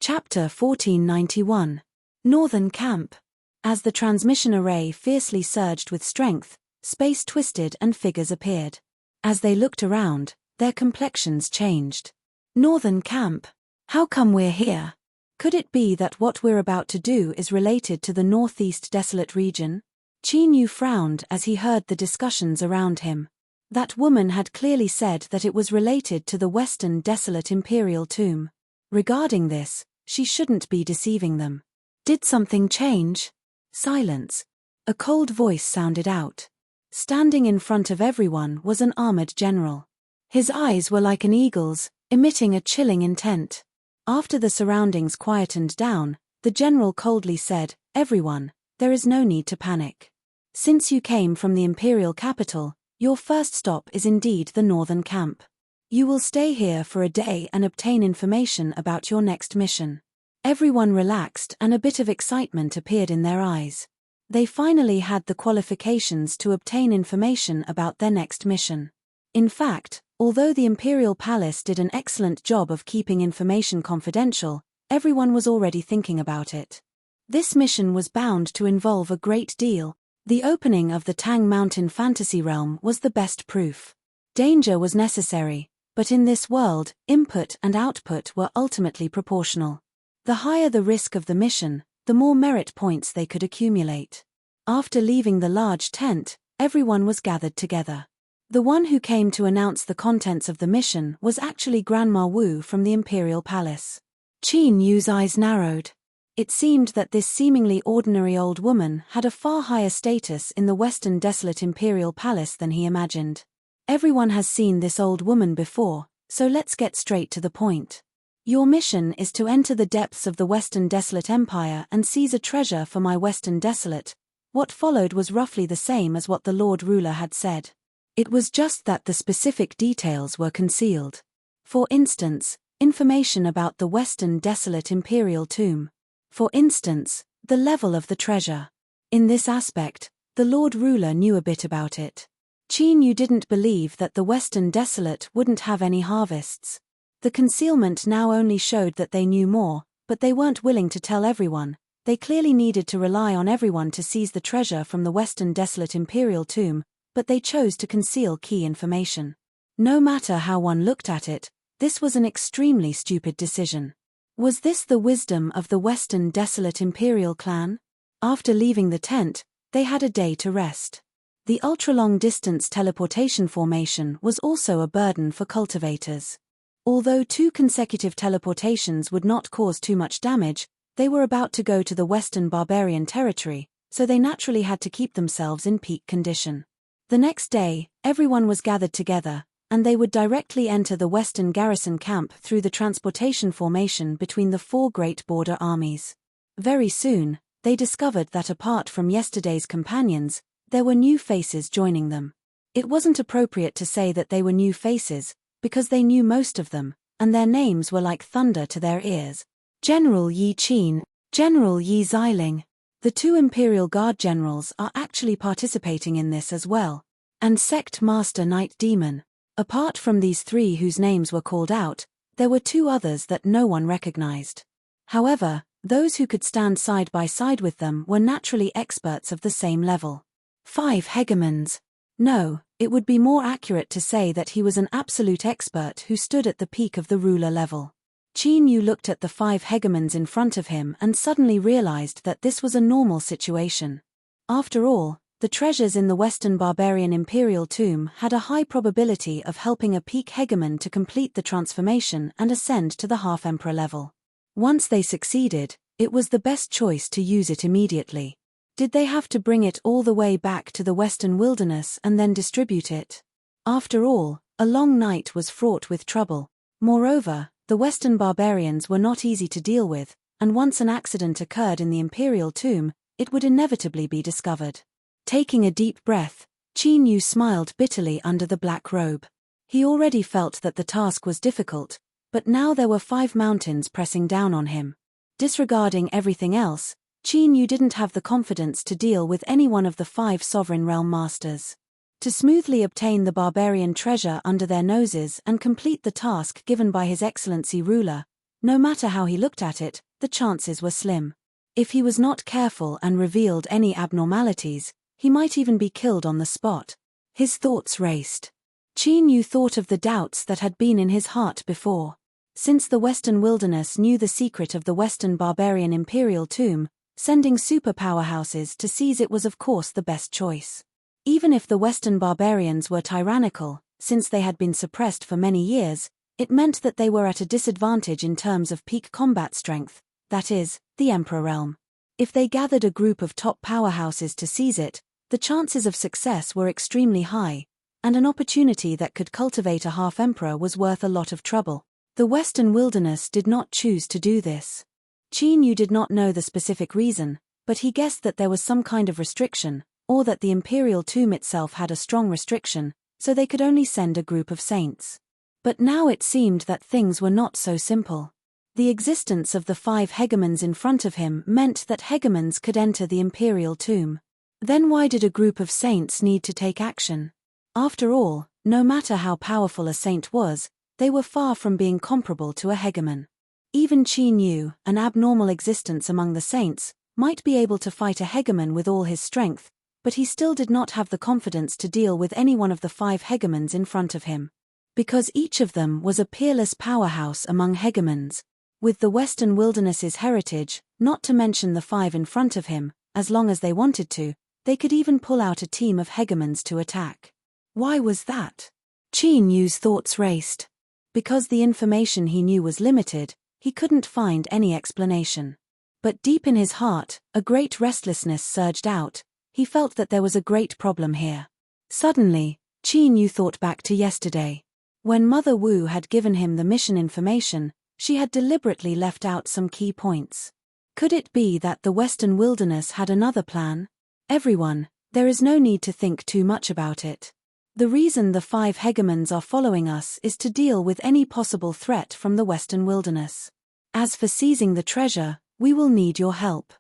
Chapter 1491. Northern Camp. As the transmission array fiercely surged with strength, space twisted and figures appeared. As they looked around, their complexions changed. Northern Camp. How come we're here? Could it be that what we're about to do is related to the northeast desolate region? Qin Yu frowned as he heard the discussions around him. That woman had clearly said that it was related to the western desolate imperial tomb. Regarding this, she shouldn't be deceiving them. Did something change? Silence. A cold voice sounded out. Standing in front of everyone was an armored general. His eyes were like an eagle's, emitting a chilling intent. After the surroundings quietened down, the general coldly said, "Everyone, there is no need to panic. Since you came from the imperial capital, your first stop is indeed the northern camp. You will stay here for a day and obtain information about your next mission." Everyone relaxed and a bit of excitement appeared in their eyes. They finally had the qualifications to obtain information about their next mission. In fact, although the Imperial Palace did an excellent job of keeping information confidential, everyone was already thinking about it. This mission was bound to involve a great deal. The opening of the Tang Mountain fantasy realm was the best proof. Danger was necessary, but in this world, input and output were ultimately proportional. The higher the risk of the mission, the more merit points they could accumulate. After leaving the large tent, everyone was gathered together. The one who came to announce the contents of the mission was actually Grandma Wu from the Imperial Palace. Qin Yu's eyes narrowed. It seemed that this seemingly ordinary old woman had a far higher status in the western desolate Imperial Palace than he imagined. Everyone has seen this old woman before, so let's get straight to the point. Your mission is to enter the depths of the Western Desolate Empire and seize a treasure for my Western Desolate. What followed was roughly the same as what the Lord Ruler had said. It was just that the specific details were concealed. For instance, information about the Western Desolate Imperial Tomb. For instance, the level of the treasure. In this aspect, the Lord Ruler knew a bit about it. Qin Yu didn't believe that the Western Desolate wouldn't have any harvests. The concealment now only showed that they knew more, but they weren't willing to tell everyone. They clearly needed to rely on everyone to seize the treasure from the Western Desolate Imperial Tomb, but they chose to conceal key information. No matter how one looked at it, this was an extremely stupid decision. Was this the wisdom of the Western Desolate Imperial clan? After leaving the tent, they had a day to rest. The ultra-long distance teleportation formation was also a burden for cultivators. Although 2 consecutive teleportations would not cause too much damage, they were about to go to the Western Barbarian territory, so they naturally had to keep themselves in peak condition. The next day, everyone was gathered together, and they would directly enter the Western Garrison camp through the transportation formation between the 4 great border armies. Very soon, they discovered that apart from yesterday's companions, there were new faces joining them. It wasn't appropriate to say that they were new faces, because they knew most of them, and their names were like thunder to their ears. General Yi Qin, General Yi Xiling. The 2 Imperial Guard generals are actually participating in this as well. And Sect Master Knight Demon. Apart from these 3 whose names were called out, there were 2 others that no one recognized. However, those who could stand side by side with them were naturally experts of the same level. 5 hegemons. No, it would be more accurate to say that he was an absolute expert who stood at the peak of the ruler level. Qin Yu looked at the 5 hegemons in front of him and suddenly realized that this was a normal situation. After all, the treasures in the Western Barbarian Imperial Tomb had a high probability of helping a peak hegemon to complete the transformation and ascend to the half-emperor level. Once they succeeded, it was the best choice to use it immediately. Did they have to bring it all the way back to the Western Wilderness and then distribute it? After all, a long night was fraught with trouble. Moreover, the Western barbarians were not easy to deal with, and once an accident occurred in the Imperial Tomb, it would inevitably be discovered. Taking a deep breath, Qin Yu smiled bitterly under the black robe. He already felt that the task was difficult, but now there were 5 mountains pressing down on him. Disregarding everything else, Qin Yu didn't have the confidence to deal with any one of the 5 sovereign realm masters. To smoothly obtain the barbarian treasure under their noses and complete the task given by His Excellency Ruler, No matter how he looked at it, the chances were slim. If he was not careful and revealed any abnormalities, he might even be killed on the spot. His thoughts raced. Qin Yu thought of the doubts that had been in his heart before. Since the Western wilderness knew the secret of the Western barbarian imperial tomb, sending superpowerhouses to seize it was of course the best choice. Even if the Western barbarians were tyrannical, since they had been suppressed for many years, it meant that they were at a disadvantage in terms of peak combat strength, that is, the Emperor realm. If they gathered a group of top powerhouses to seize it, the chances of success were extremely high, and an opportunity that could cultivate a half-emperor was worth a lot of trouble. The Western wilderness did not choose to do this. Qin Yu did not know the specific reason, but he guessed that there was some kind of restriction, or that the imperial tomb itself had a strong restriction, so they could only send a group of saints. But now it seemed that things were not so simple. The existence of the 5 hegemons in front of him meant that hegemons could enter the imperial tomb. Then why did a group of saints need to take action? After all, no matter how powerful a saint was, they were far from being comparable to a hegemon. Even Qin Yu, an abnormal existence among the saints, might be able to fight a hegemon with all his strength, but he still did not have the confidence to deal with any one of the 5 hegemons in front of him. Because each of them was a peerless powerhouse among hegemons. With the Western wilderness's heritage, not to mention the 5 in front of him, as long as they wanted to, they could even pull out a team of hegemons to attack. Why was that? Qin Yu's thoughts raced. Because the information he knew was limited, he couldn't find any explanation. But deep in his heart, a great restlessness surged out. He felt that there was a great problem here. Suddenly, Qin Yu thought back to yesterday. When Mother Wu had given him the mission information, she had deliberately left out some key points. Could it be that the Western wilderness had another plan? Everyone, there is no need to think too much about it. The reason the 5 hegemons are following us is to deal with any possible threat from the Western wilderness. As for seizing the treasure, we will need your help.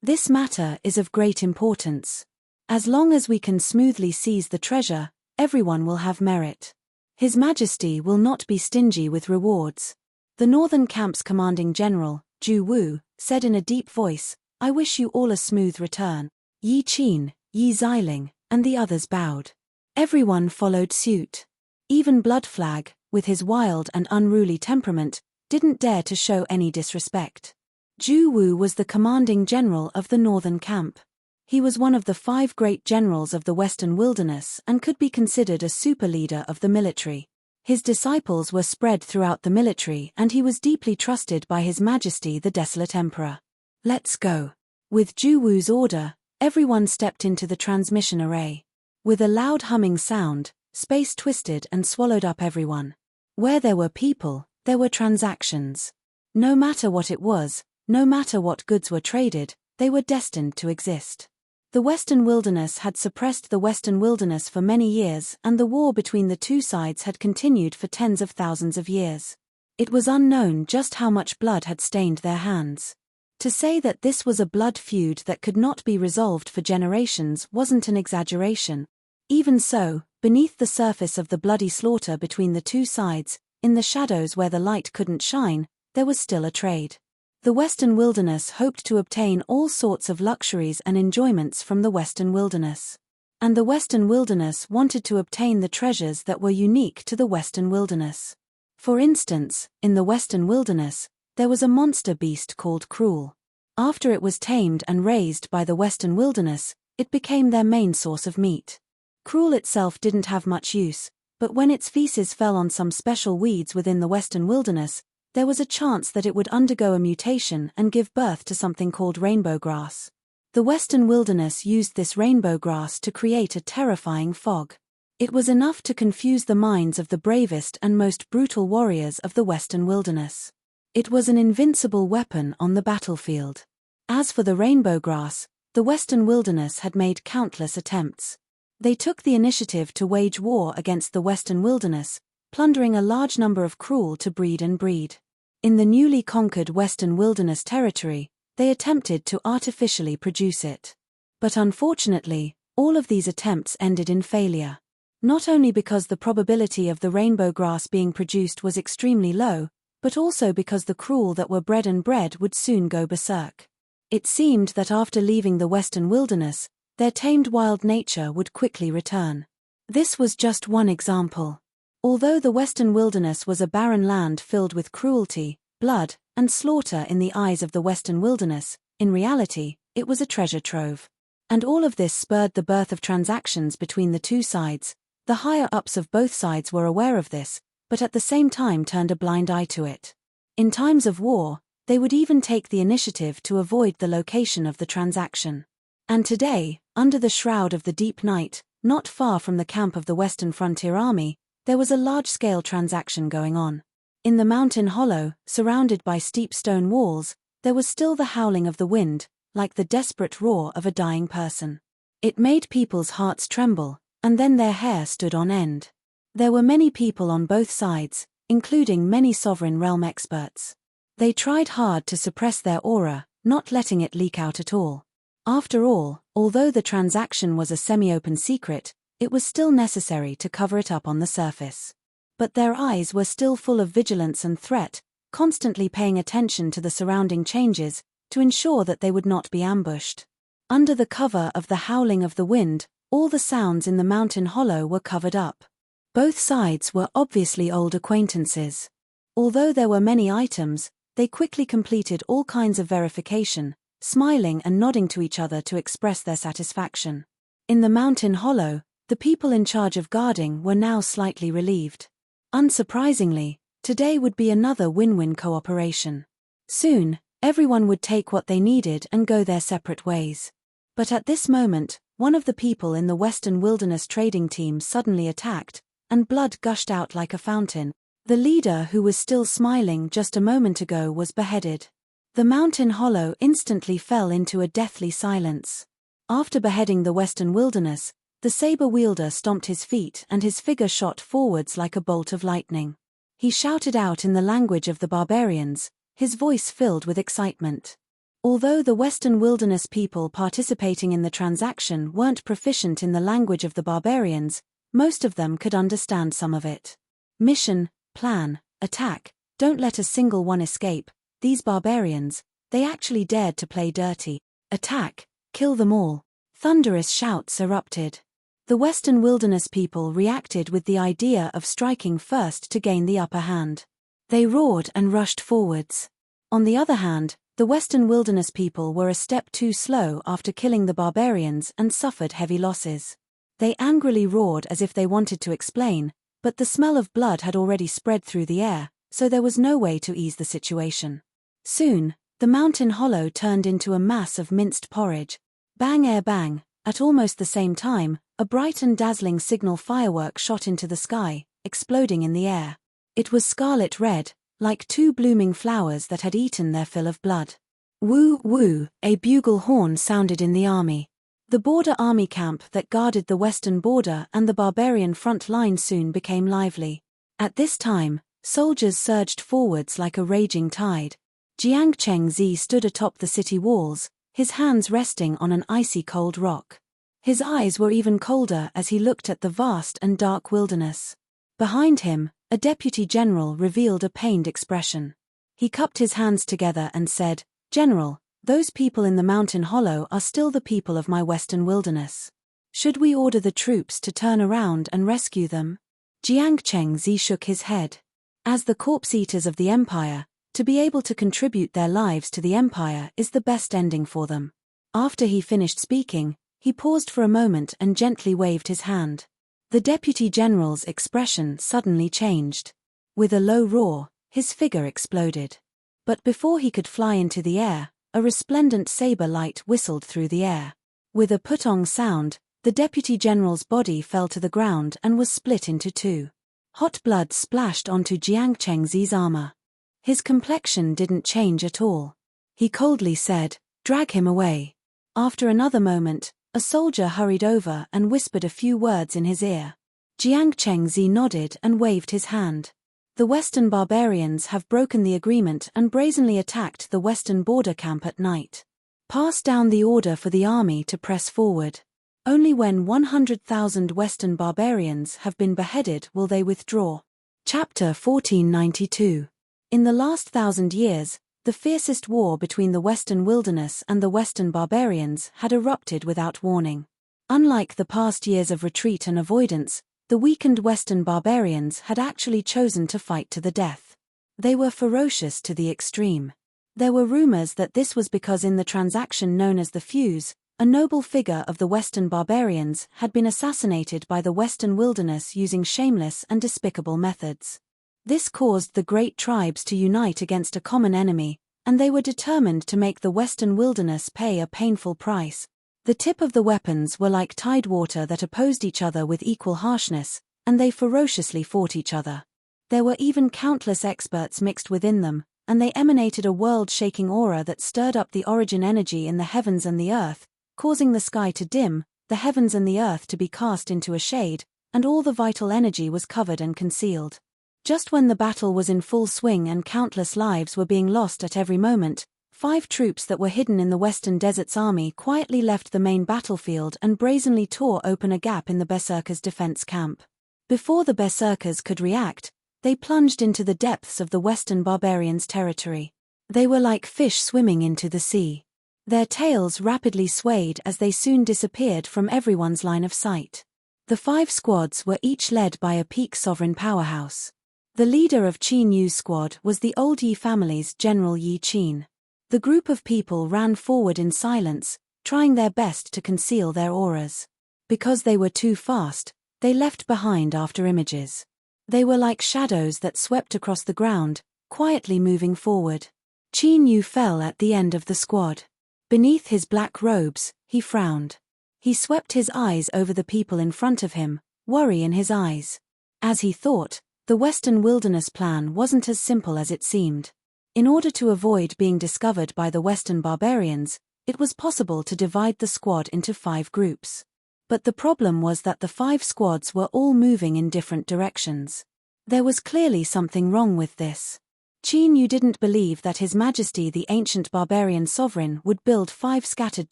This matter is of great importance. As long as we can smoothly seize the treasure, everyone will have merit. His Majesty will not be stingy with rewards. The Northern Camp's commanding general, Zhu Wu, said in a deep voice, "I wish you all a smooth return." Yi Qin, Yi Xiling, and the others bowed. Everyone followed suit. Even Bloodflag, with his wild and unruly temperament, didn't dare to show any disrespect. Zhu Wu was the commanding general of the Northern Camp. He was one of the 5 great generals of the Western wilderness and could be considered a super leader of the military. His disciples were spread throughout the military and he was deeply trusted by His Majesty the Desolate Emperor. Let's go. With Zhu Wu's order, everyone stepped into the transmission array. With a loud humming sound, space twisted and swallowed up everyone. Where there were people, there were transactions. No matter what it was, no matter what goods were traded, they were destined to exist. The Western wilderness had suppressed the Western wilderness for many years and the war between the two sides had continued for tens of thousands of years. It was unknown just how much blood had stained their hands. To say that this was a blood feud that could not be resolved for generations wasn't an exaggeration. Even so, beneath the surface of the bloody slaughter between the two sides, in the shadows where the light couldn't shine, there was still a trade. The Western wilderness hoped to obtain all sorts of luxuries and enjoyments from the Western wilderness. And the Western wilderness wanted to obtain the treasures that were unique to the Western wilderness. For instance, in the Western wilderness, there was a monster beast called Cruel. After it was tamed and raised by the Western wilderness, it became their main source of meat. Cruel itself didn't have much use, but when its feces fell on some special weeds within the Western wilderness, there was a chance that it would undergo a mutation and give birth to something called rainbow grass. The Western wilderness used this rainbow grass to create a terrifying fog. It was enough to confuse the minds of the bravest and most brutal warriors of the Western wilderness. It was an invincible weapon on the battlefield. As for the rainbow grass, the Western wilderness had made countless attempts. They took the initiative to wage war against the Western wilderness, plundering a large number of Cruel to breed and breed. In the newly conquered Western wilderness territory, they attempted to artificially produce it. But unfortunately, all of these attempts ended in failure. Not only because the probability of the rainbow grass being produced was extremely low, but also because the cruel that were bred and bred would soon go berserk. It seemed that after leaving the western wilderness, their tamed wild nature would quickly return. This was just one example. Although the western wilderness was a barren land filled with cruelty, blood, and slaughter in the eyes of the western wilderness, in reality, it was a treasure trove. And all of this spurred the birth of transactions between the two sides. The higher-ups of both sides were aware of this, but at the same time turned a blind eye to it. In times of war, they would even take the initiative to avoid the location of the transaction. And today, under the shroud of the deep night, not far from the camp of the Western Frontier Army, there was a large-scale transaction going on. In the mountain hollow, surrounded by steep stone walls, there was still the howling of the wind, like the desperate roar of a dying person. It made people's hearts tremble, and then their hair stood on end. There were many people on both sides, including many sovereign realm experts. They tried hard to suppress their aura, not letting it leak out at all. After all, although the transaction was a semi-open secret, it was still necessary to cover it up on the surface. But their eyes were still full of vigilance and threat, constantly paying attention to the surrounding changes, to ensure that they would not be ambushed. Under the cover of the howling of the wind, all the sounds in the mountain hollow were covered up. Both sides were obviously old acquaintances. Although there were many items, they quickly completed all kinds of verification, smiling and nodding to each other to express their satisfaction. In the mountain hollow, the people in charge of guarding were now slightly relieved. Unsurprisingly, today would be another win-win cooperation. Soon, everyone would take what they needed and go their separate ways. But at this moment, one of the people in the Western Wilderness trading team suddenly attacked, and blood gushed out like a fountain. The leader, who was still smiling just a moment ago, was beheaded. The mountain hollow instantly fell into a deathly silence. After beheading the Western Wilderness, the saber wielder stomped his feet and his figure shot forwards like a bolt of lightning. He shouted out in the language of the barbarians, his voice filled with excitement. Although the Western Wilderness people participating in the transaction weren't proficient in the language of the barbarians, most of them could understand some of it. Mission, plan, attack, don't let a single one escape. These barbarians, they actually dared to play dirty. Attack, kill them all. Thunderous shouts erupted. The Western Wilderness people reacted with the idea of striking first to gain the upper hand. They roared and rushed forwards. On the other hand, the Western Wilderness people were a step too slow after killing the barbarians and suffered heavy losses. They angrily roared as if they wanted to explain, but the smell of blood had already spread through the air, so there was no way to ease the situation. Soon, the mountain hollow turned into a mass of minced porridge. Bang ere bang, at almost the same time, a bright and dazzling signal firework shot into the sky, exploding in the air. It was scarlet red, like two blooming flowers that had eaten their fill of blood. Woo woo, a bugle horn sounded in the army. The border army camp that guarded the western border and the barbarian front line soon became lively. At this time, soldiers surged forwards like a raging tide. Jiang Chengzi stood atop the city walls, his hands resting on an icy cold rock. His eyes were even colder as he looked at the vast and dark wilderness. Behind him, a deputy general revealed a pained expression. He cupped his hands together and said, "General, those people in the mountain hollow are still the people of my western wilderness. Should we order the troops to turn around and rescue them?" Jiang Chengzi shook his head. As the corpse-eaters of the empire, to be able to contribute their lives to the empire is the best ending for them. After he finished speaking, he paused for a moment and gently waved his hand. The deputy general's expression suddenly changed. With a low roar, his figure exploded. But before he could fly into the air, a resplendent saber light whistled through the air. With a putong sound, the deputy general's body fell to the ground and was split into two. Hot blood splashed onto Jiang Chengzi's armor. His complexion didn't change at all. He coldly said, "Drag him away." After another moment, a soldier hurried over and whispered a few words in his ear. Jiang Chengzi nodded and waved his hand. The Western barbarians have broken the agreement and brazenly attacked the Western border camp at night. Pass down the order for the army to press forward. Only when 100,000 Western barbarians have been beheaded will they withdraw. Chapter 1492. In the last 1,000 years, the fiercest war between the Western wilderness and the Western barbarians had erupted without warning. Unlike the past years of retreat and avoidance, the weakened Western barbarians had actually chosen to fight to the death. They were ferocious to the extreme. There were rumors that this was because in the transaction known as the Fuse, a noble figure of the Western barbarians had been assassinated by the Western wilderness using shameless and despicable methods. This caused the great tribes to unite against a common enemy, and they were determined to make the Western wilderness pay a painful price. The tip of the weapons were like tidewater that opposed each other with equal harshness, and they ferociously fought each other. There were even countless experts mixed within them, and they emanated a world-shaking aura that stirred up the origin energy in the heavens and the earth, causing the sky to dim, the heavens and the earth to be cast into a shade, and all the vital energy was covered and concealed. Just when the battle was in full swing and countless lives were being lost at every moment, 5 troops that were hidden in the Western Desert's army quietly left the main battlefield and brazenly tore open a gap in the Berserkers' defense camp. Before the Berserkers could react, they plunged into the depths of the Western barbarians' territory. They were like fish swimming into the sea. Their tails rapidly swayed as they soon disappeared from everyone's line of sight. The 5 squads were each led by a peak sovereign powerhouse. The leader of Qin Yu's squad was the old Yi family's General Yi Qin. The group of people ran forward in silence, trying their best to conceal their auras. Because they were too fast, they left behind after images. They were like shadows that swept across the ground, quietly moving forward. Qin Yu fell at the end of the squad. Beneath his black robes, he frowned. He swept his eyes over the people in front of him, worry in his eyes. As he thought, the Western wilderness plan wasn't as simple as it seemed. In order to avoid being discovered by the Western barbarians, it was possible to divide the squad into 5 groups. But the problem was that the 5 squads were all moving in different directions. There was clearly something wrong with this. Qin Yu didn't believe that His Majesty the ancient barbarian sovereign would build 5 scattered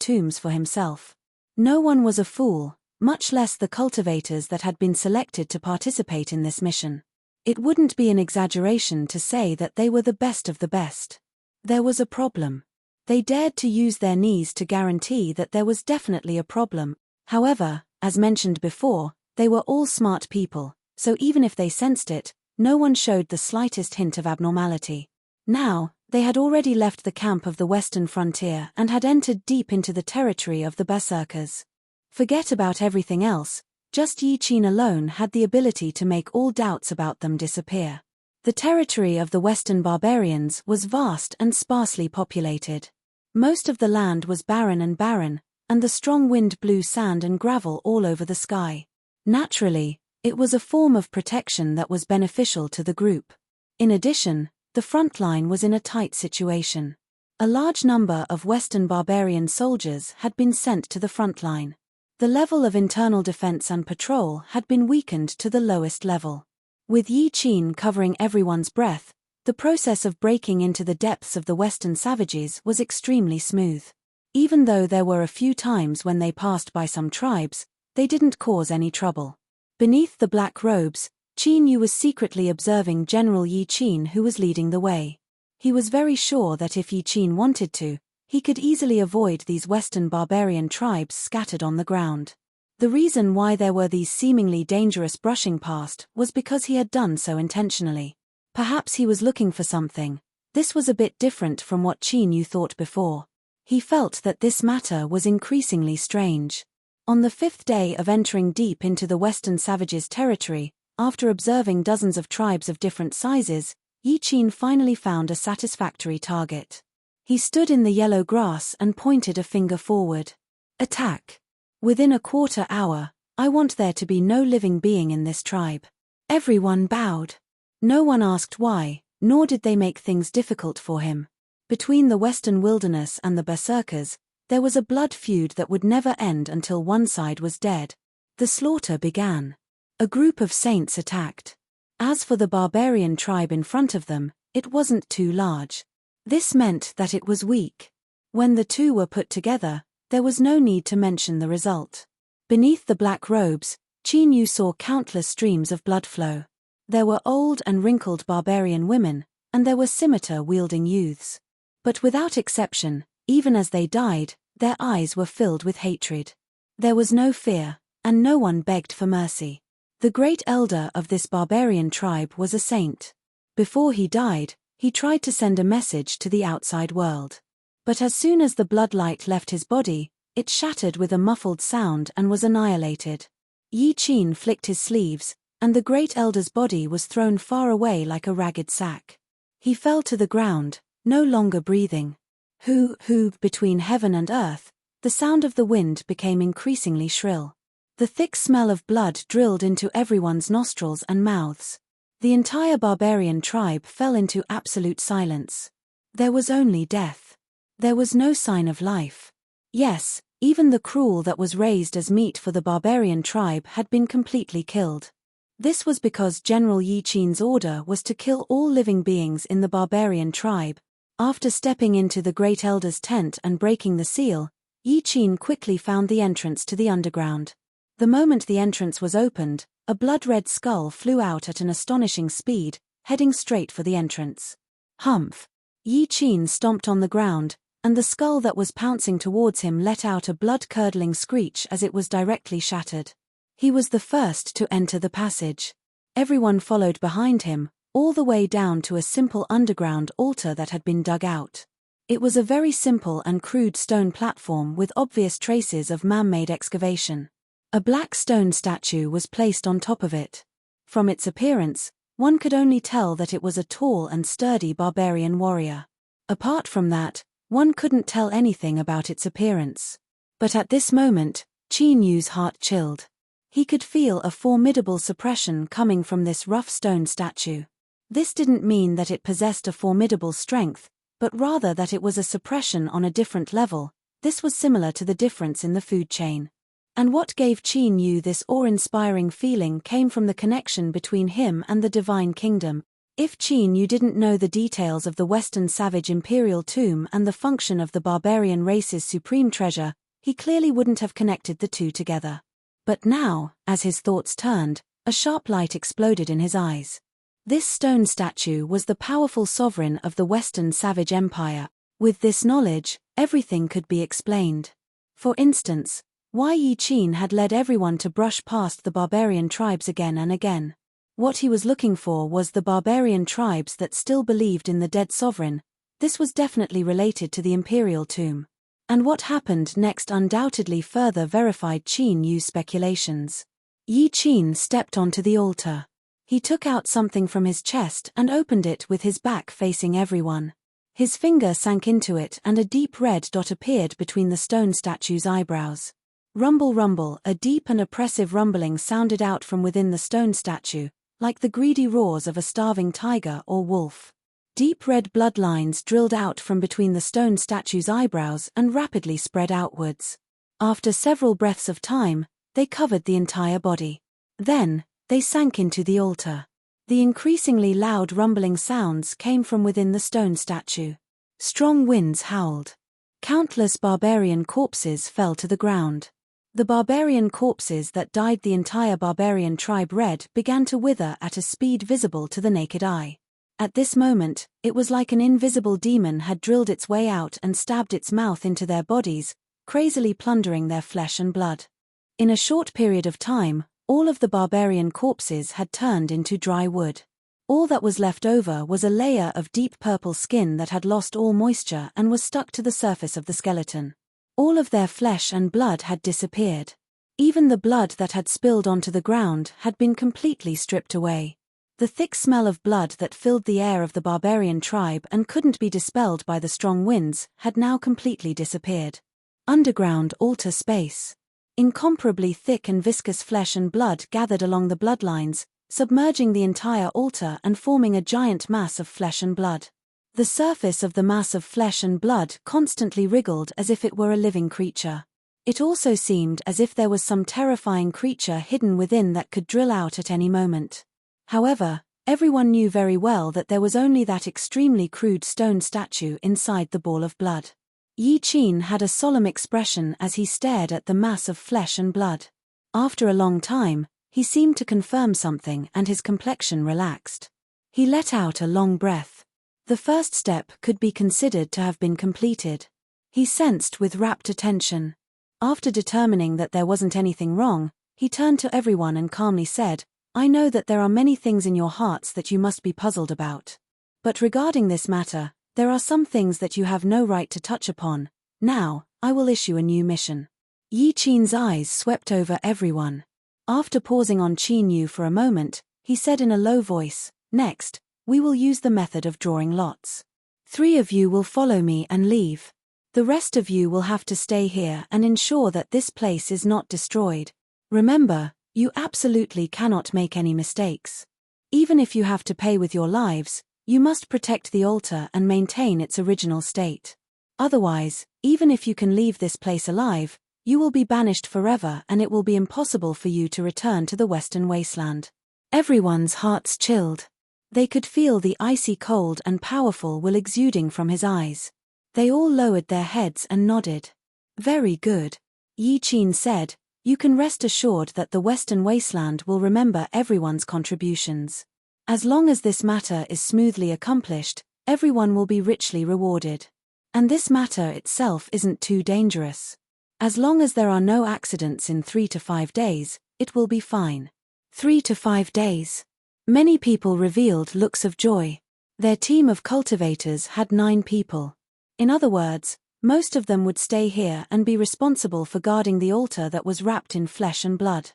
tombs for himself. No one was a fool, much less the cultivators that had been selected to participate in this mission. It wouldn't be an exaggeration to say that they were the best of the best. There was a problem. They dared to use their knees to guarantee that there was definitely a problem. However, as mentioned before, they were all smart people, so even if they sensed it, no one showed the slightest hint of abnormality. Now, they had already left the camp of the western frontier and had entered deep into the territory of the Berserkers. Forget about everything else. Just Yi Qin alone had the ability to make all doubts about them disappear. The territory of the Western barbarians was vast and sparsely populated. Most of the land was barren, and the strong wind blew sand and gravel all over the sky. Naturally, it was a form of protection that was beneficial to the group. In addition, the front line was in a tight situation. A large number of Western barbarian soldiers had been sent to the front line. The level of internal defense and patrol had been weakened to the lowest level. With Yi Qin covering everyone's breath, the process of breaking into the depths of the Western savages was extremely smooth. Even though there were a few times when they passed by some tribes, they didn't cause any trouble. Beneath the black robes, Qin Yu was secretly observing General Yi Qin, who was leading the way. He was very sure that if Yi Qin wanted to, he could easily avoid these Western barbarian tribes scattered on the ground. The reason why there were these seemingly dangerous brushing past was because he had done so intentionally. Perhaps he was looking for something. This was a bit different from what Qin Yu thought before. He felt that this matter was increasingly strange. On the 5th day of entering deep into the Western savages' territory, after observing dozens of tribes of different sizes, Yi Qin finally found a satisfactory target. He stood in the yellow grass and pointed a finger forward. Attack! Within a quarter hour, I want there to be no living being in this tribe. Everyone bowed. No one asked why, nor did they make things difficult for him. Between the Western wilderness and the Berserkers, there was a blood feud that would never end until one side was dead. The slaughter began. A group of saints attacked. As for the barbarian tribe in front of them, it wasn't too large. This meant that it was weak. When the two were put together, there was no need to mention the result. Beneath the black robes, Qin Yu saw countless streams of blood flow. There were old and wrinkled barbarian women, and there were scimitar-wielding youths. But without exception, even as they died, their eyes were filled with hatred. There was no fear, and no one begged for mercy. The great elder of this barbarian tribe was a saint. Before he died, he tried to send a message to the outside world. But as soon as the bloodlight left his body, it shattered with a muffled sound and was annihilated. Yi Qin flicked his sleeves, and the great elder's body was thrown far away like a ragged sack. He fell to the ground, no longer breathing. Hoo, between heaven and earth, the sound of the wind became increasingly shrill. The thick smell of blood drilled into everyone's nostrils and mouths. The entire barbarian tribe fell into absolute silence. There was only death. There was no sign of life. Yes, even the cruel that was raised as meat for the barbarian tribe had been completely killed. This was because General Yi Qin's order was to kill all living beings in the barbarian tribe. After stepping into the great elder's tent and breaking the seal, Yi Qin quickly found the entrance to the underground. The moment the entrance was opened, a blood-red skull flew out at an astonishing speed, heading straight for the entrance. Humph! Yi Qin stomped on the ground, and the skull that was pouncing towards him let out a blood-curdling screech as it was directly shattered. He was the first to enter the passage. Everyone followed behind him, all the way down to a simple underground altar that had been dug out. It was a very simple and crude stone platform with obvious traces of man-made excavation. A black stone statue was placed on top of it. From its appearance, one could only tell that it was a tall and sturdy barbarian warrior. Apart from that, one couldn't tell anything about its appearance. But at this moment, Qin Yu's heart chilled. He could feel a formidable suppression coming from this rough stone statue. This didn't mean that it possessed a formidable strength, but rather that it was a suppression on a different level. This was similar to the difference in the food chain. And what gave Qin Yu this awe-inspiring feeling came from the connection between him and the Divine Kingdom. If Qin Yu didn't know the details of the Western Savage Imperial Tomb and the function of the barbarian race's supreme treasure, he clearly wouldn't have connected the two together. But now, as his thoughts turned, a sharp light exploded in his eyes. This stone statue was the powerful sovereign of the Western Savage Empire. With this knowledge, everything could be explained. For instance, why Yi Qin had led everyone to brush past the barbarian tribes again and again. What he was looking for was the barbarian tribes that still believed in the dead sovereign. This was definitely related to the Imperial Tomb. And what happened next undoubtedly further verified Qin Yu's speculations. Yi Qin stepped onto the altar. He took out something from his chest and opened it with his back facing everyone. His finger sank into it and a deep red dot appeared between the stone statue's eyebrows. Rumble, rumble, a deep and oppressive rumbling sounded out from within the stone statue, like the greedy roars of a starving tiger or wolf. Deep red bloodlines drilled out from between the stone statue's eyebrows and rapidly spread outwards. After several breaths of time, they covered the entire body. Then, they sank into the altar. The increasingly loud rumbling sounds came from within the stone statue. Strong winds howled. Countless barbarian corpses fell to the ground. The barbarian corpses that dyed the entire barbarian tribe red began to wither at a speed visible to the naked eye. At this moment, it was like an invisible demon had drilled its way out and stabbed its mouth into their bodies, crazily plundering their flesh and blood. In a short period of time, all of the barbarian corpses had turned into dry wood. All that was left over was a layer of deep purple skin that had lost all moisture and was stuck to the surface of the skeleton. All of their flesh and blood had disappeared. Even the blood that had spilled onto the ground had been completely stripped away. The thick smell of blood that filled the air of the barbarian tribe and couldn't be dispelled by the strong winds had now completely disappeared. Underground altar space. Incomparably thick and viscous flesh and blood gathered along the bloodlines, submerging the entire altar and forming a giant mass of flesh and blood. The surface of the mass of flesh and blood constantly wriggled as if it were a living creature. It also seemed as if there was some terrifying creature hidden within that could drill out at any moment. However, everyone knew very well that there was only that extremely crude stone statue inside the ball of blood. Yi Qin had a solemn expression as he stared at the mass of flesh and blood. After a long time, he seemed to confirm something and his complexion relaxed. He let out a long breath. The first step could be considered to have been completed. He sensed with rapt attention. After determining that there wasn't anything wrong, he turned to everyone and calmly said, "I know that there are many things in your hearts that you must be puzzled about. But regarding this matter, there are some things that you have no right to touch upon. Now, I will issue a new mission." Yi Qin's eyes swept over everyone. After pausing on Qin Yu for a moment, he said in a low voice, "Next, we will use the method of drawing lots. 3 of you will follow me and leave. The rest of you will have to stay here and ensure that this place is not destroyed. Remember, you absolutely cannot make any mistakes. Even if you have to pay with your lives, you must protect the altar and maintain its original state. Otherwise, even if you can leave this place alive, you will be banished forever and it will be impossible for you to return to the Western Wasteland." Everyone's hearts chilled. They could feel the icy cold and powerful will exuding from his eyes. They all lowered their heads and nodded. "Very good," Yi Qin said. "You can rest assured that the Western Wasteland will remember everyone's contributions. As long as this matter is smoothly accomplished, everyone will be richly rewarded. And this matter itself isn't too dangerous. As long as there are no accidents in 3 to 5 days, it will be fine." 3 to 5 days. Many people revealed looks of joy. Their team of cultivators had 9 people. In other words, most of them would stay here and be responsible for guarding the altar that was wrapped in flesh and blood.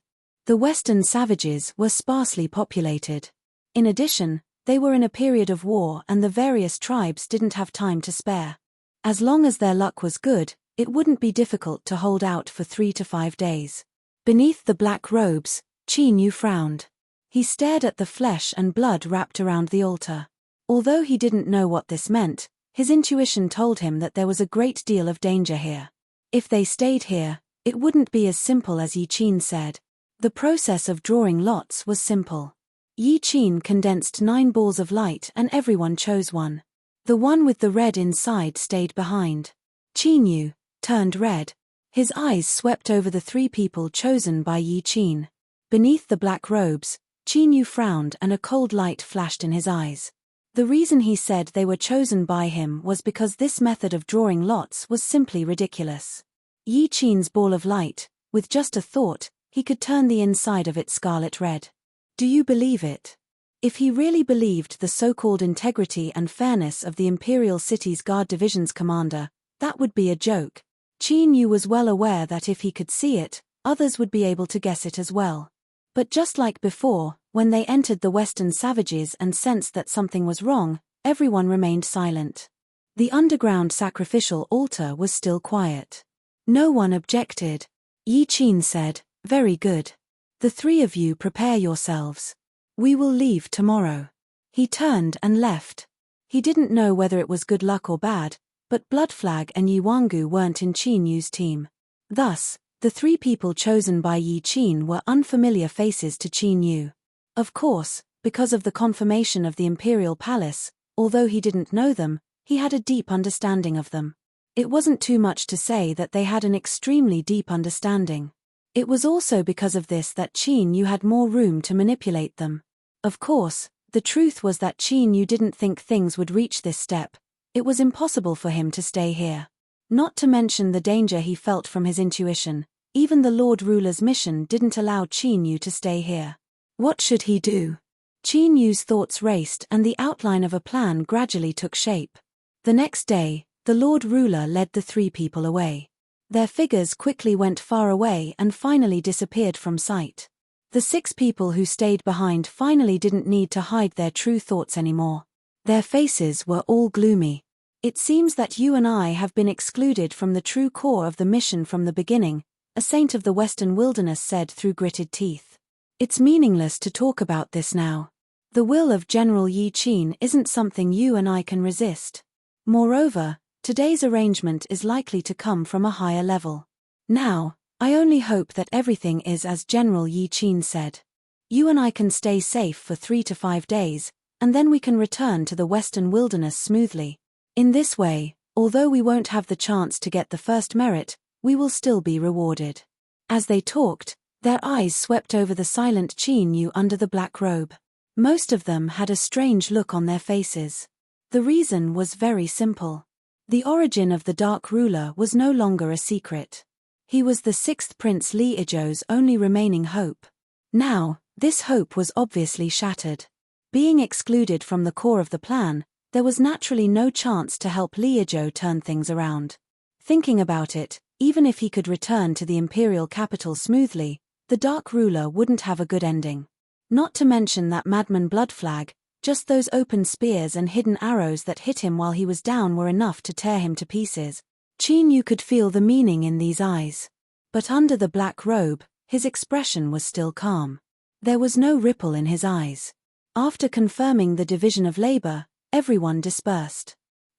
The Western savages were sparsely populated. In addition, they were in a period of war and the various tribes didn't have time to spare. As long as their luck was good, it wouldn't be difficult to hold out for 3 to 5 days. Beneath the black robes, Qin Yu frowned. He stared at the flesh and blood wrapped around the altar. Although he didn't know what this meant, his intuition told him that there was a great deal of danger here. If they stayed here, it wouldn't be as simple as Yi Qin said. The process of drawing lots was simple. Yi Qin condensed 9 balls of light and everyone chose one. The one with the red inside stayed behind. Qin Yu turned red. His eyes swept over the 3 people chosen by Yi Qin. Beneath the black robes, Qin Yu frowned and a cold light flashed in his eyes. The reason he said they were chosen by him was because this method of drawing lots was simply ridiculous. Yi Qin's ball of light, with just a thought, he could turn the inside of it scarlet red. Do you believe it? If he really believed the so-called integrity and fairness of the Imperial City's Guard Division's commander, that would be a joke. Qin Yu was well aware that if he could see it, others would be able to guess it as well. But just like before, when they entered the Western savages and sensed that something was wrong, everyone remained silent. The underground sacrificial altar was still quiet. No one objected. Yi Qin said, "Very good. The 3 of you prepare yourselves. We will leave tomorrow." He turned and left. He didn't know whether it was good luck or bad, but Bloodflag and Yi Wangu weren't in Qin Yu's team. Thus, the 3 people chosen by Yi Qin were unfamiliar faces to Qin Yu. Of course, because of the confirmation of the Imperial Palace, although he didn't know them, he had a deep understanding of them. It wasn't too much to say that they had an extremely deep understanding. It was also because of this that Qin Yu had more room to manipulate them. Of course, the truth was that Qin Yu didn't think things would reach this step. It was impossible for him to stay here. Not to mention the danger he felt from his intuition. Even the Lord Ruler's mission didn't allow Qin Yu to stay here. What should he do? Qin Yu's thoughts raced and the outline of a plan gradually took shape. The next day, the Lord Ruler led the 3 people away. Their figures quickly went far away and finally disappeared from sight. The 6 people who stayed behind finally didn't need to hide their true thoughts anymore. Their faces were all gloomy. "It seems that you and I have been excluded from the true core of the mission from the beginning," a saint of the Western Wilderness said through gritted teeth. "It's meaningless to talk about this now. The will of General Yi Qin isn't something you and I can resist. Moreover, today's arrangement is likely to come from a higher level. Now, I only hope that everything is as General Yi Qin said. You and I can stay safe for 3 to 5 days, and then we can return to the Western Wilderness smoothly. In this way, although we won't have the chance to get the first merit, we will still be rewarded." As they talked, their eyes swept over the silent Qin Yu under the black robe. Most of them had a strange look on their faces. The reason was very simple. The origin of the Dark Ruler was no longer a secret. He was the sixth Prince Li Ijo's only remaining hope. Now, this hope was obviously shattered. Being excluded from the core of the plan, there was naturally no chance to help Li Ijo turn things around. Thinking about it, even if he could return to the imperial capital smoothly, the Dark Ruler wouldn't have a good ending. Not to mention that madman blood flag, just those open spears and hidden arrows that hit him while he was down were enough to tear him to pieces. Qin Yu could feel the meaning in these eyes. But under the black robe, his expression was still calm. There was no ripple in his eyes. After confirming the division of labor, everyone dispersed.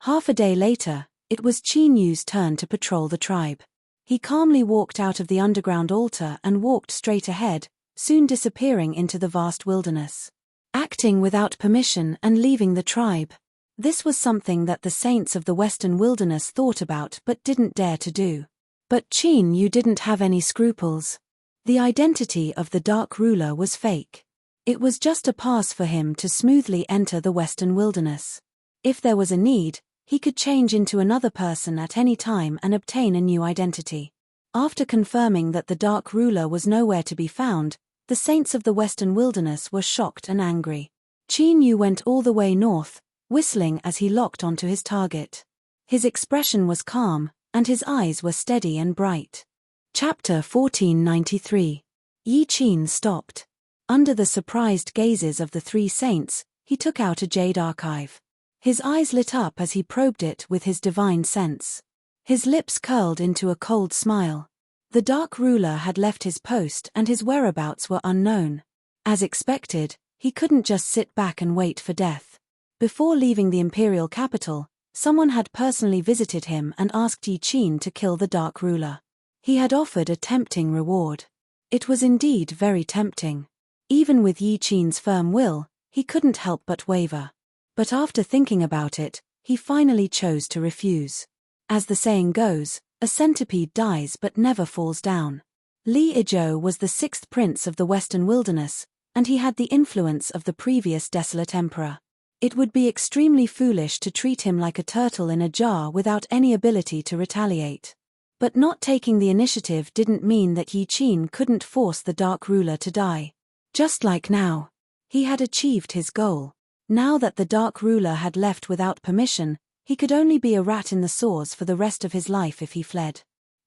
Half a day later, it was Qin Yu's turn to patrol the tribe. He calmly walked out of the underground altar and walked straight ahead, soon disappearing into the vast wilderness. Acting without permission and leaving the tribe. This was something that the saints of the Western Wilderness thought about but didn't dare to do. But Qin Yu didn't have any scruples. The identity of the Dark Ruler was fake. It was just a pass for him to smoothly enter the Western Wilderness. If there was a need, he could change into another person at any time and obtain a new identity. After confirming that the Dark Ruler was nowhere to be found, the saints of the Western Wilderness were shocked and angry. Qin Yu went all the way north, whistling as he locked onto his target. His expression was calm, and his eyes were steady and bright. Chapter 1493. Yi Qin stopped. Under the surprised gazes of the three saints, he took out a jade archive. His eyes lit up as he probed it with his divine sense. His lips curled into a cold smile. The Dark Ruler had left his post and his whereabouts were unknown. As expected, he couldn't just sit back and wait for death. Before leaving the imperial capital, someone had personally visited him and asked Yi Qin to kill the Dark Ruler. He had offered a tempting reward. It was indeed very tempting. Even with Yi Qin's firm will, he couldn't help but waver. But after thinking about it, he finally chose to refuse. As the saying goes, a centipede dies but never falls down. Li Ijo was the sixth prince of the Western Wilderness, and he had the influence of the previous desolate emperor. It would be extremely foolish to treat him like a turtle in a jar without any ability to retaliate. But not taking the initiative didn't mean that Yi Qin couldn't force the Dark Ruler to die. Just like now. He had achieved his goal. Now that the Dark Ruler had left without permission, he could only be a rat in the sores for the rest of his life if he fled.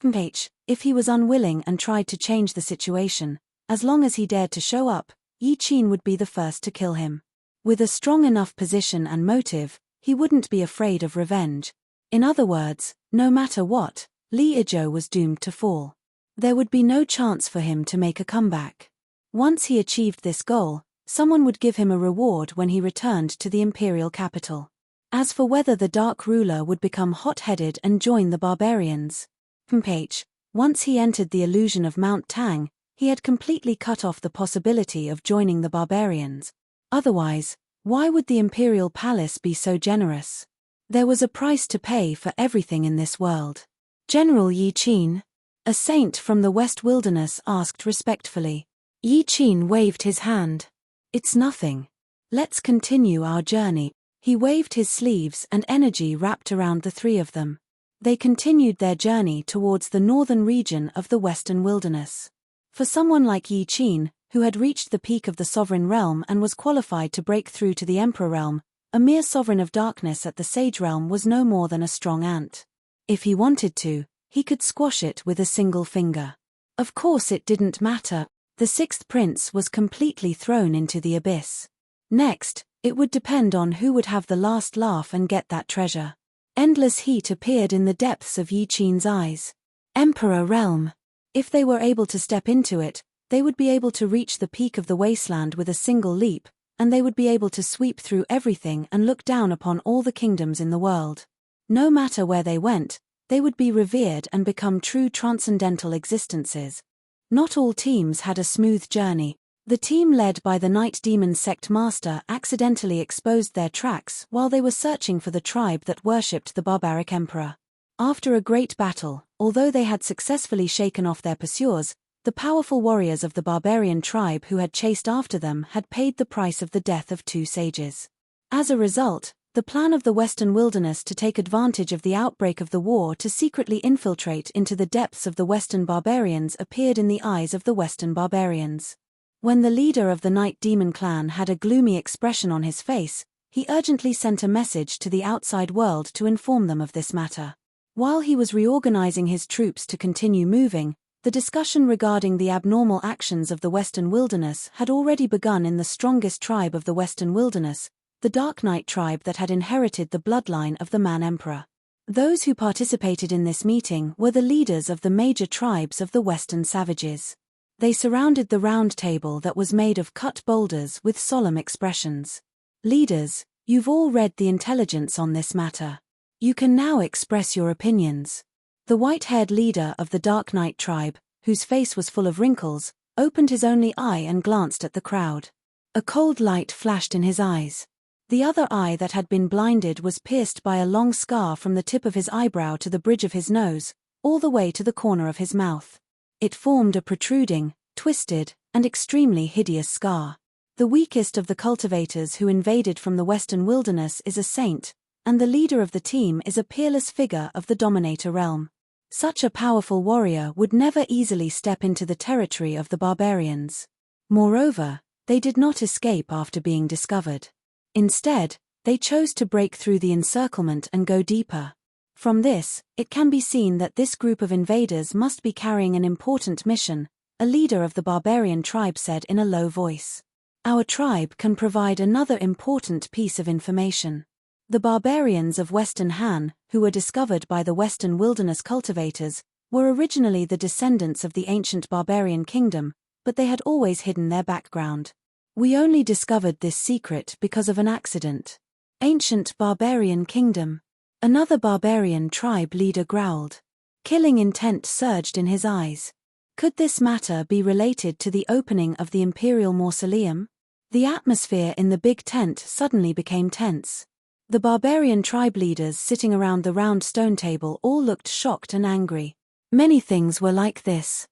If he was unwilling and tried to change the situation, as long as he dared to show up, Yi Qin would be the first to kill him. With a strong enough position and motive, he wouldn't be afraid of revenge. In other words, no matter what, Li Ijo was doomed to fall. There would be no chance for him to make a comeback. Once he achieved this goal, someone would give him a reward when he returned to the imperial capital. As for whether the Dark Ruler would become hot-headed and join the barbarians, once he entered the illusion of Mount Tang, he had completely cut off the possibility of joining the barbarians. Otherwise, why would the imperial palace be so generous? There was a price to pay for everything in this world. General Yi Qin, a saint from the West Wilderness, asked respectfully. Yi Qin waved his hand. It's nothing. Let's continue our journey. He waved his sleeves and energy wrapped around the three of them. They continued their journey towards the northern region of the Western Wilderness. For someone like Yi Qin, who had reached the peak of the sovereign realm and was qualified to break through to the emperor realm, a mere sovereign of darkness at the sage realm was no more than a strong ant. If he wanted to, he could squash it with a single finger. Of course it didn't matter. The sixth prince was completely thrown into the abyss. Next, it would depend on who would have the last laugh and get that treasure. Endless heat appeared in the depths of Yi Qin's eyes. Emperor realm. If they were able to step into it, they would be able to reach the peak of the wasteland with a single leap, and they would be able to sweep through everything and look down upon all the kingdoms in the world. No matter where they went, they would be revered and become true transcendental existences. Not all teams had a smooth journey. The team led by the Night Demon sect master accidentally exposed their tracks while they were searching for the tribe that worshipped the barbaric emperor. After a great battle, although they had successfully shaken off their pursuers, the powerful warriors of the barbarian tribe who had chased after them had paid the price of the death of two sages. As a result, The plan of the Western Wilderness to take advantage of the outbreak of the war to secretly infiltrate into the depths of the Western barbarians appeared in the eyes of the Western barbarians. When the leader of the Night Demon clan had a gloomy expression on his face, he urgently sent a message to the outside world to inform them of this matter. While he was reorganizing his troops to continue moving, the discussion regarding the abnormal actions of the Western Wilderness had already begun in the strongest tribe of the Western Wilderness, the Dark Knight tribe that had inherited the bloodline of the Man-Emperor. Those who participated in this meeting were the leaders of the major tribes of the Western savages. They surrounded the round table that was made of cut boulders with solemn expressions. Leaders, you've all read the intelligence on this matter. You can now express your opinions. The white-haired leader of the Dark Knight tribe, whose face was full of wrinkles, opened his only eye and glanced at the crowd. A cold light flashed in his eyes. The other eye that had been blinded was pierced by a long scar from the tip of his eyebrow to the bridge of his nose, all the way to the corner of his mouth. It formed a protruding, twisted, and extremely hideous scar. The weakest of the cultivators who invaded from the Western Wilderness is a saint, and the leader of the team is a peerless figure of the Dominator realm. Such a powerful warrior would never easily step into the territory of the barbarians. Moreover, they did not escape after being discovered. Instead, they chose to break through the encirclement and go deeper. From this, it can be seen that this group of invaders must be carrying an important mission, a leader of the barbarian tribe said in a low voice. Our tribe can provide another important piece of information. The barbarians of Western Han, who were discovered by the Western Wilderness cultivators, were originally the descendants of the ancient barbarian kingdom, but they had always hidden their background. We only discovered this secret because of an accident. Ancient barbarian kingdom. Another barbarian tribe leader growled. Killing intent surged in his eyes. Could this matter be related to the opening of the Imperial Mausoleum? The atmosphere in the big tent suddenly became tense. The barbarian tribe leaders sitting around the round stone table all looked shocked and angry. Many things were like this.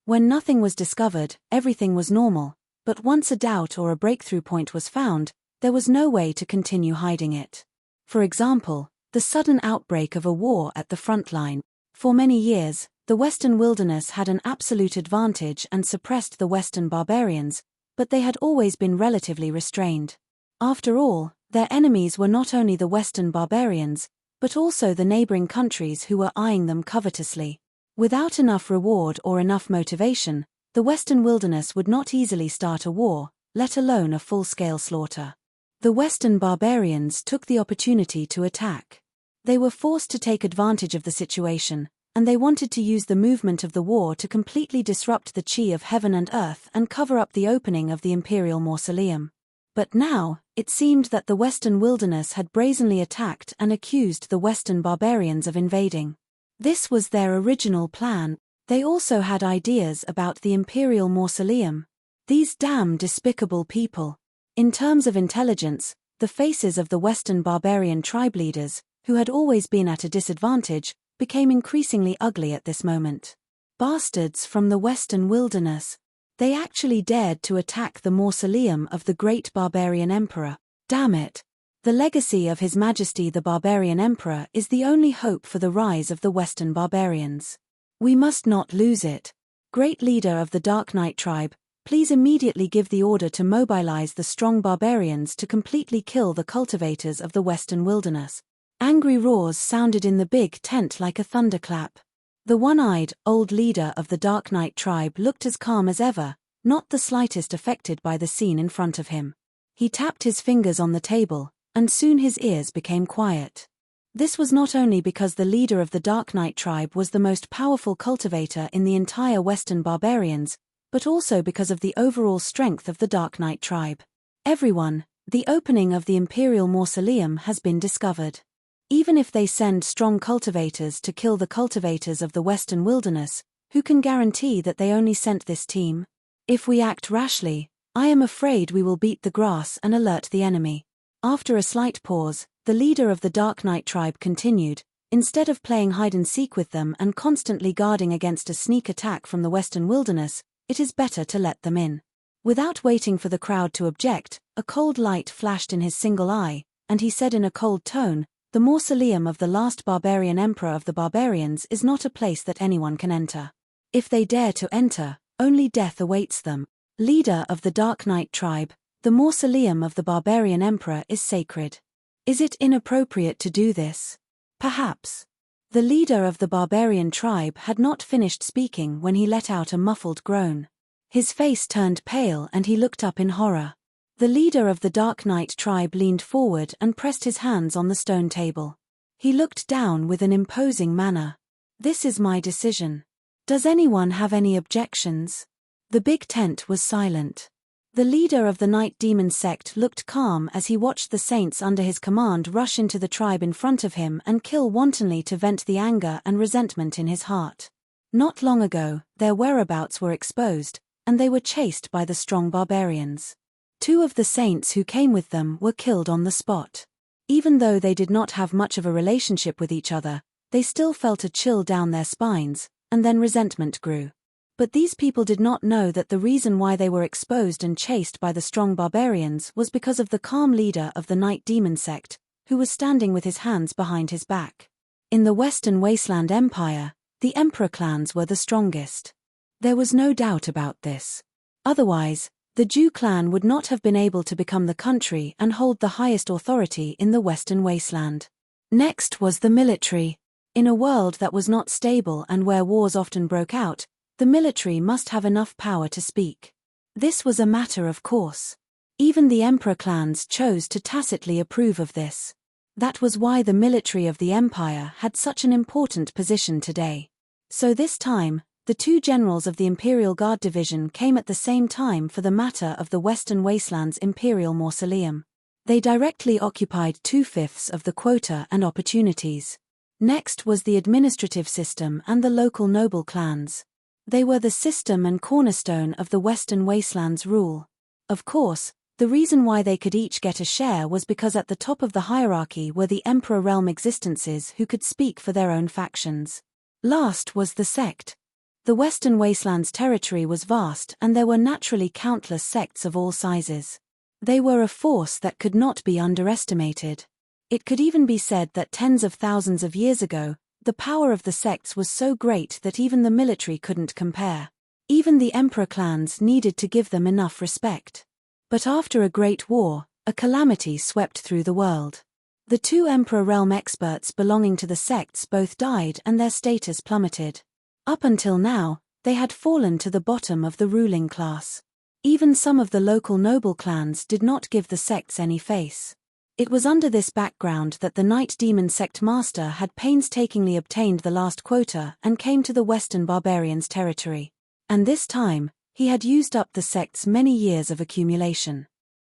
When nothing was discovered, everything was normal. But once a doubt or a breakthrough point was found, there was no way to continue hiding it. For example, the sudden outbreak of a war at the front line. For many years, the Western Wilderness had an absolute advantage and suppressed the Western barbarians, but they had always been relatively restrained. After all, their enemies were not only the Western barbarians, but also the neighboring countries who were eyeing them covetously. Without enough reward or enough motivation, the Western Wilderness would not easily start a war, let alone a full-scale slaughter. The Western barbarians took the opportunity to attack. They were forced to take advantage of the situation, and they wanted to use the movement of the war to completely disrupt the chi of heaven and earth and cover up the opening of the Imperial Mausoleum. But now, it seemed that the Western Wilderness had brazenly attacked and accused the Western barbarians of invading. This was their original plan. They also had ideas about the Imperial Mausoleum. These damn despicable people. In terms of intelligence, the faces of the Western barbarian tribe leaders, who had always been at a disadvantage, became increasingly ugly at this moment. Bastards from the Western Wilderness. They actually dared to attack the mausoleum of the great barbarian emperor. Damn it. The legacy of His Majesty the Barbarian Emperor is the only hope for the rise of the Western barbarians. We must not lose it. Great leader of the Dark Knight tribe, please immediately give the order to mobilize the strong barbarians to completely kill the cultivators of the Western Wilderness. Angry roars sounded in the big tent like a thunderclap. The one-eyed, old leader of the Dark Knight tribe looked as calm as ever, not the slightest affected by the scene in front of him. He tapped his fingers on the table, and soon his ears became quiet. This was not only because the leader of the Dark Knight tribe was the most powerful cultivator in the entire Western barbarians, but also because of the overall strength of the Dark Knight tribe. Everyone, the opening of the Imperial Mausoleum has been discovered. Even if they send strong cultivators to kill the cultivators of the Western Wilderness, who can guarantee that they only sent this team? If we act rashly, I am afraid we will beat the grass and alert the enemy. After a slight pause, the leader of the Dark Knight tribe continued, instead of playing hide-and-seek with them and constantly guarding against a sneak attack from the Western Wilderness, it is better to let them in. Without waiting for the crowd to object, a cold light flashed in his single eye, and he said in a cold tone, "The mausoleum of the last barbarian emperor of the barbarians is not a place that anyone can enter. If they dare to enter, only death awaits them. Leader of the Dark Knight tribe, the mausoleum of the barbarian emperor is sacred. Is it inappropriate to do this? Perhaps." The leader of the barbarian tribe had not finished speaking when he let out a muffled groan. His face turned pale and he looked up in horror. The leader of the Dark Knight tribe leaned forward and pressed his hands on the stone table. He looked down with an imposing manner. "This is my decision. Does anyone have any objections?" The big tent was silent. The leader of the Night Demon sect looked calm as he watched the saints under his command rush into the tribe in front of him and kill wantonly to vent the anger and resentment in his heart. Not long ago, their whereabouts were exposed, and they were chased by the strong barbarians. 2 of the saints who came with them were killed on the spot. Even though they did not have much of a relationship with each other, they still felt a chill down their spines, and then resentment grew. But these people did not know that the reason why they were exposed and chased by the strong barbarians was because of the calm leader of the Night Demon sect, who was standing with his hands behind his back. In the Western Wasteland Empire, the Emperor clans were the strongest. There was no doubt about this. Otherwise, the Jew clan would not have been able to become the country and hold the highest authority in the Western Wasteland. Next was the military. In a world that was not stable and where wars often broke out, the military must have enough power to speak. This was a matter of course. Even the Emperor clans chose to tacitly approve of this. That was why the military of the Empire had such an important position today. So this time, the 2 generals of the Imperial Guard Division came at the same time for the matter of the Western Wasteland's Imperial Mausoleum. They directly occupied 2/5 of the quota and opportunities. Next was the administrative system and the local noble clans. They were the system and cornerstone of the Western Wasteland's rule. Of course, the reason why they could each get a share was because at the top of the hierarchy were the Emperor realm existences who could speak for their own factions. Last was the sect. The Western Wasteland's territory was vast and there were naturally countless sects of all sizes. They were a force that could not be underestimated. It could even be said that tens of thousands of years ago, the power of the sects was so great that even the military couldn't compare. Even the Emperor clans needed to give them enough respect. But after a great war, a calamity swept through the world. The 2 Emperor realm experts belonging to the sects both died and their status plummeted. Up until now, they had fallen to the bottom of the ruling class. Even some of the local noble clans did not give the sects any face. It was under this background that the Night Demon sect master had painstakingly obtained the last quota and came to the Western Barbarians' territory. And this time, he had used up the sect's many years of accumulation.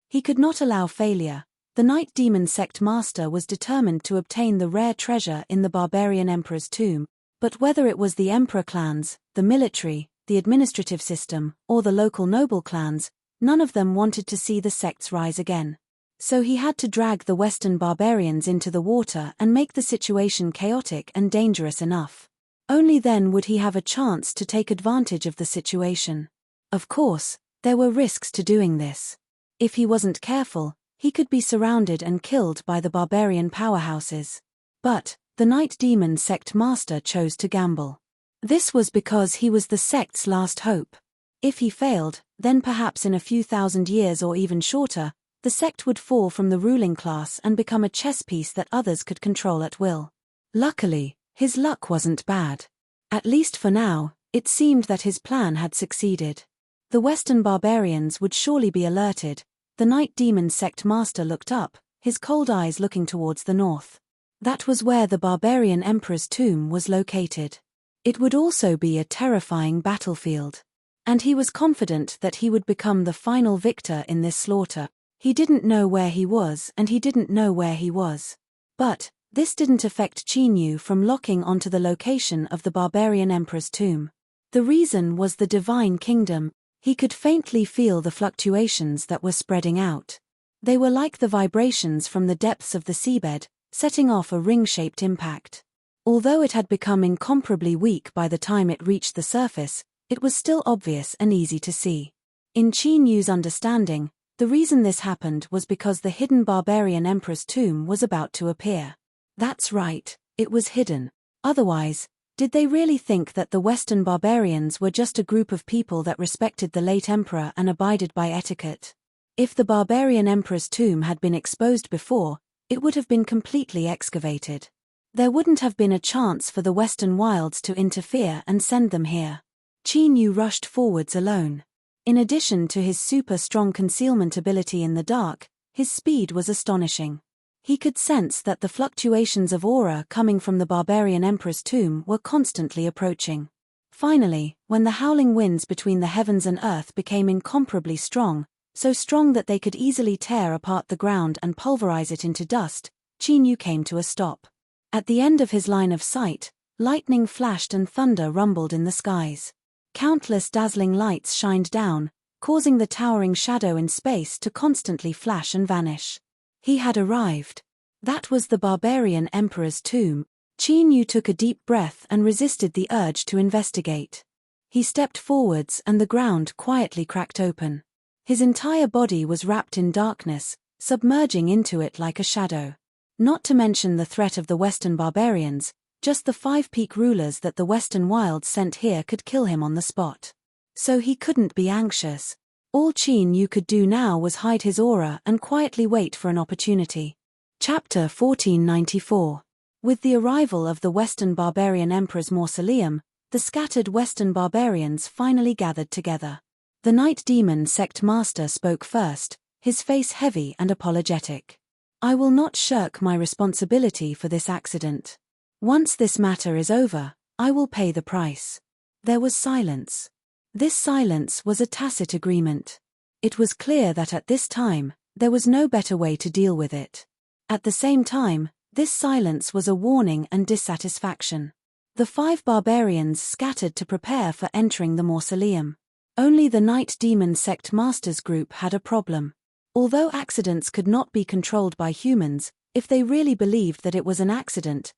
He could not allow failure. The Night Demon sect master was determined to obtain the rare treasure in the barbarian emperor's tomb, but whether it was the Emperor clans, the military, the administrative system, or the local noble clans, none of them wanted to see the sects rise again. So he had to drag the Western barbarians into the water and make the situation chaotic and dangerous enough. Only then would he have a chance to take advantage of the situation. Of course, there were risks to doing this. If he wasn't careful, he could be surrounded and killed by the barbarian powerhouses. But the Night Demon sect master chose to gamble. This was because he was the sect's last hope. If he failed, then perhaps in a few thousand years or even shorter, the sect would fall from the ruling class and become a chess piece that others could control at will. Luckily, his luck wasn't bad. At least for now, it seemed that his plan had succeeded. The Western barbarians would surely be alerted. The Night Demon sect master looked up, his cold eyes looking towards the north. That was where the barbarian emperor's tomb was located. It would also be a terrifying battlefield. And he was confident that he would become the final victor in this slaughter. He didn't know where he was and he didn't know where he was. But this didn't affect Chinyu from locking onto the location of the barbarian emperor's tomb. The reason was the divine kingdom. He could faintly feel the fluctuations that were spreading out. They were like the vibrations from the depths of the seabed, setting off a ring-shaped impact. Although it had become incomparably weak by the time it reached the surface, it was still obvious and easy to see. In Chinyu's understanding, The reason this happened was because the hidden barbarian emperor's tomb was about to appear. That's right, it was hidden. Otherwise, did they really think that the Western barbarians were just a group of people that respected the late emperor and abided by etiquette? If the barbarian emperor's tomb had been exposed before, it would have been completely excavated. There wouldn't have been a chance for the Western wilds to interfere and send them here. Qin Yu rushed forwards alone. In addition to his super strong concealment ability in the dark, his speed was astonishing. He could sense that the fluctuations of aura coming from the barbarian emperor's tomb were constantly approaching. Finally, when the howling winds between the heavens and earth became incomparably strong, so strong that they could easily tear apart the ground and pulverize it into dust, Qin Yu came to a stop. At the end of his line of sight, lightning flashed and thunder rumbled in the skies. Countless dazzling lights shined down, causing the towering shadow in space to constantly flash and vanish. He had arrived. That was the barbarian emperor's tomb. Qin Yu took a deep breath and resisted the urge to investigate. He stepped forwards and the ground quietly cracked open. His entire body was wrapped in darkness, submerging into it like a shadow. Not to mention the threat of the Western barbarians, just the 5 peak rulers that the Western wilds sent here could kill him on the spot. So he couldn't be anxious. All Qin Yu could do now was hide his aura and quietly wait for an opportunity. Chapter 1494. With the arrival of the Western barbarian emperor's mausoleum, the scattered Western barbarians finally gathered together. The Night Demon sect master spoke first, his face heavy and apologetic. I will not shirk my responsibility for this accident. Once this matter is over, I will pay the price. There was silence. This silence was a tacit agreement. It was clear that at this time, there was no better way to deal with it. At the same time, this silence was a warning and dissatisfaction. The 5 barbarians scattered to prepare for entering the mausoleum. Only the Night Demon sect masters group had a problem. Although accidents could not be controlled by humans, if they really believed that it was an accident,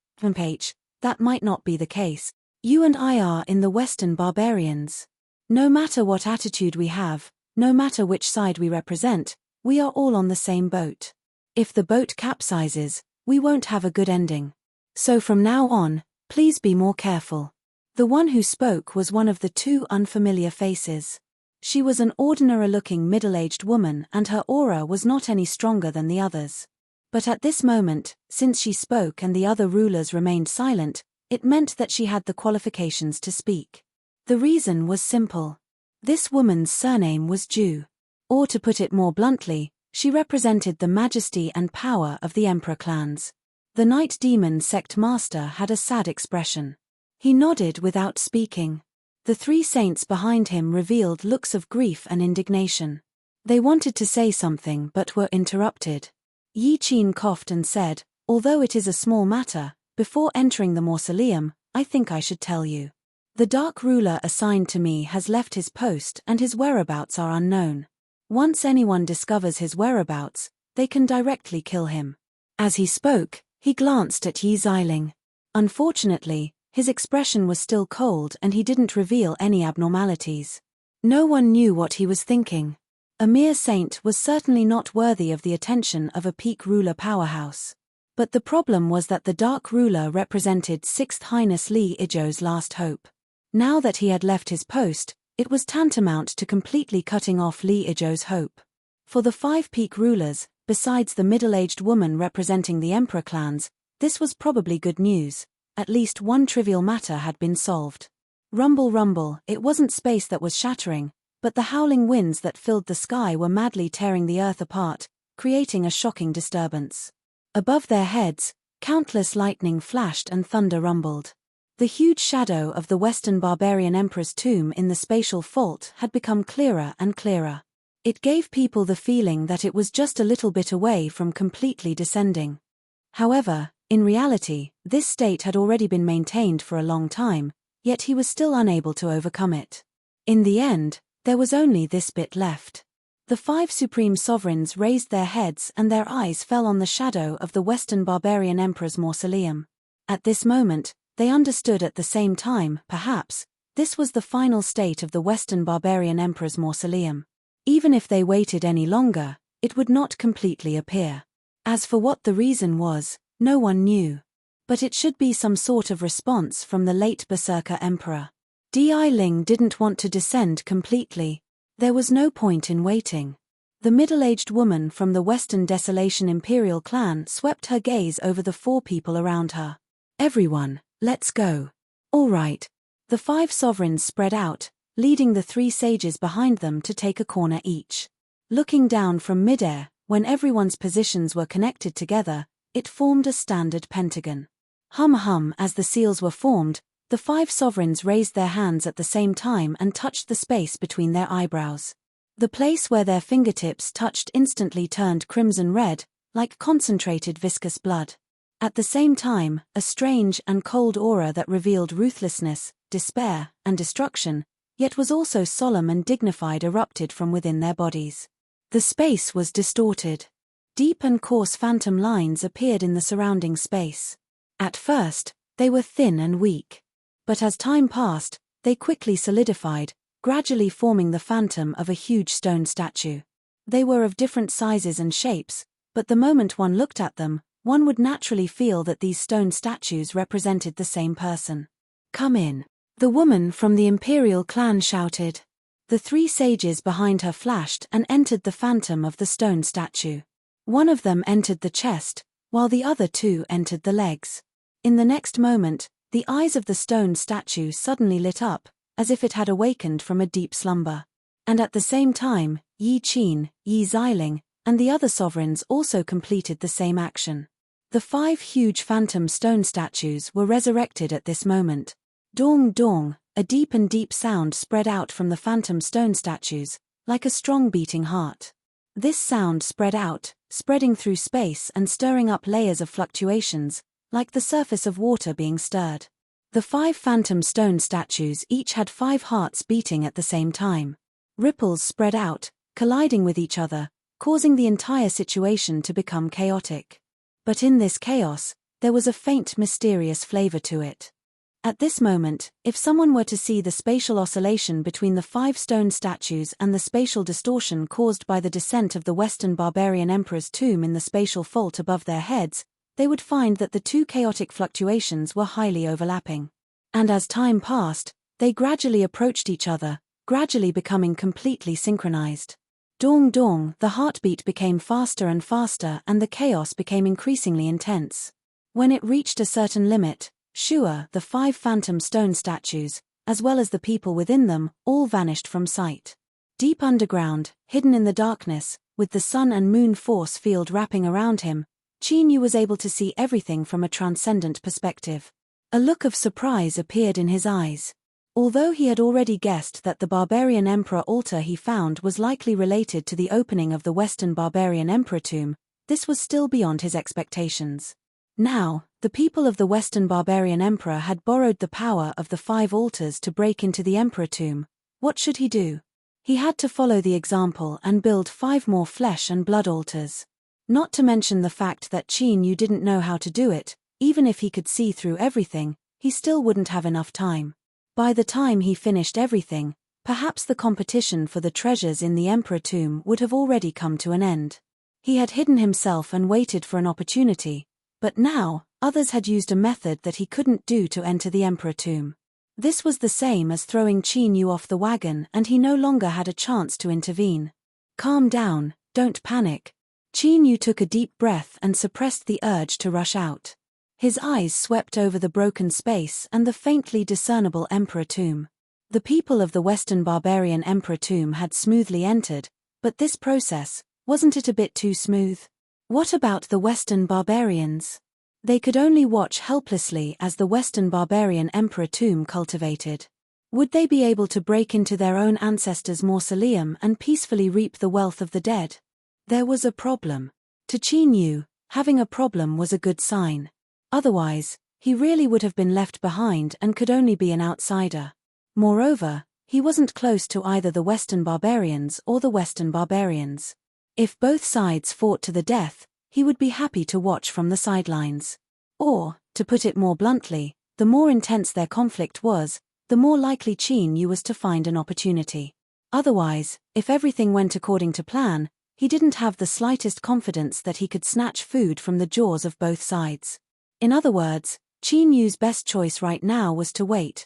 that might not be the case. You and I are in the Western barbarians. No matter what attitude we have, no matter which side we represent, we are all on the same boat. If the boat capsizes, we won't have a good ending. So from now on, please be more careful. The one who spoke was one of the 2 unfamiliar faces. She was an ordinary-looking middle-aged woman and her aura was not any stronger than the others. But at this moment, since she spoke and the other rulers remained silent, it meant that she had the qualifications to speak. The reason was simple. This woman's surname was Ju. Or to put it more bluntly, she represented the majesty and power of the emperor clans. The Night Demon sect master had a sad expression. He nodded without speaking. The 3 saints behind him revealed looks of grief and indignation. They wanted to say something but were interrupted. Yi Qin coughed and said, although it is a small matter, before entering the mausoleum, I think I should tell you. The dark ruler assigned to me has left his post and his whereabouts are unknown. Once anyone discovers his whereabouts, they can directly kill him. As he spoke, he glanced at Yi Xiling. Unfortunately, his expression was still cold and he didn't reveal any abnormalities. No one knew what he was thinking. A mere saint was certainly not worthy of the attention of a peak ruler powerhouse. But the problem was that the dark ruler represented 6th Highness Li Izhou's last hope. Now that he had left his post, it was tantamount to completely cutting off Li Izhou's hope. For the 5 peak rulers, besides the middle-aged woman representing the emperor clans, this was probably good news. At least one trivial matter had been solved. Rumble rumble, it wasn't space that was shattering, but the howling winds that filled the sky were madly tearing the earth apart, creating a shocking disturbance. Above their heads, countless lightning flashed and thunder rumbled. The huge shadow of the Western barbarian emperor's tomb in the spatial fault had become clearer and clearer. It gave people the feeling that it was just a little bit away from completely descending. However, in reality, this state had already been maintained for a long time, yet he was still unable to overcome it. In the end, there was only this bit left. The 5 supreme sovereigns raised their heads and their eyes fell on the shadow of the Western barbarian emperor's mausoleum. At this moment, they understood at the same time, perhaps, this was the final state of the Western barbarian emperor's mausoleum. Even if they waited any longer, it would not completely appear. As for what the reason was, no one knew. But it should be some sort of response from the late Berserker Emperor. Di Ling didn't want to descend completely. There was no point in waiting. The middle-aged woman from the Western Desolation Imperial clan swept her gaze over the 4 people around her. Everyone, let's go. All right. The 5 sovereigns spread out, leading the 3 sages behind them to take a corner each. Looking down from midair, when everyone's positions were connected together, it formed a standard pentagon. Hum as the seals were formed, the 5 sovereigns raised their hands at the same time and touched the space between their eyebrows. The place where their fingertips touched instantly turned crimson red, like concentrated viscous blood. At the same time, a strange and cold aura that revealed ruthlessness, despair, and destruction, yet was also solemn and dignified, erupted from within their bodies. The space was distorted. Deep and coarse phantom lines appeared in the surrounding space. At first, they were thin and weak. But as time passed, they quickly solidified, gradually forming the phantom of a huge stone statue. They were of different sizes and shapes, but the moment one looked at them, one would naturally feel that these stone statues represented the same person. Come in. The woman from the Imperial clan shouted. The 3 sages behind her flashed and entered the phantom of the stone statue. One of them entered the chest, while the other 2 entered the legs. In the next moment, the eyes of the stone statue suddenly lit up, as if it had awakened from a deep slumber. And at the same time, Yi Qin, Yi Xiling, and the other sovereigns also completed the same action. The 5 huge phantom stone statues were resurrected at this moment. Dong dong, a deep sound spread out from the phantom stone statues, like a strong beating heart. This sound spread out, spreading through space and stirring up layers of fluctuations, like the surface of water being stirred. The 5 phantom stone statues each had 5 hearts beating at the same time. Ripples spread out, colliding with each other, causing the entire situation to become chaotic. But in this chaos, there was a faint mysterious flavor to it. At this moment, if someone were to see the spatial oscillation between the 5 stone statues and the spatial distortion caused by the descent of the Western Barbarian Emperor's tomb in the spatial fault above their heads, they would find that the 2 chaotic fluctuations were highly overlapping. And as time passed, they gradually approached each other, gradually becoming completely synchronized. Dong dong, the heartbeat became faster and faster and the chaos became increasingly intense. When it reached a certain limit, Shua, the 5 phantom stone statues, as well as the people within them, all vanished from sight. Deep underground, hidden in the darkness, with the sun and moon force field wrapping around him, Qin Yu was able to see everything from a transcendent perspective. A look of surprise appeared in his eyes. Although he had already guessed that the Barbarian Emperor altar he found was likely related to the opening of the Western Barbarian Emperor tomb, this was still beyond his expectations. Now, the people of the Western Barbarian Emperor had borrowed the power of the 5 altars to break into the Emperor tomb. What should he do? He had to follow the example and build 5 more flesh and blood altars. Not to mention the fact that Qin Yu didn't know how to do it. Even if he could see through everything, he still wouldn't have enough time. By the time he finished everything, perhaps the competition for the treasures in the Emperor tomb would have already come to an end. He had hidden himself and waited for an opportunity, but now, others had used a method that he couldn't do to enter the Emperor tomb. This was the same as throwing Qin Yu off the wagon and he no longer had a chance to intervene. Calm down, don't panic. Qin Yu took a deep breath and suppressed the urge to rush out. His eyes swept over the broken space and the faintly discernible Emperor tomb. The people of the Western Barbarian Emperor tomb had smoothly entered, but this process, wasn't it a bit too smooth? What about the Western barbarians? They could only watch helplessly as the Western Barbarian Emperor tomb cultivated. Would they be able to break into their own ancestors' mausoleum and peacefully reap the wealth of the dead? There was a problem. To Qin Yu, having a problem was a good sign. Otherwise, he really would have been left behind and could only be an outsider. Moreover, he wasn't close to either the Western barbarians or the Western barbarians. If both sides fought to the death, he would be happy to watch from the sidelines. Or, to put it more bluntly, the more intense their conflict was, the more likely Qin Yu was to find an opportunity. Otherwise, if everything went according to plan, he didn't have the slightest confidence that he could snatch food from the jaws of both sides. In other words, Qin Yu's best choice right now was to wait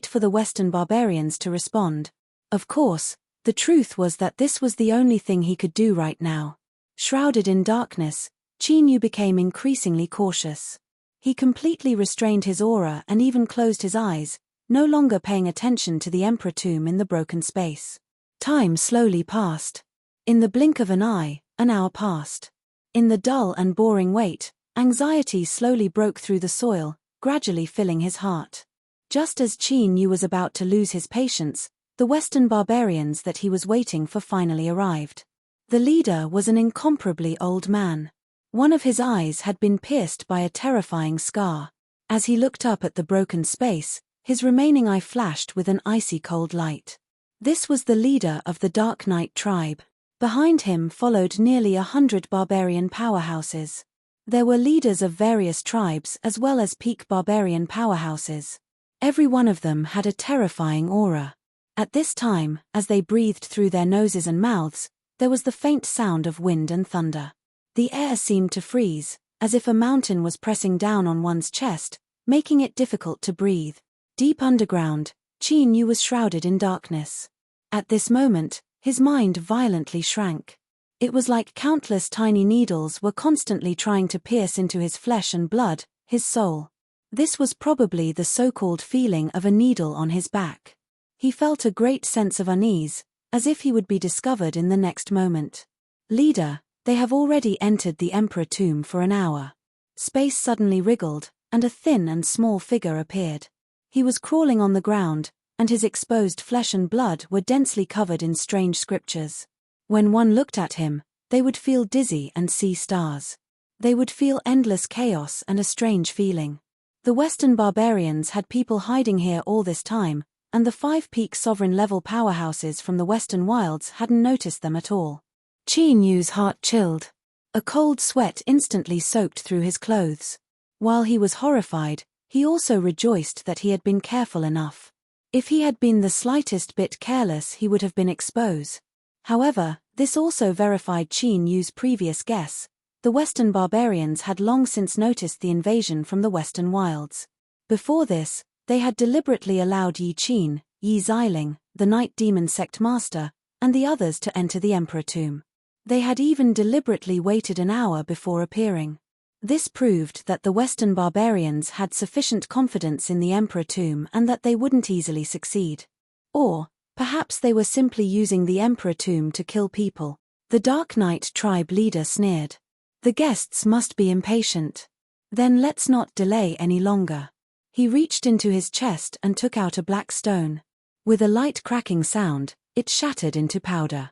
for the Western barbarians to respond. Of course, the truth was that this was the only thing he could do right now. Shrouded in darkness, Qin Yu became increasingly cautious. He completely restrained his aura and even closed his eyes, no longer paying attention to the Emperor tomb in the broken space. Time slowly passed. In the blink of an eye, an hour passed. In the dull and boring wait, anxiety slowly broke through the soil, gradually filling his heart. Just as Qin Yu was about to lose his patience, the Western barbarians that he was waiting for finally arrived. The leader was an incomparably old man. One of his eyes had been pierced by a terrifying scar. As he looked up at the broken space, his remaining eye flashed with an icy cold light. This was the leader of the Dark Knight tribe. Behind him followed nearly 100 barbarian powerhouses. There were leaders of various tribes as well as peak barbarian powerhouses. Every one of them had a terrifying aura. At this time, as they breathed through their noses and mouths, there was the faint sound of wind and thunder. The air seemed to freeze, as if a mountain was pressing down on one's chest, making it difficult to breathe. Deep underground, Qin Yu was shrouded in darkness. At this moment, his mind violently shrank. It was like countless tiny needles were constantly trying to pierce into his flesh and blood, his soul. This was probably the so-called feeling of a needle on his back. He felt a great sense of unease, as if he would be discovered in the next moment. Leader, they have already entered the Emperor tomb for an hour. Space suddenly wriggled, and a thin and small figure appeared. He was crawling on the ground, and his exposed flesh and blood were densely covered in strange scriptures. When one looked at him, they would feel dizzy and see stars. They would feel endless chaos and a strange feeling. The Western barbarians had people hiding here all this time, and the 5 peak sovereign-level powerhouses from the Western wilds hadn't noticed them at all. Qin Yu's heart chilled. A cold sweat instantly soaked through his clothes. While he was horrified, he also rejoiced that he had been careful enough. If he had been the slightest bit careless, he would have been exposed. However, this also verified Qin Yu's previous guess. The Western barbarians had long since noticed the invasion from the Western wilds. Before this, they had deliberately allowed Yi Qin, Yi Xiling, the Night Demon sect master, and the others to enter the Emperor tomb. They had even deliberately waited an hour before appearing. This proved that the Western barbarians had sufficient confidence in the Emperor tomb and that they wouldn't easily succeed. Or, perhaps they were simply using the Emperor tomb to kill people. The Dark Knight tribe leader sneered. The guests must be impatient. Then let's not delay any longer. He reached into his chest and took out a black stone. With a light cracking sound, it shattered into powder.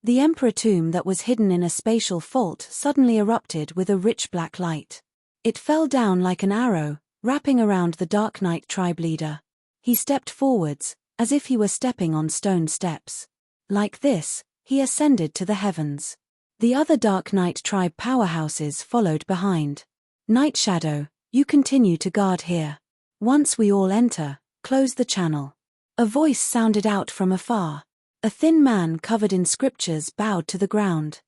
The Emperor tomb that was hidden in a spatial fault suddenly erupted with a rich black light. It fell down like an arrow, wrapping around the Dark Knight tribe leader. He stepped forwards, as if he were stepping on stone steps. Like this, he ascended to the heavens. The other Dark Knight tribe powerhouses followed behind. Night Shadow, you continue to guard here. Once we all enter, close the channel. A voice sounded out from afar. A thin man covered in scriptures bowed to the ground.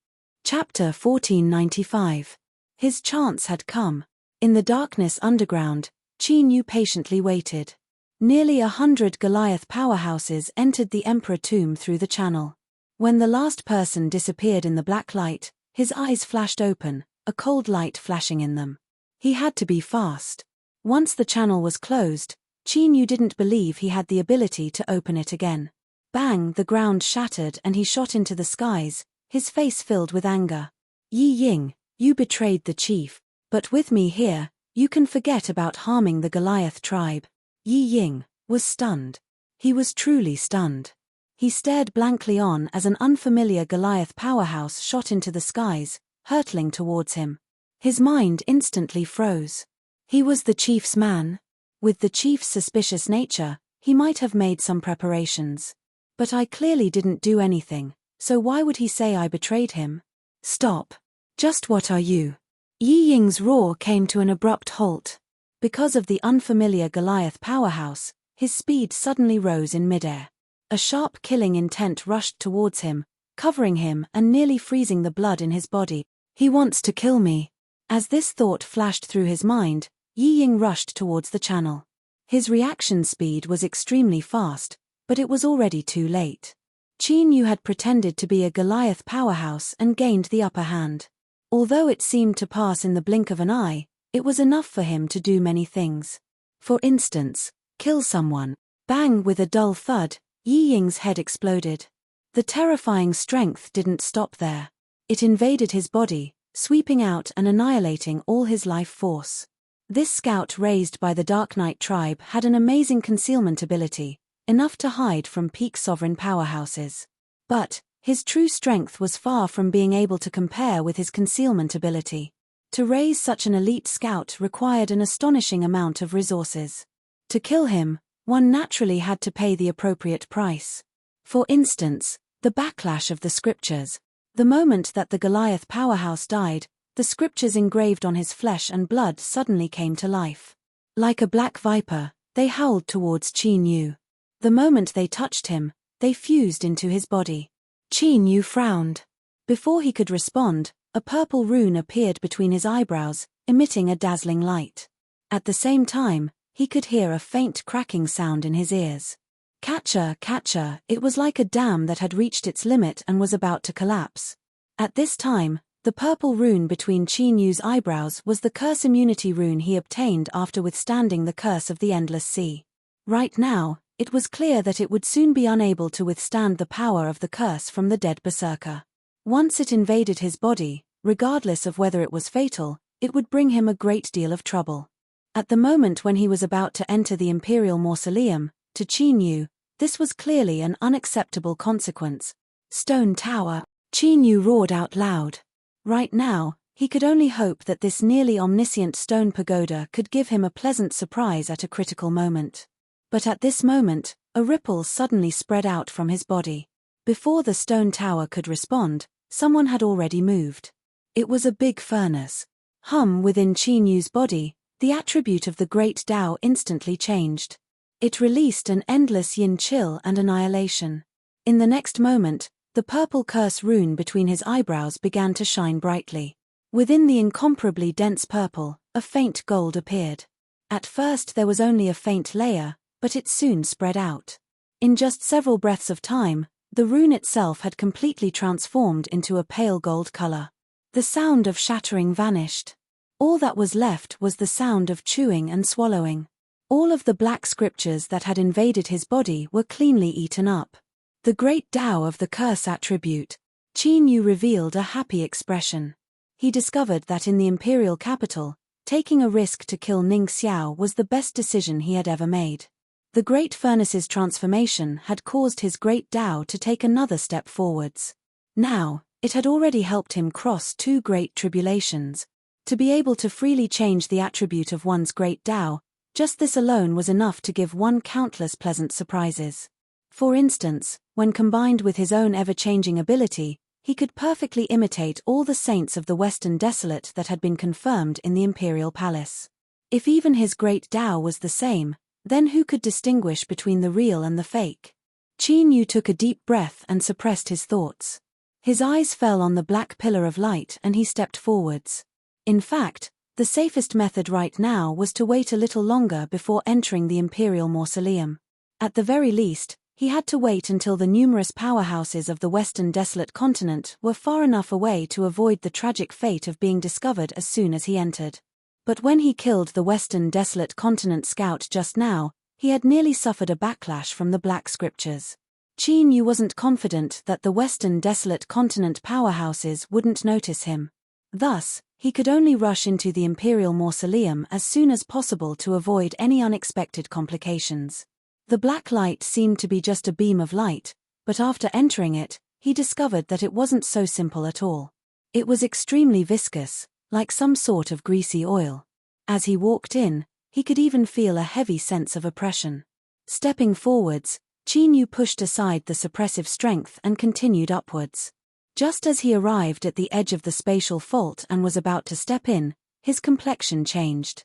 Chapter 1495. His chance had come. In the darkness underground, Qin Yu patiently waited. Nearly 100 Goliath powerhouses entered the Emperor tomb through the channel. When the last person disappeared in the black light, his eyes flashed open, a cold light flashing in them. He had to be fast. Once the channel was closed, Qin Yu didn't believe he had the ability to open it again. Bang, the ground shattered and he shot into the skies, his face filled with anger. Yi Ying, you betrayed the chief, but with me here, you can forget about harming the Goliath tribe. Yi Ying was stunned. He was truly stunned. He stared blankly on as an unfamiliar Goliath powerhouse shot into the skies, hurtling towards him. His mind instantly froze. He was the chief's man. With the chief's suspicious nature, he might have made some preparations. But I clearly didn't do anything, so why would he say I betrayed him? Stop. Just what are you? Yi Ying's roar came to an abrupt halt. Because of the unfamiliar Goliath powerhouse, his speed suddenly rose in midair. A sharp killing intent rushed towards him, covering him and nearly freezing the blood in his body. He wants to kill me. As this thought flashed through his mind, Yi Ying rushed towards the channel. His reaction speed was extremely fast, but it was already too late. Qin Yu had pretended to be a Goliath powerhouse and gained the upper hand. Although it seemed to pass in the blink of an eye, it was enough for him to do many things. For instance, kill someone. Bang! With a dull thud, Yi Ying's head exploded. The terrifying strength didn't stop there. It invaded his body, sweeping out and annihilating all his life force. This scout raised by the Dark Knight tribe had an amazing concealment ability, enough to hide from peak sovereign powerhouses. But his true strength was far from being able to compare with his concealment ability. To raise such an elite scout required an astonishing amount of resources. To kill him, one naturally had to pay the appropriate price. For instance, the backlash of the scriptures. The moment that the Goliath powerhouse died, the scriptures engraved on his flesh and blood suddenly came to life. Like a black viper, they howled towards Qin Yu. The moment they touched him, they fused into his body. Qin Yu frowned. Before he could respond, a purple rune appeared between his eyebrows, emitting a dazzling light. At the same time, he could hear a faint cracking sound in his ears. Catcher, catcher, it was like a dam that had reached its limit and was about to collapse. At this time, the purple rune between Qin Yu's eyebrows was the curse immunity rune he obtained after withstanding the curse of the Endless Sea. Right now, it was clear that it would soon be unable to withstand the power of the curse from the dead berserker. Once it invaded his body, regardless of whether it was fatal, it would bring him a great deal of trouble. At the moment when he was about to enter the Imperial Mausoleum, to Qin Yu, this was clearly an unacceptable consequence. Stone Tower. Qin Yu roared out loud. Right now, he could only hope that this nearly omniscient stone pagoda could give him a pleasant surprise at a critical moment. But at this moment, a ripple suddenly spread out from his body. Before the stone tower could respond, someone had already moved. It was a big furnace. Within Qin Yu's body, the attribute of the great Tao instantly changed. It released an endless yin chill and annihilation. In the next moment, the purple curse rune between his eyebrows began to shine brightly. Within the incomparably dense purple, a faint gold appeared. At first there was only a faint layer, but it soon spread out. In just several breaths of time, the rune itself had completely transformed into a pale gold color. The sound of shattering vanished. All that was left was the sound of chewing and swallowing. All of the black scriptures that had invaded his body were cleanly eaten up. The great Tao of the curse attribute. Qin Yu revealed a happy expression. He discovered that in the imperial capital, taking a risk to kill Ning Xiao was the best decision he had ever made. The great furnace's transformation had caused his great Tao to take another step forwards. Now, it had already helped him cross two great tribulations. To be able to freely change the attribute of one's great Tao, just this alone was enough to give one countless pleasant surprises. For instance, when combined with his own ever-changing ability, he could perfectly imitate all the saints of the Western Desolate that had been confirmed in the Imperial Palace. If even his great Tao was the same, then who could distinguish between the real and the fake? Qin Yu took a deep breath and suppressed his thoughts. His eyes fell on the black pillar of light and he stepped forwards. In fact, the safest method right now was to wait a little longer before entering the Imperial Mausoleum. At the very least, he had to wait until the numerous powerhouses of the Western Desolate Continent were far enough away to avoid the tragic fate of being discovered as soon as he entered. But when he killed the Western Desolate Continent scout just now, he had nearly suffered a backlash from the Black Scriptures. Qin Yu wasn't confident that the Western Desolate Continent powerhouses wouldn't notice him. Thus, he could only rush into the Imperial Mausoleum as soon as possible to avoid any unexpected complications. The black light seemed to be just a beam of light, but after entering it, he discovered that it wasn't so simple at all. It was extremely viscous, like some sort of greasy oil. As he walked in, he could even feel a heavy sense of oppression. Stepping forwards, Qin Yu pushed aside the suppressive strength and continued upwards. Just as he arrived at the edge of the spatial fault and was about to step in, his complexion changed.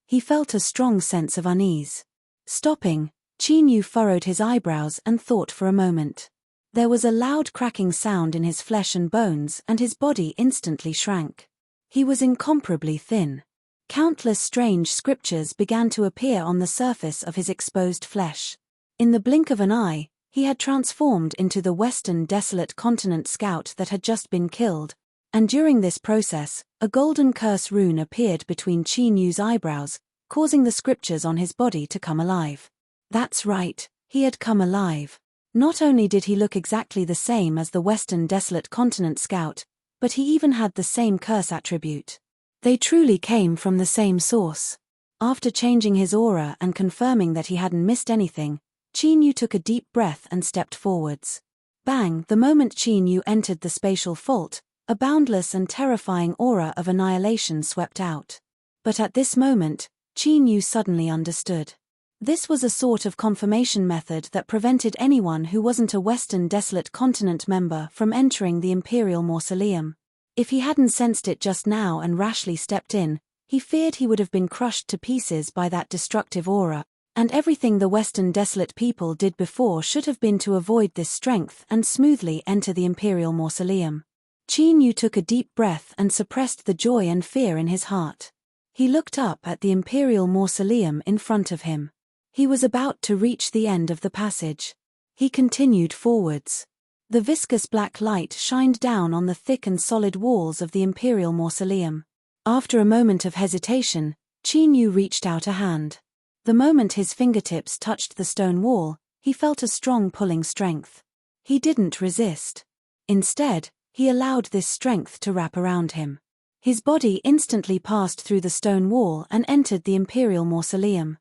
He felt a strong sense of unease. Stopping, Qin Yu furrowed his eyebrows and thought for a moment. There was a loud cracking sound in his flesh and bones, and his body instantly shrank. He was incomparably thin. Countless strange scriptures began to appear on the surface of his exposed flesh. In the blink of an eye, he had transformed into the Western Desolate Continent scout that had just been killed, and during this process, a golden curse rune appeared between Qin Yu's eyebrows, causing the scriptures on his body to come alive. That's right, he had come alive. Not only did he look exactly the same as the Western Desolate Continent scout, but he even had the same curse attribute. They truly came from the same source. After changing his aura and confirming that he hadn't missed anything, Qin Yu took a deep breath and stepped forwards. Bang! The moment Qin Yu entered the spatial fault, a boundless and terrifying aura of annihilation swept out. But at this moment, Qin Yu suddenly understood. This was a sort of confirmation method that prevented anyone who wasn't a Western Desolate Continent member from entering the Imperial Mausoleum. If he hadn't sensed it just now and rashly stepped in, he feared he would have been crushed to pieces by that destructive aura, and everything the Western Desolate people did before should have been to avoid this strength and smoothly enter the Imperial Mausoleum. Qin Yu took a deep breath and suppressed the joy and fear in his heart. He looked up at the Imperial Mausoleum in front of him. He was about to reach the end of the passage. He continued forwards. The viscous black light shined down on the thick and solid walls of the Imperial Mausoleum. After a moment of hesitation, Qin Yu reached out a hand. The moment his fingertips touched the stone wall, he felt a strong pulling strength. He didn't resist. Instead, he allowed this strength to wrap around him. His body instantly passed through the stone wall and entered the Imperial Mausoleum.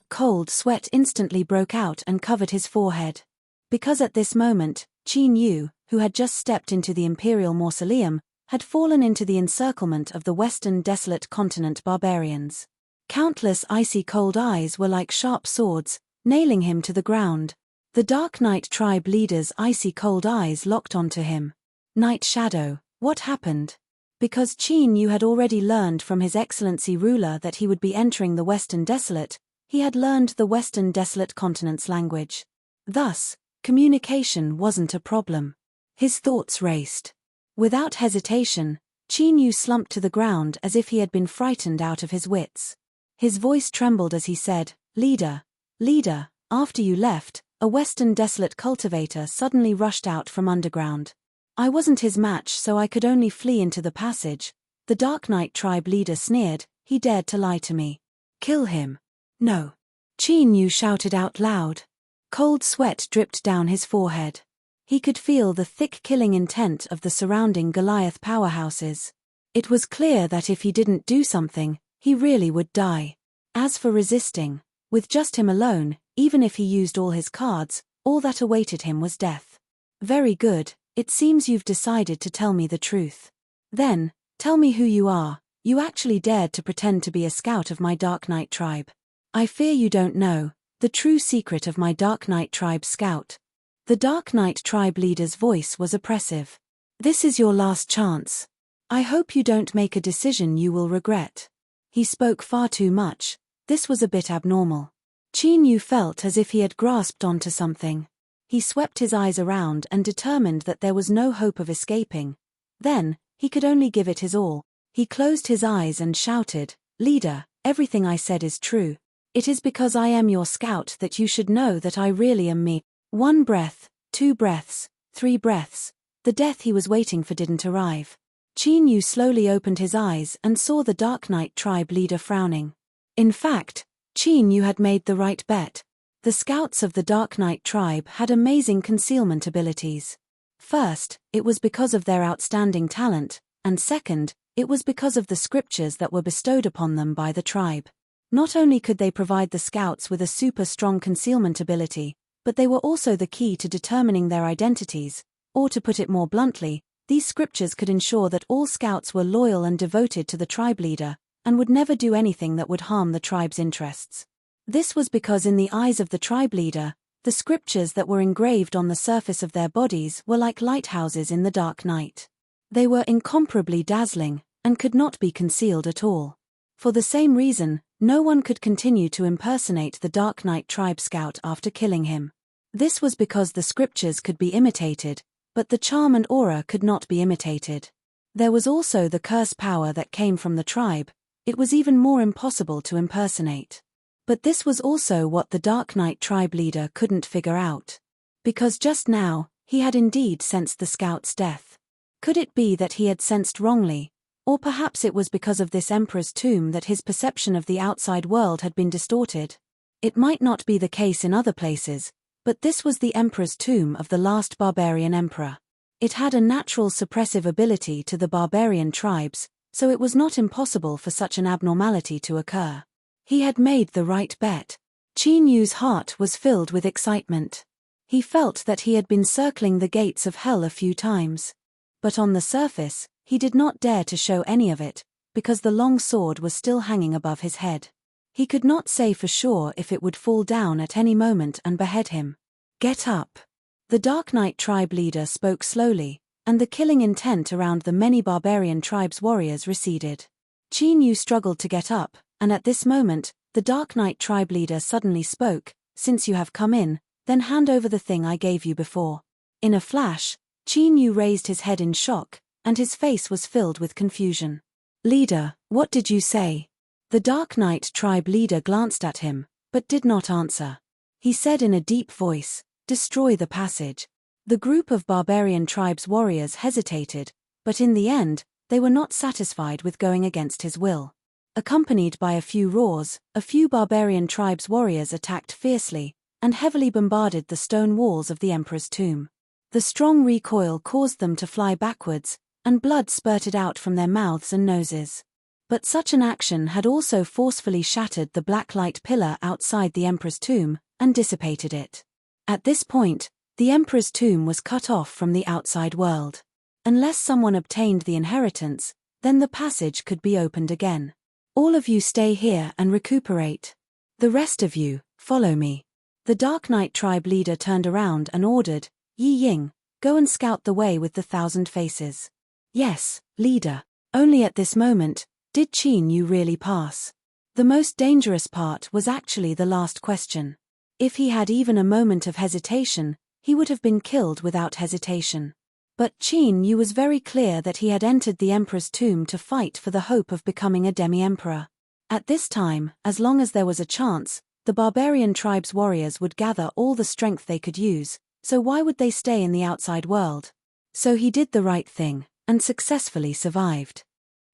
Cold sweat instantly broke out and covered his forehead. Because at this moment, Qin Yu, who had just stepped into the Imperial Mausoleum, had fallen into the encirclement of the Western Desolate Continent barbarians. Countless icy cold eyes were like sharp swords, nailing him to the ground. The Dark Knight tribe leader's icy cold eyes locked onto him. Night Shadow, what happened? Because Qin Yu had already learned from His Excellency ruler that he would be entering the Western Desolate, he had learned the Western Desolate Continent's language. Thus, communication wasn't a problem. His thoughts raced. Without hesitation, Qin Yu slumped to the ground as if he had been frightened out of his wits. His voice trembled as he said, Leader, after you left, a Western Desolate cultivator suddenly rushed out from underground. I wasn't his match, so I could only flee into the passage. The Dark Knight tribe leader sneered. He dared to lie to me. Kill him. No. Qin Yu shouted out loud. Cold sweat dripped down his forehead. He could feel the thick killing intent of the surrounding Goliath powerhouses. It was clear that if he didn't do something, he really would die. As for resisting, with just him alone, even if he used all his cards, all that awaited him was death. Very good. It seems you've decided to tell me the truth. Then, tell me who you are. You actually dared to pretend to be a scout of my Dark Knight tribe. I fear you don't know the true secret of my Dark Knight tribe scout. The Dark Knight tribe leader's voice was oppressive. This is your last chance. I hope you don't make a decision you will regret. He spoke far too much. This was a bit abnormal. Qin Yu felt as if he had grasped onto something. He swept his eyes around and determined that there was no hope of escaping. Then, he could only give it his all. He closed his eyes and shouted, Leader, everything I said is true. It is because I am your scout that you should know that I really am me. 1 breath, 2 breaths, 3 breaths. The death he was waiting for didn't arrive. Qin Yu slowly opened his eyes and saw the Dark Knight tribe leader frowning. In fact, Qin Yu had made the right bet. The scouts of the Dark Knight tribe had amazing concealment abilities. First, it was because of their outstanding talent, and second, it was because of the scriptures that were bestowed upon them by the tribe. Not only could they provide the scouts with a super strong concealment ability, but they were also the key to determining their identities, or to put it more bluntly, these scriptures could ensure that all scouts were loyal and devoted to the tribe leader, and would never do anything that would harm the tribe's interests. This was because in the eyes of the tribe leader, the scriptures that were engraved on the surface of their bodies were like lighthouses in the dark night. They were incomparably dazzling, and could not be concealed at all. For the same reason, No one could continue to impersonate the Dark Knight tribe scout after killing him. This was because the scriptures could be imitated, but the charm and aura could not be imitated. There was also the curse power that came from the tribe. It was even more impossible to impersonate. But this was also what the Dark Knight tribe leader couldn't figure out. Because just now, he had indeed sensed the scout's death. Could it be that he had sensed wrongly? Or perhaps it was because of this emperor's tomb that his perception of the outside world had been distorted. It might not be the case in other places, but this was the emperor's tomb of the last barbarian emperor. It had a natural suppressive ability to the barbarian tribes, so it was not impossible for such an abnormality to occur. He had made the right bet. Qin Yu's heart was filled with excitement. He felt that he had been circling the gates of hell a few times. But on the surface, he did not dare to show any of it, because the long sword was still hanging above his head. He could not say for sure if it would fall down at any moment and behead him. Get up. The Dark Knight tribe leader spoke slowly, and the killing intent around the many barbarian tribes' warriors receded. Qin Yu struggled to get up, and at this moment, the Dark Knight tribe leader suddenly spoke, "Since you have come in, then hand over the thing I gave you before." In a flash, Qin Yu raised his head in shock, and his face was filled with confusion. "Leader, what did you say?" The Dark Knight tribe leader glanced at him, but did not answer. He said in a deep voice, "Destroy the passage." The group of barbarian tribes' warriors hesitated, but in the end, they were not satisfied with going against his will. Accompanied by a few roars, a few barbarian tribes' warriors attacked fiercely, and heavily bombarded the stone walls of the emperor's tomb. The strong recoil caused them to fly backwards, and blood spurted out from their mouths and noses. But such an action had also forcefully shattered the black light pillar outside the emperor's tomb, and dissipated it. At this point, the emperor's tomb was cut off from the outside world. Unless someone obtained the inheritance, then the passage could be opened again. "All of you stay here and recuperate. The rest of you, follow me." The Dark Knight tribe leader turned around and ordered, "Yi Ying, go and scout the way with the 1,000 faces." "Yes, leader." Only at this moment did Qin Yu really pass. The most dangerous part was actually the last question. If he had even a moment of hesitation, he would have been killed without hesitation. But Qin Yu was very clear that he had entered the emperor's tomb to fight for the hope of becoming a demi-emperor. At this time, as long as there was a chance, the barbarian tribe's warriors would gather all the strength they could use, so why would they stay in the outside world? So he did the right thing, and successfully survived.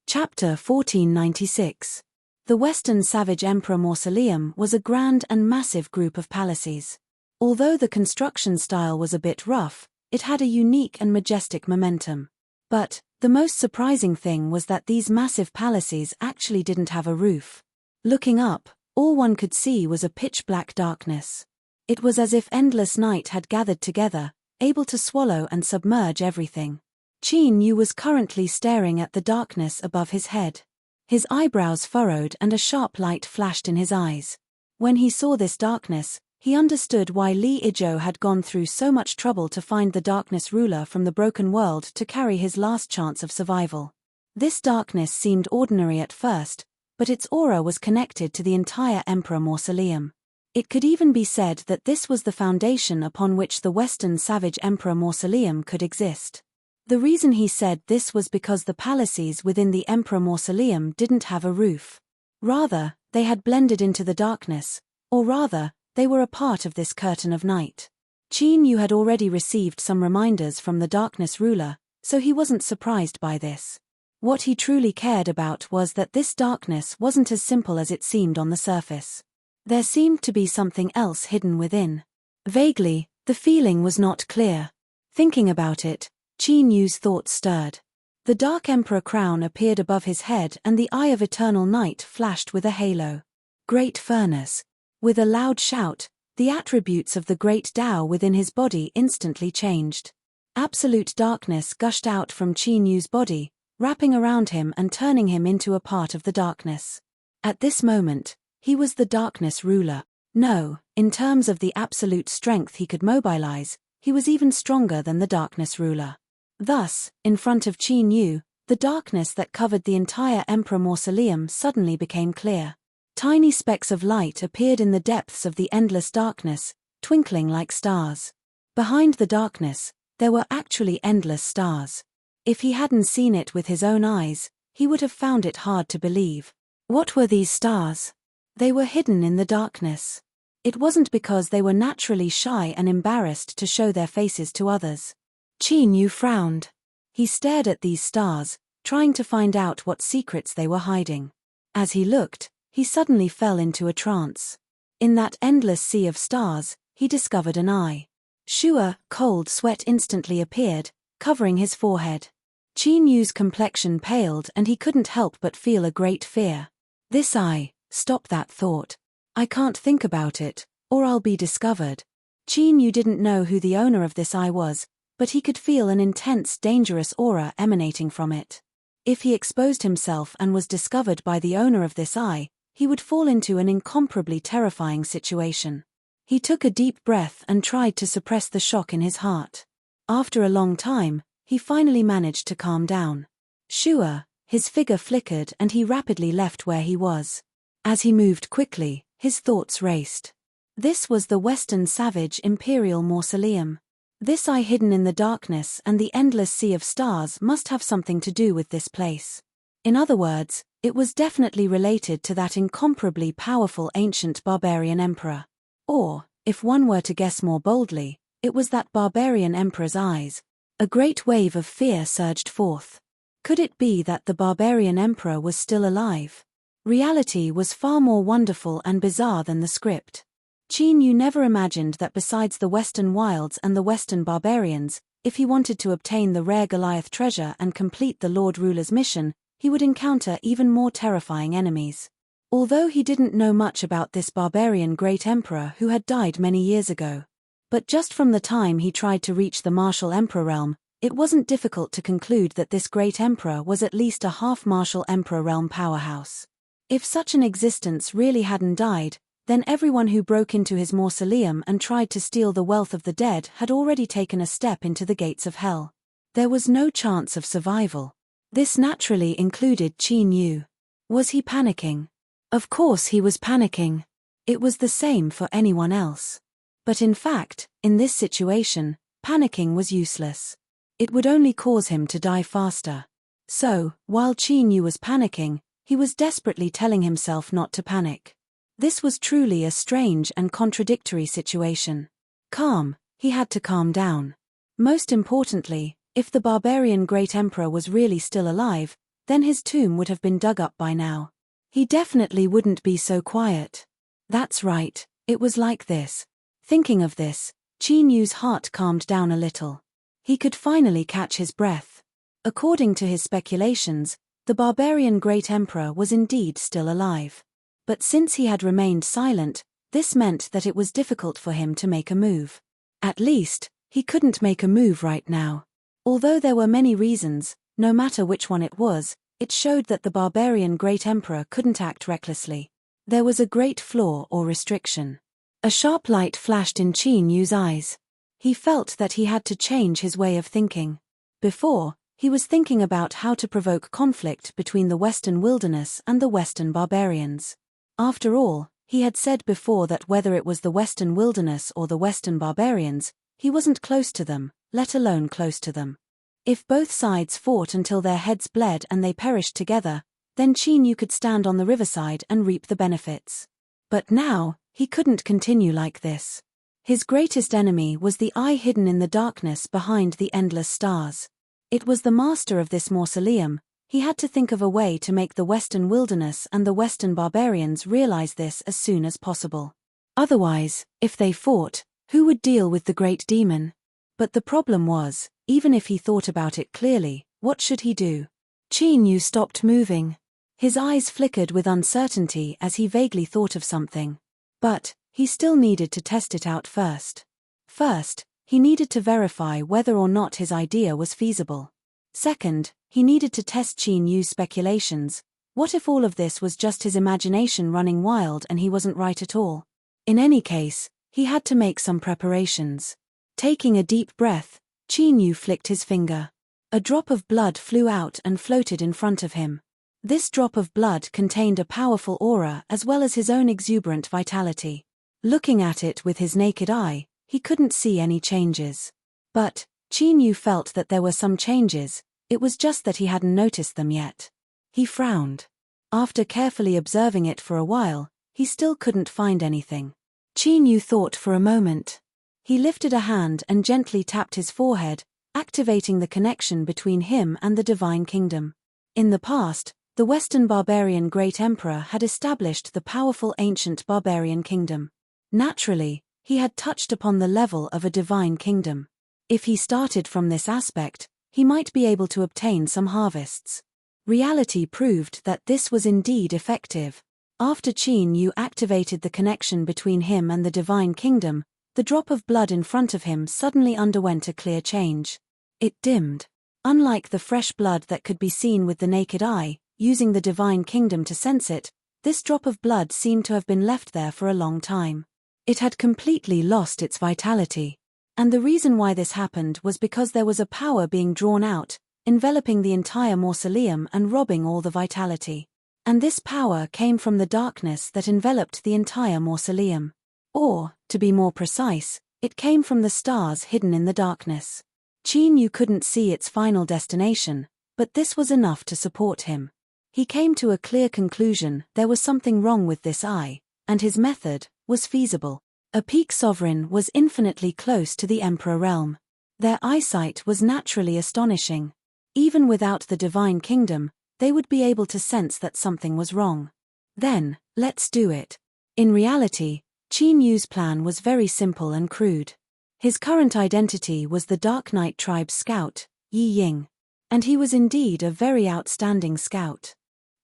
Chapter 1496. The Western Savage Emperor Mausoleum was a grand and massive group of palaces. Although the construction style was a bit rough, it had a unique and majestic momentum. But the most surprising thing was that these massive palaces actually didn't have a roof. Looking up, all one could see was a pitch-black darkness. It was as if endless night had gathered together, able to swallow and submerge everything. Qin Yu was currently staring at the darkness above his head. His eyebrows furrowed and a sharp light flashed in his eyes. When he saw this darkness, he understood why Li Izhou had gone through so much trouble to find the darkness ruler from the broken world to carry his last chance of survival. This darkness seemed ordinary at first, but its aura was connected to the entire Emperor Mausoleum. It could even be said that this was the foundation upon which the Western Savage Emperor Mausoleum could exist. The reason he said this was because the palaces within the Emperor Mausoleum didn't have a roof. Rather, they had blended into the darkness, or rather, they were a part of this curtain of night. Qin Yu had already received some reminders from the darkness ruler, so he wasn't surprised by this. What he truly cared about was that this darkness wasn't as simple as it seemed on the surface. There seemed to be something else hidden within. Vaguely, the feeling was not clear. Thinking about it, Qin Yu's thoughts stirred. The Dark Emperor crown appeared above his head and the Eye of Eternal Night flashed with a halo. Great Furnace. With a loud shout, the attributes of the great Tao within his body instantly changed. Absolute darkness gushed out from Qin Yu's body, wrapping around him and turning him into a part of the darkness. At this moment, he was the darkness ruler. No, in terms of the absolute strength he could mobilize, he was even stronger than the darkness ruler. Thus, in front of Qin Yu, the darkness that covered the entire Emperor Mausoleum suddenly became clear. Tiny specks of light appeared in the depths of the endless darkness, twinkling like stars. Behind the darkness, there were actually endless stars. If he hadn't seen it with his own eyes, he would have found it hard to believe. What were these stars? They were hidden in the darkness. It wasn't because they were naturally shy and embarrassed to show their faces to others. Qin Yu frowned. He stared at these stars, trying to find out what secrets they were hiding. As he looked, he suddenly fell into a trance. In that endless sea of stars, he discovered an eye. Sure, cold sweat instantly appeared, covering his forehead. Qin Yu's complexion paled and he couldn't help but feel a great fear. This eye, stop that thought. I can't think about it, or I'll be discovered. Qin Yu didn't know who the owner of this eye was, but he could feel an intense, dangerous aura emanating from it. If he exposed himself and was discovered by the owner of this eye, he would fall into an incomparably terrifying situation. He took a deep breath and tried to suppress the shock in his heart. After a long time, he finally managed to calm down. Sure, his figure flickered and he rapidly left where he was. As he moved quickly, his thoughts raced. This was the Western Savage Imperial Mausoleum. This eye hidden in the darkness and the endless sea of stars must have something to do with this place. In other words, it was definitely related to that incomparably powerful ancient barbarian emperor. Or, if one were to guess more boldly, it was that barbarian emperor's eyes. A great wave of fear surged forth. Could it be that the barbarian emperor was still alive? Reality was far more wonderful and bizarre than the script. Qin Yu never imagined that besides the Western wilds and the Western barbarians, if he wanted to obtain the rare Goliath treasure and complete the Lord Ruler's mission, he would encounter even more terrifying enemies. Although he didn't know much about this barbarian great emperor who had died many years ago. But just from the time he tried to reach the martial emperor realm, it wasn't difficult to conclude that this great emperor was at least a half-martial emperor realm powerhouse. If such an existence really hadn't died, then everyone who broke into his mausoleum and tried to steal the wealth of the dead had already taken a step into the gates of hell. There was no chance of survival. This naturally included Qin Yu. Was he panicking? Of course he was panicking. It was the same for anyone else. But in fact, in this situation, panicking was useless. It would only cause him to die faster. So, while Qin Yu was panicking, he was desperately telling himself not to panic. This was truly a strange and contradictory situation. Calm, he had to calm down. Most importantly, if the barbarian great emperor was really still alive, then his tomb would have been dug up by now. He definitely wouldn't be so quiet. That's right, it was like this. Thinking of this, Qin Yu's heart calmed down a little. He could finally catch his breath. According to his speculations, the barbarian great emperor was indeed still alive. But since he had remained silent, this meant that it was difficult for him to make a move. At least, he couldn't make a move right now. Although there were many reasons, no matter which one it was, it showed that the barbarian great emperor couldn't act recklessly. There was a great flaw or restriction. A sharp light flashed in Qin Yu's eyes. He felt that he had to change his way of thinking. Before, he was thinking about how to provoke conflict between the Western wilderness and the Western barbarians. After all, he had said before that whether it was the Western wilderness or the Western barbarians, he wasn't close to them, let alone close to them. If both sides fought until their heads bled and they perished together, then Qin Yu could stand on the riverside and reap the benefits. But now, he couldn't continue like this. His greatest enemy was the eye hidden in the darkness behind the endless stars. It was the master of this mausoleum. He had to think of a way to make the Western wilderness and the Western barbarians realize this as soon as possible. Otherwise, if they fought, who would deal with the great demon? But the problem was, even if he thought about it clearly, what should he do? Qin Yu stopped moving. His eyes flickered with uncertainty as he vaguely thought of something. But, he still needed to test it out first. First, he needed to verify whether or not his idea was feasible. Second, he needed to test Qin Yu's speculations. What if all of this was just his imagination running wild and he wasn't right at all? In any case, he had to make some preparations. Taking a deep breath, Qin Yu flicked his finger. A drop of blood flew out and floated in front of him. This drop of blood contained a powerful aura as well as his own exuberant vitality. Looking at it with his naked eye, he couldn't see any changes. But Qin Yu felt that there were some changes, it was just that he hadn't noticed them yet. He frowned. After carefully observing it for a while, he still couldn't find anything. Qin Yu thought for a moment. He lifted a hand and gently tapped his forehead, activating the connection between him and the divine kingdom. In the past, the Western barbarian Great Emperor had established the powerful ancient barbarian kingdom. Naturally, he had touched upon the level of a divine kingdom. If he started from this aspect, he might be able to obtain some harvests. Reality proved that this was indeed effective. After Qin Yu activated the connection between him and the divine kingdom, the drop of blood in front of him suddenly underwent a clear change. It dimmed. Unlike the fresh blood that could be seen with the naked eye, using the divine kingdom to sense it, this drop of blood seemed to have been left there for a long time. It had completely lost its vitality. And the reason why this happened was because there was a power being drawn out, enveloping the entire mausoleum and robbing all the vitality. And this power came from the darkness that enveloped the entire mausoleum. Or, to be more precise, it came from the stars hidden in the darkness. Qin Yu couldn't see its final destination, but this was enough to support him. He came to a clear conclusion: there was something wrong with this eye, and his method was feasible. A peak sovereign was infinitely close to the emperor realm. Their eyesight was naturally astonishing. Even without the divine kingdom, they would be able to sense that something was wrong. Then, let's do it. In reality, Qin Yu's plan was very simple and crude. His current identity was the Dark Knight tribe's scout, Yi Ying. And he was indeed a very outstanding scout.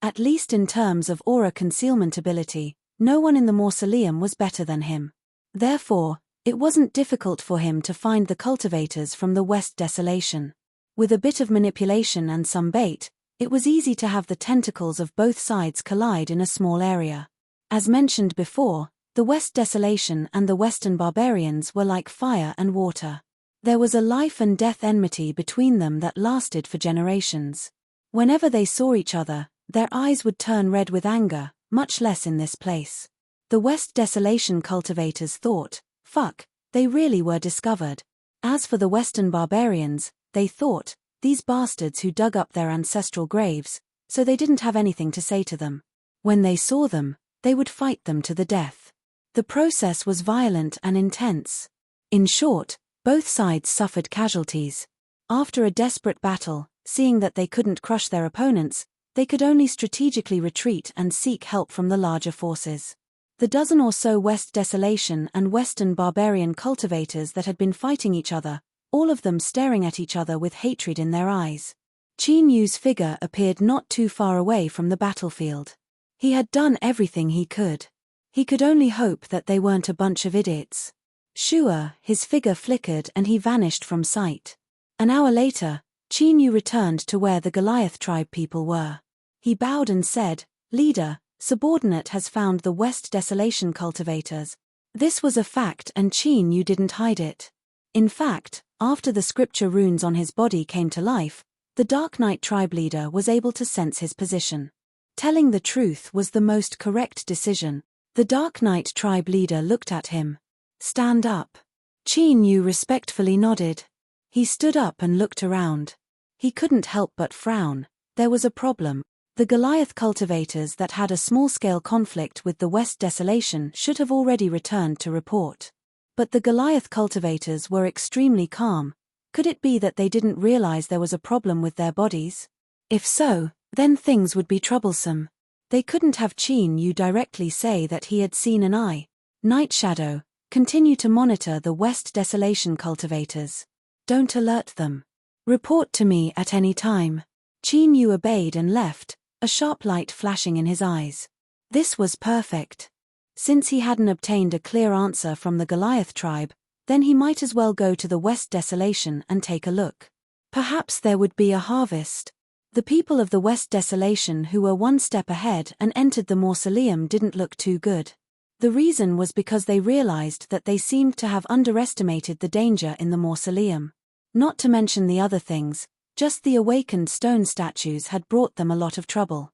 At least in terms of aura concealment ability, no one in the mausoleum was better than him. Therefore, it wasn't difficult for him to find the cultivators from the West Desolation. With a bit of manipulation and some bait, it was easy to have the tentacles of both sides collide in a small area. As mentioned before, the West Desolation and the Western barbarians were like fire and water. There was a life and death enmity between them that lasted for generations. Whenever they saw each other, their eyes would turn red with anger, much less in this place. The West Desolation cultivators thought, fuck, they really were discovered. As for the Western barbarians, they thought, these bastards who dug up their ancestral graves, so they didn't have anything to say to them. When they saw them, they would fight them to the death. The process was violent and intense. In short, both sides suffered casualties. After a desperate battle, seeing that they couldn't crush their opponents, they could only strategically retreat and seek help from the larger forces. The dozen or so West Desolation and Western barbarian cultivators that had been fighting each other, all of them staring at each other with hatred in their eyes. Qin Yu's figure appeared not too far away from the battlefield. He had done everything he could. He could only hope that they weren't a bunch of idiots. Sure, his figure flickered and he vanished from sight. An hour later, Qin Yu returned to where the Goliath tribe people were. He bowed and said, "Leader, subordinate has found the West Desolation cultivators." This was a fact and Qin Yu didn't hide it. In fact, after the scripture runes on his body came to life, the Dark Knight tribe leader was able to sense his position. Telling the truth was the most correct decision. The Dark Knight tribe leader looked at him. "Stand up." Qin Yu respectfully nodded. He stood up and looked around. He couldn't help but frown. There was a problem. The Goliath cultivators that had a small-scale conflict with the West Desolation should have already returned to report. But the Goliath cultivators were extremely calm. Could it be that they didn't realize there was a problem with their bodies? If so, then things would be troublesome. They couldn't have Qin Yu directly say that he had seen an eye. Night Shadow, continue to monitor the West Desolation cultivators. Don't alert them. Report to me at any time. Qin Yu obeyed and left, a sharp light flashing in his eyes. This was perfect. Since he hadn't obtained a clear answer from the Goliath tribe, then he might as well go to the West Desolation and take a look. Perhaps there would be a harvest. The people of the West Desolation who were one step ahead and entered the mausoleum didn't look too good. The reason was because they realized that they seemed to have underestimated the danger in the mausoleum. Not to mention the other things, just the awakened stone statues had brought them a lot of trouble.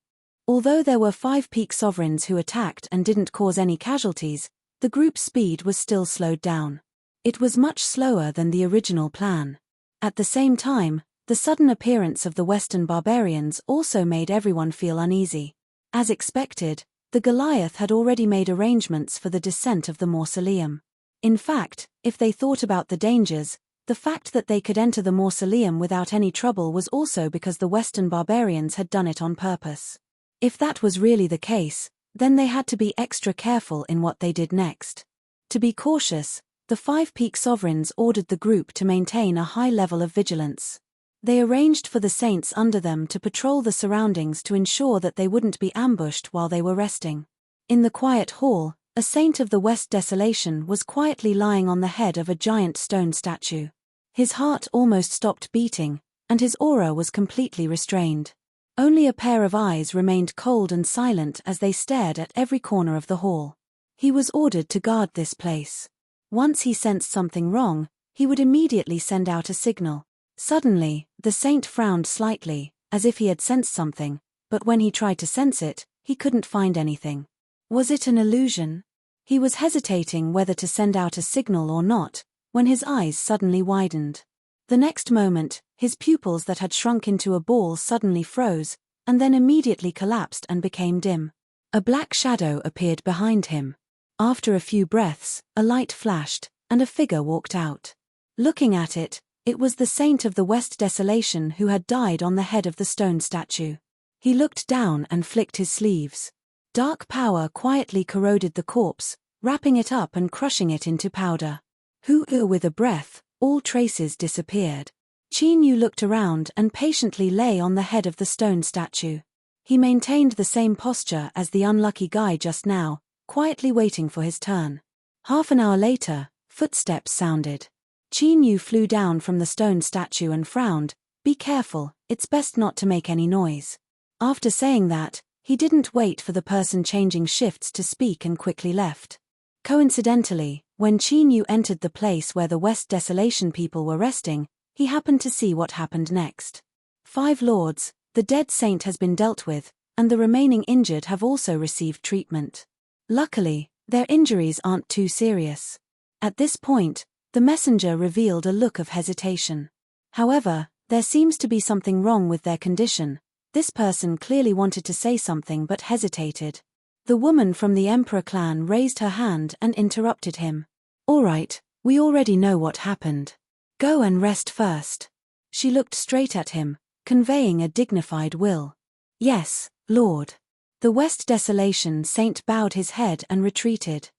Although there were 5 peak sovereigns who attacked and didn't cause any casualties, the group's speed was still slowed down. It was much slower than the original plan. At the same time, the sudden appearance of the Western barbarians also made everyone feel uneasy. As expected, the Goliath had already made arrangements for the descent of the mausoleum. In fact, if they thought about the dangers, the fact that they could enter the mausoleum without any trouble was also because the Western barbarians had done it on purpose. If that was really the case, then they had to be extra careful in what they did next. To be cautious, the 5 peak sovereigns ordered the group to maintain a high level of vigilance. They arranged for the saints under them to patrol the surroundings to ensure that they wouldn't be ambushed while they were resting. In the quiet hall, a saint of the West Desolation was quietly lying on the head of a giant stone statue. His heart almost stopped beating, and his aura was completely restrained. Only a pair of eyes remained cold and silent as they stared at every corner of the hall. He was ordered to guard this place. Once he sensed something wrong, he would immediately send out a signal. Suddenly, the saint frowned slightly, as if he had sensed something, but when he tried to sense it, he couldn't find anything. Was it an illusion? He was hesitating whether to send out a signal or not, when his eyes suddenly widened. The next moment, his pupils that had shrunk into a ball suddenly froze, and then immediately collapsed and became dim. A black shadow appeared behind him. After a few breaths, a light flashed, and a figure walked out. Looking at it, it was the saint of the West Desolation who had died on the head of the stone statue. He looked down and flicked his sleeves. Dark power quietly corroded the corpse, wrapping it up and crushing it into powder. With a breath, all traces disappeared. Qin Yu looked around and patiently lay on the head of the stone statue. He maintained the same posture as the unlucky guy just now, quietly waiting for his turn. Half an hour later, footsteps sounded. Qin Yu flew down from the stone statue and frowned. "Be careful, it's best not to make any noise." After saying that, he didn't wait for the person changing shifts to speak and quickly left. Coincidentally, when Qin Yu entered the place where the West Desolation people were resting, he happened to see what happened next. 5 lords, the dead saint has been dealt with, and the remaining injured have also received treatment. Luckily, their injuries aren't too serious. At this point, the messenger revealed a look of hesitation. However, there seems to be something wrong with their condition. This person clearly wanted to say something but hesitated. The woman from the Emperor clan raised her hand and interrupted him. "All right, we already know what happened. Go and rest first." She looked straight at him, conveying a dignified will. "Yes, Lord." The West Desolation saint bowed his head and retreated.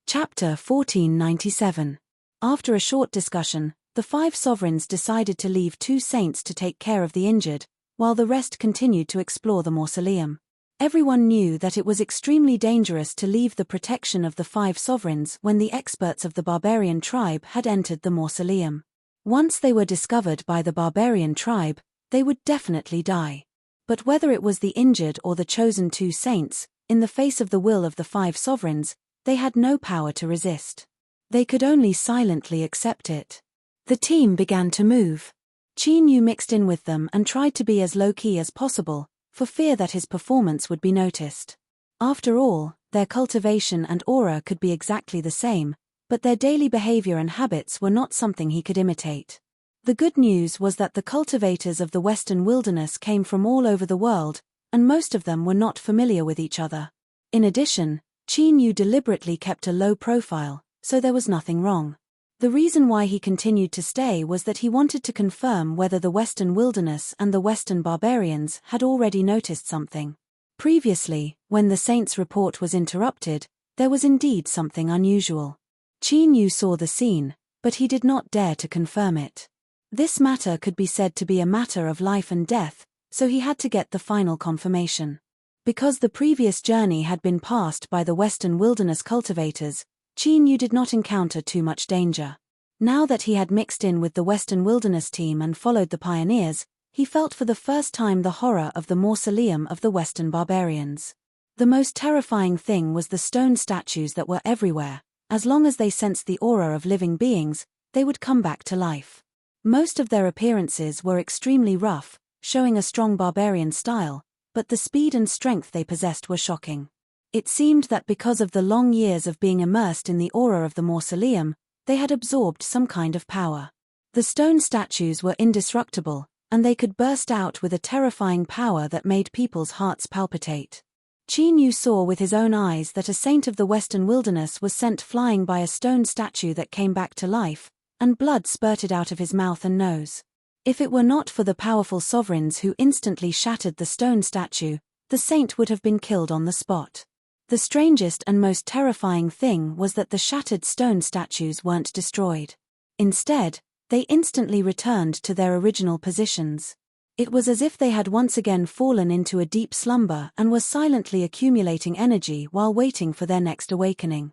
Chapter 1497. After a short discussion, the 5 sovereigns decided to leave 2 saints to take care of the injured, while the rest continued to explore the mausoleum. Everyone knew that it was extremely dangerous to leave the protection of the 5 sovereigns when the experts of the barbarian tribe had entered the mausoleum. Once they were discovered by the barbarian tribe, they would definitely die. But whether it was the injured or the chosen 2 saints, in the face of the will of the 5 sovereigns, they had no power to resist. They could only silently accept it. The team began to move. Qin Yu mixed in with them and tried to be as low-key as possible, for fear that his performance would be noticed. After all, their cultivation and aura could be exactly the same, but their daily behavior and habits were not something he could imitate. The good news was that the cultivators of the Western Wilderness came from all over the world, and most of them were not familiar with each other. In addition, Qin Yu deliberately kept a low profile, so there was nothing wrong. The reason why he continued to stay was that he wanted to confirm whether the Western Wilderness and the Western barbarians had already noticed something. Previously, when the saint's report was interrupted, there was indeed something unusual. Qin Yu saw the scene, but he did not dare to confirm it. This matter could be said to be a matter of life and death, so he had to get the final confirmation. Because the previous journey had been passed by the Western Wilderness cultivators, Qin Yu did not encounter too much danger. Now that he had mixed in with the Western Wilderness team and followed the pioneers, he felt for the first time the horror of the mausoleum of the Western barbarians. The most terrifying thing was the stone statues that were everywhere. As long as they sensed the aura of living beings, they would come back to life. Most of their appearances were extremely rough, showing a strong barbarian style, but the speed and strength they possessed were shocking. It seemed that because of the long years of being immersed in the aura of the mausoleum, they had absorbed some kind of power. The stone statues were indestructible, and they could burst out with a terrifying power that made people's hearts palpitate. Qin Yu saw with his own eyes that a saint of the western wilderness was sent flying by a stone statue that came back to life, and blood spurted out of his mouth and nose. If it were not for the powerful sovereigns who instantly shattered the stone statue, the saint would have been killed on the spot. The strangest and most terrifying thing was that the shattered stone statues weren't destroyed. Instead, they instantly returned to their original positions. It was as if they had once again fallen into a deep slumber and were silently accumulating energy while waiting for their next awakening.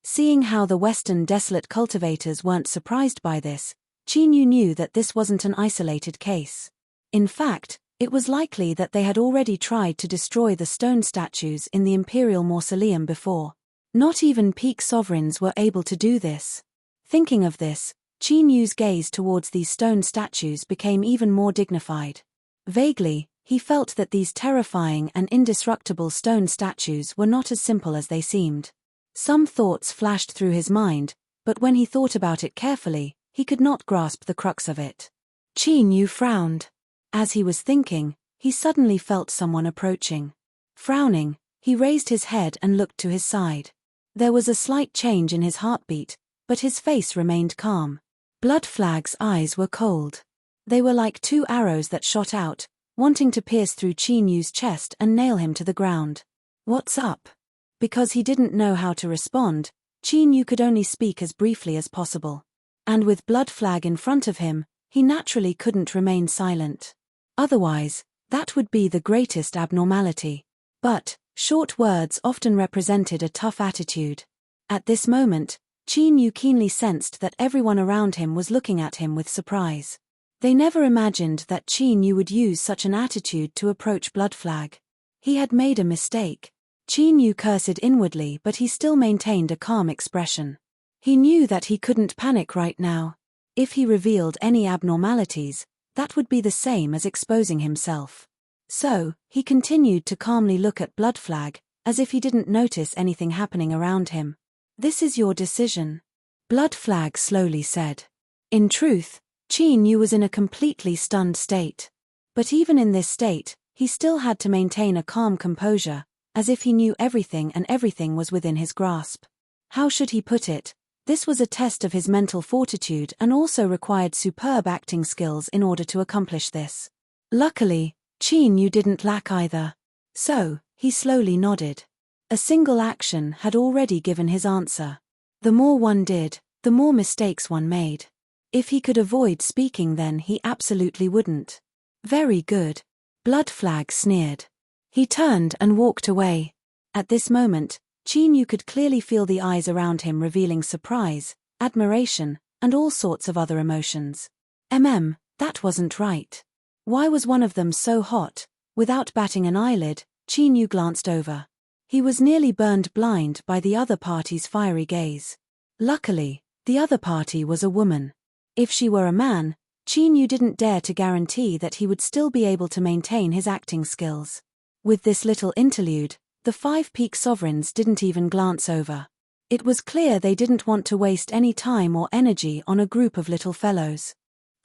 Seeing how the Western desolate cultivators weren't surprised by this, Qin Yu knew that this wasn't an isolated case. In fact, it was likely that they had already tried to destroy the stone statues in the imperial mausoleum before. Not even peak sovereigns were able to do this. Thinking of this, Qin Yu's gaze towards these stone statues became even more dignified. Vaguely, he felt that these terrifying and indestructible stone statues were not as simple as they seemed. Some thoughts flashed through his mind, but when he thought about it carefully, he could not grasp the crux of it. Qin Yu frowned. As he was thinking, he suddenly felt someone approaching. Frowning, he raised his head and looked to his side. There was a slight change in his heartbeat, but his face remained calm. Bloodflag's eyes were cold. They were like two arrows that shot out, wanting to pierce through Qin Yu's chest and nail him to the ground. "What's up?" Because he didn't know how to respond, Qin Yu could only speak as briefly as possible. And with Bloodflag in front of him, he naturally couldn't remain silent. Otherwise, that would be the greatest abnormality. But short words often represented a tough attitude. At this moment, Qin Yu keenly sensed that everyone around him was looking at him with surprise. They never imagined that Qin Yu would use such an attitude to approach Bloodflag. He had made a mistake. Qin Yu cursed inwardly, but he still maintained a calm expression. He knew that he couldn't panic right now. If he revealed any abnormalities, that would be the same as exposing himself. So, he continued to calmly look at Bloodflag, as if he didn't notice anything happening around him. "This is your decision," Bloodflag slowly said. In truth, Qin Yu was in a completely stunned state. But even in this state, he still had to maintain a calm composure, as if he knew everything and everything was within his grasp. How should he put it? This was a test of his mental fortitude and also required superb acting skills in order to accomplish this. Luckily, Qin Yu didn't lack either. So, he slowly nodded. A single action had already given his answer. The more one did, the more mistakes one made. If he could avoid speaking, then he absolutely wouldn't. "Very good," Bloodflag sneered. He turned and walked away. At this moment, Qin Yu could clearly feel the eyes around him revealing surprise, admiration, and all sorts of other emotions. That wasn't right. Why was one of them so hot? Without batting an eyelid, Qin Yu glanced over. He was nearly burned blind by the other party's fiery gaze. Luckily, the other party was a woman. If she were a man, Qin Yu didn't dare to guarantee that he would still be able to maintain his acting skills. With this little interlude, the 5 peak sovereigns didn't even glance over. It was clear they didn't want to waste any time or energy on a group of little fellows.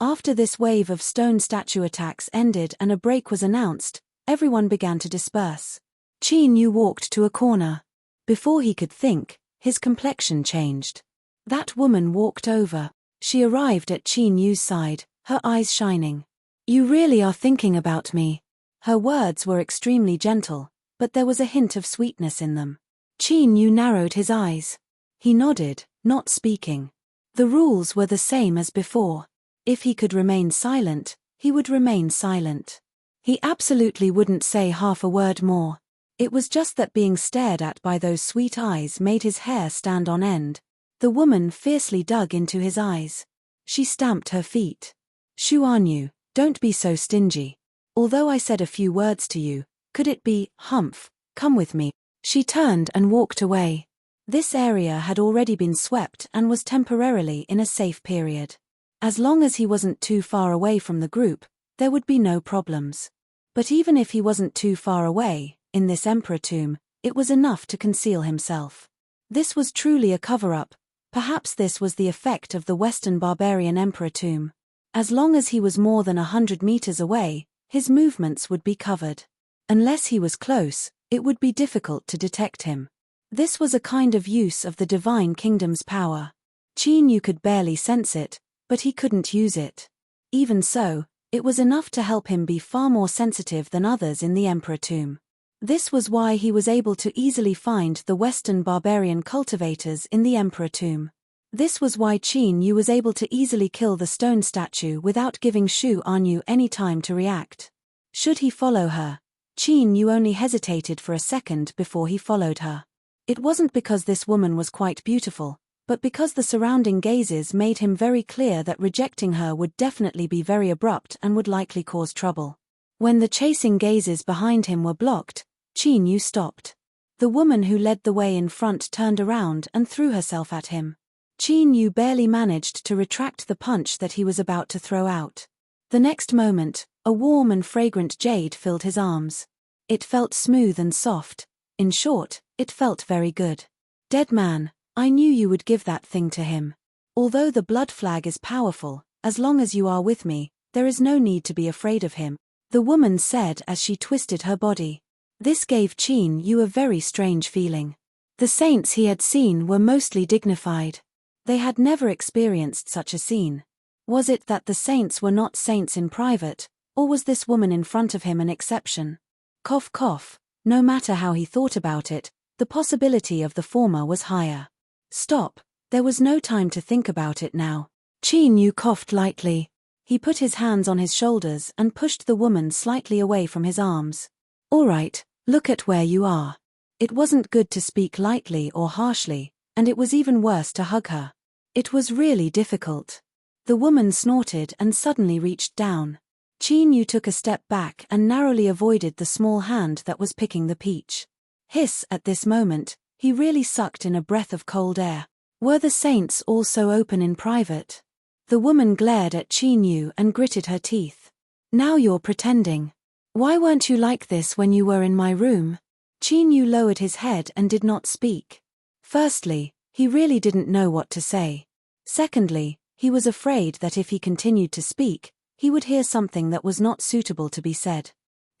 After this wave of stone statue attacks ended and a break was announced, everyone began to disperse. Qin Yu walked to a corner. Before he could think, his complexion changed. That woman walked over. She arrived at Qin Yu's side, her eyes shining. "You really are thinking about me." Her words were extremely gentle, but there was a hint of sweetness in them. Qin Yu narrowed his eyes. He nodded, not speaking. The rules were the same as before. If he could remain silent, he would remain silent. He absolutely wouldn't say half a word more. It was just that being stared at by those sweet eyes made his hair stand on end. The woman fiercely dug into his eyes. She stamped her feet. "Xuanyu, don't be so stingy. Although I said a few words to you, could it be, Humph, come with me?" She turned and walked away. This area had already been swept and was temporarily in a safe period. As long as he wasn't too far away from the group, there would be no problems. But even if he wasn't too far away, in this emperor tomb, it was enough to conceal himself. This was truly a cover-up. Perhaps this was the effect of the Western barbarian emperor tomb. As long as he was more than 100 meters away, his movements would be covered. Unless he was close, it would be difficult to detect him. This was a kind of use of the divine kingdom's power. Qin Yu could barely sense it, but he couldn't use it. Even so, it was enough to help him be far more sensitive than others in the emperor tomb. This was why he was able to easily find the Western barbarian cultivators in the emperor tomb. This was why Qin Yu was able to easily kill the stone statue without giving Xu Anyu any time to react. Should he follow her? Qin Yu only hesitated for a second before he followed her. It wasn't because this woman was quite beautiful, but because the surrounding gazes made him very clear that rejecting her would definitely be very abrupt and would likely cause trouble. When the chasing gazes behind him were blocked, Qin Yu stopped. The woman who led the way in front turned around and threw herself at him. Qin Yu barely managed to retract the punch that he was about to throw out. The next moment, a warm and fragrant jade filled his arms. It felt smooth and soft. In short, it felt very good. Dead man, I knew you would give that thing to him. Although the blood flag is powerful, as long as you are with me, there is no need to be afraid of him, the woman said as she twisted her body. This gave Qin Yu a very strange feeling. The saints he had seen were mostly dignified. They had never experienced such a scene. Was it that the saints were not saints in private, or was this woman in front of him an exception? Cough cough, no matter how he thought about it, the possibility of the former was higher. Stop, there was no time to think about it now. Qin Yu coughed lightly. He put his hands on his shoulders and pushed the woman slightly away from his arms. All right, look at where you are. It wasn't good to speak lightly or harshly, and it was even worse to hug her. It was really difficult. The woman snorted and suddenly reached down. Qin Yu took a step back and narrowly avoided the small hand that was picking the peach. Hiss, at this moment, he really sucked in a breath of cold air. Were the saints also open in private? The woman glared at Qin Yu and gritted her teeth. Now you're pretending. Why weren't you like this when you were in my room? Qin Yu lowered his head and did not speak. Firstly, he really didn't know what to say. Secondly, he was afraid that if he continued to speak, he would hear something that was not suitable to be said.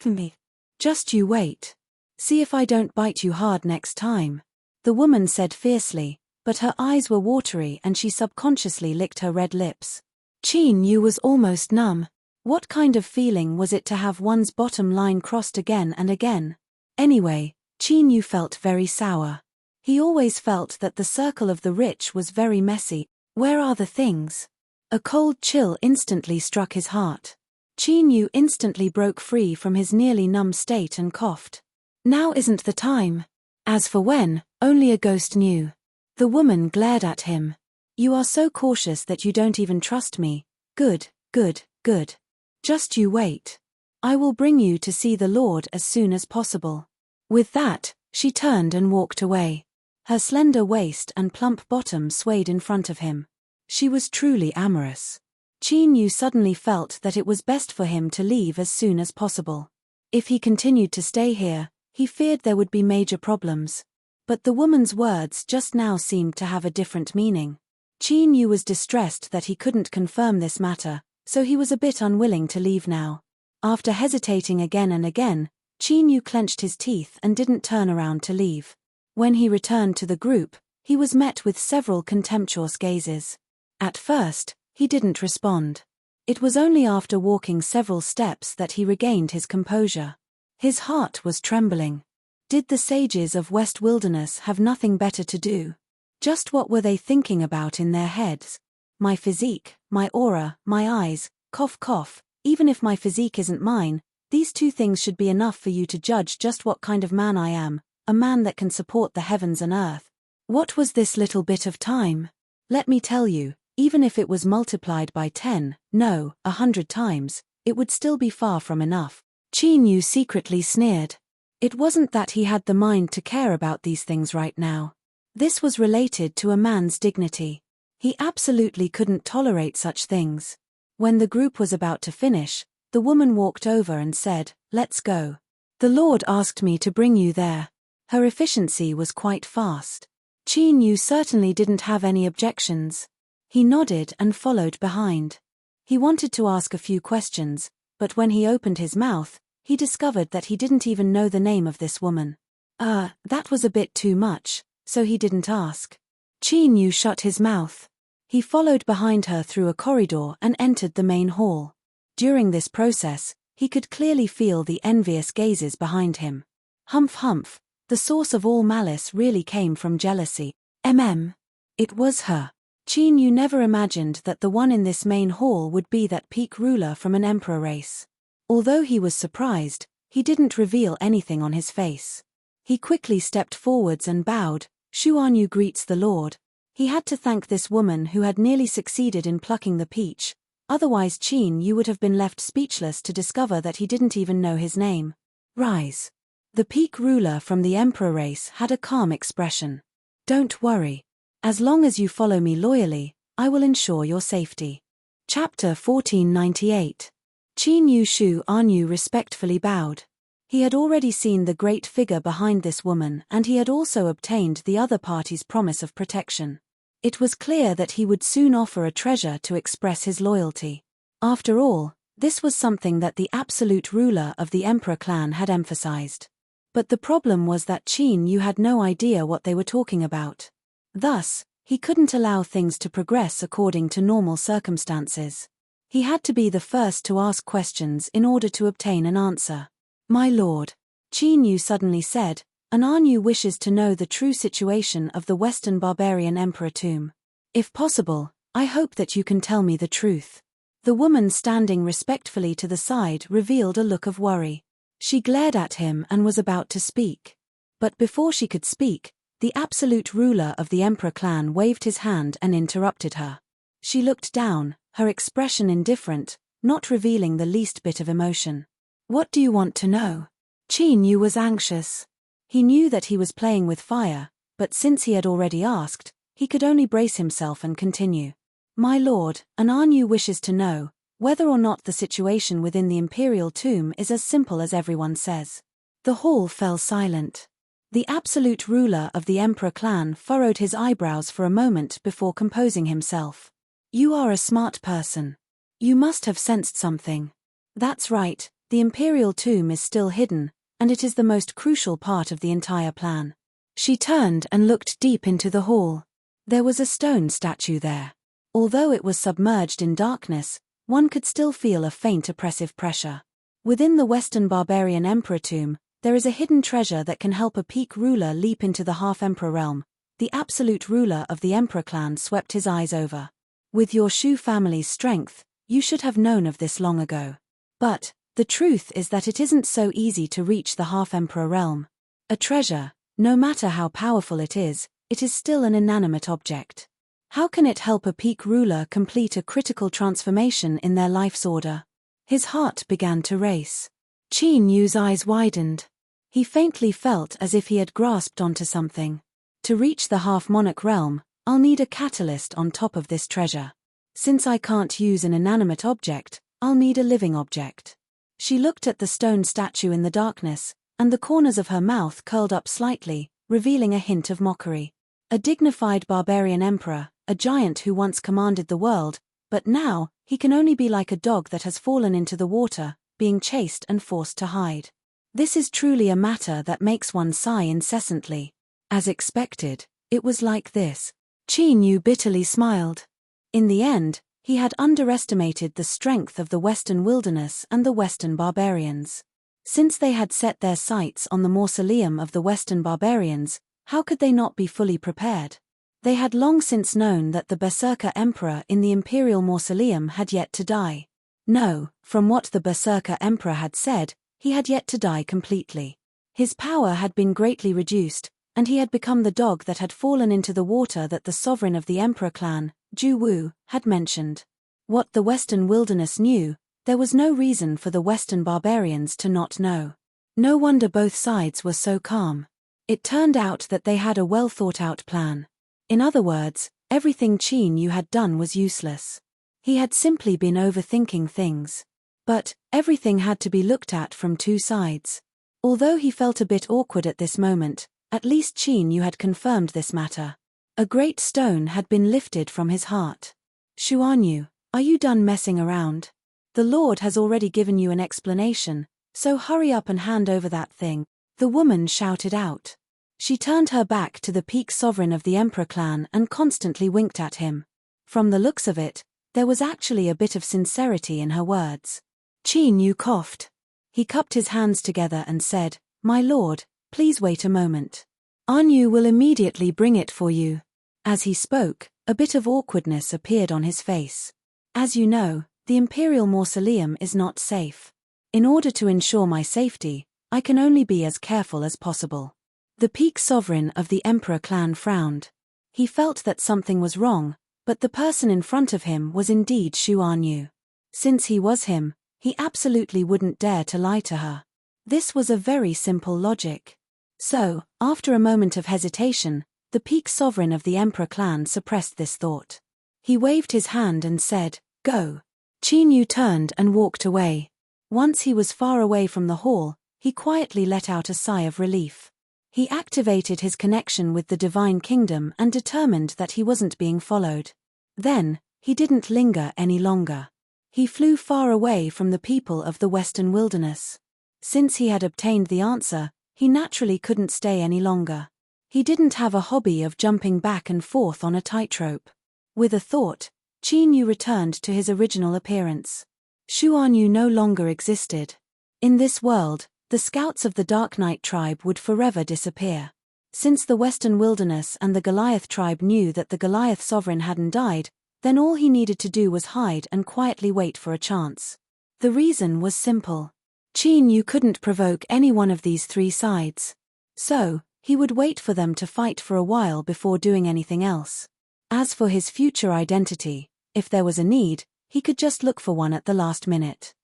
Me. Just you wait. See if I don't bite you hard next time, the woman said fiercely, but her eyes were watery and she subconsciously licked her red lips. Qin Yu was almost numb. What kind of feeling was it to have one's bottom line crossed again and again? Anyway, Qin Yu felt very sour. He always felt that the circle of the rich was very messy. Where are the things? A cold chill instantly struck his heart. Qin Yu instantly broke free from his nearly numb state and coughed. Now isn't the time. As for when, only a ghost knew. The woman glared at him. You are so cautious that you don't even trust me. Good, good, good. Just you wait. I will bring you to see the Lord as soon as possible. With that, she turned and walked away. Her slender waist and plump bottom swayed in front of him. She was truly amorous. Qin Yu suddenly felt that it was best for him to leave as soon as possible. If he continued to stay here, he feared there would be major problems. But the woman's words just now seemed to have a different meaning. Qin Yu was distressed that he couldn't confirm this matter, so he was a bit unwilling to leave now. After hesitating again and again, Qin Yu clenched his teeth and didn't turn around to leave. When he returned to the group, he was met with several contemptuous gazes. At first, he didn't respond. It was only after walking several steps that he regained his composure. His heart was trembling. Did the sages of West Wilderness have nothing better to do? Just what were they thinking about in their heads? My physique, my aura, my eyes, cough cough, even if my physique isn't mine, these two things should be enough for you to judge just what kind of man I am, a man that can support the heavens and earth. What was this little bit of time? Let me tell you, even if it was multiplied by 10, no, 100 times, it would still be far from enough. Qin Yu secretly sneered. It wasn't that he had the mind to care about these things right now. This was related to a man's dignity. He absolutely couldn't tolerate such things. When the group was about to finish, The woman walked over and said, "Let's go. The Lord asked me to bring you there." Her efficiency was quite fast. Qin Yu certainly didn't have any objections. He nodded and followed behind. He wanted to ask a few questions, but when he opened his mouth, he discovered that he didn't even know the name of this woman. That was a bit too much, so he didn't ask. Qin Yu shut his mouth. He followed behind her through a corridor and entered the main hall. During this process, he could clearly feel the envious gazes behind him. Humph humph, the source of all malice really came from jealousy. It was her. Qin Yu never imagined that the one in this main hall would be that peak ruler from an emperor race. Although he was surprised, he didn't reveal anything on his face. He quickly stepped forwards and bowed. "Xuan Yu greets the Lord." He had to thank this woman who had nearly succeeded in plucking the peach, otherwise Qin Yu would have been left speechless to discover that he didn't even know his name. "Rise." The peak ruler from the emperor race had a calm expression. "Don't worry. As long as you follow me loyally, I will ensure your safety." Chapter 1498. Qin Yu Xuan Yu respectfully bowed. He had already seen the great figure behind this woman, and he had also obtained the other party's promise of protection. It was clear that he would soon offer a treasure to express his loyalty. After all, this was something that the absolute ruler of the Emperor clan had emphasized. But the problem was that Qin Yu had no idea what they were talking about. Thus, he couldn't allow things to progress according to normal circumstances. He had to be the first to ask questions in order to obtain an answer. "My lord," Qin Yu suddenly said, "an Anu wishes to know the true situation of the Western barbarian emperor tomb. If possible, I hope that you can tell me the truth." The woman standing respectfully to the side revealed a look of worry. She glared at him and was about to speak. But before she could speak, the absolute ruler of the emperor clan waved his hand and interrupted her. She looked down, her expression indifferent, not revealing the least bit of emotion. "What do you want to know?" Qin Yu was anxious. He knew that he was playing with fire, but since he had already asked, he could only brace himself and continue. "My lord, an Anu wishes to know whether or not the situation within the imperial tomb is as simple as everyone says." The hall fell silent. The absolute ruler of the emperor clan furrowed his eyebrows for a moment before composing himself. "You are a smart person. You must have sensed something." "That's right, the imperial tomb is still hidden, and it is the most crucial part of the entire plan." She turned and looked deep into the hall. There was a stone statue there. Although it was submerged in darkness, one could still feel a faint oppressive pressure. Within the Western barbarian emperor tomb, there is a hidden treasure that can help a peak ruler leap into the half-emperor realm. The absolute ruler of the emperor clan swept his eyes over. "With your Shu family's strength, you should have known of this long ago. But the truth is that it isn't so easy to reach the half-emperor realm. A treasure, no matter how powerful it is still an inanimate object. How can it help a peak ruler complete a critical transformation in their life's order?" His heart began to race. Qin Yu's eyes widened. He faintly felt as if he had grasped onto something. "To reach the half-monarch realm, I'll need a catalyst on top of this treasure. Since I can't use an inanimate object, I'll need a living object." She looked at the stone statue in the darkness, and the corners of her mouth curled up slightly, revealing a hint of mockery. A dignified barbarian emperor, a giant who once commanded the world, but now, he can only be like a dog that has fallen into the water, being chased and forced to hide. This is truly a matter that makes one sigh incessantly. As expected, it was like this. Qin Yu bitterly smiled. In the end, he had underestimated the strength of the Western wilderness and the Western barbarians. Since they had set their sights on the mausoleum of the Western barbarians, how could they not be fully prepared? They had long since known that the Berserker Emperor in the Imperial Mausoleum had yet to die. No, from what the Berserker Emperor had said, he had yet to die completely. His power had been greatly reduced, and he had become the dog that had fallen into the water that the sovereign of the Emperor clan, Ju Wu, had mentioned. What the Western wilderness knew, there was no reason for the Western barbarians to not know. No wonder both sides were so calm. It turned out that they had a well-thought-out plan. In other words, everything Qin Yu had done was useless. He had simply been overthinking things. But everything had to be looked at from two sides. Although he felt a bit awkward at this moment, at least Qin Yu had confirmed this matter. A great stone had been lifted from his heart. Xuanyu, are you done messing around? The Lord has already given you an explanation, so hurry up and hand over that thing, the woman shouted out. She turned her back to the peak sovereign of the Emperor clan and constantly winked at him. From the looks of it, there was actually a bit of sincerity in her words. Qin Yu coughed. He cupped his hands together and said, "My lord, please wait a moment. Anyu will immediately bring it for you." As he spoke, a bit of awkwardness appeared on his face. As you know, the Imperial Mausoleum is not safe. In order to ensure my safety, I can only be as careful as possible. The peak sovereign of the Emperor clan frowned. He felt that something was wrong, but the person in front of him was indeed Xuanyu. Since he was him, he absolutely wouldn't dare to lie to her. This was a very simple logic. So, after a moment of hesitation, the peak sovereign of the Emperor clan suppressed this thought. He waved his hand and said, "Go." Qin Yu turned and walked away. Once he was far away from the hall, he quietly let out a sigh of relief. He activated his connection with the Divine Kingdom and determined that he wasn't being followed. Then, he didn't linger any longer. He flew far away from the people of the Western Wilderness. Since he had obtained the answer, he naturally couldn't stay any longer. He didn't have a hobby of jumping back and forth on a tightrope. With a thought, Qin Yu returned to his original appearance. Xuanyu no longer existed. In this world, the scouts of the Dark Knight tribe would forever disappear. Since the Western Wilderness and the Goliath tribe knew that the Goliath sovereign hadn't died, then all he needed to do was hide and quietly wait for a chance. The reason was simple. Qin Yu couldn't provoke any one of these three sides. So, he would wait for them to fight for a while before doing anything else. As for his future identity, if there was a need, he could just look for one at the last minute.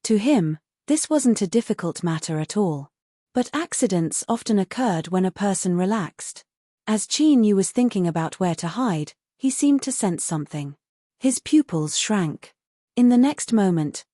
To him, this wasn't a difficult matter at all. But accidents often occurred when a person relaxed. As Qin Yu was thinking about where to hide, he seemed to sense something. His pupils shrank. In the next moment,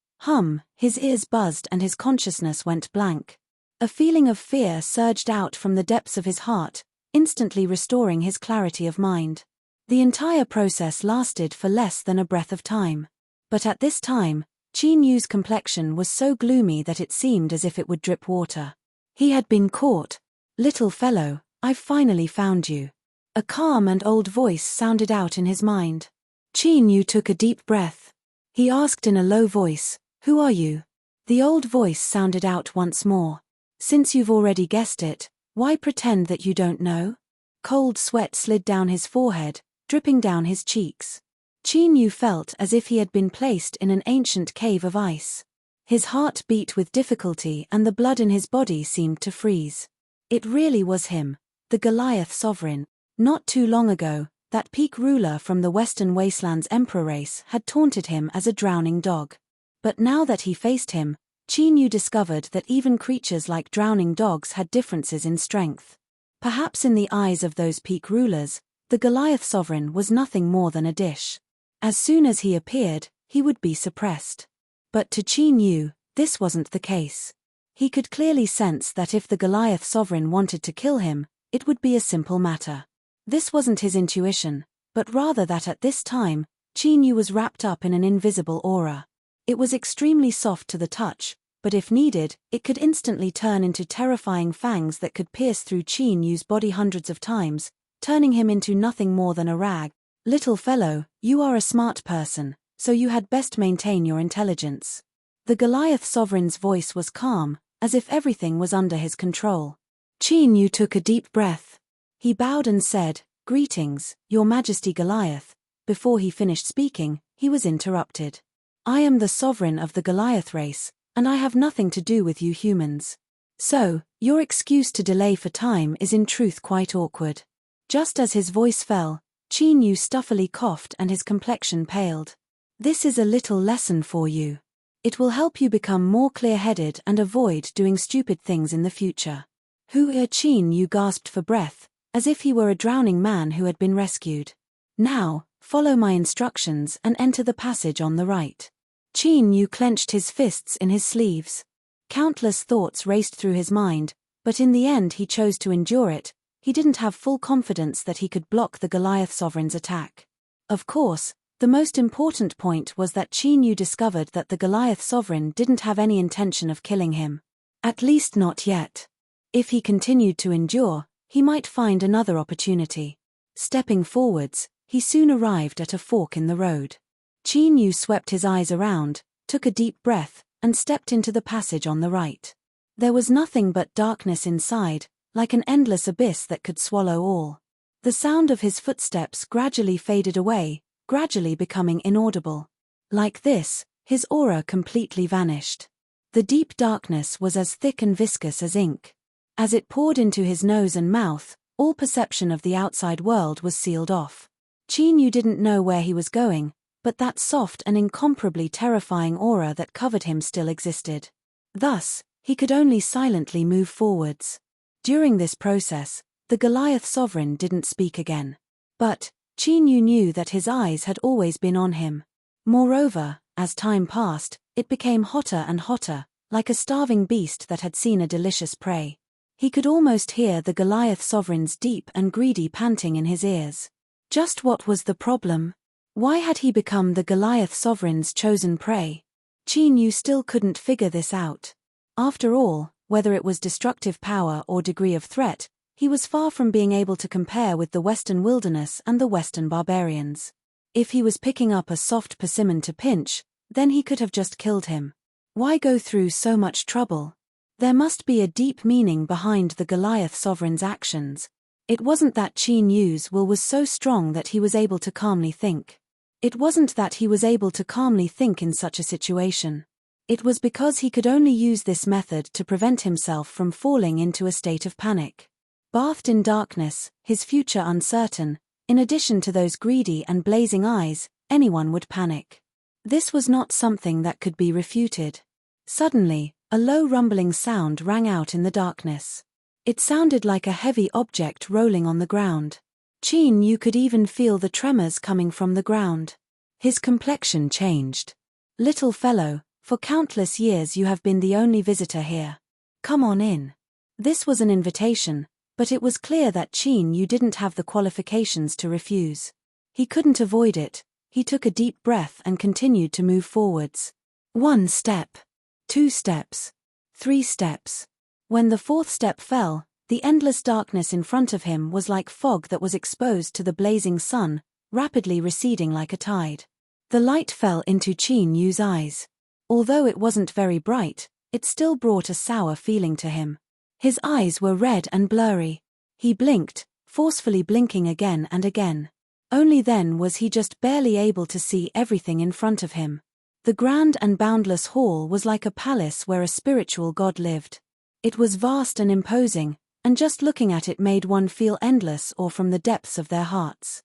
his ears buzzed and his consciousness went blank. A feeling of fear surged out from the depths of his heart, instantly restoring his clarity of mind. The entire process lasted for less than a breath of time. But at this time, Qin Yu's complexion was so gloomy that it seemed as if it would drip water. He had been caught. "Little fellow, I've finally found you." A calm and old voice sounded out in his mind. Qin Yu took a deep breath. He asked in a low voice, "Who are you?" The old voice sounded out once more. "Since you've already guessed it, why pretend that you don't know?" Cold sweat slid down his forehead, dripping down his cheeks. Qin Yu felt as if he had been placed in an ancient cave of ice. His heart beat with difficulty and the blood in his body seemed to freeze. It really was him, the Goliath sovereign. Not too long ago, that peak ruler from the Western Wastelands Emperor race had taunted him as a drowning dog. But now that he faced him, Qin Yu discovered that even creatures like drowning dogs had differences in strength. Perhaps in the eyes of those peak rulers, the Goliath sovereign was nothing more than a dish. As soon as he appeared, he would be suppressed. But to Qin Yu, this wasn't the case. He could clearly sense that if the Goliath sovereign wanted to kill him, it would be a simple matter. This wasn't his intuition, but rather that at this time, Qin Yu was wrapped up in an invisible aura. It was extremely soft to the touch, but if needed, it could instantly turn into terrifying fangs that could pierce through Qin Yu's body hundreds of times, turning him into nothing more than a rag. "Little fellow, you are a smart person, so you had best maintain your intelligence." The Goliath sovereign's voice was calm, as if everything was under his control. Qin Yu took a deep breath. He bowed and said, "Greetings, Your Majesty Goliath." Before he finished speaking, he was interrupted. "I am the sovereign of the Goliath race, and I have nothing to do with you humans. So, your excuse to delay for time is in truth quite awkward." Just as his voice fell, Qin Yu stuffily coughed and his complexion paled. "This is a little lesson for you. It will help you become more clear-headed and avoid doing stupid things in the future." Qin Yu gasped for breath, as if he were a drowning man who had been rescued. "Now, follow my instructions and enter the passage on the right." Qin Yu clenched his fists in his sleeves. Countless thoughts raced through his mind, but in the end he chose to endure it. He didn't have full confidence that he could block the Goliath sovereign's attack. Of course, the most important point was that Qin Yu discovered that the Goliath sovereign didn't have any intention of killing him. At least not yet. If he continued to endure, he might find another opportunity. Stepping forwards, he soon arrived at a fork in the road. Qin Yu swept his eyes around, took a deep breath, and stepped into the passage on the right. There was nothing but darkness inside, like an endless abyss that could swallow all. The sound of his footsteps gradually faded away, gradually becoming inaudible. Like this, his aura completely vanished. The deep darkness was as thick and viscous as ink. As it poured into his nose and mouth, all perception of the outside world was sealed off. Qin Yu didn't know where he was going, but that soft and incomparably terrifying aura that covered him still existed. Thus, he could only silently move forwards. During this process, the Goliath sovereign didn't speak again. But Qin Yu knew that his eyes had always been on him. Moreover, as time passed, it became hotter and hotter, like a starving beast that had seen a delicious prey. He could almost hear the Goliath sovereign's deep and greedy panting in his ears. Just what was the problem? Why had he become the Goliath sovereign's chosen prey? Qin Yu still couldn't figure this out. After all, whether it was destructive power or degree of threat, he was far from being able to compare with the Western wilderness and the Western barbarians. If he was picking up a soft persimmon to pinch, then he could have just killed him. Why go through so much trouble? There must be a deep meaning behind the Goliath sovereign's actions. It wasn't that Qin Yu's will was so strong that he was able to calmly think. It wasn't that he was able to calmly think in such a situation. It was because he could only use this method to prevent himself from falling into a state of panic. Bathed in darkness, his future uncertain, in addition to those greedy and blazing eyes, anyone would panic. This was not something that could be refuted. Suddenly, a low rumbling sound rang out in the darkness. It sounded like a heavy object rolling on the ground. Qin Yu could even feel the tremors coming from the ground. His complexion changed. "Little fellow, for countless years you have been the only visitor here. Come on in." This was an invitation, but it was clear that Qin Yu didn't have the qualifications to refuse. He couldn't avoid it. He took a deep breath and continued to move forwards. 1 step. 2 steps. 3 steps. When the 4th step fell, the endless darkness in front of him was like fog that was exposed to the blazing sun, rapidly receding like a tide. The light fell into Qin Yu's eyes. Although it wasn't very bright, it still brought a sour feeling to him. His eyes were red and blurry. He blinked, forcefully blinking again and again. Only then was he just barely able to see everything in front of him. The grand and boundless hall was like a palace where a spiritual god lived. It was vast and imposing, and just looking at it made one feel endless awe from the depths of their hearts.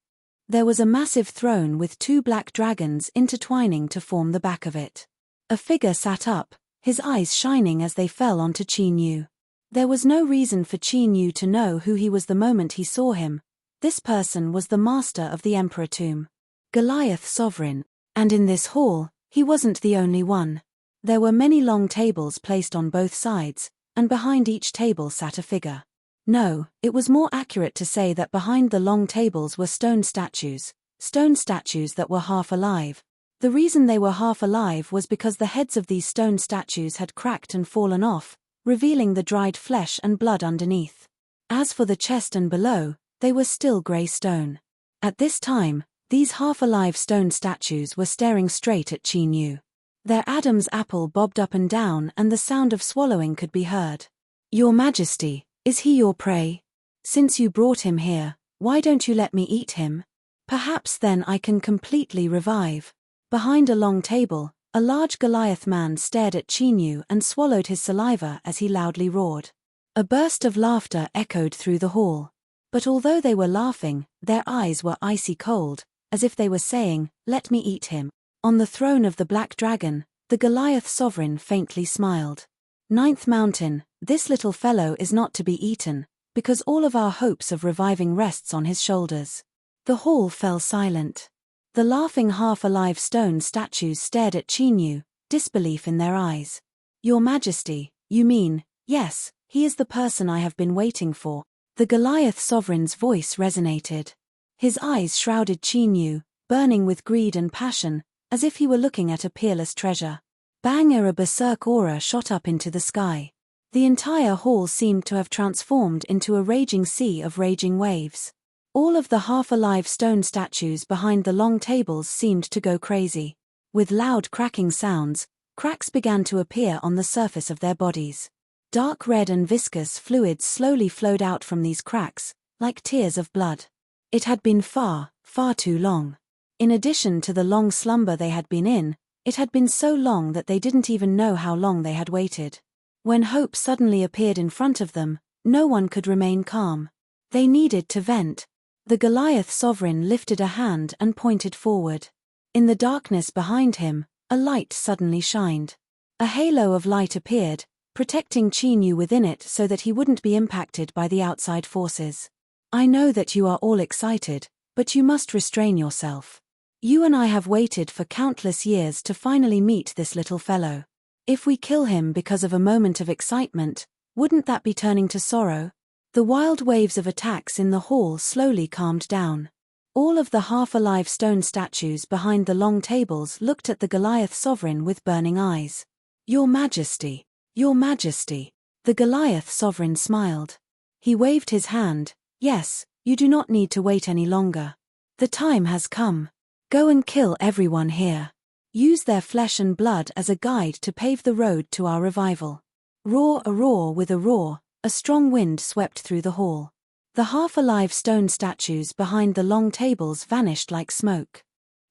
There was a massive throne with 2 black dragons intertwining to form the back of it. A figure sat up, his eyes shining as they fell onto Qin Yu. There was no reason for Qin Yu to know who he was the moment he saw him. This person was the master of the Emperor Tomb. Goliath Sovereign. And in this hall, he wasn't the only one. There were many long tables placed on both sides, and behind each table sat a figure. No, it was more accurate to say that behind the long tables were stone statues that were half alive. The reason they were half alive was because the heads of these stone statues had cracked and fallen off, revealing the dried flesh and blood underneath. As for the chest and below, they were still grey stone. At this time, these half-alive stone statues were staring straight at Qin Yu. Their Adam's apple bobbed up and down and the sound of swallowing could be heard. "Your Majesty, is he your prey? Since you brought him here, why don't you let me eat him? Perhaps then I can completely revive." Behind a long table, a large Goliath man stared at Qin Yu and swallowed his saliva as he loudly roared. A burst of laughter echoed through the hall. But although they were laughing, their eyes were icy cold, as if they were saying, "Let me eat him." On the throne of the Black Dragon, the Goliath sovereign faintly smiled. "Ninth Mountain, this little fellow is not to be eaten, because all of our hopes of reviving rests on his shoulders." The hall fell silent. The laughing half-alive stone statues stared at Chinyu, disbelief in their eyes. "Your Majesty, you mean, yes, he is the person I have been waiting for." The Goliath sovereign's voice resonated. His eyes shrouded Chinyu, burning with greed and passion, as if he were looking at a peerless treasure. Bang! A berserk aura shot up into the sky. The entire hall seemed to have transformed into a raging sea of raging waves. All of the half-alive stone statues behind the long tables seemed to go crazy. With loud cracking sounds, cracks began to appear on the surface of their bodies. Dark red and viscous fluids slowly flowed out from these cracks, like tears of blood. It had been far, far too long. In addition to the long slumber they had been in, it had been so long that they didn't even know how long they had waited. When hope suddenly appeared in front of them, no one could remain calm. They needed to vent. The Goliath sovereign lifted a hand and pointed forward. In the darkness behind him, a light suddenly shined. A halo of light appeared, protecting Chinyu within it so that he wouldn't be impacted by the outside forces. "I know that you are all excited, but you must restrain yourself. You and I have waited for countless years to finally meet this little fellow. If we kill him because of a moment of excitement, wouldn't that be turning to sorrow?" The wild waves of attacks in the hall slowly calmed down. All of the half-alive stone statues behind the long tables looked at the Goliath sovereign with burning eyes. "Your Majesty, Your Majesty." The Goliath sovereign smiled. He waved his hand. "Yes, you do not need to wait any longer. The time has come. Go and kill everyone here. Use their flesh and blood as a guide to pave the road to our revival." Roar! A roar! With a roar, a strong wind swept through the hall. The half-alive stone statues behind the long tables vanished like smoke.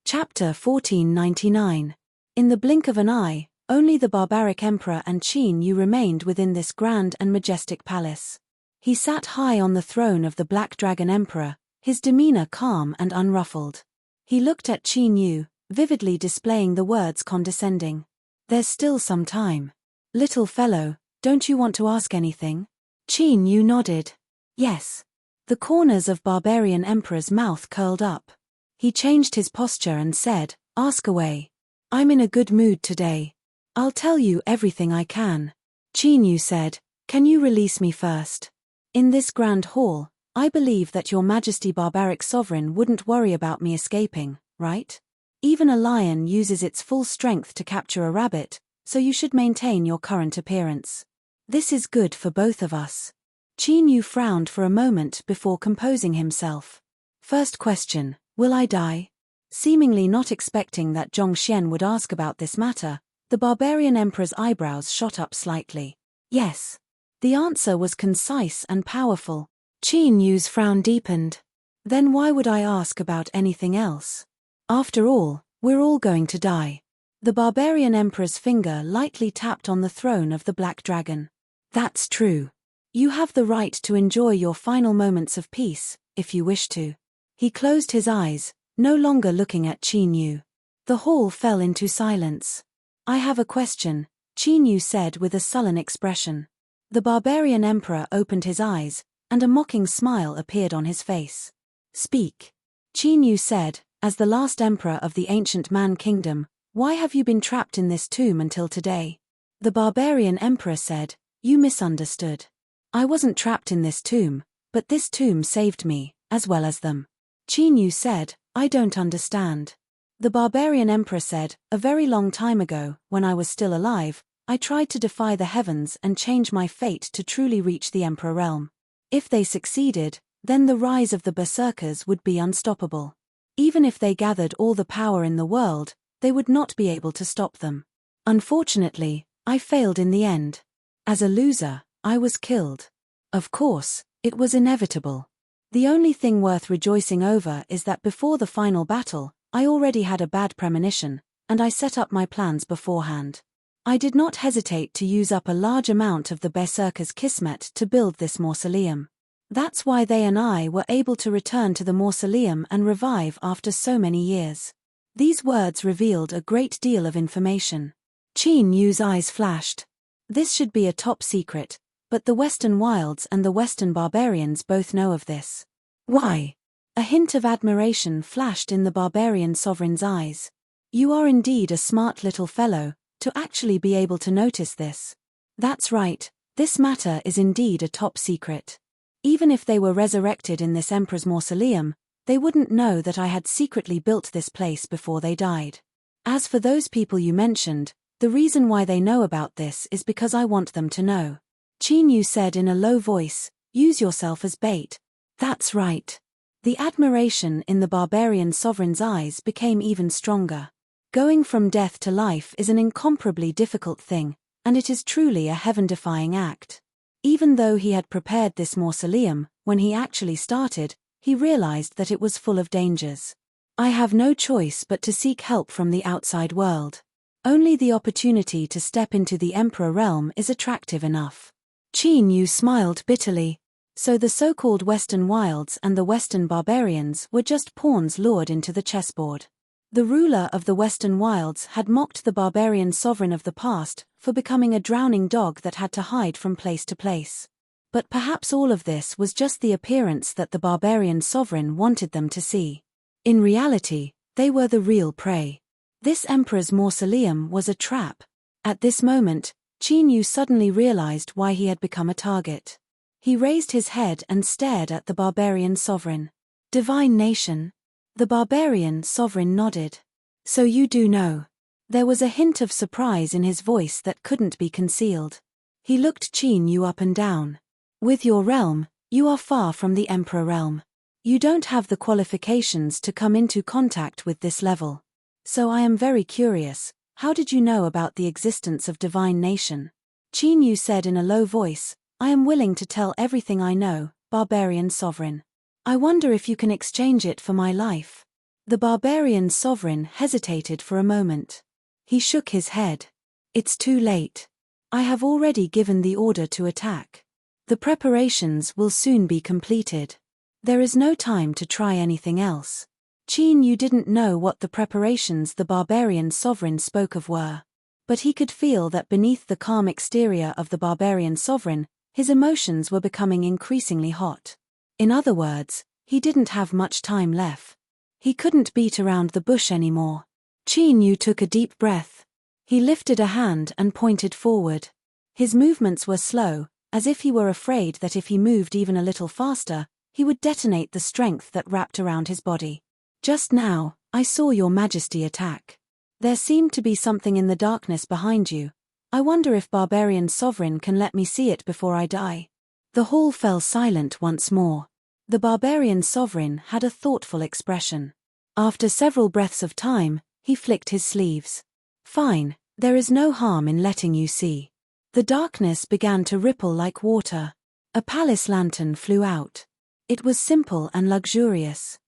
Chapter 1499. In the blink of an eye, only the barbaric emperor and Chinyu remained within this grand and majestic palace. He sat high on the throne of the Black Dragon Emperor, his demeanor calm and unruffled. He looked at Chinyu, vividly displaying the words condescending. "There's still some time. Little fellow, don't you want to ask anything?" Chinyu nodded. "Yes." The corners of Barbarian Emperor's mouth curled up. He changed his posture and said, "Ask away. I'm in a good mood today. I'll tell you everything I can." Chinyu said, "Can you release me first? In this grand hall, I believe that Your Majesty Barbaric Sovereign wouldn't worry about me escaping, right? Even a lion uses its full strength to capture a rabbit, so you should maintain your current appearance. This is good for both of us." Chinyu frowned for a moment before composing himself. "First question, will I die?" Seemingly not expecting that Zhongxian would ask about this matter, the Barbarian Emperor's eyebrows shot up slightly. "Yes." The answer was concise and powerful. Chinyu's frown deepened. "Then why would I ask about anything else? After all, we're all going to die." The Barbarian Emperor's finger lightly tapped on the throne of the Black Dragon. "That's true. You have the right to enjoy your final moments of peace, if you wish to." He closed his eyes, no longer looking at Chinyu. The hall fell into silence. "I have a question," Chinyu said with a sullen expression. The Barbarian Emperor opened his eyes, and a mocking smile appeared on his face. "Speak." Chinyu said, "As the last emperor of the ancient Man Kingdom, why have you been trapped in this tomb until today?" The Barbarian Emperor said, "You misunderstood. I wasn't trapped in this tomb, but this tomb saved me, as well as them." Chinyu said, "I don't understand." The Barbarian Emperor said, "A very long time ago, when I was still alive, I tried to defy the heavens and change my fate to truly reach the Emperor realm. If they succeeded, then the rise of the Berserkers would be unstoppable. Even if they gathered all the power in the world, they would not be able to stop them. Unfortunately, I failed in the end. As a loser, I was killed. Of course, it was inevitable. The only thing worth rejoicing over is that before the final battle, I already had a bad premonition, and I set up my plans beforehand. I did not hesitate to use up a large amount of the Berserkers' Kismet to build this mausoleum. That's why they and I were able to return to the mausoleum and revive after so many years." These words revealed a great deal of information. Chinyu's eyes flashed. This should be a top secret, but the Western Wilds and the Western Barbarians both know of this. "Why?" A hint of admiration flashed in the barbarian sovereign's eyes. You are indeed a smart little fellow, to actually be able to notice this. That's right, this matter is indeed a top secret. Even if they were resurrected in this emperor's mausoleum, they wouldn't know that I had secretly built this place before they died. As for those people you mentioned, the reason why they know about this is because I want them to know. Qin Yu said in a low voice, use yourself as bait. That's right. The admiration in the barbarian sovereign's eyes became even stronger. Going from death to life is an incomparably difficult thing, and it is truly a heaven-defying act. Even though he had prepared this mausoleum, when he actually started, he realized that it was full of dangers. I have no choice but to seek help from the outside world. Only the opportunity to step into the Emperor realm is attractive enough. Qin Yu smiled bitterly. So the so-called Western wilds and the Western barbarians were just pawns lured into the chessboard. The ruler of the Western wilds had mocked the barbarian sovereign of the past for becoming a drowning dog that had to hide from place to place. But perhaps all of this was just the appearance that the barbarian sovereign wanted them to see. In reality, they were the real prey. This emperor's mausoleum was a trap. At this moment, Qin Yu suddenly realized why he had become a target. He raised his head and stared at the barbarian sovereign. Divine nation? The barbarian sovereign nodded. So you do know. There was a hint of surprise in his voice that couldn't be concealed. He looked Qin Yu up and down. With your realm, you are far from the Emperor realm. You don't have the qualifications to come into contact with this level. So I am very curious, how did you know about the existence of divine nation? Qin Yu said in a low voice, I am willing to tell everything I know, barbarian sovereign. I wonder if you can exchange it for my life. The barbarian sovereign hesitated for a moment. He shook his head. It's too late. I have already given the order to attack. The preparations will soon be completed. There is no time to try anything else. Qin Yu didn't know what the preparations the barbarian sovereign spoke of were. But he could feel that beneath the calm exterior of the barbarian sovereign, his emotions were becoming increasingly hot. In other words, he didn't have much time left. He couldn't beat around the bush anymore. Qin Yu took a deep breath. He lifted a hand and pointed forward. His movements were slow, as if he were afraid that if he moved even a little faster, he would detonate the strength that wrapped around his body. Just now, I saw your majesty attack. There seemed to be something in the darkness behind you. I wonder if barbarian sovereign can let me see it before I die. The hall fell silent once more. The barbarian sovereign had a thoughtful expression. After several breaths of time, he flicked his sleeves. Fine, there is no harm in letting you see. The darkness began to ripple like water. A palace lantern flew out. It was simple and luxurious.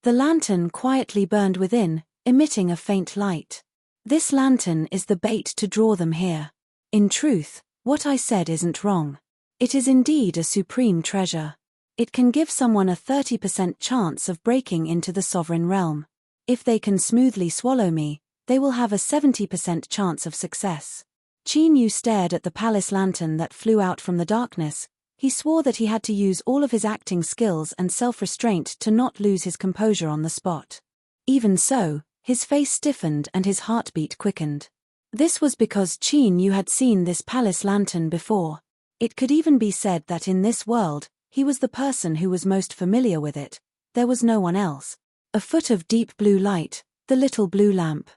The lantern quietly burned within, emitting a faint light. This lantern is the bait to draw them here. In truth, what I said isn't wrong. It is indeed a supreme treasure. It can give someone a 30% chance of breaking into the sovereign realm. If they can smoothly swallow me, they will have a 70% chance of success. Qin Yu stared at the palace lantern that flew out from the darkness. He swore that he had to use all of his acting skills and self-restraint to not lose his composure on the spot. Even so, his face stiffened and his heartbeat quickened. This was because Qin Yu had seen this palace lantern before. It could even be said that in this world, he was the person who was most familiar with it. There was no one else. A foot of deep blue light, the little blue lamp.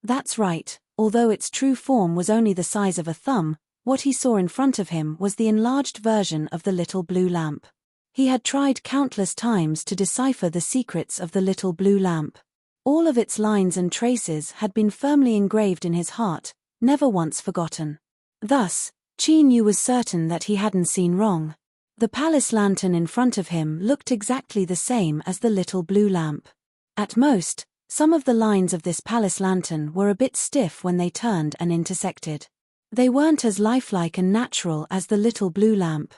That's right, although its true form was only the size of a thumb, what he saw in front of him was the enlarged version of the little blue lamp. He had tried countless times to decipher the secrets of the little blue lamp. All of its lines and traces had been firmly engraved in his heart, never once forgotten. Thus, Qin Yu was certain that he hadn't seen wrong. The palace lantern in front of him looked exactly the same as the little blue lamp. At most, some of the lines of this palace lantern were a bit stiff when they turned and intersected. They weren't as lifelike and natural as the little blue lamp.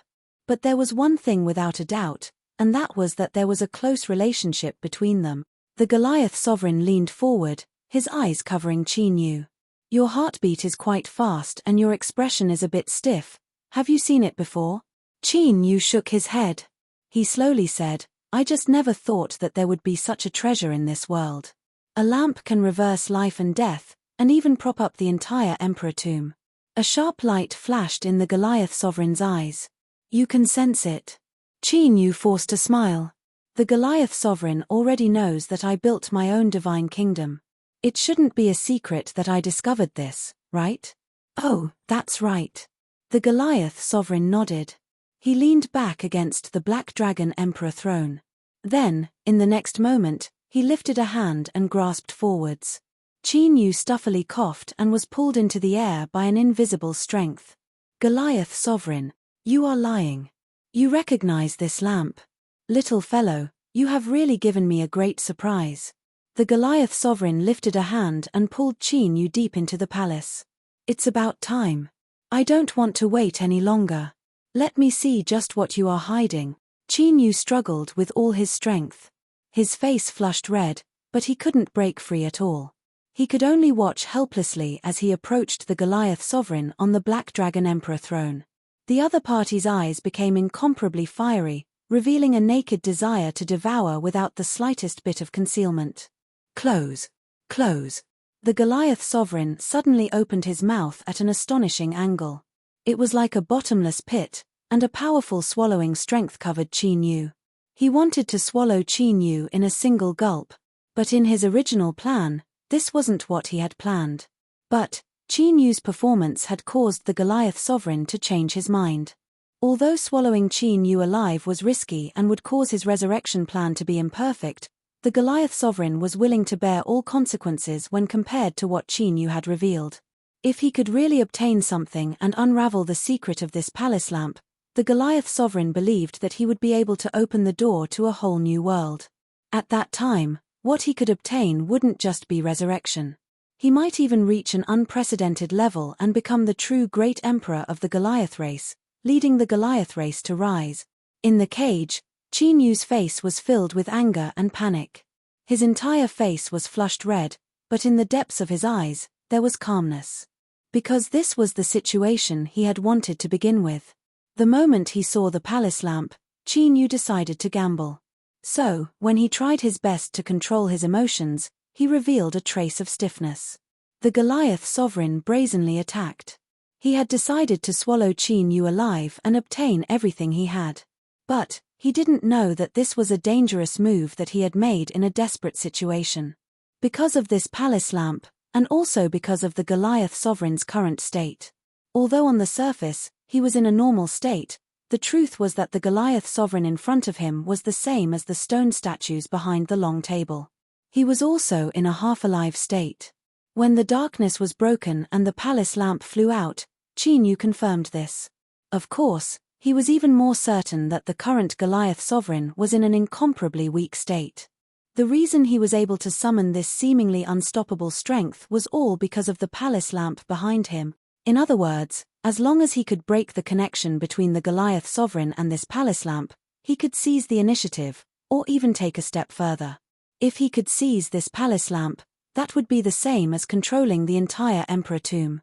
But there was one thing without a doubt, and that was that there was a close relationship between them. The Goliath sovereign leaned forward, his eyes covering Qin Yu. Your heartbeat is quite fast and your expression is a bit stiff. Have you seen it before? Qin Yu shook his head. He slowly said, I just never thought that there would be such a treasure in this world. A lamp can reverse life and death, and even prop up the entire emperor tomb. A sharp light flashed in the Goliath sovereign's eyes. You can sense it. Qin Yu forced a smile. The Goliath sovereign already knows that I built my own divine kingdom. It shouldn't be a secret that I discovered this, right? Oh, that's right. The Goliath sovereign nodded. He leaned back against the Black Dragon Emperor throne. Then, in the next moment, he lifted a hand and grasped forwards. Qin Yu stuffily coughed and was pulled into the air by an invisible strength. Goliath sovereign, you are lying. You recognize this lamp. Little fellow, you have really given me a great surprise. The Goliath sovereign lifted a hand and pulled Qin Yu deep into the palace. It's about time. I don't want to wait any longer. Let me see just what you are hiding. Qin Yu struggled with all his strength. His face flushed red, but he couldn't break free at all. He could only watch helplessly as he approached the Goliath sovereign on the Black Dragon Emperor throne. The other party's eyes became incomparably fiery, revealing a naked desire to devour without the slightest bit of concealment. Close. Close. The Goliath sovereign suddenly opened his mouth at an astonishing angle. It was like a bottomless pit, and a powerful swallowing strength covered Qin Yu. He wanted to swallow Qin Yu in a single gulp, but in his original plan, this wasn't what he had planned. But Qin Yu's performance had caused the Goliath sovereign to change his mind. Although swallowing Qin Yu alive was risky and would cause his resurrection plan to be imperfect, the Goliath sovereign was willing to bear all consequences when compared to what Qin Yu had revealed. If he could really obtain something and unravel the secret of this palace lamp, the Goliath sovereign believed that he would be able to open the door to a whole new world. At that time, what he could obtain wouldn't just be resurrection. He might even reach an unprecedented level and become the true great emperor of the Goliath race, leading the Goliath race to rise. In the cage, Qin Yu's face was filled with anger and panic. His entire face was flushed red, but in the depths of his eyes, there was calmness. Because this was the situation he had wanted to begin with. The moment he saw the palace lamp, Qin Yu decided to gamble. So, when he tried his best to control his emotions, he revealed a trace of stiffness. The Goliath sovereign brazenly attacked. He had decided to swallow Qin Yu alive and obtain everything he had. But he didn't know that this was a dangerous move that he had made in a desperate situation. Because of this palace lamp, and also because of the Goliath sovereign's current state. Although on the surface, he was in a normal state, the truth was that the Goliath sovereign in front of him was the same as the stone statues behind the long table. He was also in a half-alive state. When the darkness was broken and the palace lamp flew out, Qin Yu confirmed this. Of course, he was even more certain that the current Goliath sovereign was in an incomparably weak state. The reason he was able to summon this seemingly unstoppable strength was all because of the palace lamp behind him. In other words, as long as he could break the connection between the Goliath sovereign and this palace lamp, he could seize the initiative, or even take a step further. If he could seize this palace lamp, that would be the same as controlling the entire emperor tomb.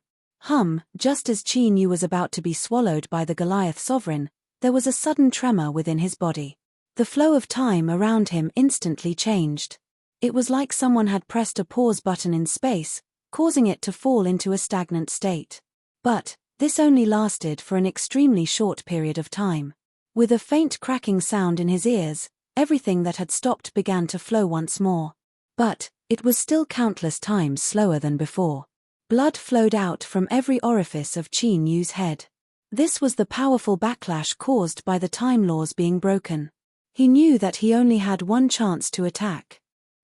Just as Qin Yu was about to be swallowed by the Goliath sovereign, there was a sudden tremor within his body. The flow of time around him instantly changed. It was like someone had pressed a pause button in space, causing it to fall into a stagnant state. But this only lasted for an extremely short period of time. With a faint cracking sound in his ears, everything that had stopped began to flow once more. But it was still countless times slower than before. Blood flowed out from every orifice of Qin Yu's head. This was the powerful backlash caused by the time laws being broken. He knew that he only had one chance to attack.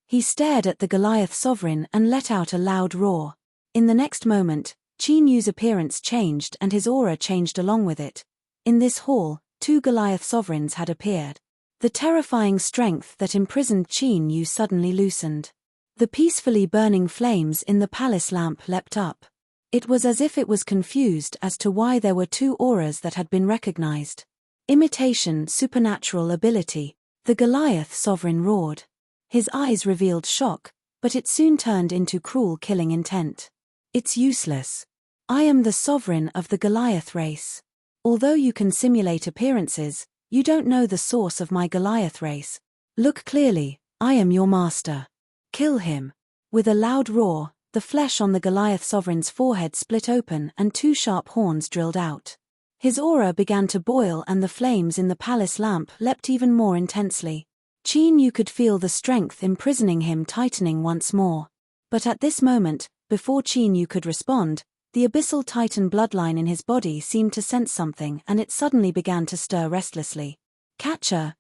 He stared at the Goliath sovereign and let out a loud roar. In the next moment, Qin Yu's appearance changed and his aura changed along with it. In this hall, two Goliath sovereigns had appeared. The terrifying strength that imprisoned Qin Yu suddenly loosened. The peacefully burning flames in the palace lamp leapt up. It was as if it was confused as to why there were two auras that had been recognized. Imitation supernatural ability, the Goliath sovereign roared. His eyes revealed shock, but it soon turned into cruel killing intent. It's useless. I am the sovereign of the Goliath race. Although you can simulate appearances, you don't know the source of my Goliath race. Look clearly, I am your master. Kill him. With a loud roar, the flesh on the Goliath sovereign's forehead split open and two sharp horns drilled out. His aura began to boil and the flames in the palace lamp leapt even more intensely. Qin Yu could feel the strength imprisoning him tightening once more. But at this moment, before Qin Yu could respond, the abyssal titan bloodline in his body seemed to sense something and it suddenly began to stir restlessly. Catcher,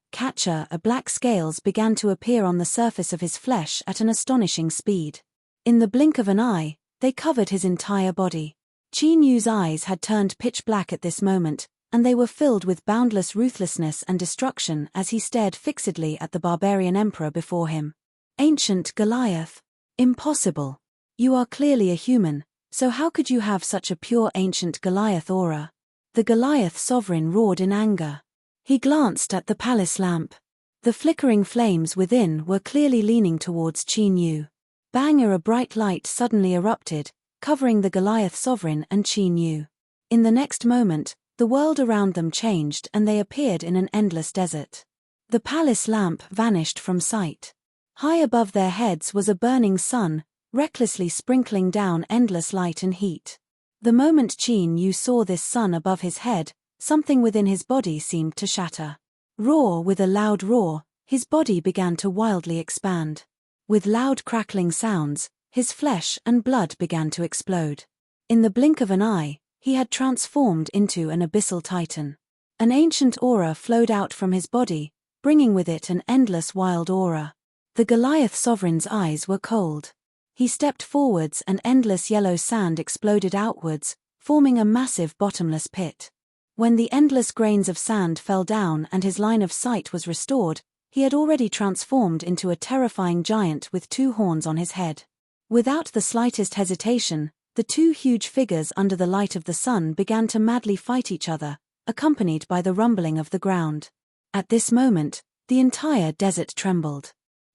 a black scales began to appear on the surface of his flesh at an astonishing speed. In the blink of an eye, they covered his entire body. Qin Yu's eyes had turned pitch black at this moment, and they were filled with boundless ruthlessness and destruction as he stared fixedly at the barbarian emperor before him. Ancient Goliath. Impossible. You are clearly a human, so how could you have such a pure ancient Goliath aura? The Goliath sovereign roared in anger. He glanced at the palace lamp. The flickering flames within were clearly leaning towards Qin Yu. Bang! A bright light suddenly erupted, covering the Goliath sovereign and Qin Yu. In the next moment, the world around them changed and they appeared in an endless desert. The palace lamp vanished from sight. High above their heads was a burning sun, recklessly sprinkling down endless light and heat. The moment Qin Yu saw this sun above his head, something within his body seemed to shatter. With a loud roar, his body began to wildly expand. With loud crackling sounds, his flesh and blood began to explode. In the blink of an eye, he had transformed into an abyssal titan. An ancient aura flowed out from his body, bringing with it an endless wild aura. The Goliath sovereign's eyes were cold. He stepped forwards and endless yellow sand exploded outwards, forming a massive bottomless pit. When the endless grains of sand fell down and his line of sight was restored, he had already transformed into a terrifying giant with two horns on his head. Without the slightest hesitation, the two huge figures under the light of the sun began to madly fight each other, accompanied by the rumbling of the ground. At this moment, the entire desert trembled.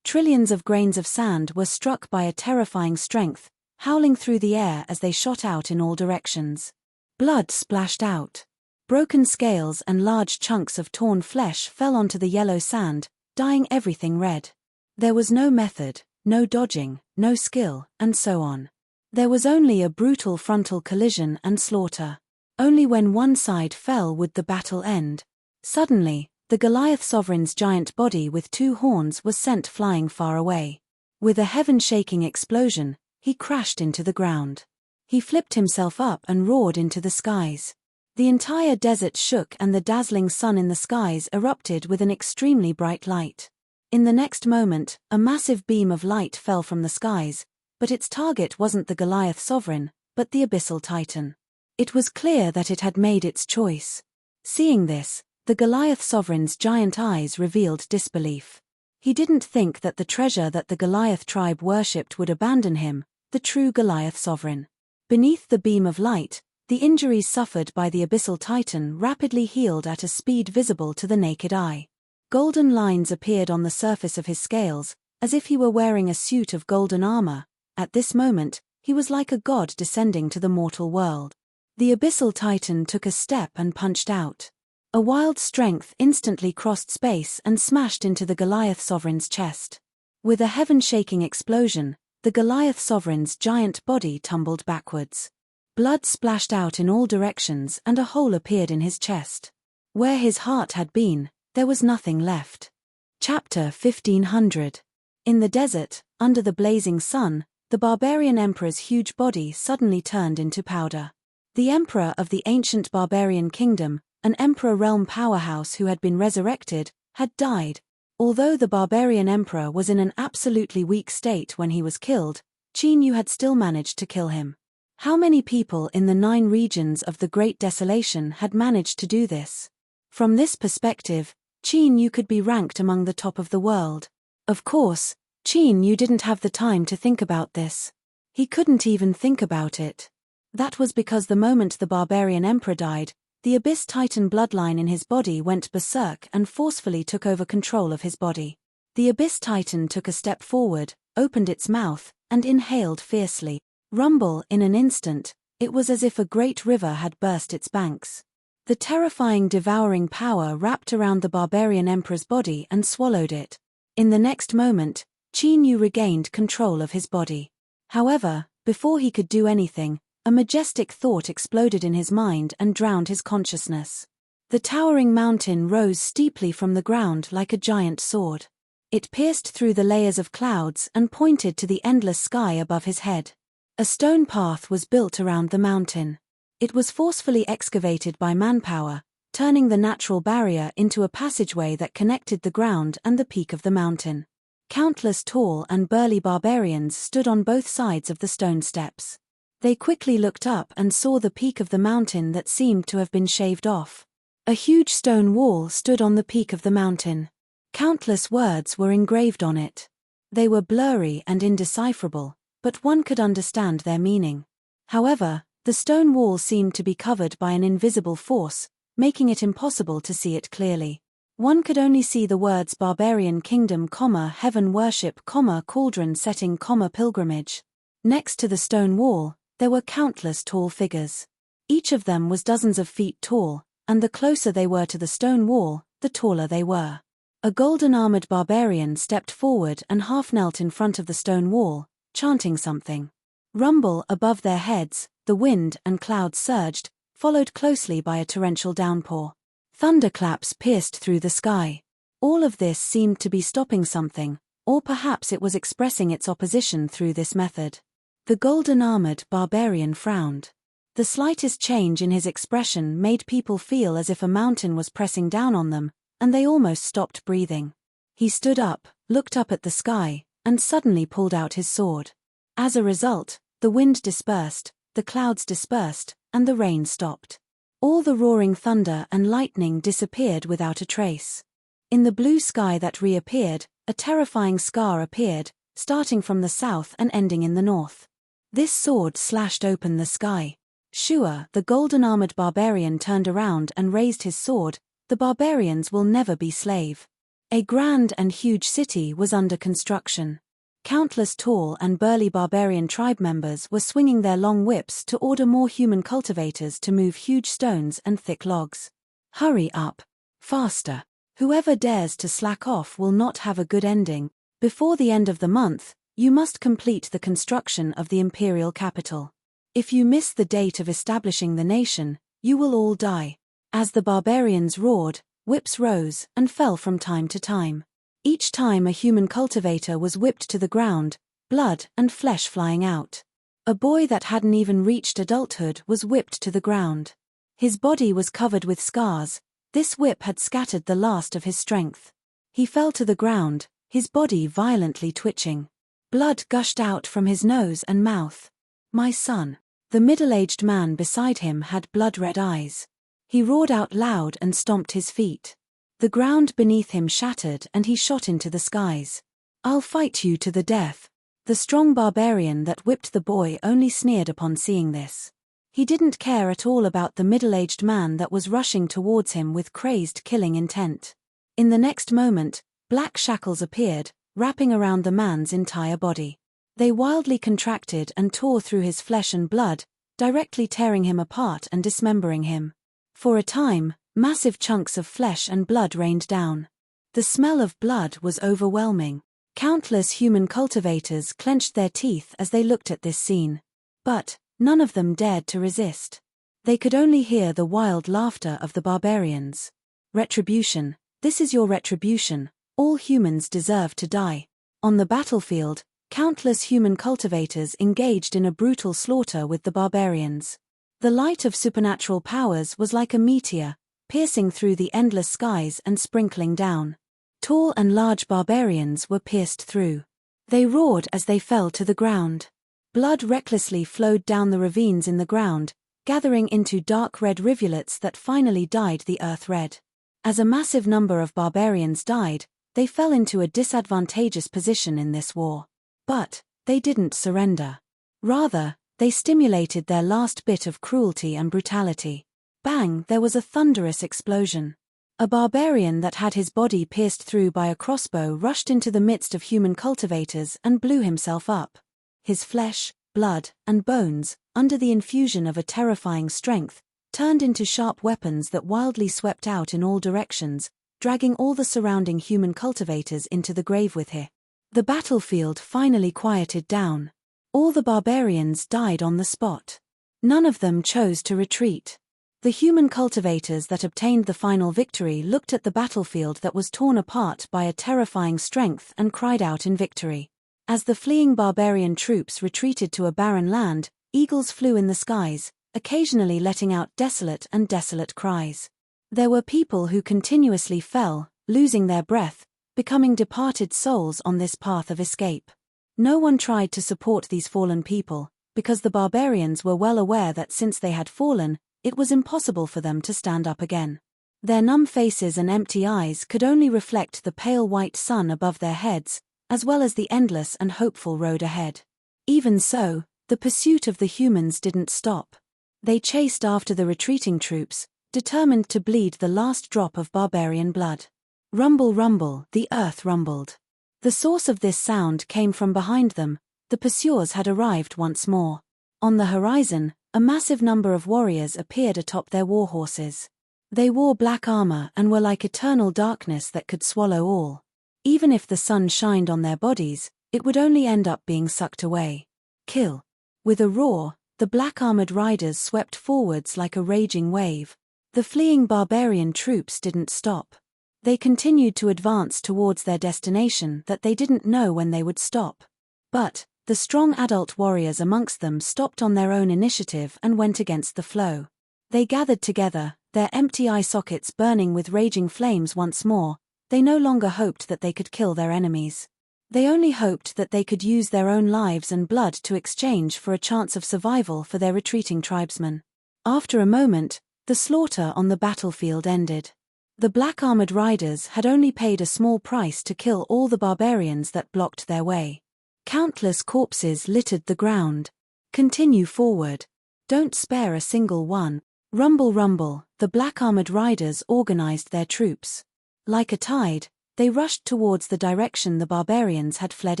Trillions of grains of sand were struck by a terrifying strength, howling through the air as they shot out in all directions. Blood splashed out. Broken scales and large chunks of torn flesh fell onto the yellow sand, dyeing everything red. There was no method, no dodging, no skill, and so on. There was only a brutal frontal collision and slaughter. Only when one side fell would the battle end. Suddenly, the Goliath sovereign's giant body with two horns was sent flying far away. With a heaven-shaking explosion, he crashed into the ground. He flipped himself up and roared into the skies. The entire desert shook and the dazzling sun in the skies erupted with an extremely bright light. In the next moment, a massive beam of light fell from the skies, but its target wasn't the Goliath sovereign, but the abyssal titan. It was clear that it had made its choice. Seeing this, the Goliath sovereign's giant eyes revealed disbelief. He didn't think that the treasure that the Goliath tribe worshipped would abandon him, the true Goliath sovereign. Beneath the beam of light, the injuries suffered by the abyssal titan rapidly healed at a speed visible to the naked eye. Golden lines appeared on the surface of his scales, as if he were wearing a suit of golden armor. At this moment, he was like a god descending to the mortal world. The abyssal titan took a step and punched out. A wild strength instantly crossed space and smashed into the Goliath sovereign's chest. With a heaven-shaking explosion, the Goliath sovereign's giant body tumbled backwards. Blood splashed out in all directions and a hole appeared in his chest. Where his heart had been, there was nothing left. Chapter 1500. In the desert, under the blazing sun, the barbarian emperor's huge body suddenly turned into powder. The emperor of the ancient barbarian kingdom, an emperor realm powerhouse who had been resurrected, had died. Although the barbarian emperor was in an absolutely weak state when he was killed, Qin Yu had still managed to kill him. How many people in the 9 regions of the Great Desolation had managed to do this? From this perspective, Qin Yu could be ranked among the top of the world. Of course, Qin Yu didn't have the time to think about this. He couldn't even think about it. That was because the moment the barbarian emperor died, the Abyss Titan bloodline in his body went berserk and forcefully took over control of his body. The Abyss Titan took a step forward, opened its mouth, and inhaled fiercely. Rumble in an instant, it was as if a great river had burst its banks. The terrifying devouring power wrapped around the barbarian emperor's body and swallowed it. In the next moment, Qin Yu regained control of his body. However, before he could do anything, a majestic thought exploded in his mind and drowned his consciousness. The towering mountain rose steeply from the ground like a giant sword. It pierced through the layers of clouds and pointed to the endless sky above his head. A stone path was built around the mountain. It was forcefully excavated by manpower, turning the natural barrier into a passageway that connected the ground and the peak of the mountain. Countless tall and burly barbarians stood on both sides of the stone steps. They quickly looked up and saw the peak of the mountain that seemed to have been shaved off. A huge stone wall stood on the peak of the mountain. Countless words were engraved on it. They were blurry and indecipherable, but one could understand their meaning. However, the stone wall seemed to be covered by an invisible force, making it impossible to see it clearly. One could only see the words barbarian kingdom, heaven worship, cauldron setting, pilgrimage. Next to the stone wall, there were countless tall figures. Each of them was dozens of feet tall, and the closer they were to the stone wall, the taller they were. A golden-armored barbarian stepped forward and half-knelt in front of the stone wall, chanting something. Rumble above their heads, the wind and clouds surged, followed closely by a torrential downpour. Thunderclaps pierced through the sky. All of this seemed to be stopping something, or perhaps it was expressing its opposition through this method. The golden-armored barbarian frowned. The slightest change in his expression made people feel as if a mountain was pressing down on them, and they almost stopped breathing. He stood up, looked up at the sky, and suddenly pulled out his sword. As a result, the wind dispersed, the clouds dispersed, and the rain stopped. All the roaring thunder and lightning disappeared without a trace. In the blue sky that reappeared, a terrifying scar appeared, starting from the south and ending in the north. This sword slashed open the sky. Shua, the golden-armored barbarian, turned around and raised his sword. The barbarians will never be slave. A grand and huge city was under construction. Countless tall and burly barbarian tribe members were swinging their long whips to order more human cultivators to move huge stones and thick logs. Hurry up. Faster. Whoever dares to slack off will not have a good ending. Before the end of the month, you must complete the construction of the imperial capital. If you miss the date of establishing the nation, you will all die. As the barbarians roared, whips rose and fell from time to time. Each time a human cultivator was whipped to the ground, blood and flesh flying out. A boy that hadn't even reached adulthood was whipped to the ground. His body was covered with scars. This whip had scattered the last of his strength. He fell to the ground, his body violently twitching. Blood gushed out from his nose and mouth. "My son." The middle-aged man beside him had blood-red eyes. He roared out loud and stomped his feet. The ground beneath him shattered and he shot into the skies. "I'll fight you to the death." The strong barbarian that whipped the boy only sneered upon seeing this. He didn't care at all about the middle-aged man that was rushing towards him with crazed killing intent. In the next moment, black shackles appeared, wrapping around the man's entire body. They wildly contracted and tore through his flesh and blood, directly tearing him apart and dismembering him. For a time, massive chunks of flesh and blood rained down. The smell of blood was overwhelming. Countless human cultivators clenched their teeth as they looked at this scene. But none of them dared to resist. They could only hear the wild laughter of the barbarians. "Retribution. This is your retribution. All humans deserve to die." On the battlefield, countless human cultivators engaged in a brutal slaughter with the barbarians. The light of supernatural powers was like a meteor, piercing through the endless skies and sprinkling down. Tall and large barbarians were pierced through. They roared as they fell to the ground. Blood recklessly flowed down the ravines in the ground, gathering into dark red rivulets that finally dyed the earth red. As a massive number of barbarians died, they fell into a disadvantageous position in this war. But they didn't surrender. Rather, they stimulated their last bit of cruelty and brutality. Bang! There was a thunderous explosion. A barbarian that had his body pierced through by a crossbow rushed into the midst of human cultivators and blew himself up. His flesh, blood, and bones, under the infusion of a terrifying strength, turned into sharp weapons that wildly swept out in all directions, dragging all the surrounding human cultivators into the grave with her. The battlefield finally quieted down. All the barbarians died on the spot. None of them chose to retreat. The human cultivators that obtained the final victory looked at the battlefield that was torn apart by a terrifying strength and cried out in victory. As the fleeing barbarian troops retreated to a barren land, eagles flew in the skies, occasionally letting out desolate cries. There were people who continuously fell, losing their breath, becoming departed souls on this path of escape. No one tried to support these fallen people, because the barbarians were well aware that since they had fallen, it was impossible for them to stand up again. Their numb faces and empty eyes could only reflect the pale white sun above their heads, as well as the endless and hopeful road ahead. Even so, the pursuit of the humans didn't stop. They chased after the retreating troops, determined to bleed the last drop of barbarian blood. Rumble, rumble, the earth rumbled. The source of this sound came from behind them. The pursuers had arrived once more. On the horizon, a massive number of warriors appeared atop their war horses. They wore black armor and were like eternal darkness that could swallow all. Even if the sun shined on their bodies, it would only end up being sucked away. Kill. With a roar, the black-armored riders swept forwards like a raging wave. The fleeing barbarian troops didn't stop. They continued to advance towards their destination that they didn't know when they would stop. But the strong adult warriors amongst them stopped on their own initiative and went against the flow. They gathered together, their empty eye sockets burning with raging flames once more. They no longer hoped that they could kill their enemies. They only hoped that they could use their own lives and blood to exchange for a chance of survival for their retreating tribesmen. After a moment, the slaughter on the battlefield ended. The black-armored riders had only paid a small price to kill all the barbarians that blocked their way. Countless corpses littered the ground. Continue forward. Don't spare a single one. Rumble, rumble, the black-armored riders organized their troops. Like a tide, they rushed towards the direction the barbarians had fled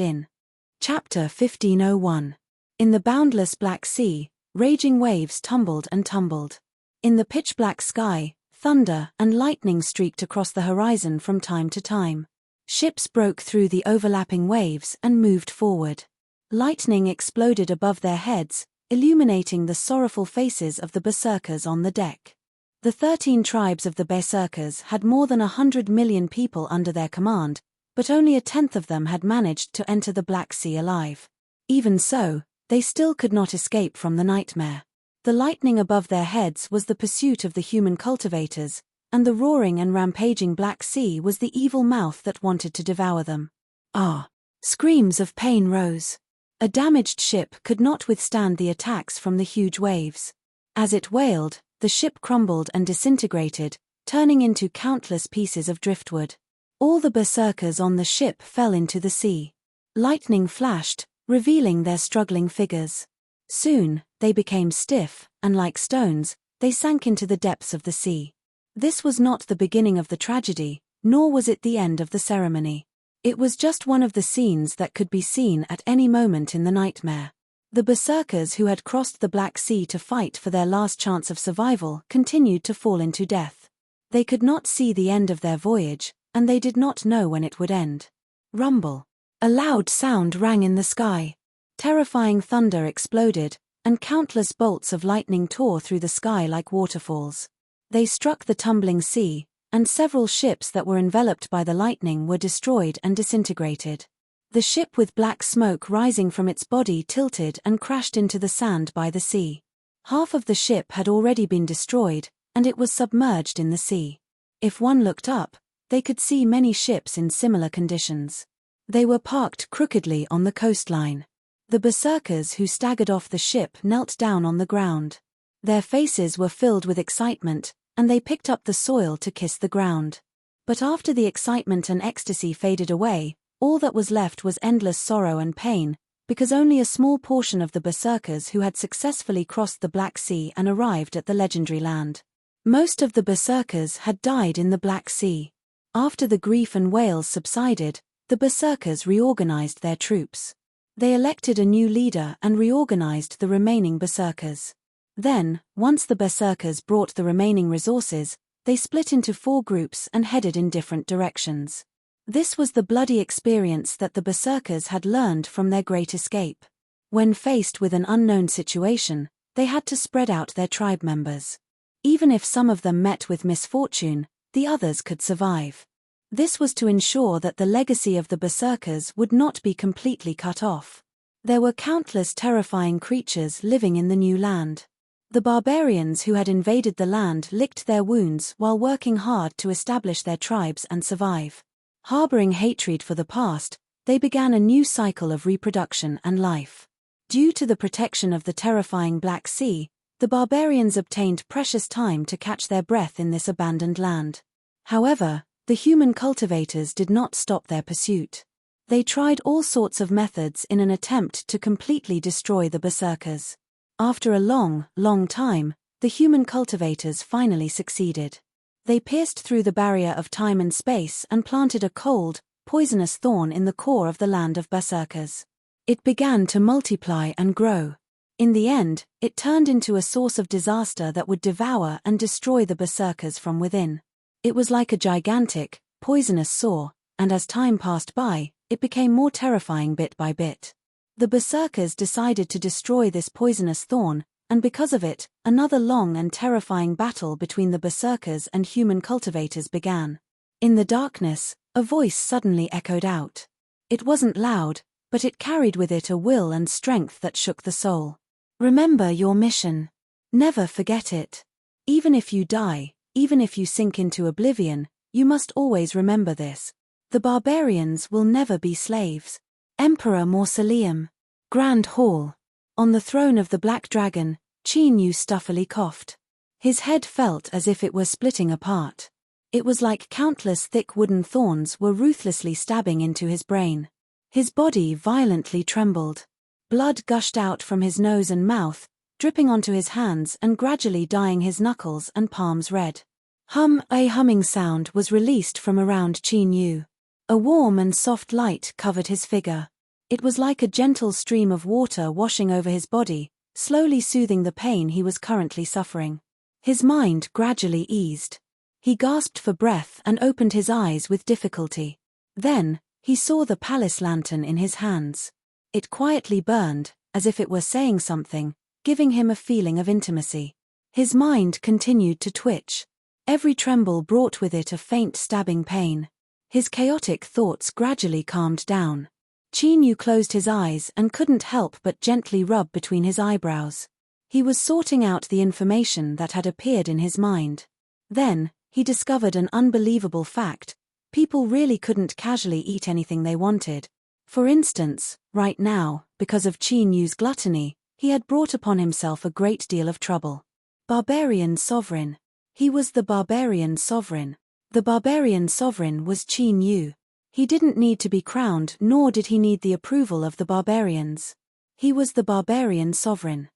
in. Chapter 1501. In the boundless Black Sea, raging waves tumbled and tumbled. In the pitch-black sky, thunder and lightning streaked across the horizon from time to time. Ships broke through the overlapping waves and moved forward. Lightning exploded above their heads, illuminating the sorrowful faces of the berserkers on the deck. The 13 tribes of the berserkers had more than 100 million people under their command, but only a tenth of them had managed to enter the Black Sea alive. Even so, they still could not escape from the nightmare. The lightning above their heads was the pursuit of the human cultivators, and the roaring and rampaging Black Sea was the evil mouth that wanted to devour them. Ah! Screams of pain rose. A damaged ship could not withstand the attacks from the huge waves. As it wailed, the ship crumbled and disintegrated, turning into countless pieces of driftwood. All the berserkers on the ship fell into the sea. Lightning flashed, revealing their struggling figures. Soon, they became stiff, and like stones, they sank into the depths of the sea. This was not the beginning of the tragedy, nor was it the end of the ceremony. It was just one of the scenes that could be seen at any moment in the nightmare. The berserkers who had crossed the Black Sea to fight for their last chance of survival continued to fall into death. They could not see the end of their voyage, and they did not know when it would end. Rumble. A loud sound rang in the sky. Terrifying thunder exploded, and countless bolts of lightning tore through the sky like waterfalls. They struck the tumbling sea, and several ships that were enveloped by the lightning were destroyed and disintegrated. The ship with black smoke rising from its body tilted and crashed into the sand by the sea. Half of the ship had already been destroyed, and it was submerged in the sea. If one looked up, they could see many ships in similar conditions. They were parked crookedly on the coastline. The berserkers who staggered off the ship knelt down on the ground. Their faces were filled with excitement, and they picked up the soil to kiss the ground. But after the excitement and ecstasy faded away, all that was left was endless sorrow and pain, because only a small portion of the berserkers who had successfully crossed the Black Sea and arrived at the legendary land. Most of the berserkers had died in the Black Sea. After the grief and wails subsided, the berserkers reorganized their troops. They elected a new leader and reorganized the remaining berserkers. Then, once the berserkers brought the remaining resources, They split into 4 groups and headed in different directions. This was the bloody experience that the berserkers had learned from their great escape. When faced with an unknown situation, they had to spread out their tribe members. Even if some of them met with misfortune, the others could survive. This was to ensure that the legacy of the berserkers would not be completely cut off. There were countless terrifying creatures living in the new land. The barbarians who had invaded the land licked their wounds while working hard to establish their tribes and survive. Harboring hatred for the past, they began a new cycle of reproduction and life. Due to the protection of the terrifying Black Sea, the barbarians obtained precious time to catch their breath in this abandoned land. However, the human cultivators did not stop their pursuit. They tried all sorts of methods in an attempt to completely destroy the berserkers. After a long, long time, the human cultivators finally succeeded. They pierced through the barrier of time and space and planted a cold, poisonous thorn in the core of the land of berserkers. It began to multiply and grow. In the end, it turned into a source of disaster that would devour and destroy the berserkers from within. It was like a gigantic, poisonous sore, and as time passed by, it became more terrifying bit by bit. The berserkers decided to destroy this poisonous thorn, and because of it, another long and terrifying battle between the berserkers and human cultivators began. In the darkness, a voice suddenly echoed out. It wasn't loud, but it carried with it a will and strength that shook the soul. Remember your mission. Never forget it. Even if you die, even if you sink into oblivion, you must always remember this. The barbarians will never be slaves. Emperor Mausoleum. Grand Hall. On the throne of the Black Dragon, Chi-Nu stuffily coughed. His head felt as if it were splitting apart. It was like countless thick wooden thorns were ruthlessly stabbing into his brain. His body violently trembled. Blood gushed out from his nose and mouth, dripping onto his hands and gradually dyeing his knuckles and palms red. A humming sound was released from around Chi-Nu. A warm and soft light covered his figure. It was like a gentle stream of water washing over his body, slowly soothing the pain he was currently suffering. His mind gradually eased. He gasped for breath and opened his eyes with difficulty. Then, he saw the palace lantern in his hands. It quietly burned, as if it were saying something, giving him a feeling of intimacy. His mind continued to twitch. Every tremble brought with it a faint stabbing pain. His chaotic thoughts gradually calmed down. Chi-Nu closed his eyes and couldn't help but gently rub between his eyebrows. He was sorting out the information that had appeared in his mind. Then, he discovered an unbelievable fact: people really couldn't casually eat anything they wanted. For instance, right now, because of Chi-Nu's gluttony, he had brought upon himself a great deal of trouble. Barbarian Sovereign. He was the Barbarian Sovereign. The Barbarian Sovereign was Chi-Nu. He didn't need to be crowned, nor did he need the approval of the barbarians. He was the Barbarian Sovereign.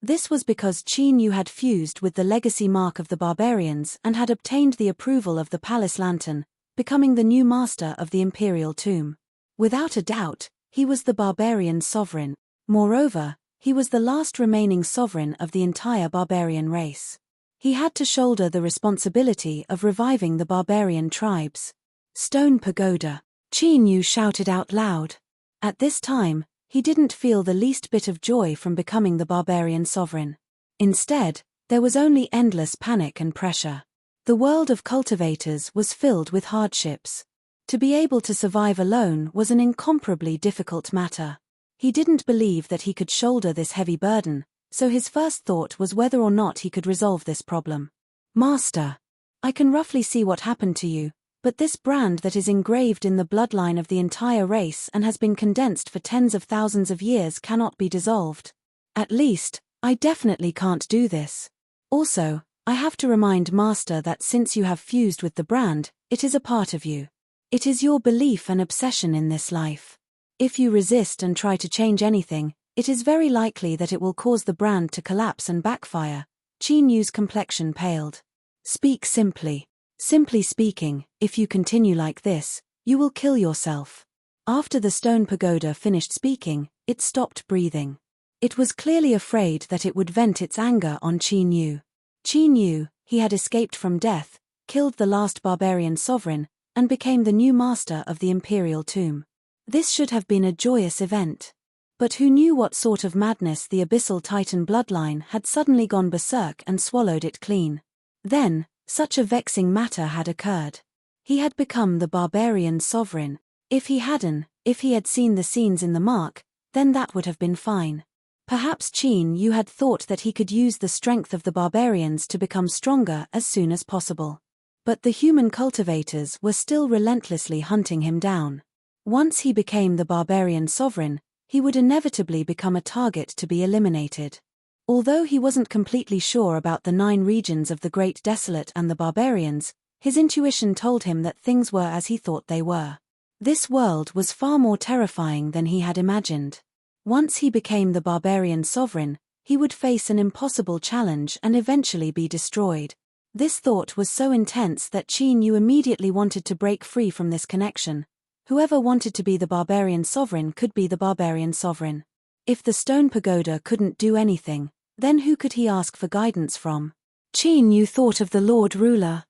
This was because Chi-Nu had fused with the legacy mark of the barbarians and had obtained the approval of the palace lantern, becoming the new master of the imperial tomb. Without a doubt, he was the Barbarian Sovereign. Moreover, he was the last remaining sovereign of the entire barbarian race. He had to shoulder the responsibility of reviving the barbarian tribes. Stone Pagoda. Chi-Nu shouted out loud. At this time, he didn't feel the least bit of joy from becoming the barbarian sovereign. Instead, there was only endless panic and pressure. The world of cultivators was filled with hardships. To be able to survive alone was an incomparably difficult matter. He didn't believe that he could shoulder this heavy burden, so his first thought was whether or not he could resolve this problem. Master, I can roughly see what happened to you, but this brand that is engraved in the bloodline of the entire race and has been condensed for tens of thousands of years cannot be dissolved. At least, I definitely can't do this. Also, I have to remind Master that since you have fused with the brand, it is a part of you. It is your belief and obsession in this life. If you resist and try to change anything, it is very likely that it will cause the brand to collapse and backfire. Chi-Nu's complexion paled. Speak simply. Simply speaking, if you continue like this, you will kill yourself. After the stone pagoda finished speaking, it stopped breathing. It was clearly afraid that it would vent its anger on Chi-Nu. Chi-Nu, he had escaped from death, killed the last barbarian sovereign, and became the new master of the imperial tomb. This should have been a joyous event. But who knew what sort of madness the abyssal titan bloodline had suddenly gone berserk and swallowed it clean. Then, such a vexing matter had occurred. He had become the barbarian sovereign. If he had seen the scenes in the mark, then that would have been fine. Perhaps Qin Yu had thought that he could use the strength of the barbarians to become stronger as soon as possible. But the human cultivators were still relentlessly hunting him down. Once he became the barbarian sovereign, he would inevitably become a target to be eliminated. Although he wasn't completely sure about the 9 regions of the Great Desolate and the barbarians, his intuition told him that things were as he thought they were. This world was far more terrifying than he had imagined. Once he became the barbarian sovereign, he would face an impossible challenge and eventually be destroyed. This thought was so intense that Qin Yu immediately wanted to break free from this connection. Whoever wanted to be the barbarian sovereign could be the barbarian sovereign. If the stone pagoda couldn't do anything, then who could he ask for guidance from? Qin Yu thought of the Lord Ruler.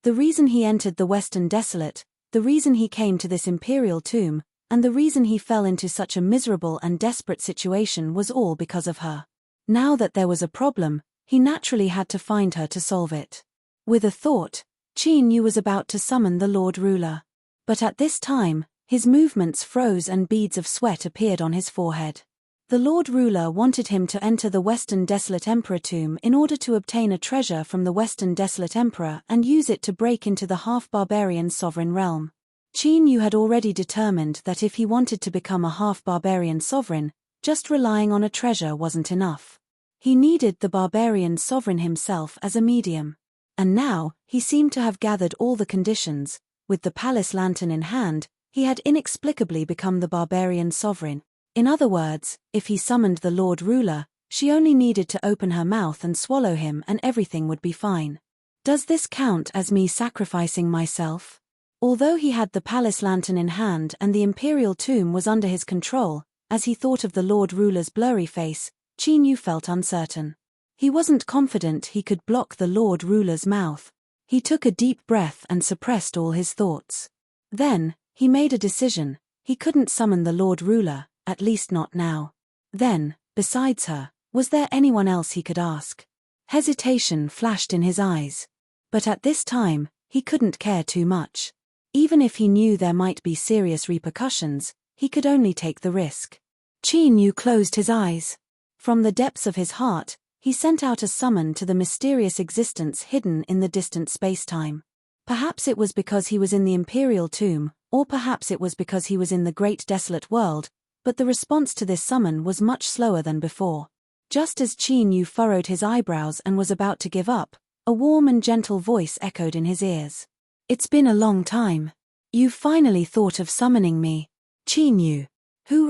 The reason he entered the Western Desolate, the reason he came to this imperial tomb, and the reason he fell into such a miserable and desperate situation was all because of her. Now that there was a problem, he naturally had to find her to solve it. With a thought, Qin Yu was about to summon the Lord Ruler. But at this time, his movements froze and beads of sweat appeared on his forehead. The Lord Ruler wanted him to enter the Western Desolate Emperor tomb in order to obtain a treasure from the Western Desolate Emperor and use it to break into the half-barbarian sovereign realm. Qin Yu had already determined that if he wanted to become a half-barbarian sovereign, just relying on a treasure wasn't enough. He needed the barbarian sovereign himself as a medium. And now, he seemed to have gathered all the conditions. With the palace lantern in hand, he had inexplicably become the barbarian sovereign. In other words, if he summoned the Lord Ruler, she only needed to open her mouth and swallow him and everything would be fine. Does this count as me sacrificing myself? Although he had the palace lantern in hand and the imperial tomb was under his control, as he thought of the Lord Ruler's blurry face, Qin Yu felt uncertain. He wasn't confident he could block the Lord Ruler's mouth. He took a deep breath and suppressed all his thoughts. Then, he made a decision. He couldn't summon the Lord Ruler, at least not now. Then, besides her, was there anyone else he could ask? Hesitation flashed in his eyes. But at this time, he couldn't care too much. Even if he knew there might be serious repercussions, he could only take the risk. Qin Yu closed his eyes. From the depths of his heart, he sent out a summon to the mysterious existence hidden in the distant space-time. Perhaps it was because he was in the imperial tomb, or perhaps it was because he was in the great desolate world, but the response to this summon was much slower than before. Just as Qin Yu furrowed his eyebrows and was about to give up, a warm and gentle voice echoed in his ears. "It's been a long time. You finally thought of summoning me." Qin Yu.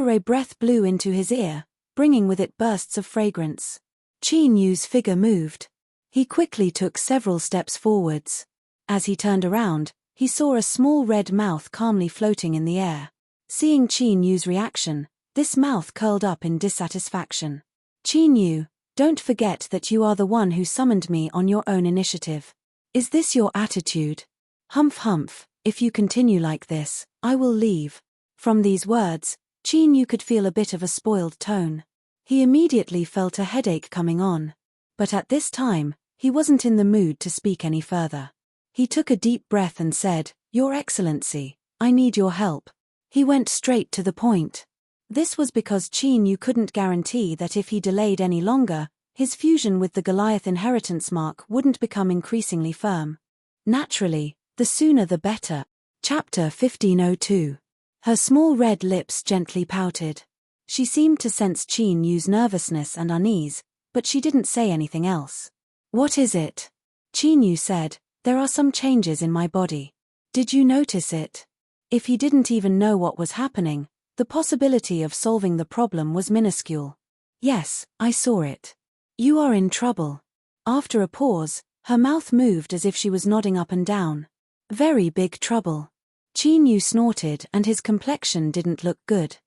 A breath blew into his ear, bringing with it bursts of fragrance. Qin Yu's figure moved. He quickly took several steps forwards. As he turned around, he saw a small red mouth calmly floating in the air. Seeing Qin Yu's reaction, this mouth curled up in dissatisfaction. "Qin Yu, don't forget that you are the one who summoned me on your own initiative. Is this your attitude? Humph humph, if you continue like this, I will leave." From these words, Qin Yu could feel a bit of a spoiled tone. He immediately felt a headache coming on. But at this time, he wasn't in the mood to speak any further. He took a deep breath and said, "Your Excellency, I need your help." He went straight to the point. This was because Qin Yu couldn't guarantee that if he delayed any longer, his fusion with the Goliath inheritance mark wouldn't become increasingly firm. Naturally, the sooner the better. Chapter 1502. Her small red lips gently pouted. She seemed to sense Qin Yu's nervousness and unease, but she didn't say anything else. "What is it?" Qin Yu said, "There are some changes in my body. Did you notice it?" If he didn't even know what was happening, the possibility of solving the problem was minuscule. "Yes, I saw it. You are in trouble." After a pause, her mouth moved as if she was nodding up and down. "Very big trouble." Qin Yu snorted and his complexion didn't look good.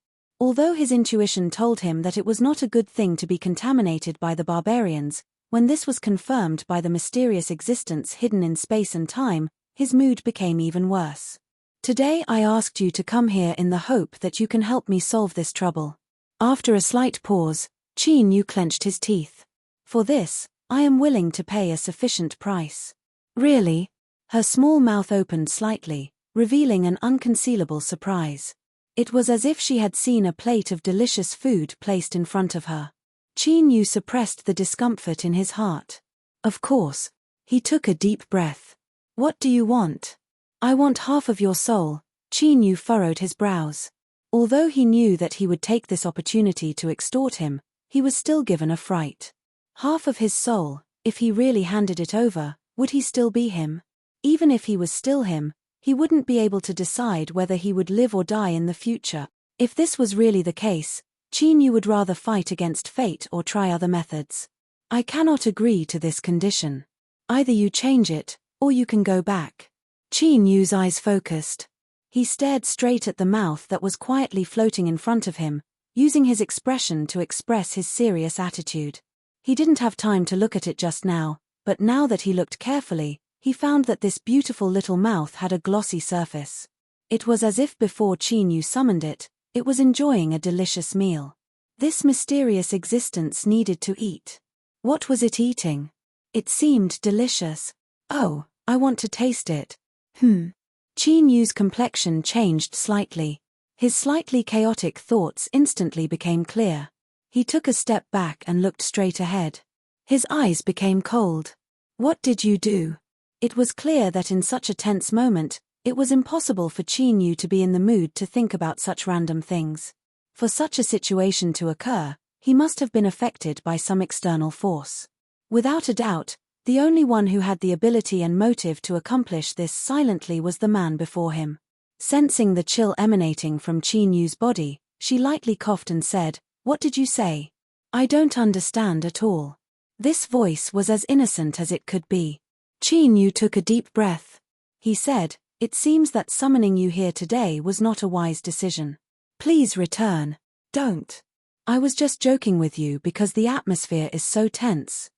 Although his intuition told him that it was not a good thing to be contaminated by the barbarians, When this was confirmed by the mysterious existence hidden in space and time, his mood became even worse. Today I asked you to come here in the hope that you can help me solve this trouble. After a slight pause, Qin Yu clenched his teeth. For this, I am willing to pay a sufficient price. Really? Her small mouth opened slightly, revealing an unconcealable surprise. It was as if she had seen a plate of delicious food placed in front of her. Qin Yu suppressed the discomfort in his heart. Of course. He took a deep breath. What do you want? I want half of your soul. Qin Yu furrowed his brows. Although he knew that he would take this opportunity to extort him, he was still given a fright. Half of his soul, if he really handed it over, would he still be him? Even if he was still him, he wouldn't be able to decide whether he would live or die in the future. If this was really the case, Qin Yu would rather fight against fate or try other methods. I cannot agree to this condition. Either you change it, or you can go back. Qin Yu's eyes focused. He stared straight at the mouth that was quietly floating in front of him, using his expression to express his serious attitude. He didn't have time to look at it just now, but now that he looked carefully, he found that this beautiful little mouth had a glossy surface. It was as if before Qin Yu summoned it, it was enjoying a delicious meal. This mysterious existence needed to eat. What was it eating? It seemed delicious. Oh, I want to taste it. Qin Yu's complexion changed slightly. His slightly chaotic thoughts instantly became clear. He took a step back and looked straight ahead. His eyes became cold. What did you do? It was clear that in such a tense moment, it was impossible for Qin Yu to be in the mood to think about such random things. For such a situation to occur, he must have been affected by some external force. Without a doubt, the only one who had the ability and motive to accomplish this silently was the man before him. Sensing the chill emanating from Qin Yu's body, she lightly coughed and said, "What did you say? I don't understand at all." This voice was as innocent as it could be. Qin Yu took a deep breath. He said, "It seems that summoning you here today was not a wise decision. Please return." "Don't. I was just joking with you because the atmosphere is so tense."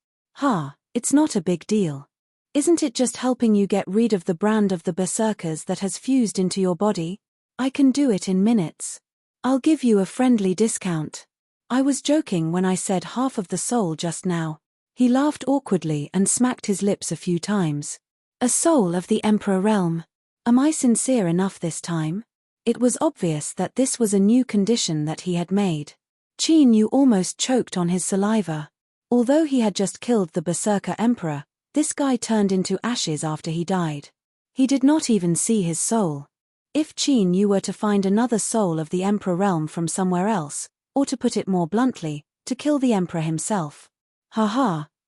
It's not a big deal. Isn't it just helping you get rid of the brand of the berserkers that has fused into your body? I can do it in minutes. I'll give you a friendly discount. I was joking when I said half of the soul just now. He laughed awkwardly and smacked his lips a few times. A soul of the Emperor realm. Am I sincere enough this time? It was obvious that this was a new condition that he had made. Qin Yu almost choked on his saliva. Although he had just killed the Berserker Emperor, this guy turned into ashes after he died. He did not even see his soul. If Qin Yu were to find another soul of the Emperor realm from somewhere else, or to put it more bluntly, to kill the Emperor himself.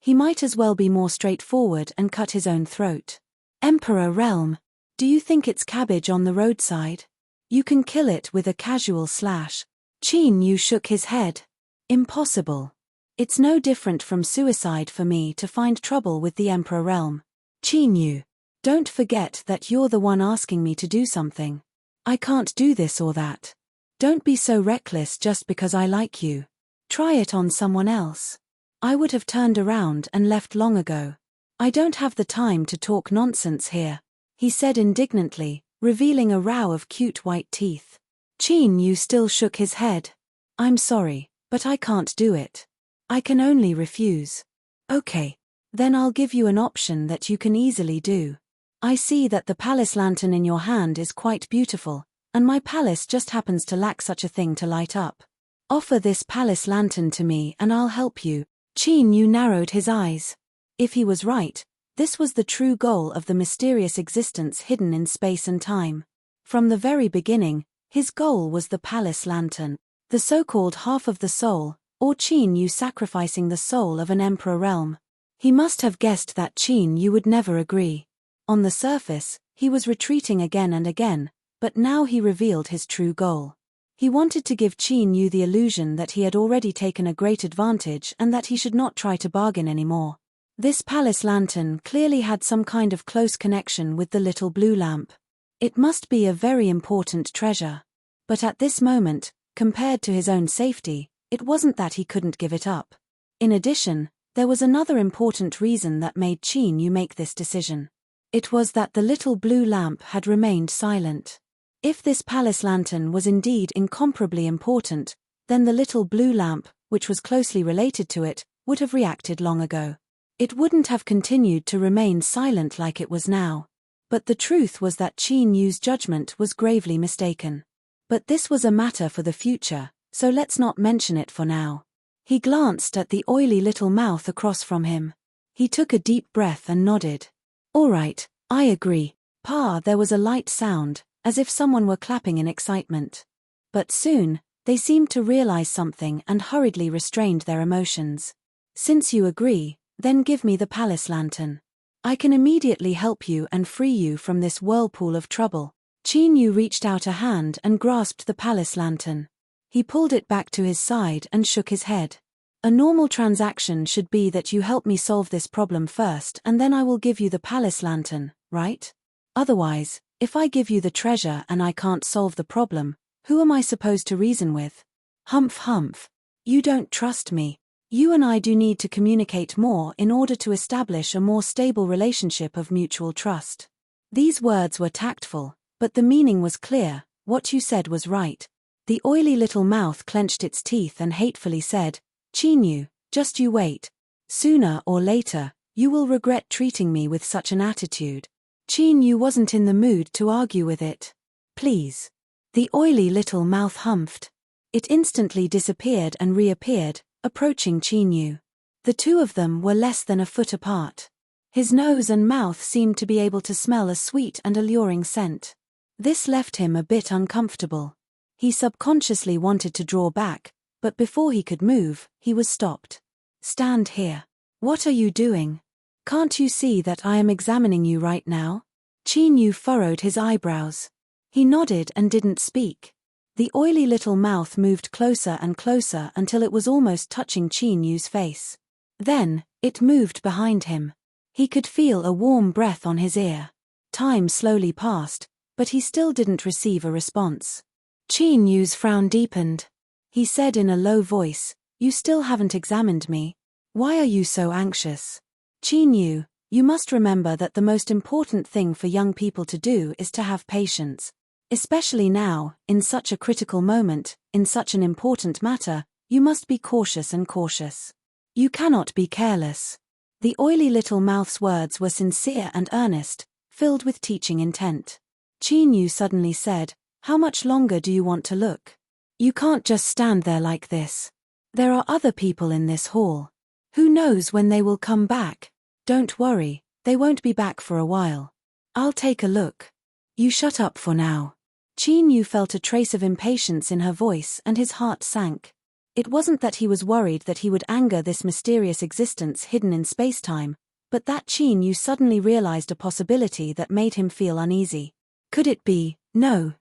He might as well be more straightforward and cut his own throat. Emperor realm. Do you think it's cabbage on the roadside? You can kill it with a casual slash. Qin Yu shook his head. Impossible. It's no different from suicide for me to find trouble with the Emperor realm. Qin Yu, don't forget that you're the one asking me to do something. I can't do this or that. Don't be so reckless just because I like you. Try it on someone else. I would have turned around and left long ago. I don't have the time to talk nonsense here, he said indignantly, revealing a row of cute white teeth. Qin Yu still shook his head. I'm sorry, but I can't do it. I can only refuse. Okay. Then I'll give you an option that you can easily do. I see that the palace lantern in your hand is quite beautiful, and my palace just happens to lack such a thing to light up. Offer this palace lantern to me and I'll help you. Qin Yu narrowed his eyes. If he was right, this was the true goal of the mysterious existence hidden in space and time. From the very beginning, his goal was the palace lantern, the so-called half of the soul, or Qin Yu sacrificing the soul of an emperor realm. He must have guessed that Qin Yu would never agree. On the surface, he was retreating again and again, but now he revealed his true goal. He wanted to give Qin Yu the illusion that he had already taken a great advantage and that he should not try to bargain anymore. This palace lantern clearly had some kind of close connection with the little blue lamp. It must be a very important treasure. But at this moment, compared to his own safety, it wasn't that he couldn't give it up. In addition, There was another important reason that made Qin Yu make this decision. It was that the little blue lamp had remained silent. If this palace lantern was indeed incomparably important, then the little blue lamp, which was closely related to it, would have reacted long ago. It wouldn't have continued to remain silent like it was now. But the truth was that Qin Yu's judgment was gravely mistaken. But this was a matter for the future, so let's not mention it for now. He glanced at the oily little mouth across from him. He took a deep breath and nodded. All right, I agree. Pa, there was a light sound, as if someone were clapping in excitement. But soon, they seemed to realize something and hurriedly restrained their emotions. Since you agree, then give me the palace lantern. I can immediately help you and free you from this whirlpool of trouble. Qin Yu reached out a hand and grasped the palace lantern. He pulled it back to his side and shook his head. A normal transaction should be that you help me solve this problem first and then I will give you the palace lantern, right? Otherwise, if I give you the treasure and I can't solve the problem, who am I supposed to reason with? Humph humph. You don't trust me. You and I do need to communicate more in order to establish a more stable relationship of mutual trust. These words were tactful, but the meaning was clear. What you said was right. The oily little mouth clenched its teeth and hatefully said, Qin Yu, just you wait. Sooner or later, you will regret treating me with such an attitude. Qin Yu wasn't in the mood to argue with it. Please. The oily little mouth humphed. It instantly disappeared and reappeared, approaching Qin Yu. The two of them were less than a foot apart. His nose and mouth seemed to be able to smell a sweet and alluring scent. This left him a bit uncomfortable. He subconsciously wanted to draw back, but before he could move, he was stopped. Stand here. What are you doing? Can't you see that I am examining you right now? Qin Yu furrowed his eyebrows. He nodded and didn't speak. The oily little mouth moved closer and closer until it was almost touching Qin Yu's face. Then, it moved behind him. He could feel a warm breath on his ear. Time slowly passed, but he still didn't receive a response. Qin Yu's frown deepened. He said in a low voice, You still haven't examined me. Why are you so anxious? Qin Yu, you must remember that the most important thing for young people to do is to have patience. Especially now, in such a critical moment, in such an important matter, you must be cautious and cautious. You cannot be careless. The oily little mouth's words were sincere and earnest, filled with teaching intent. Qin Yu suddenly said, How much longer do you want to look? You can't just stand there like this. There are other people in this hall. Who knows when they will come back? Don't worry, they won't be back for a while. I'll take a look. You shut up for now. Qin Yu felt a trace of impatience in her voice and his heart sank. It wasn't that he was worried that he would anger this mysterious existence hidden in space-time, but that Qin Yu suddenly realized a possibility that made him feel uneasy. Could it be? No.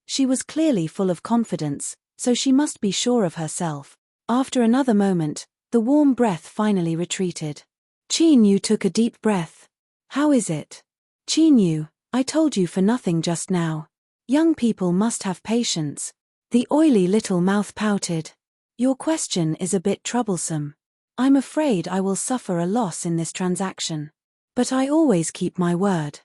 She was clearly full of confidence, so she must be sure of herself. After another moment, the warm breath finally retreated. Qin Yu took a deep breath. How is it? Qin Yu, I told you for nothing just now. Young people must have patience. The oily little mouth pouted. Your question is a bit troublesome. I'm afraid I will suffer a loss in this transaction. But I always keep my word.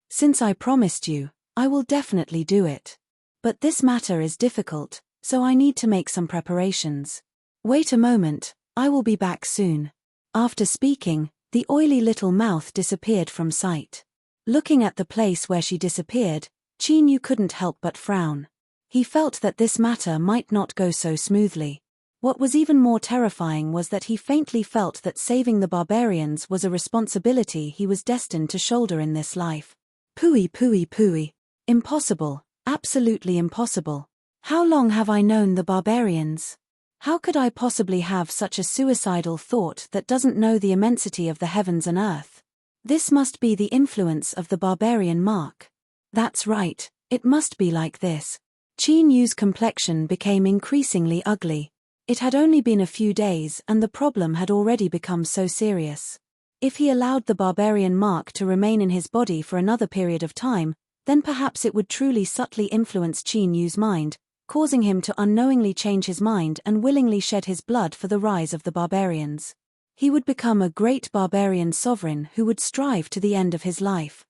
Since I promised you, I will definitely do it. But this matter is difficult, so I need to make some preparations. Wait a moment, I will be back soon. After speaking, the oily little mouth disappeared from sight. Looking at the place where she disappeared, Qin Yu couldn't help but frown. He felt that this matter might not go so smoothly. What was even more terrifying was that he faintly felt that saving the barbarians was a responsibility he was destined to shoulder in this life. Pooey. Impossible, absolutely impossible. How long have I known the barbarians? How could I possibly have such a suicidal thought that doesn't know the immensity of the heavens and earth? This must be the influence of the barbarian mark. That's right, it must be like this. Qin Yu's complexion became increasingly ugly. It had only been a few days and the problem had already become so serious. If he allowed the barbarian mark to remain in his body for another period of time, then perhaps it would truly subtly influence Qin Yu's mind, causing him to unknowingly change his mind and willingly shed his blood for the rise of the barbarians. He would become a great barbarian sovereign who would strive to the end of his life.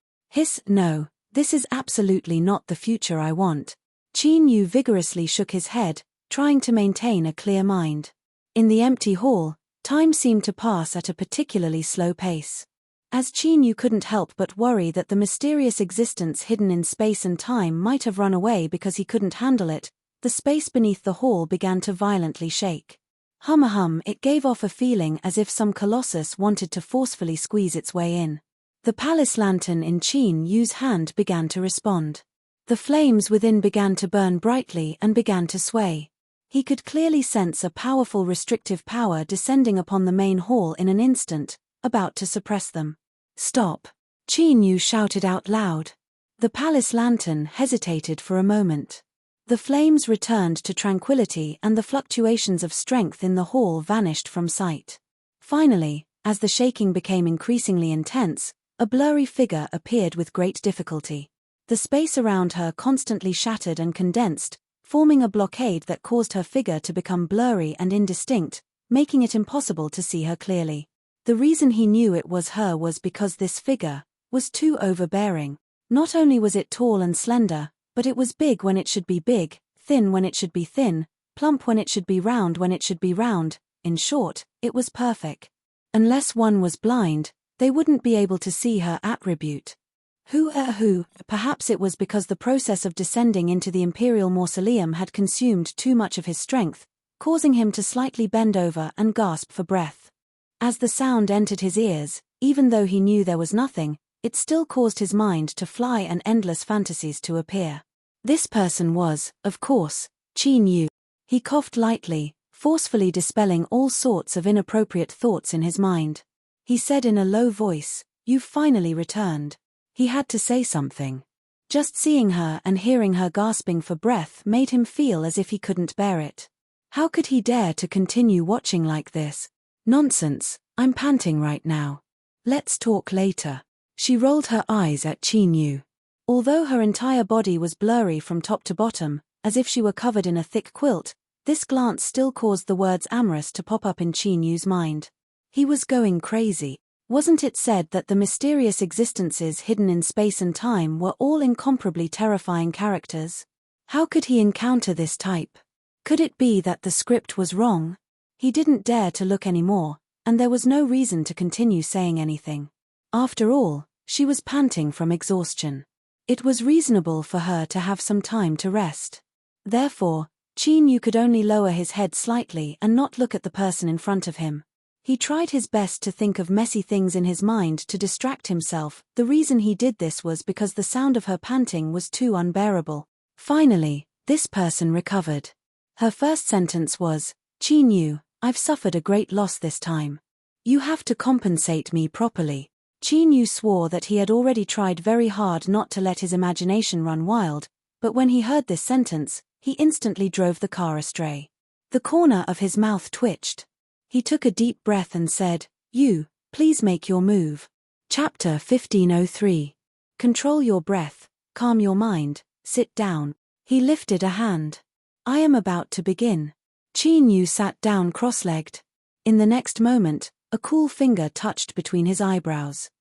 No, this is absolutely not the future I want. Qin Yu vigorously shook his head, trying to maintain a clear mind. In the empty hall, time seemed to pass at a particularly slow pace. As Qin Yu couldn't help but worry that the mysterious existence hidden in space and time might have run away because he couldn't handle it, the space beneath the hall began to violently shake. Hum, it gave off a feeling as if some colossus wanted to forcefully squeeze its way in. The palace lantern in Qin Yu's hand began to respond. The flames within began to burn brightly and began to sway. He could clearly sense a powerful restrictive power descending upon the main hall in an instant, about to suppress them. Stop! Qin Yu shouted out loud. The palace lantern hesitated for a moment. The flames returned to tranquility and the fluctuations of strength in the hall vanished from sight. Finally, as the shaking became increasingly intense, a blurry figure appeared with great difficulty. The space around her constantly shattered and condensed, forming a blockade that caused her figure to become blurry and indistinct, making it impossible to see her clearly. The reason he knew it was her was because this figure was too overbearing. Not only was it tall and slender, but it was big when it should be big, thin when it should be thin, plump when it should be round when it should be round. In short, it was perfect. Unless one was blind, they wouldn't be able to see her attribute. Perhaps it was because the process of descending into the imperial mausoleum had consumed too much of his strength, causing him to slightly bend over and gasp for breath. As the sound entered his ears, even though he knew there was nothing, it still caused his mind to fly and endless fantasies to appear. This person was, of course, Qin Yu. He coughed lightly, forcefully dispelling all sorts of inappropriate thoughts in his mind. He said in a low voice, "You've finally returned." He had to say something. Just seeing her and hearing her gasping for breath made him feel as if he couldn't bear it. How could he dare to continue watching like this? Nonsense, I'm panting right now. Let's talk later. She rolled her eyes at Qin Yu. Although her entire body was blurry from top to bottom, as if she were covered in a thick quilt, this glance still caused the words amorous to pop up in Qin Yu's mind. He was going crazy. Wasn't it said that the mysterious existences hidden in space and time were all incomparably terrifying characters? How could he encounter this type? Could it be that the script was wrong? He didn't dare to look anymore, and there was no reason to continue saying anything. After all, she was panting from exhaustion. It was reasonable for her to have some time to rest. Therefore, Qin Yu could only lower his head slightly and not look at the person in front of him. He tried his best to think of messy things in his mind to distract himself. The reason he did this was because the sound of her panting was too unbearable. Finally, this person recovered. Her first sentence was, "Qin Yu, I've suffered a great loss this time. You have to compensate me properly." Qin Yu swore that he had already tried very hard not to let his imagination run wild, but when he heard this sentence, he instantly drove the car astray. The corner of his mouth twitched. He took a deep breath and said, "You, please make your move." Chapter 1503. Control your breath, calm your mind, sit down. He lifted a hand. "I am about to begin." Qin Yu sat down cross-legged. In the next moment, a cool finger touched between his eyebrows.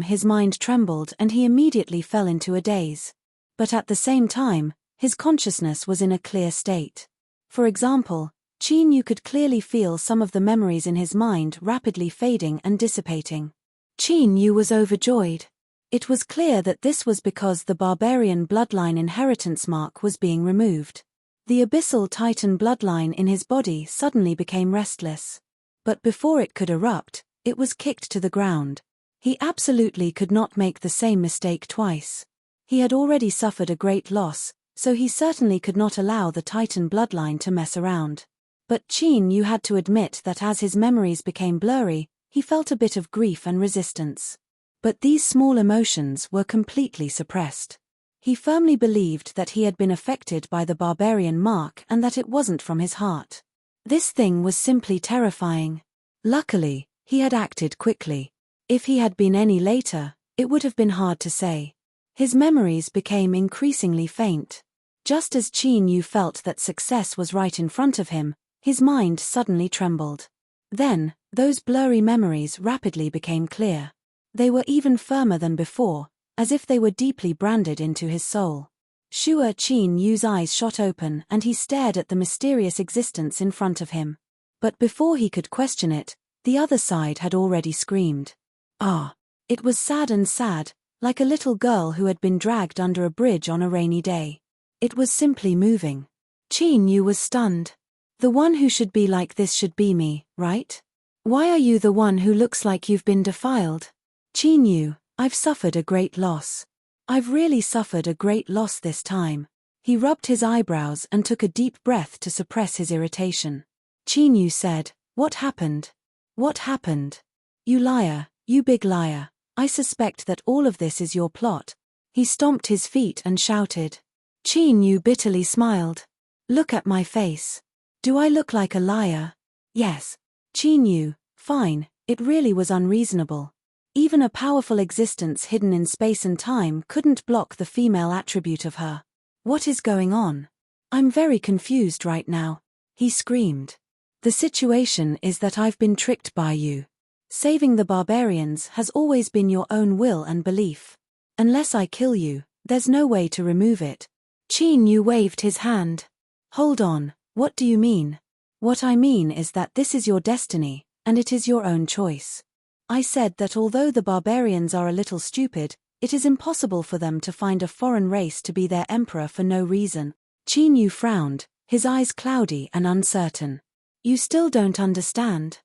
His mind trembled and he immediately fell into a daze. But at the same time, his consciousness was in a clear state. For example, Qin Yu could clearly feel some of the memories in his mind rapidly fading and dissipating. Qin Yu was overjoyed. It was clear that this was because the barbarian bloodline inheritance mark was being removed. The abyssal titan bloodline in his body suddenly became restless. But before it could erupt, it was kicked to the ground. He absolutely could not make the same mistake twice. He had already suffered a great loss, so he certainly could not allow the titan bloodline to mess around. But Qin Yu had to admit that as his memories became blurry, he felt a bit of grief and resistance. But these small emotions were completely suppressed. He firmly believed that he had been affected by the barbarian mark and that it wasn't from his heart. This thing was simply terrifying. Luckily, he had acted quickly. If he had been any later, it would have been hard to say. His memories became increasingly faint. Just as Qin Yu felt that success was right in front of him, his mind suddenly trembled. Then, those blurry memories rapidly became clear. They were even firmer than before, as if they were deeply branded into his soul. Shuo Qin Yu's eyes shot open and he stared at the mysterious existence in front of him. But before he could question it, the other side had already screamed. Ah! It was sad and sad, like a little girl who had been dragged under a bridge on a rainy day. It was simply moving. Qin Yu was stunned. The one who should be like this should be me, right? Why are you the one who looks like you've been defiled? Qin Yu, I've suffered a great loss. I've really suffered a great loss this time. He rubbed his eyebrows and took a deep breath to suppress his irritation. Qin Yu said, "What happened? What happened? You liar, you big liar. I suspect that all of this is your plot." He stomped his feet and shouted. Qin Yu bitterly smiled. "Look at my face. Do I look like a liar?" "Yes." Qin Yu, "Fine, it really was unreasonable. Even a powerful existence hidden in space and time couldn't block the female attribute of her. What is going on? I'm very confused right now," he screamed. "The situation is that I've been tricked by you. Saving the barbarians has always been your own will and belief. Unless I kill you, there's no way to remove it." Qin Yu waved his hand. "Hold on, what do you mean?" "What I mean is that this is your destiny, and it is your own choice. I said that although the barbarians are a little stupid, it is impossible for them to find a foreign race to be their emperor for no reason." Qin Yu frowned, his eyes cloudy and uncertain. "You still don't understand?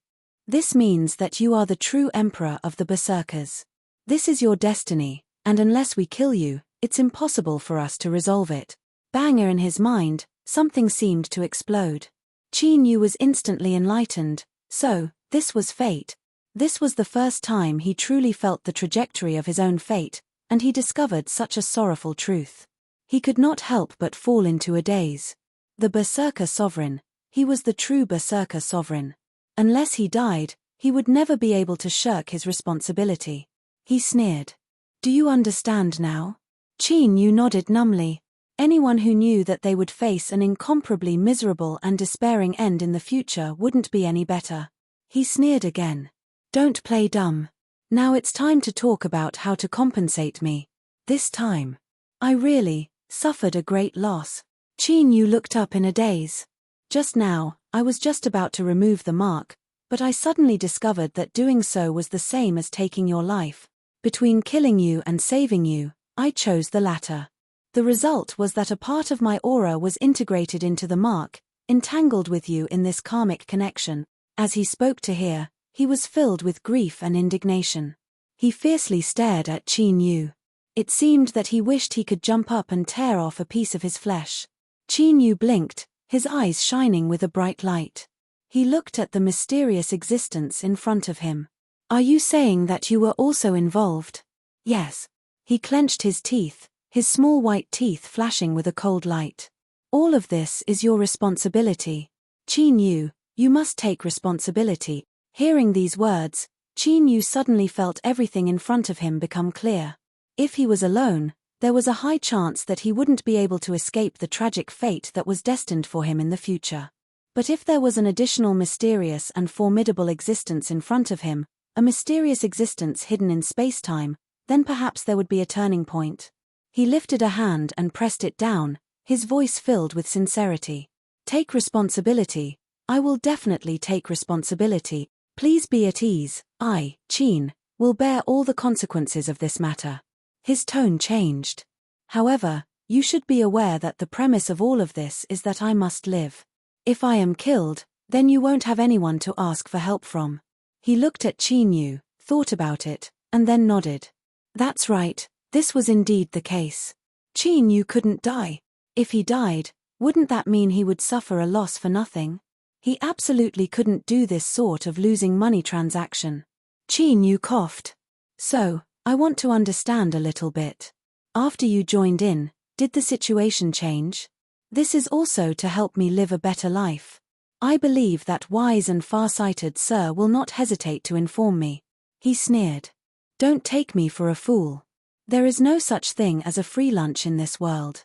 This means that you are the true emperor of the berserkers. This is your destiny, and unless we kill you, it's impossible for us to resolve it." Banger in his mind, something seemed to explode. Qin Yu was instantly enlightened. So, this was fate. This was the first time he truly felt the trajectory of his own fate, and he discovered such a sorrowful truth. He could not help but fall into a daze. The berserker sovereign, he was the true berserker sovereign. Unless he died, he would never be able to shirk his responsibility. He sneered. "Do you understand now?" Qin Yu nodded numbly. Anyone who knew that they would face an incomparably miserable and despairing end in the future wouldn't be any better. He sneered again. "Don't play dumb. Now it's time to talk about how to compensate me. This time, I really suffered a great loss." Qin Yu looked up in a daze. "Just now, I was just about to remove the mark, but I suddenly discovered that doing so was the same as taking your life. Between killing you and saving you, I chose the latter. The result was that a part of my aura was integrated into the mark, entangled with you in this karmic connection." As he spoke to her, he was filled with grief and indignation. He fiercely stared at Qin Yu. It seemed that he wished he could jump up and tear off a piece of his flesh. Qin Yu blinked, his eyes shining with a bright light. He looked at the mysterious existence in front of him. "Are you saying that you were also involved?" "Yes." He clenched his teeth, his small white teeth flashing with a cold light. "All of this is your responsibility. Qin Yu, you must take responsibility." Hearing these words, Qin Yu suddenly felt everything in front of him become clear. If he was alone, there was a high chance that he wouldn't be able to escape the tragic fate that was destined for him in the future. But if there was an additional mysterious and formidable existence in front of him, a mysterious existence hidden in space-time, then perhaps there would be a turning point. He lifted a hand and pressed it down, his voice filled with sincerity. "Take responsibility. I will definitely take responsibility. Please be at ease. I, Qin, will bear all the consequences of this matter." His tone changed. "However, you should be aware that the premise of all of this is that I must live. If I am killed, then you won't have anyone to ask for help from." He looked at Qin Yu, thought about it, and then nodded. That's right, this was indeed the case. Qin Yu couldn't die. If he died, wouldn't that mean he would suffer a loss for nothing? He absolutely couldn't do this sort of losing money transaction. Qin Yu coughed. "So, I want to understand a little bit. After you joined in, did the situation change? This is also to help me live a better life. I believe that wise and far-sighted sir will not hesitate to inform me." He sneered. "Don't take me for a fool. There is no such thing as a free lunch in this world.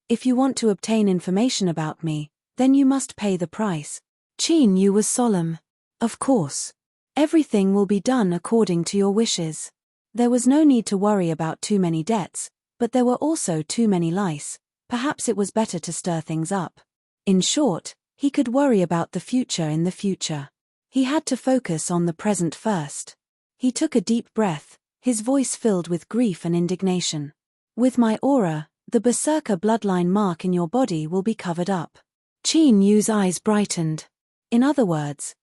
If you want to obtain information about me, then you must pay the price." Qin Yu was solemn. Of course. Everything will be done according to your wishes. There was no need to worry about too many debts, but there were also too many lice. Perhaps it was better to stir things up. In short, he could worry about the future in the future. He had to focus on the present first. He took a deep breath, his voice filled with grief and indignation. With my aura, the berserker bloodline mark in your body will be covered up. Qin Yu's eyes brightened. In other words,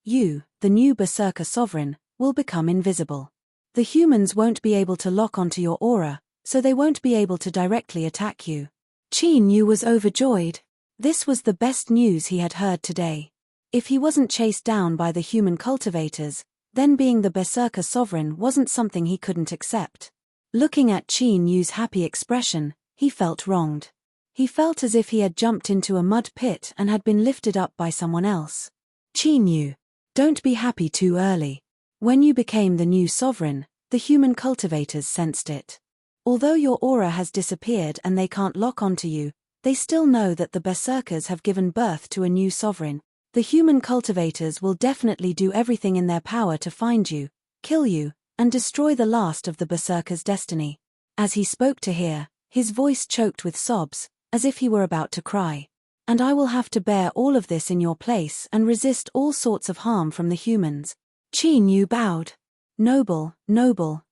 you, the new berserker sovereign, will become invisible. The humans won't be able to lock onto your aura, so they won't be able to directly attack you. Qin Yu was overjoyed. This was the best news he had heard today. If he wasn't chased down by the human cultivators, then being the berserker sovereign wasn't something he couldn't accept. Looking at Qin Yu's happy expression, he felt wronged. He felt as if he had jumped into a mud pit and had been lifted up by someone else. Qin Yu, don't be happy too early. When you became the new sovereign, the human cultivators sensed it. Although your aura has disappeared and they can't lock onto you, they still know that the berserkers have given birth to a new sovereign. The human cultivators will definitely do everything in their power to find you, kill you, and destroy the last of the berserker's destiny. As he spoke to her, his voice choked with sobs, as if he were about to cry. And I will have to bear all of this in your place and resist all sorts of harm from the humans. Qin Yu bowed. Noble,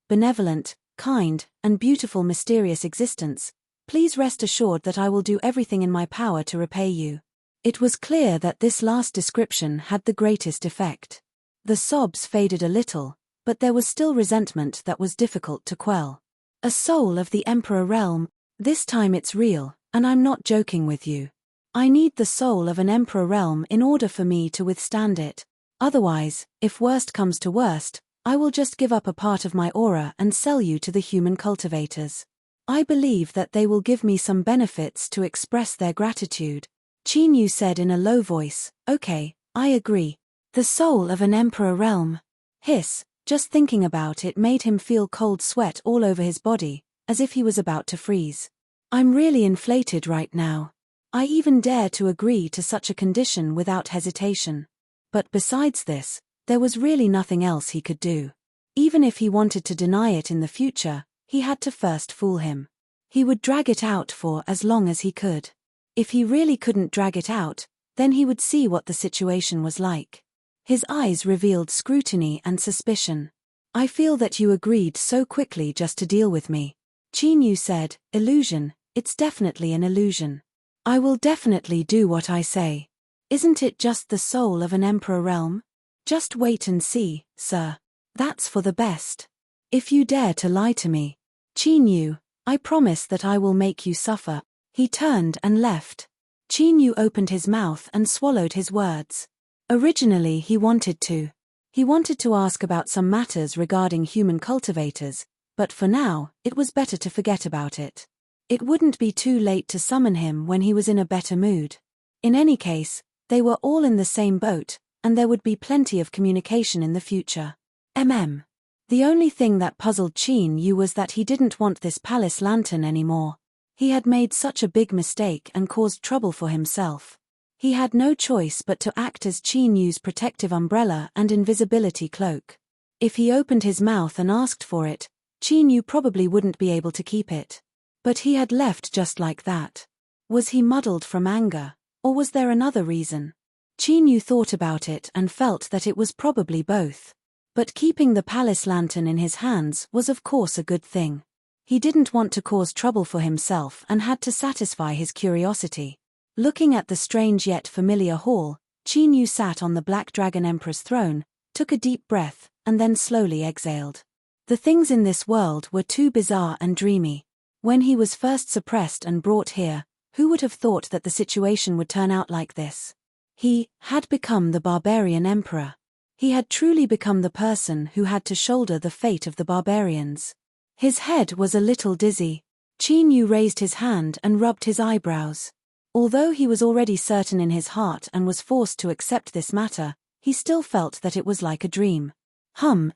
benevolent, kind, and beautiful mysterious existence, please rest assured that I will do everything in my power to repay you. It was clear that this last description had the greatest effect. The sobs faded a little, but there was still resentment that was difficult to quell. A soul of the Emperor realm, this time it's real, and I'm not joking with you. I need the soul of an Emperor realm in order for me to withstand it. Otherwise, if worst comes to worst, I will just give up a part of my aura and sell you to the human cultivators. I believe that they will give me some benefits to express their gratitude. Qin Yu said in a low voice, okay, I agree. The soul of an Emperor realm. Hiss, just thinking about it made him feel cold sweat all over his body, as if he was about to freeze. I'm really inflated right now. I even dare to agree to such a condition without hesitation. But besides this, there was really nothing else he could do. Even if he wanted to deny it in the future, he had to first fool him. He would drag it out for as long as he could. If he really couldn't drag it out, then he would see what the situation was like. His eyes revealed scrutiny and suspicion. I feel that you agreed so quickly just to deal with me. Qin Yu said, illusion, it's definitely an illusion. I will definitely do what I say. Isn't it just the soul of an Emperor realm? Just wait and see, sir. That's for the best. If you dare to lie to me, Qin Yu, I promise that I will make you suffer. He turned and left. Qin Yu opened his mouth and swallowed his words. Originally he wanted to ask about some matters regarding human cultivators, but for now, it was better to forget about it. It wouldn't be too late to summon him when he was in a better mood. In any case, they were all in the same boat, and there would be plenty of communication in the future. The only thing that puzzled Qin Yu was that he didn't want this palace lantern anymore. He had made such a big mistake and caused trouble for himself. He had no choice but to act as Qin Yu's protective umbrella and invisibility cloak. If he opened his mouth and asked for it, Qin Yu probably wouldn't be able to keep it. But he had left just like that. Was he muddled from anger, or was there another reason? Qin Yu thought about it and felt that it was probably both. But keeping the palace lantern in his hands was of course a good thing. He didn't want to cause trouble for himself and had to satisfy his curiosity. Looking at the strange yet familiar hall, Qin Yu sat on the Black Dragon Emperor's throne, took a deep breath, and then slowly exhaled. The things in this world were too bizarre and dreamy. When he was first suppressed and brought here, who would have thought that the situation would turn out like this? He had become the barbarian emperor. He had truly become the person who had to shoulder the fate of the barbarians. His head was a little dizzy. Qin Yu raised his hand and rubbed his eyebrows. Although he was already certain in his heart and was forced to accept this matter, he still felt that it was like a dream.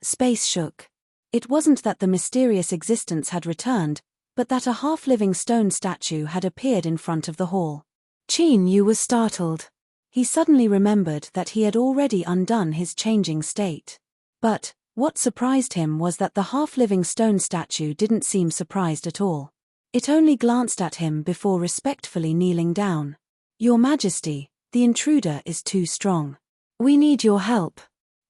Space shook. It wasn't that the mysterious existence had returned, but that a half-living stone statue had appeared in front of the hall. Qin Yu was startled. He suddenly remembered that he had already undone his changing state. But what surprised him was that the half-living stone statue didn't seem surprised at all. It only glanced at him before respectfully kneeling down. "Your Majesty, the intruder is too strong. We need your help."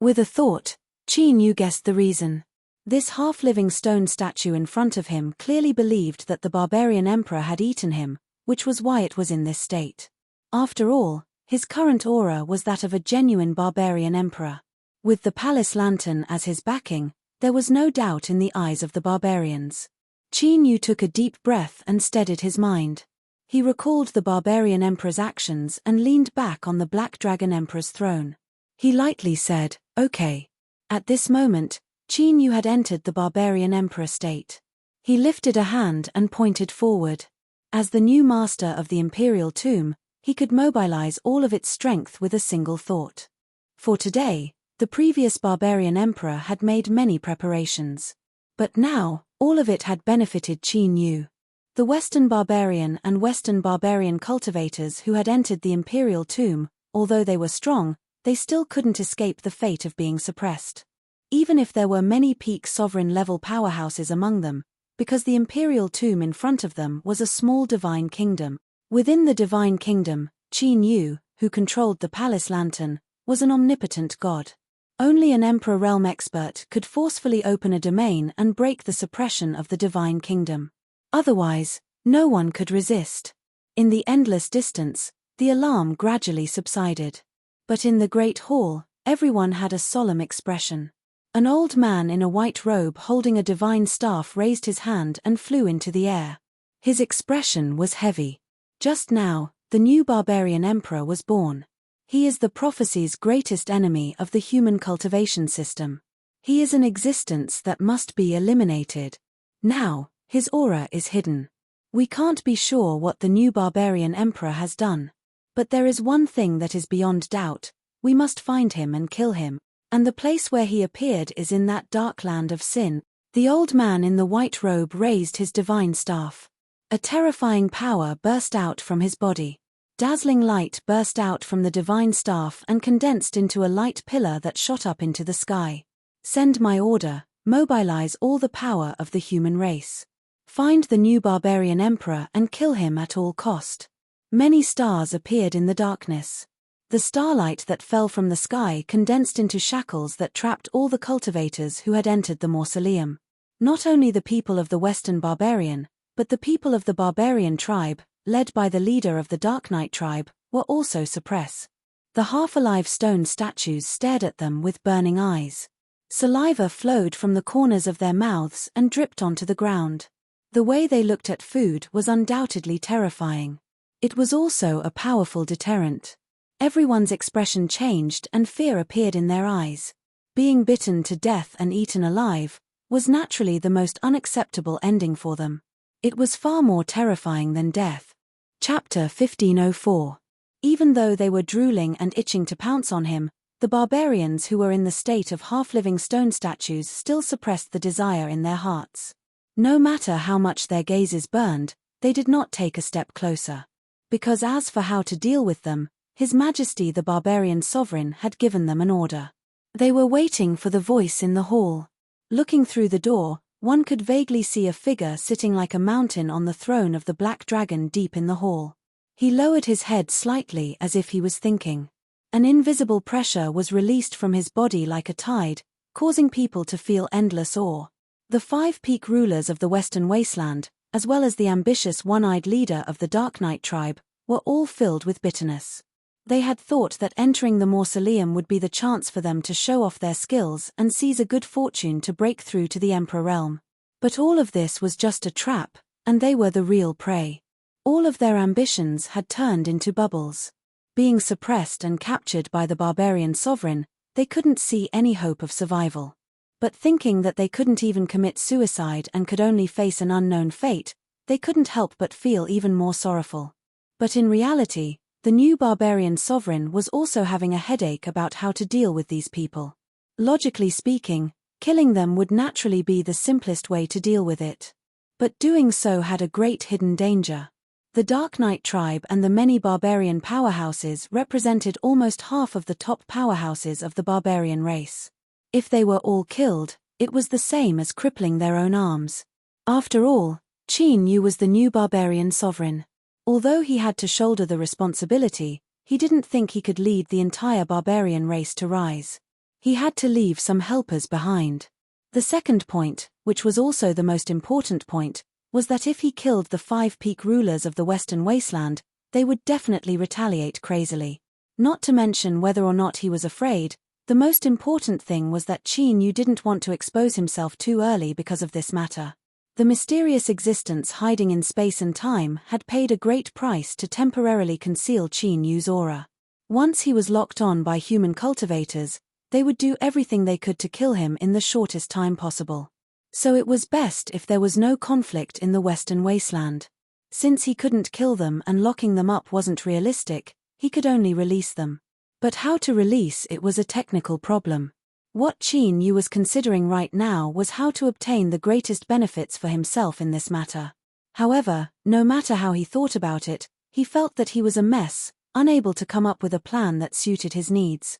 With a thought, Qin Yu guessed the reason. This half-living stone statue in front of him clearly believed that the barbarian emperor had eaten him, which was why it was in this state. After all, his current aura was that of a genuine barbarian emperor. With the palace lantern as his backing, there was no doubt in the eyes of the barbarians. Qin Yu took a deep breath and steadied his mind. He recalled the barbarian emperor's actions and leaned back on the Black Dragon Emperor's throne. He lightly said, "Okay." At this moment, Qin Yu had entered the barbarian emperor state. He lifted a hand and pointed forward. As the new master of the imperial tomb, he could mobilize all of its strength with a single thought. For today, the previous barbarian emperor had made many preparations. But now, all of it had benefited Qin Yu. The Western barbarian and Western barbarian cultivators who had entered the imperial tomb, although they were strong, they still couldn't escape the fate of being suppressed. Even if there were many peak sovereign-level powerhouses among them, because the imperial tomb in front of them was a small divine kingdom. Within the divine kingdom, Qin Yu, who controlled the palace lantern, was an omnipotent god. Only an emperor realm expert could forcefully open a domain and break the suppression of the divine kingdom. Otherwise, no one could resist. In the endless distance, the alarm gradually subsided. But in the great hall, everyone had a solemn expression. An old man in a white robe holding a divine staff raised his hand and flew into the air. His expression was heavy. Just now, the new barbarian emperor was born. He is the prophecy's greatest enemy of the human cultivation system. He is an existence that must be eliminated. Now, his aura is hidden. We can't be sure what the new barbarian emperor has done. But there is one thing that is beyond doubt: we must find him and kill him. And the place where he appeared is in that dark land of sin. The old man in the white robe raised his divine staff. A terrifying power burst out from his body. Dazzling light burst out from the divine staff and condensed into a light pillar that shot up into the sky. "Send my order, mobilize all the power of the human race. Find the new barbarian emperor and kill him at all cost." Many stars appeared in the darkness. The starlight that fell from the sky condensed into shackles that trapped all the cultivators who had entered the mausoleum. Not only the people of the Western barbarian, but the people of the barbarian tribe, led by the leader of the Dark Knight tribe, were also suppressed. The half-alive stone statues stared at them with burning eyes. Saliva flowed from the corners of their mouths and dripped onto the ground. The way they looked at food was undoubtedly terrifying. It was also a powerful deterrent. Everyone's expression changed and fear appeared in their eyes. Being bitten to death and eaten alive was naturally the most unacceptable ending for them. It was far more terrifying than death. Chapter 1504. Even though they were drooling and itching to pounce on him, the barbarians who were in the state of half-living stone statues still suppressed the desire in their hearts. No matter how much their gazes burned, they did not take a step closer. Because as for how to deal with them, His Majesty the barbarian sovereign had given them an order. They were waiting for the voice in the hall. Looking through the door, one could vaguely see a figure sitting like a mountain on the throne of the Black Dragon deep in the hall. He lowered his head slightly as if he was thinking. An invisible pressure was released from his body like a tide, causing people to feel endless awe. The 5 peak rulers of the Western Wasteland, as well as the ambitious one-eyed leader of the Dark Knight tribe, were all filled with bitterness. They had thought that entering the mausoleum would be the chance for them to show off their skills and seize a good fortune to break through to the Emperor realm. But all of this was just a trap, and they were the real prey. All of their ambitions had turned into bubbles. Being suppressed and captured by the barbarian sovereign, they couldn't see any hope of survival. But thinking that they couldn't even commit suicide and could only face an unknown fate, they couldn't help but feel even more sorrowful. But in reality, the new barbarian sovereign was also having a headache about how to deal with these people. Logically speaking, killing them would naturally be the simplest way to deal with it. But doing so had a great hidden danger. The Dark Knight tribe and the many barbarian powerhouses represented almost half of the top powerhouses of the barbarian race. If they were all killed, it was the same as crippling their own arms. After all, Qin Yu was the new barbarian sovereign. Although he had to shoulder the responsibility, he didn't think he could lead the entire barbarian race to rise. He had to leave some helpers behind. The second point, which was also the most important point, was that if he killed the 5 peak rulers of the Western Wasteland, they would definitely retaliate crazily. Not to mention whether or not he was afraid, the most important thing was that Qin Yu didn't want to expose himself too early because of this matter. The mysterious existence hiding in space and time had paid a great price to temporarily conceal Qin Yu's aura. Once he was locked on by human cultivators, they would do everything they could to kill him in the shortest time possible. So it was best if there was no conflict in the Western Wasteland. Since he couldn't kill them and locking them up wasn't realistic, he could only release them. But how to release it was a technical problem. What Qin Yu was considering right now was how to obtain the greatest benefits for himself in this matter. However, no matter how he thought about it, he felt that he was a mess, unable to come up with a plan that suited his needs.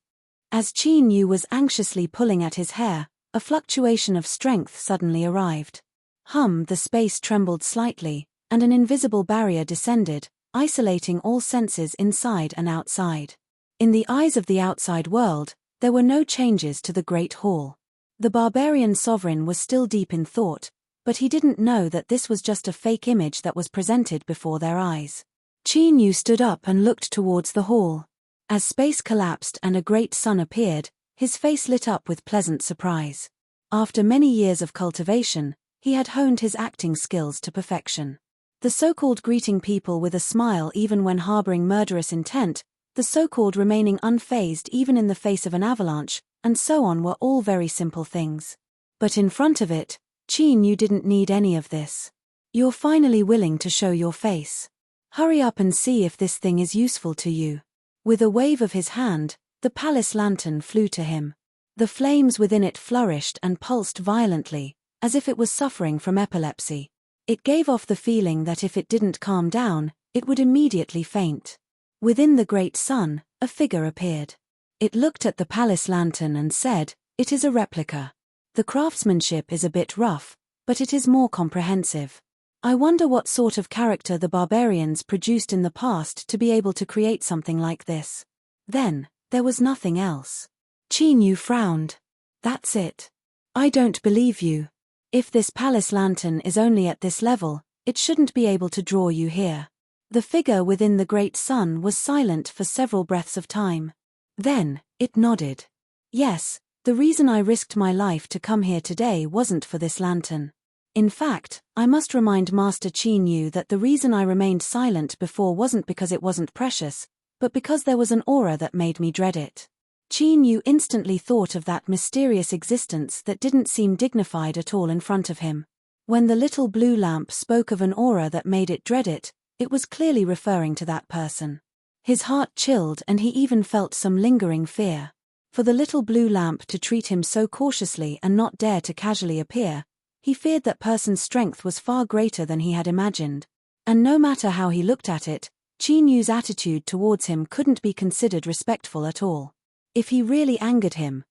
As Qin Yu was anxiously pulling at his hair, a fluctuation of strength suddenly arrived. The space trembled slightly, and an invisible barrier descended, isolating all senses inside and outside. In the eyes of the outside world, there were no changes to the Great Hall. The barbarian sovereign was still deep in thought, but he didn't know that this was just a fake image that was presented before their eyes. Qin Yu stood up and looked towards the hall. As space collapsed and a great sun appeared, his face lit up with pleasant surprise. After many years of cultivation, he had honed his acting skills to perfection. The so-called greeting people with a smile even when harboring murderous intent, the so-called remaining unfazed even in the face of an avalanche, and so on were all very simple things. But in front of it, Qin Yu didn't need any of this. You're finally willing to show your face. Hurry up and see if this thing is useful to you. With a wave of his hand, the palace lantern flew to him. The flames within it flourished and pulsed violently, as if it was suffering from epilepsy. It gave off the feeling that if it didn't calm down, it would immediately faint. Within the great sun, a figure appeared. It looked at the palace lantern and said, "It is a replica. The craftsmanship is a bit rough, but it is more comprehensive. I wonder what sort of character the barbarians produced in the past to be able to create something like this." Then, there was nothing else. Qin Yu frowned. "That's it. I don't believe you. If this palace lantern is only at this level, it shouldn't be able to draw you here." The figure within the great sun was silent for several breaths of time. Then, it nodded. "Yes, the reason I risked my life to come here today wasn't for this lantern. In fact, I must remind Master Qin Yu that the reason I remained silent before wasn't because it wasn't precious, but because there was an aura that made me dread it." Qin Yu instantly thought of that mysterious existence that didn't seem dignified at all in front of him. When the little blue lamp spoke of an aura that made it dread it, it was clearly referring to that person. His heart chilled and he even felt some lingering fear. For the little blue lamp to treat him so cautiously and not dare to casually appear, he feared that person's strength was far greater than he had imagined. And no matter how he looked at it, Qin Yu's attitude towards him couldn't be considered respectful at all. If he really angered him,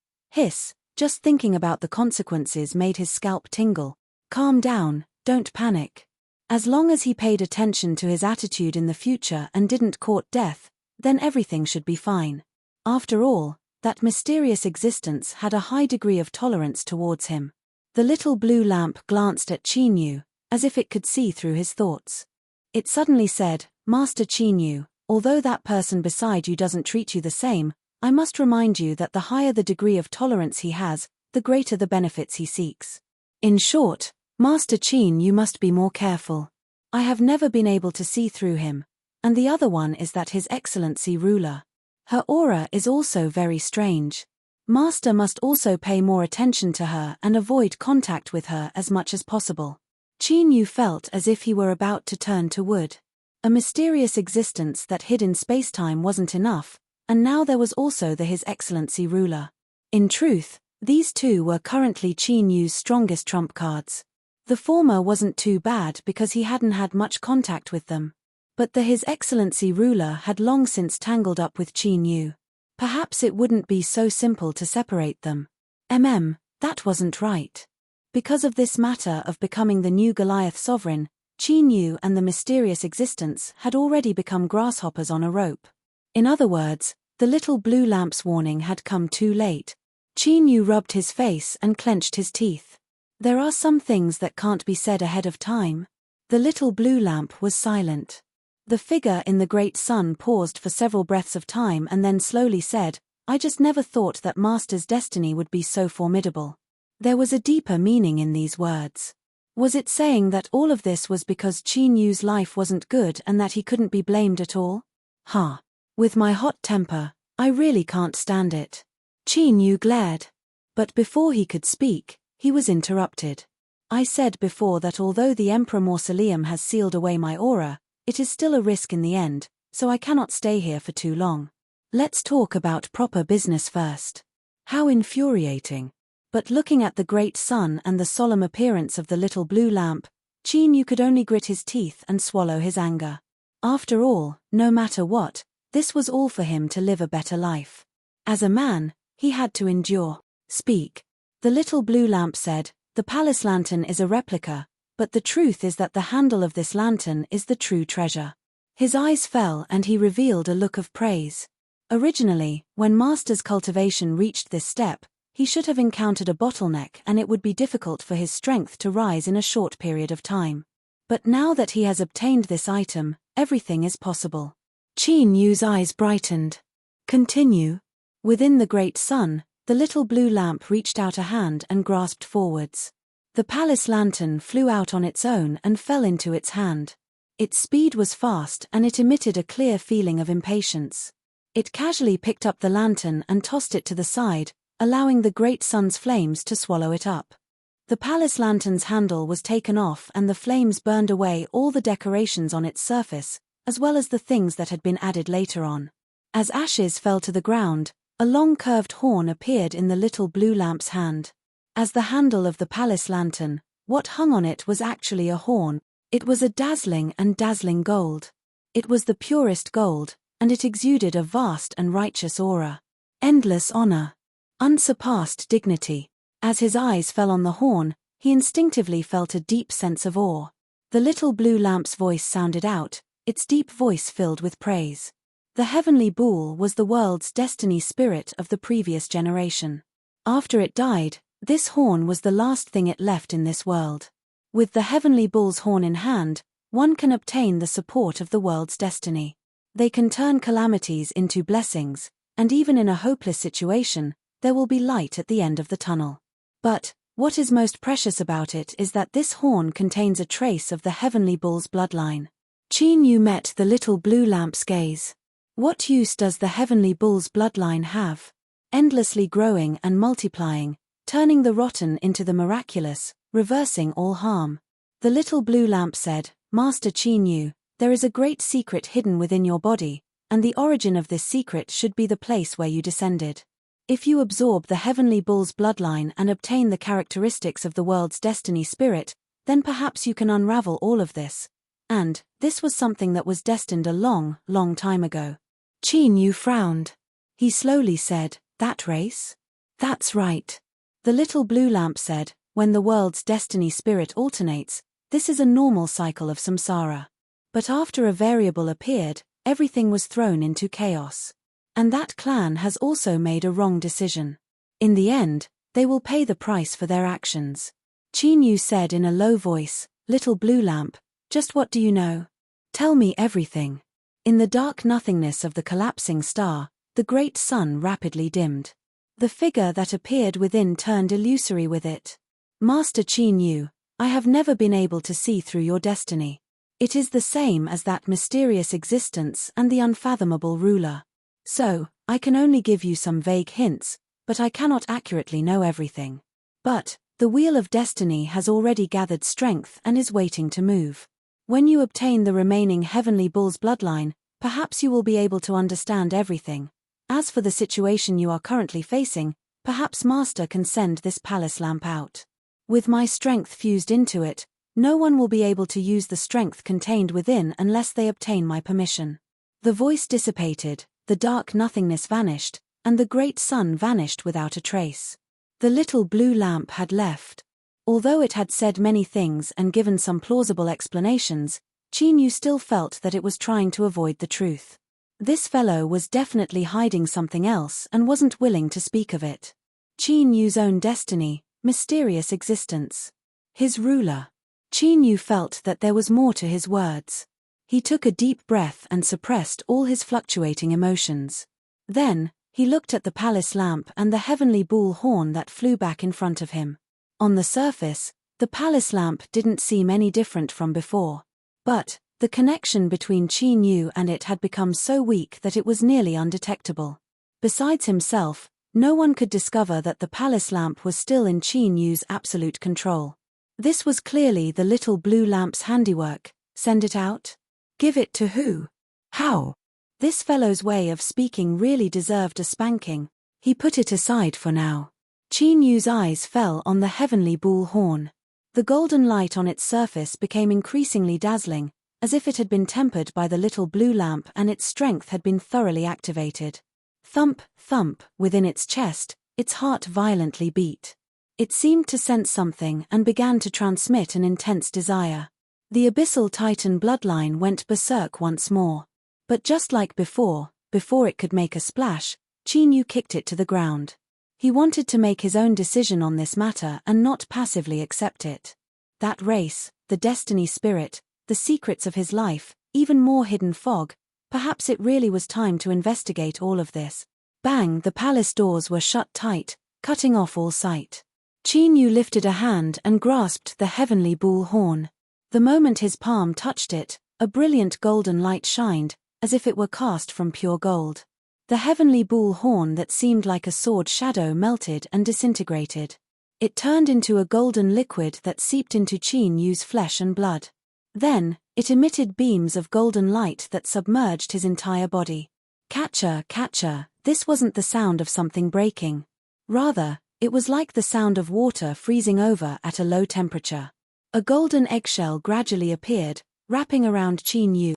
just thinking about the consequences made his scalp tingle. Calm down, don't panic. As long as he paid attention to his attitude in the future and didn't court death, then everything should be fine. After all, that mysterious existence had a high degree of tolerance towards him. The little blue lamp glanced at Qin Yu, as if it could see through his thoughts. It suddenly said, "Master Qin Yu, although that person beside you doesn't treat you the same, I must remind you that the higher the degree of tolerance he has, the greater the benefits he seeks. In short, Master Qin Yu must be more careful. I have never been able to see through him, and the other one is that His Excellency ruler. Her aura is also very strange. Master must also pay more attention to her and avoid contact with her as much as possible." Qin Yu felt as if he were about to turn to wood. A mysterious existence that hid in spacetime wasn't enough, and now there was also the His Excellency ruler. In truth, these two were currently Qin Yu's strongest trump cards. The former wasn't too bad because he hadn't had much contact with them. But the His Excellency ruler had long since tangled up with Qin Yu. Perhaps it wouldn't be so simple to separate them. That wasn't right. Because of this matter of becoming the new Goliath sovereign, Qin Yu and the mysterious existence had already become grasshoppers on a rope. In other words, the little blue lamp's warning had come too late. Qin Yu rubbed his face and clenched his teeth. There are some things that can't be said ahead of time. The little blue lamp was silent. The figure in the great sun paused for several breaths of time and then slowly said, "I just never thought that Master's destiny would be so formidable." There was a deeper meaning in these words. Was it saying that all of this was because Qin Yu's life wasn't good and that he couldn't be blamed at all? With my hot temper, I really can't stand it. Qin Yu glared. But before he could speak, he was interrupted. I said before that although the Emperor Mausoleum has sealed away my aura, it is still a risk in the end, so I cannot stay here for too long. Let's talk about proper business first. How infuriating. But looking at the great sun and the solemn appearance of the little blue lamp, Qin Yu could only grit his teeth and swallow his anger. After all, no matter what, this was all for him to live a better life. As a man, he had to endure. Speak. The little blue lamp said, "The palace lantern is a replica, but the truth is that the handle of this lantern is the true treasure." His eyes fell and he revealed a look of praise. Originally, when Master's cultivation reached this step, he should have encountered a bottleneck and it would be difficult for his strength to rise in a short period of time. But now that he has obtained this item, everything is possible. Qin Yu's eyes brightened. Continue. Within the great sun, the little blue lamp reached out a hand and grasped forwards. The palace lantern flew out on its own and fell into its hand. Its speed was fast and it emitted a clear feeling of impatience. It casually picked up the lantern and tossed it to the side, allowing the great sun's flames to swallow it up. The palace lantern's handle was taken off and the flames burned away all the decorations on its surface, as well as the things that had been added later on. As ashes fell to the ground, a long curved horn appeared in the little blue lamp's hand. As the handle of the palace lantern, what hung on it was actually a horn. It was a dazzling gold. It was the purest gold, and it exuded a vast and righteous aura. Endless honor. Unsurpassed dignity. As his eyes fell on the horn, he instinctively felt a deep sense of awe. The little blue lamp's voice sounded out, its deep voice filled with praise. The heavenly bull was the world's destiny spirit of the previous generation. After it died, this horn was the last thing it left in this world. With the heavenly bull's horn in hand, one can obtain the support of the world's destiny. They can turn calamities into blessings, and even in a hopeless situation, there will be light at the end of the tunnel. But, what is most precious about it is that this horn contains a trace of the heavenly bull's bloodline. Qin Yu met the little blue lamp's gaze. What use does the heavenly bull's bloodline have? Endlessly growing and multiplying, turning the rotten into the miraculous, reversing all harm. The little blue lamp said, "Master Qin Yu, there is a great secret hidden within your body, and the origin of this secret should be the place where you descended. If you absorb the heavenly bull's bloodline and obtain the characteristics of the world's destiny spirit, then perhaps you can unravel all of this. And, this was something that was destined a long, long time ago." Qin Yu frowned. He slowly said, "That race?" "That's right." The little blue lamp said, "When the world's destiny spirit alternates, this is a normal cycle of samsara. But after a variable appeared, everything was thrown into chaos. And that clan has also made a wrong decision. In the end, they will pay the price for their actions." Qin Yu said in a low voice, "Little blue lamp, just what do you know? Tell me everything." In the dark nothingness of the collapsing star, the great sun rapidly dimmed. The figure that appeared within turned illusory with it. "Master Qin Yu, I have never been able to see through your destiny. It is the same as that mysterious existence and the unfathomable ruler. So, I can only give you some vague hints, but I cannot accurately know everything. But, the wheel of destiny has already gathered strength and is waiting to move. When you obtain the remaining heavenly bull's bloodline, perhaps you will be able to understand everything. As for the situation you are currently facing, perhaps Master can send this palace lamp out. With my strength fused into it, No one will be able to use the strength contained within unless they obtain my permission. The voice dissipated, the dark nothingness vanished, and the great sun vanished without a trace. The little blue lamp had left. Although it had said many things and given some plausible explanations, Chinyu still felt that it was trying to avoid the truth. This fellow was definitely hiding something else and wasn't willing to speak of it. Chinyu's own destiny, mysterious existence. His ruler. Chinyu felt that there was more to his words. He took a deep breath and suppressed all his fluctuating emotions. Then, he looked at the palace lamp and the heavenly bull horn that flew back in front of him. On the surface, the palace lamp didn't seem any different from before. But, the connection between Chinyu and it had become so weak that it was nearly undetectable. Besides himself, no one could discover that the palace lamp was still in Chinyu's absolute control. This was clearly the little blue lamp's handiwork. Send it out? Give it to who? How? This fellow's way of speaking really deserved a spanking. He put it aside for now. Chinyu's eyes fell on the heavenly bull horn. The golden light on its surface became increasingly dazzling, as if it had been tempered by the little blue lamp and its strength had been thoroughly activated. Thump, thump, within its chest, its heart violently beat. It seemed to sense something and began to transmit an intense desire. The abyssal titan bloodline went berserk once more. But just like before it could make a splash, Chinyu kicked it to the ground. He wanted to make his own decision on this matter and not passively accept it. That race, the destiny spirit, the secrets of his life, even more hidden fog, perhaps it really was time to investigate all of this. Bang! The palace doors were shut tight, cutting off all sight. Chinyu lifted a hand and grasped the heavenly bull horn. The moment his palm touched it, a brilliant golden light shined, as if it were cast from pure gold. The heavenly bull horn that seemed like a sword shadow melted and disintegrated. It turned into a golden liquid that seeped into Chinyu's flesh and blood. Then, it emitted beams of golden light that submerged his entire body. Catcher, catcher, this wasn't the sound of something breaking. Rather, it was like the sound of water freezing over at a low temperature. A golden eggshell gradually appeared, wrapping around Chinyu.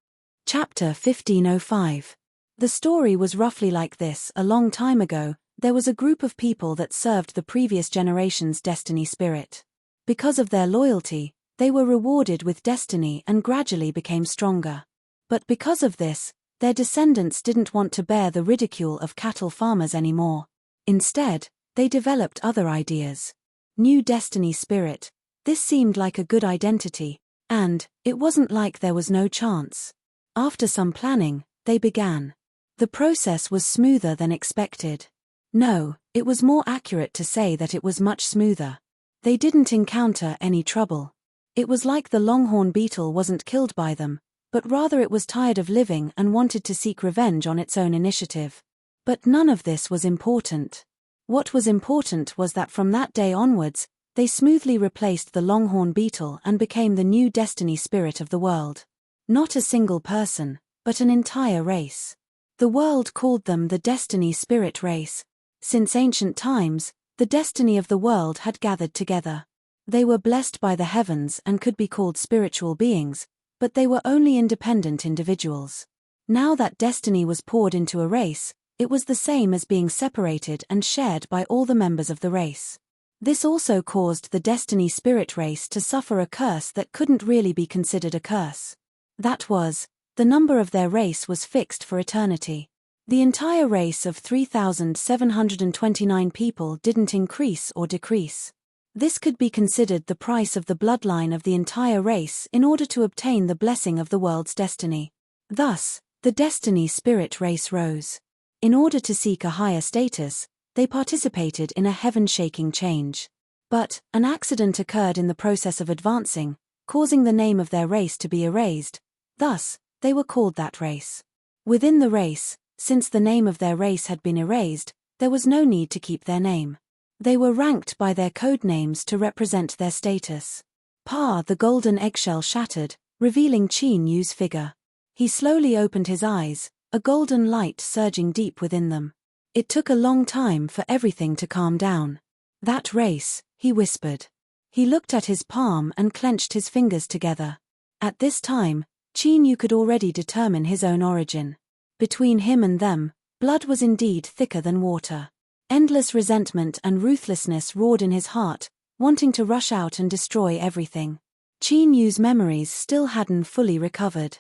Chapter 1505. The story was roughly like this. A long time ago, there was a group of people that served the previous generation's destiny spirit. Because of their loyalty, they were rewarded with destiny and gradually became stronger. But because of this, their descendants didn't want to bear the ridicule of cattle farmers anymore. Instead, they developed other ideas. New destiny spirit. This seemed like a good identity, and it wasn't like there was no chance. After some planning, they began. The process was smoother than expected. No, it was more accurate to say that it was much smoother. They didn't encounter any trouble. It was like the longhorn beetle wasn't killed by them, but rather it was tired of living and wanted to seek revenge on its own initiative. But none of this was important. What was important was that from that day onwards, they smoothly replaced the longhorn beetle and became the new destiny spirit of the world. Not a single person, but an entire race. The world called them the destiny spirit race. Since ancient times, the destiny of the world had gathered together. They were blessed by the heavens and could be called spiritual beings, but they were only independent individuals. Now that destiny was poured into a race, it was the same as being separated and shared by all the members of the race. This also caused the destiny spirit race to suffer a curse that couldn't really be considered a curse. That was, the number of their race was fixed for eternity. The entire race of 3,729 people didn't increase or decrease. This could be considered the price of the bloodline of the entire race in order to obtain the blessing of the world's destiny. Thus, the destiny spirit race rose. In order to seek a higher status, they participated in a heaven-shaking change. But, an accident occurred in the process of advancing, causing the name of their race to be erased. Thus, they were called that race. Within the race, since the name of their race had been erased, there was no need to keep their name. They were ranked by their code names to represent their status. The golden eggshell shattered, revealing Chinyu's figure. He slowly opened his eyes, a golden light surging deep within them. It took a long time for everything to calm down. That race, he whispered. He looked at his palm and clenched his fingers together. At this time, Qin Yu could already determine his own origin. Between him and them, blood was indeed thicker than water. Endless resentment and ruthlessness roared in his heart, wanting to rush out and destroy everything. Qin Yu's memories still hadn't fully recovered.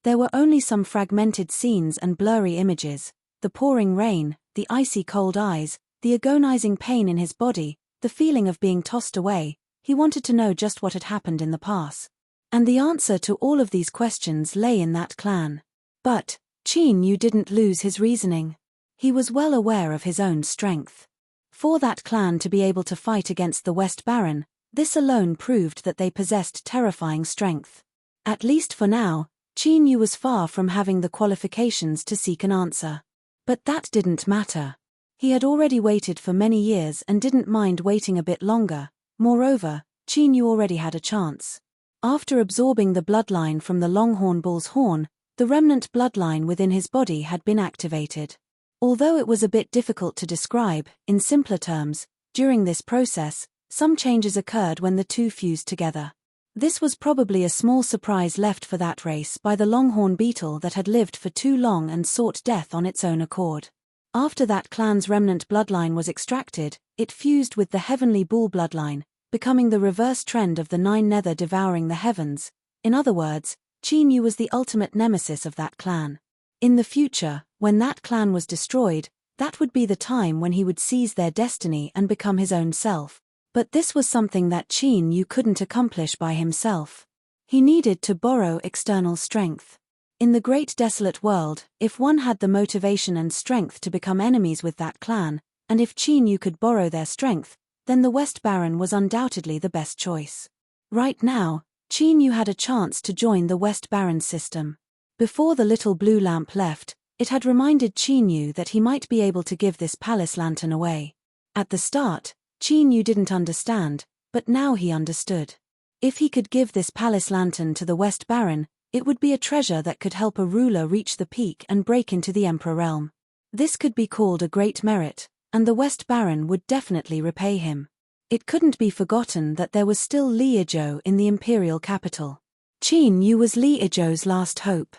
There were only some fragmented scenes and blurry images: the pouring rain, the icy cold eyes, the agonizing pain in his body, the feeling of being tossed away. He wanted to know just what had happened in the past. And the answer to all of these questions lay in that clan. But Qin Yu didn't lose his reasoning. He was well aware of his own strength. For that clan to be able to fight against the West Baron, this alone proved that they possessed terrifying strength. At least for now, Qin Yu was far from having the qualifications to seek an answer. But that didn't matter. He had already waited for many years and didn't mind waiting a bit longer. Moreover, Qin Yu already had a chance. After absorbing the bloodline from the Longhorn Bull's horn, the remnant bloodline within his body had been activated. Although it was a bit difficult to describe, in simpler terms, during this process, some changes occurred when the two fused together. This was probably a small surprise left for that race by the Longhorn beetle that had lived for too long and sought death on its own accord. After that clan's remnant bloodline was extracted, it fused with the Heavenly Bull bloodline, becoming the reverse trend of the Nine Nether devouring the heavens. In other words, Qin Yu was the ultimate nemesis of that clan. In the future, when that clan was destroyed, that would be the time when he would seize their destiny and become his own self. But this was something that Qin Yu couldn't accomplish by himself. He needed to borrow external strength. In the great desolate world, if one had the motivation and strength to become enemies with that clan, and if Qin Yu could borrow their strength, then the West Baron was undoubtedly the best choice. Right now, Qin Yu had a chance to join the West Baron's system. Before the little blue lamp left, it had reminded Qin Yu that he might be able to give this palace lantern away. At the start, Qin Yu didn't understand, but now he understood. If he could give this palace lantern to the West Baron, it would be a treasure that could help a ruler reach the peak and break into the Emperor realm. This could be called a great merit, and the West Baron would definitely repay him. It couldn't be forgotten that there was still Li Yizhou in the imperial capital. Qin Yu was Li Yizhou's last hope.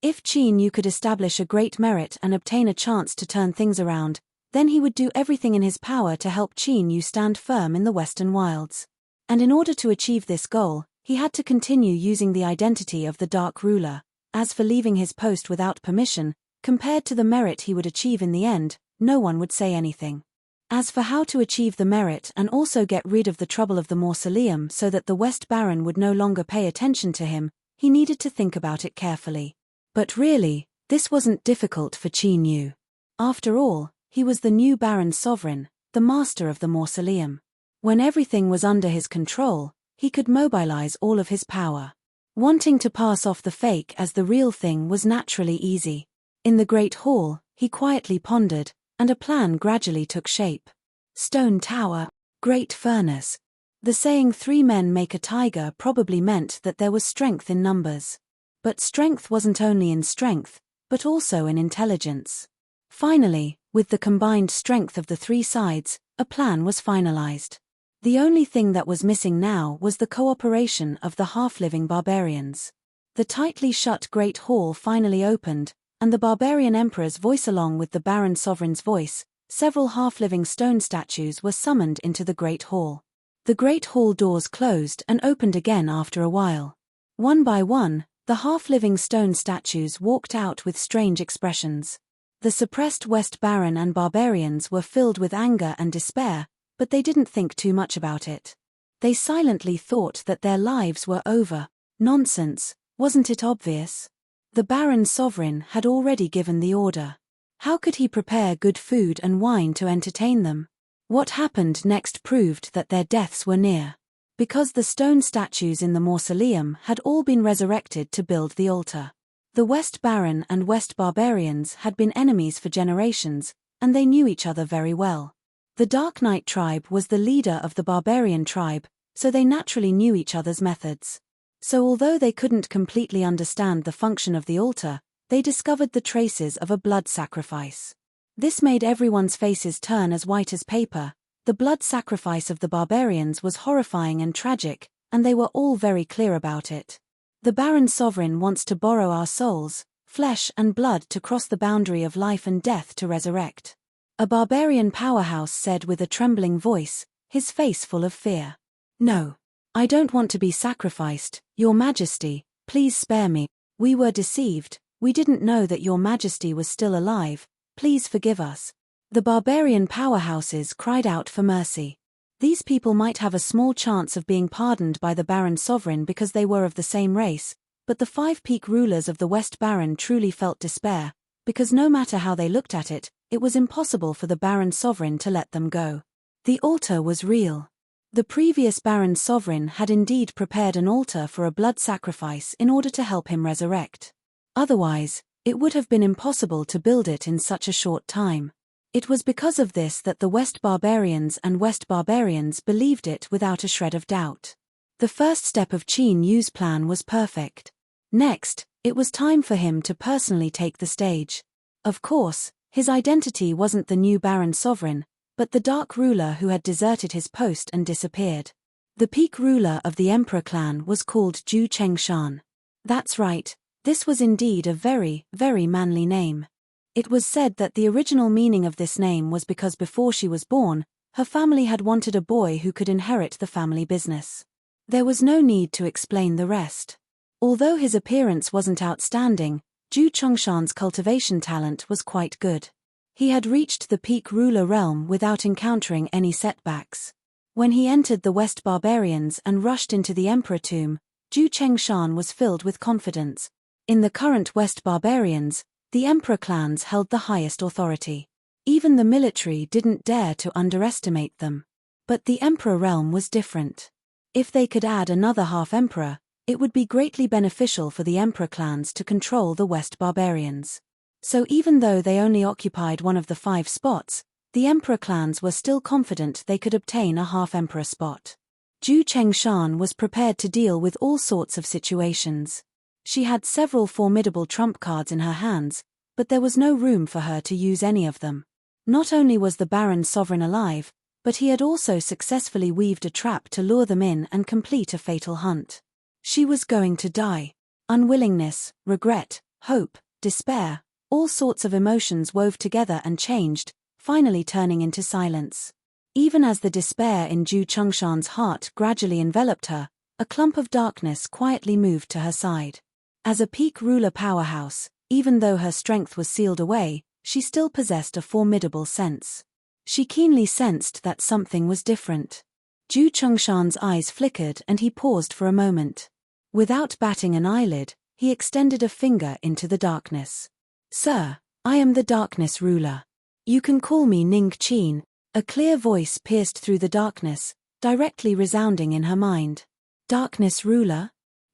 If Qin Yu could establish a great merit and obtain a chance to turn things around, then he would do everything in his power to help Qin Yu stand firm in the Western wilds. And in order to achieve this goal, he had to continue using the identity of the Dark Ruler. As for leaving his post without permission, compared to the merit he would achieve in the end, no one would say anything. As for how to achieve the merit and also get rid of the trouble of the mausoleum so that the West Baron would no longer pay attention to him, he needed to think about it carefully. But really, this wasn't difficult for Qin Yu. After all, he was the new Baron's sovereign, the master of the mausoleum. When everything was under his control, he could mobilize all of his power. Wanting to pass off the fake as the real thing was naturally easy. In the Great Hall, he quietly pondered, and a plan gradually took shape. Stone tower, great furnace. The saying 3 men make a tiger probably meant that there was strength in numbers. But strength wasn't only in strength, but also in intelligence. Finally, with the combined strength of the 3 sides, a plan was finalized. The only thing that was missing now was the cooperation of the half-living barbarians. The tightly shut Great Hall finally opened, and the barbarian emperor's voice along with the Baron Sovereign's voice, several half-living stone statues were summoned into the Great Hall. The Great Hall doors closed and opened again after a while. One by one, the half-living stone statues walked out with strange expressions. The suppressed West Baron and barbarians were filled with anger and despair, but they didn't think too much about it. They silently thought that their lives were over. Nonsense, wasn't it obvious? The Baron Sovereign had already given the order. How could he prepare good food and wine to entertain them? What happened next proved that their deaths were near. Because the stone statues in the mausoleum had all been resurrected to build the altar. The West Baron and West Barbarians had been enemies for generations, and they knew each other very well. The Dark Knight tribe was the leader of the Barbarian tribe, so they naturally knew each other's methods. So although they couldn't completely understand the function of the altar, they discovered the traces of a blood sacrifice. This made everyone's faces turn as white as paper. The blood sacrifice of the barbarians was horrifying and tragic, and they were all very clear about it. The Baron Sovereign wants to borrow our souls, flesh and blood to cross the boundary of life and death to resurrect. A barbarian powerhouse said with a trembling voice, his face full of fear. No. I don't want to be sacrificed, Your Majesty, please spare me. We were deceived, we didn't know that Your Majesty was still alive, please forgive us. The barbarian powerhouses cried out for mercy. These people might have a small chance of being pardoned by the Baron Sovereign because they were of the same race, but the 5 peak rulers of the West Baron truly felt despair, because no matter how they looked at it, it was impossible for the Baron Sovereign to let them go. The altar was real. The previous Baron Sovereign had indeed prepared an altar for a blood sacrifice in order to help him resurrect. Otherwise, it would have been impossible to build it in such a short time. It was because of this that the West Barbarians and West Barbarians believed it without a shred of doubt. The first step of Qin Yu's plan was perfect. Next, it was time for him to personally take the stage. Of course, his identity wasn't the new Baron Sovereign, but the Dark Ruler who had deserted his post and disappeared. The peak ruler of the Emperor clan was called Zhu Chengshan. That's right, this was indeed a very, very manly name. It was said that the original meaning of this name was because before she was born, her family had wanted a boy who could inherit the family business. There was no need to explain the rest. Although his appearance wasn't outstanding, Zhu Chengshan's cultivation talent was quite good. He had reached the peak ruler realm without encountering any setbacks. When he entered the West Barbarians and rushed into the Emperor tomb, Zhu Chengshan was filled with confidence. In the current West Barbarians, the Emperor clans held the highest authority. Even the military didn't dare to underestimate them. But the Emperor realm was different. If they could add another half-emperor, it would be greatly beneficial for the Emperor clans to control the West Barbarians. So even though they only occupied one of the 5 spots, the Emperor clans were still confident they could obtain a half-emperor spot. Zhu Chengshan was prepared to deal with all sorts of situations. She had several formidable trump cards in her hands, but there was no room for her to use any of them. Not only was the Baron Sovereign alive, but he had also successfully weaved a trap to lure them in and complete a fatal hunt. She was going to die. Unwillingness, regret, hope, despair, all sorts of emotions wove together and changed, finally turning into silence. Even as the despair in Zhu Chengshan's heart gradually enveloped her, a clump of darkness quietly moved to her side. As a peak ruler powerhouse, even though her strength was sealed away, she still possessed a formidable sense. She keenly sensed that something was different. Zhu Chengshan's eyes flickered and he paused for a moment. Without batting an eyelid, he extended a finger into the darkness. Sir, I am the Darkness Ruler. You can call me Ning Qin. A clear voice pierced through the darkness, directly resounding in her mind. Darkness Ruler?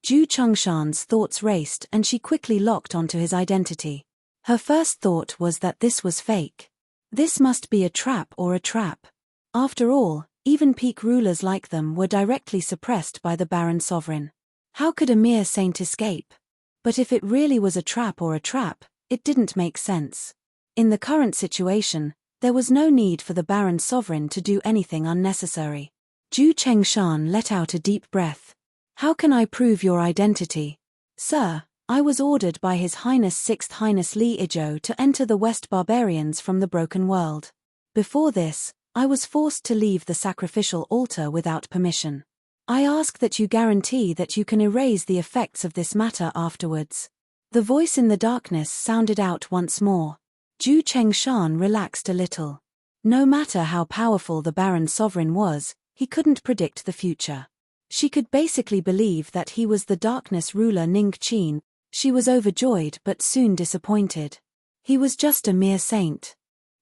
Zhu Chengshan's thoughts raced and she quickly locked onto his identity. Her first thought was that this was fake. This must be a trap or a trap. After all, even peak rulers like them were directly suppressed by the Baron Sovereign. How could a mere saint escape? But if it really was a trap or a trap, it didn't make sense. In the current situation, there was no need for the Baron Sovereign to do anything unnecessary. Zhu Chengshan let out a deep breath. How can I prove your identity? Sir, I was ordered by His Highness 6th Highness Li Ijo to enter the West Barbarians from the Broken World. Before this, I was forced to leave the sacrificial altar without permission. I ask that you guarantee that you can erase the effects of this matter afterwards. The voice in the darkness sounded out once more. Zhu Chengshan relaxed a little. No matter how powerful the Baron Sovereign was, he couldn't predict the future. She could basically believe that he was the Darkness Ruler Ning Qin. She was overjoyed but soon disappointed. He was just a mere saint.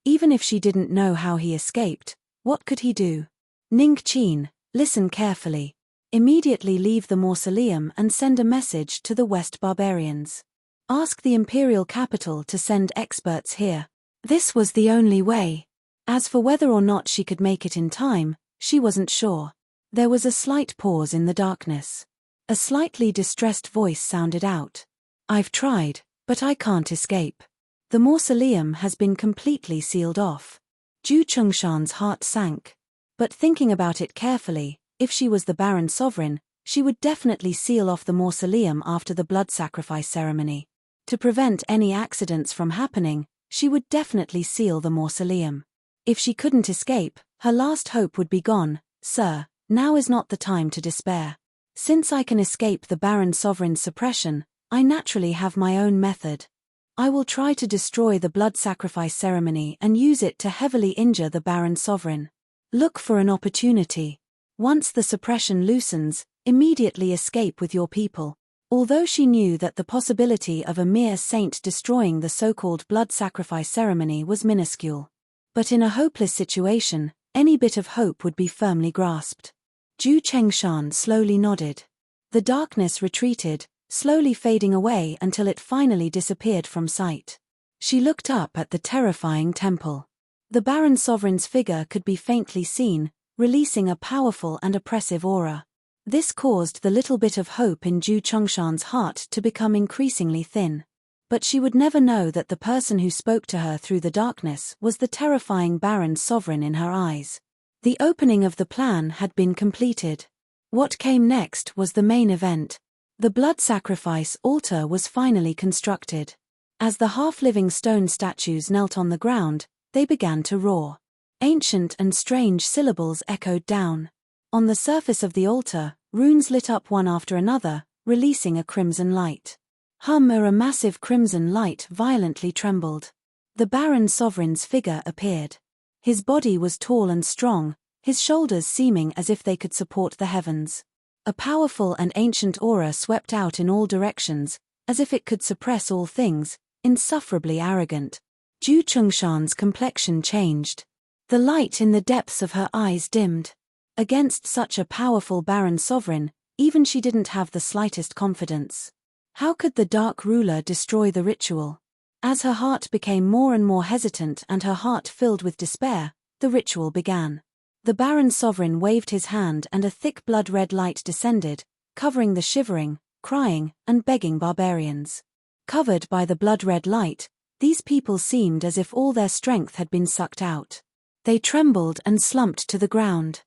Even if she didn't know how he escaped, what could he do? Ning Qin, listen carefully. Immediately leave the mausoleum and send a message to the West Barbarians. Ask the imperial capital to send experts here. This was the only way. As for whether or not she could make it in time, she wasn't sure. There was a slight pause in the darkness. A slightly distressed voice sounded out. I've tried, but I can't escape. The mausoleum has been completely sealed off. Zhu Chengshan's heart sank. But thinking about it carefully, if she was the Baron Sovereign, she would definitely seal off the mausoleum after the blood sacrifice ceremony. To prevent any accidents from happening, she would definitely seal the mausoleum. If she couldn't escape, her last hope would be gone. Sir, now is not the time to despair. Since I can escape the Baron Sovereign's suppression, I naturally have my own method. I will try to destroy the blood sacrifice ceremony and use it to heavily injure the Baron Sovereign. Look for an opportunity. Once the suppression loosens, immediately escape with your people. Although she knew that the possibility of a mere saint destroying the so-called blood sacrifice ceremony was minuscule. But in a hopeless situation, any bit of hope would be firmly grasped. Zhu Chengshan slowly nodded. The darkness retreated, slowly fading away until it finally disappeared from sight. She looked up at the terrifying temple. The Baron Sovereign's figure could be faintly seen, releasing a powerful and oppressive aura. This caused the little bit of hope in Zhu Chengshan's heart to become increasingly thin. But she would never know that the person who spoke to her through the darkness was the terrifying Baron Sovereign in her eyes. The opening of the plan had been completed. What came next was the main event. The blood sacrifice altar was finally constructed. As the half-living stone statues knelt on the ground, they began to roar. Ancient and strange syllables echoed down. On the surface of the altar, runes lit up one after another, releasing a crimson light. A massive crimson light violently trembled. The Baron Sovereign's figure appeared. His body was tall and strong, his shoulders seeming as if they could support the heavens. A powerful and ancient aura swept out in all directions, as if it could suppress all things, insufferably arrogant. Zhu Chengshan's complexion changed. The light in the depths of her eyes dimmed. Against such a powerful Baron Sovereign, even she didn't have the slightest confidence. How could the Dark Ruler destroy the ritual? As her heart became more and more hesitant and her heart filled with despair, the ritual began. The Baron Sovereign waved his hand and a thick blood-red light descended, covering the shivering, crying, and begging barbarians. Covered by the blood-red light, these people seemed as if all their strength had been sucked out. They trembled and slumped to the ground.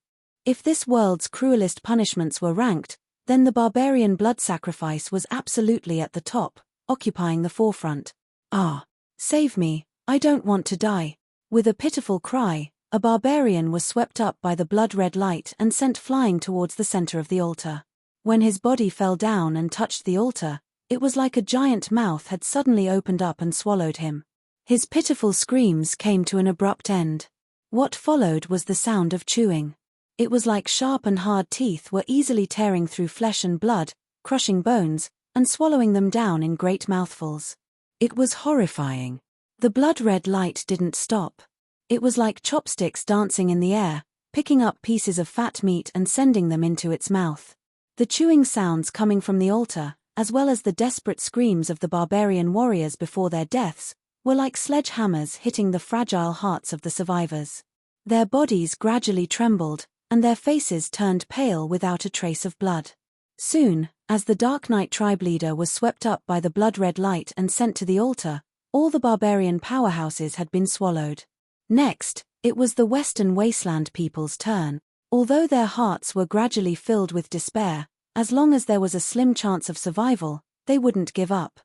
If this world's cruelest punishments were ranked, then the barbarian blood sacrifice was absolutely at the top, occupying the forefront. Ah! Save me, I don't want to die. With a pitiful cry, a barbarian was swept up by the blood-red light and sent flying towards the center of the altar. When his body fell down and touched the altar, it was like a giant mouth had suddenly opened up and swallowed him. His pitiful screams came to an abrupt end. What followed was the sound of chewing. It was like sharp and hard teeth were easily tearing through flesh and blood, crushing bones, and swallowing them down in great mouthfuls. It was horrifying. The blood-red light didn't stop. It was like chopsticks dancing in the air, picking up pieces of fat meat and sending them into its mouth. The chewing sounds coming from the altar, as well as the desperate screams of the barbarian warriors before their deaths, were like sledgehammers hitting the fragile hearts of the survivors. Their bodies gradually trembled, and their faces turned pale without a trace of blood. Soon, as the Dark Knight tribe leader was swept up by the blood-red light and sent to the altar, all the barbarian powerhouses had been swallowed. Next, it was the Western Wasteland people's turn. Although their hearts were gradually filled with despair, as long as there was a slim chance of survival, they wouldn't give up.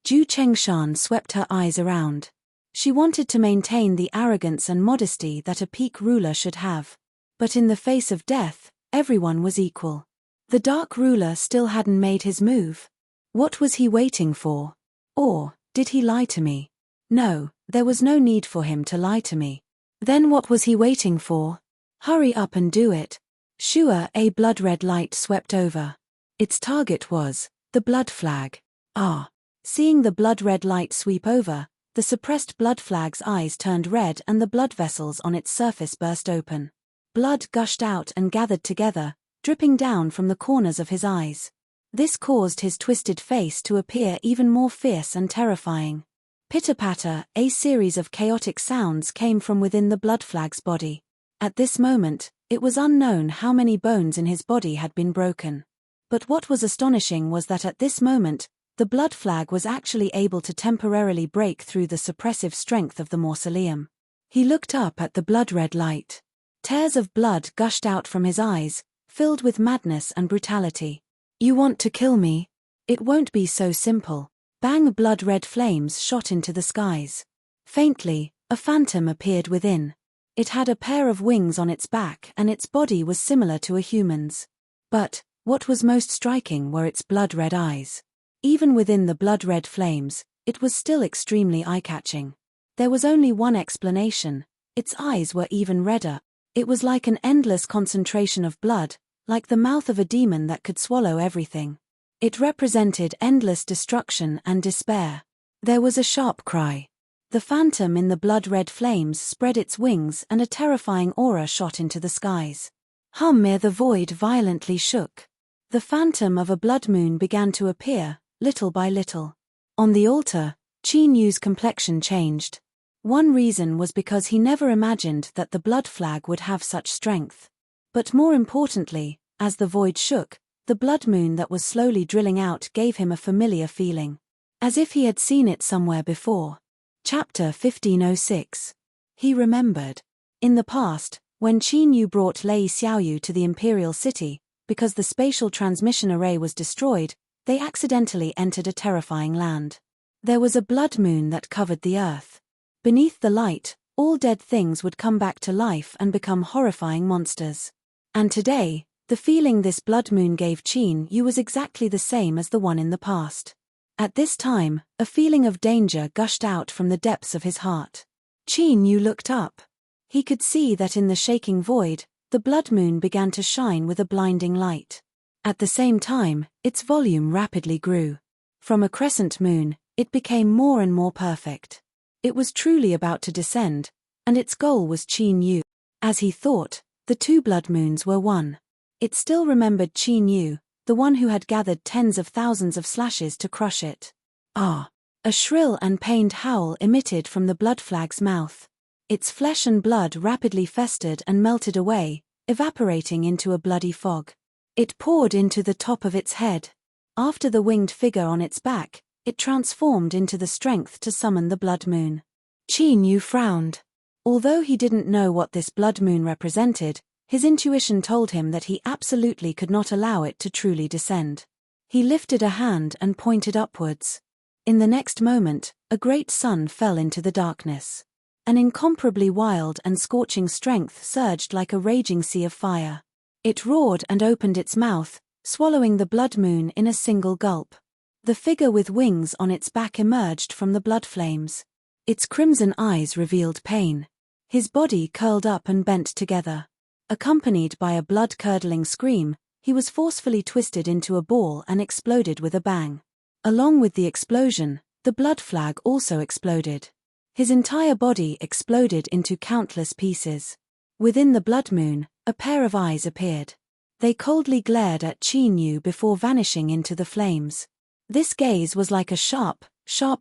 Zhu Chengshan swept her eyes around. She wanted to maintain the arrogance and modesty that a peak ruler should have. But in the face of death, everyone was equal. The Dark Ruler still hadn't made his move. What was he waiting for? Or, did he lie to me? No, there was no need for him to lie to me. Then what was he waiting for? Hurry up and do it. Sure, a blood-red light swept over. Its target was the blood flag. Ah! Seeing the blood-red light sweep over, the suppressed blood flag's eyes turned red and the blood vessels on its surface burst open. Blood gushed out and gathered together, dripping down from the corners of his eyes. This caused his twisted face to appear even more fierce and terrifying. Pitter-patter, a series of chaotic sounds came from within the blood flag's body. At this moment, it was unknown how many bones in his body had been broken. But what was astonishing was that at this moment, the blood flag was actually able to temporarily break through the suppressive strength of the mausoleum. He looked up at the blood-red light. Tears of blood gushed out from his eyes, filled with madness and brutality. "You want to kill me? It won't be so simple." Bang! Blood-red flames shot into the skies. Faintly, a phantom appeared within. It had a pair of wings on its back and its body was similar to a human's. But what was most striking were its blood-red eyes. Even within the blood-red flames, it was still extremely eye-catching. There was only one explanation: its eyes were even redder. It was like an endless concentration of blood, like the mouth of a demon that could swallow everything. It represented endless destruction and despair. There was a sharp cry. The phantom in the blood-red flames spread its wings and a terrifying aura shot into the skies. The void violently shook. The phantom of a blood moon began to appear, little by little. On the altar, Qin Yu's complexion changed. One reason was because he never imagined that the blood flag would have such strength. But more importantly, as the void shook, the blood moon that was slowly drilling out gave him a familiar feeling. As if he had seen it somewhere before. Chapter 1506. He remembered. In the past, when Qin Yu brought Lei Xiaoyu to the imperial city, because the spatial transmission array was destroyed, they accidentally entered a terrifying land. There was a blood moon that covered the earth. Beneath the light, all dead things would come back to life and become horrifying monsters. And today, the feeling this blood moon gave Qin Yu was exactly the same as the one in the past. At this time, a feeling of danger gushed out from the depths of his heart. Qin Yu looked up. He could see that in the shaking void, the blood moon began to shine with a blinding light. At the same time, its volume rapidly grew. From a crescent moon, it became more and more perfect. It was truly about to descend, and its goal was Qin Yu. As he thought, the two blood moons were one. It still remembered Qin Yu, the one who had gathered tens of thousands of slashes to crush it. Ah! A shrill and pained howl emitted from the blood flag's mouth. Its flesh and blood rapidly festered and melted away, evaporating into a bloody fog. It poured into the top of its head. After the winged figure on its back, it transformed into the strength to summon the blood moon. Qin Yu frowned. Although he didn't know what this blood moon represented, his intuition told him that he absolutely could not allow it to truly descend. He lifted a hand and pointed upwards. In the next moment, a great sun fell into the darkness. An incomparably wild and scorching strength surged like a raging sea of fire. It roared and opened its mouth, swallowing the blood moon in a single gulp. The figure with wings on its back emerged from the blood flames. Its crimson eyes revealed pain. His body curled up and bent together. Accompanied by a blood-curdling scream, he was forcefully twisted into a ball and exploded with a bang. Along with the explosion, the blood flag also exploded. His entire body exploded into countless pieces. Within the blood moon, a pair of eyes appeared. They coldly glared at Qin Yu before vanishing into the flames. This gaze was like a sharp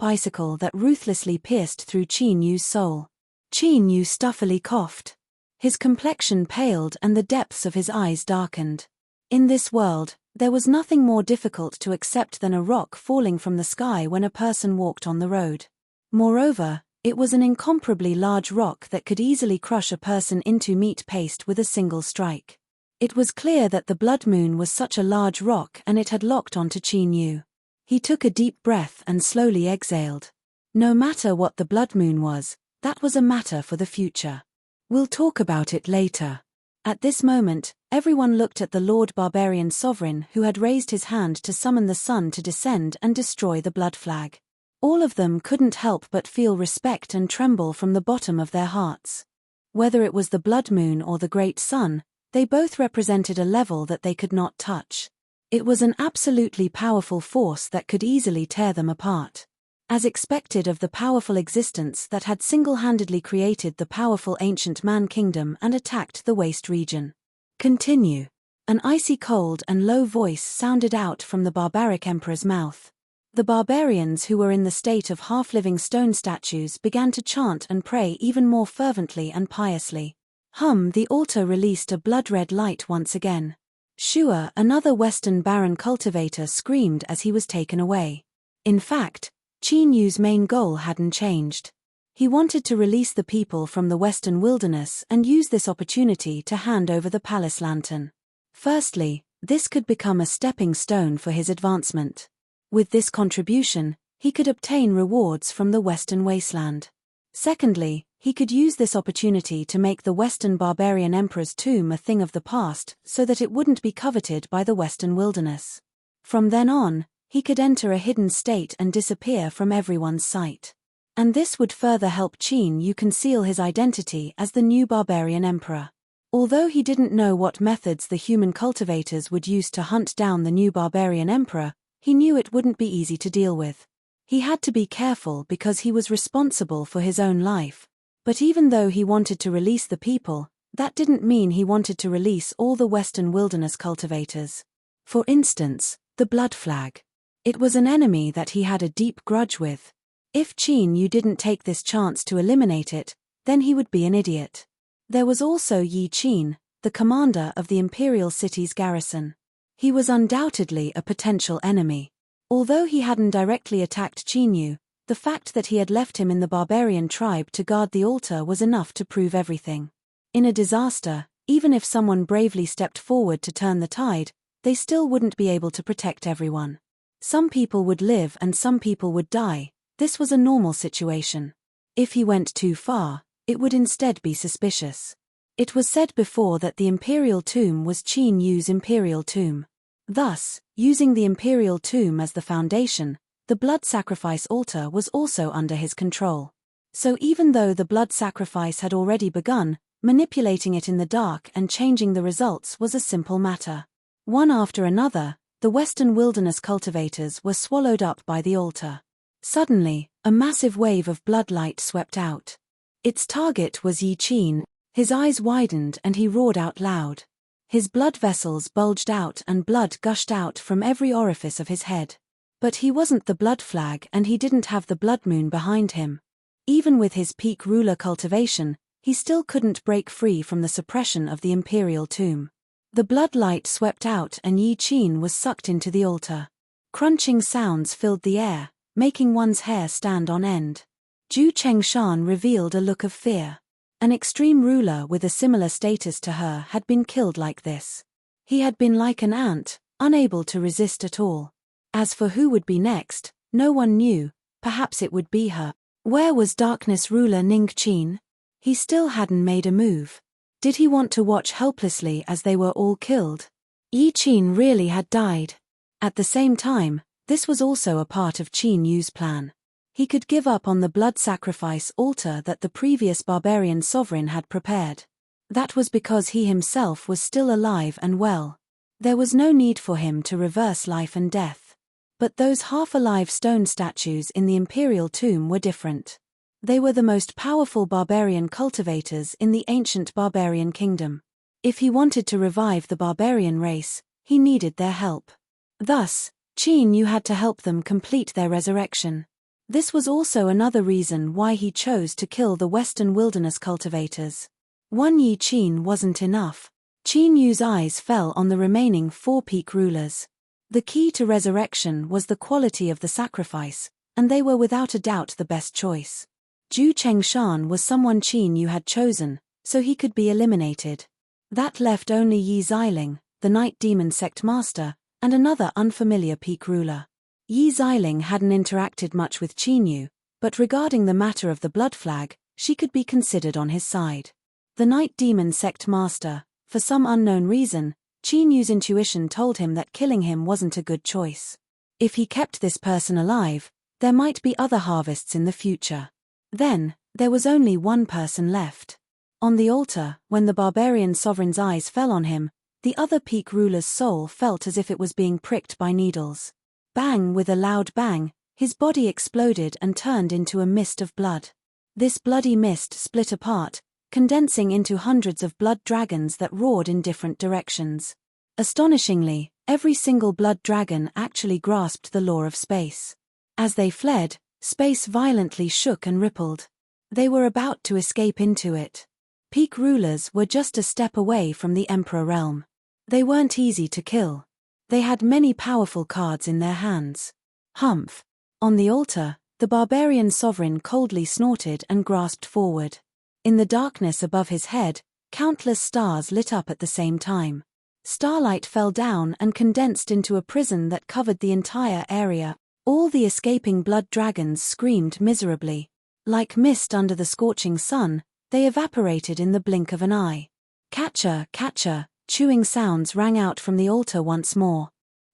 icicle that ruthlessly pierced through Qin Yu's soul. Qin Yu stuffily coughed. His complexion paled and the depths of his eyes darkened. In this world, there was nothing more difficult to accept than a rock falling from the sky when a person walked on the road. Moreover, it was an incomparably large rock that could easily crush a person into meat paste with a single strike. It was clear that the blood moon was such a large rock and it had locked onto Qin Yu. He took a deep breath and slowly exhaled. No matter what the blood moon was, that was a matter for the future. We'll talk about it later. At this moment, everyone looked at the Lord Barbarian Sovereign who had raised his hand to summon the sun to descend and destroy the blood flag. All of them couldn't help but feel respect and tremble from the bottom of their hearts. Whether it was the blood moon or the great sun, they both represented a level that they could not touch. It was an absolutely powerful force that could easily tear them apart. As expected of the powerful existence that had single-handedly created the powerful ancient man kingdom and attacked the waste region. Continue. An icy cold and low voice sounded out from the barbaric emperor's mouth. The barbarians who were in the state of half-living stone statues began to chant and pray even more fervently and piously. The altar released a blood-red light once again. Shua, another Western Baron cultivator, screamed as he was taken away. In fact, Qin Yu's main goal hadn't changed. He wanted to release the people from the Western wilderness and use this opportunity to hand over the palace lantern. Firstly, this could become a stepping stone for his advancement. With this contribution, he could obtain rewards from the Western wasteland. Secondly, he could use this opportunity to make the Western barbarian emperor's tomb a thing of the past so that it wouldn't be coveted by the Western wilderness. From then on, he could enter a hidden state and disappear from everyone's sight. And this would further help Qin Yu conceal his identity as the new barbarian emperor. Although he didn't know what methods the human cultivators would use to hunt down the new barbarian emperor, he knew it wouldn't be easy to deal with. He had to be careful because he was responsible for his own life. But even though he wanted to release the people, that didn't mean he wanted to release all the Western wilderness cultivators. For instance, the blood flag. It was an enemy that he had a deep grudge with. If Qin Yu didn't take this chance to eliminate it, then he would be an idiot. There was also Yi Qin, the commander of the imperial city's garrison. He was undoubtedly a potential enemy. Although he hadn't directly attacked Qin Yu, the fact that he had left him in the barbarian tribe to guard the altar was enough to prove everything. In a disaster, even if someone bravely stepped forward to turn the tide, they still wouldn't be able to protect everyone. Some people would live and some people would die. This was a normal situation. If he went too far, it would instead be suspicious. It was said before that the imperial tomb was Qin Yu's imperial tomb. Thus, using the imperial tomb as the foundation, the blood sacrifice altar was also under his control. So even though the blood sacrifice had already begun, manipulating it in the dark and changing the results was a simple matter. One after another, the Western wilderness cultivators were swallowed up by the altar. Suddenly, a massive wave of blood light swept out. Its target was Yi Qin. His eyes widened and he roared out loud. His blood vessels bulged out and blood gushed out from every orifice of his head. But he wasn't the blood flag and he didn't have the blood moon behind him. Even with his peak ruler cultivation, he still couldn't break free from the suppression of the imperial tomb. The blood light swept out and Yi Qin was sucked into the altar. Crunching sounds filled the air, making one's hair stand on end. Zhu Chengshan revealed a look of fear. An extreme ruler with a similar status to her had been killed like this. He had been like an ant, unable to resist at all. As for who would be next, no one knew. Perhaps it would be her. Where was darkness ruler Ning Qin? He still hadn't made a move. Did he want to watch helplessly as they were all killed? Yi Qin really had died. At the same time, this was also a part of Qin Yu's plan. He could give up on the blood sacrifice altar that the previous barbarian sovereign had prepared. That was because he himself was still alive and well. There was no need for him to reverse life and death. But those half-alive stone statues in the imperial tomb were different. They were the most powerful barbarian cultivators in the ancient barbarian kingdom. If he wanted to revive the barbarian race, he needed their help. Thus, Qin Yu had to help them complete their resurrection. This was also another reason why he chose to kill the Western wilderness cultivators. One Yi Qin wasn't enough. Qin Yu's eyes fell on the remaining 4 peak rulers. The key to resurrection was the quality of the sacrifice, and they were without a doubt the best choice. Zhu Chengshan was someone Qin Yu had chosen, so he could be eliminated. That left only Yi Xiling, the Night Demon sect master, and another unfamiliar peak ruler. Yi Xiling hadn't interacted much with Qin Yu, but regarding the matter of the blood flag, she could be considered on his side. The Night Demon sect master, for some unknown reason, Qin Yu's intuition told him that killing him wasn't a good choice. If he kept this person alive, there might be other harvests in the future. Then, there was only one person left. On the altar, when the barbarian sovereign's eyes fell on him, the other peak ruler's soul felt as if it was being pricked by needles. Bang! With a loud bang, his body exploded and turned into a mist of blood. This bloody mist split apart, condensing into hundreds of blood dragons that roared in different directions. Astonishingly, every single blood dragon actually grasped the law of space. As they fled, space violently shook and rippled. They were about to escape into it. Peak rulers were just a step away from the Emperor realm. They weren't easy to kill. They had many powerful cards in their hands. Humph! On the altar, The barbarian sovereign coldly snorted and grasped forward. In the darkness above his head, countless stars lit up at the same time. Starlight fell down and condensed into a prison that covered the entire area. All the escaping blood dragons screamed miserably. Like mist under the scorching sun, they evaporated in the blink of an eye. Catcher, catcher, chewing sounds rang out from the altar once more.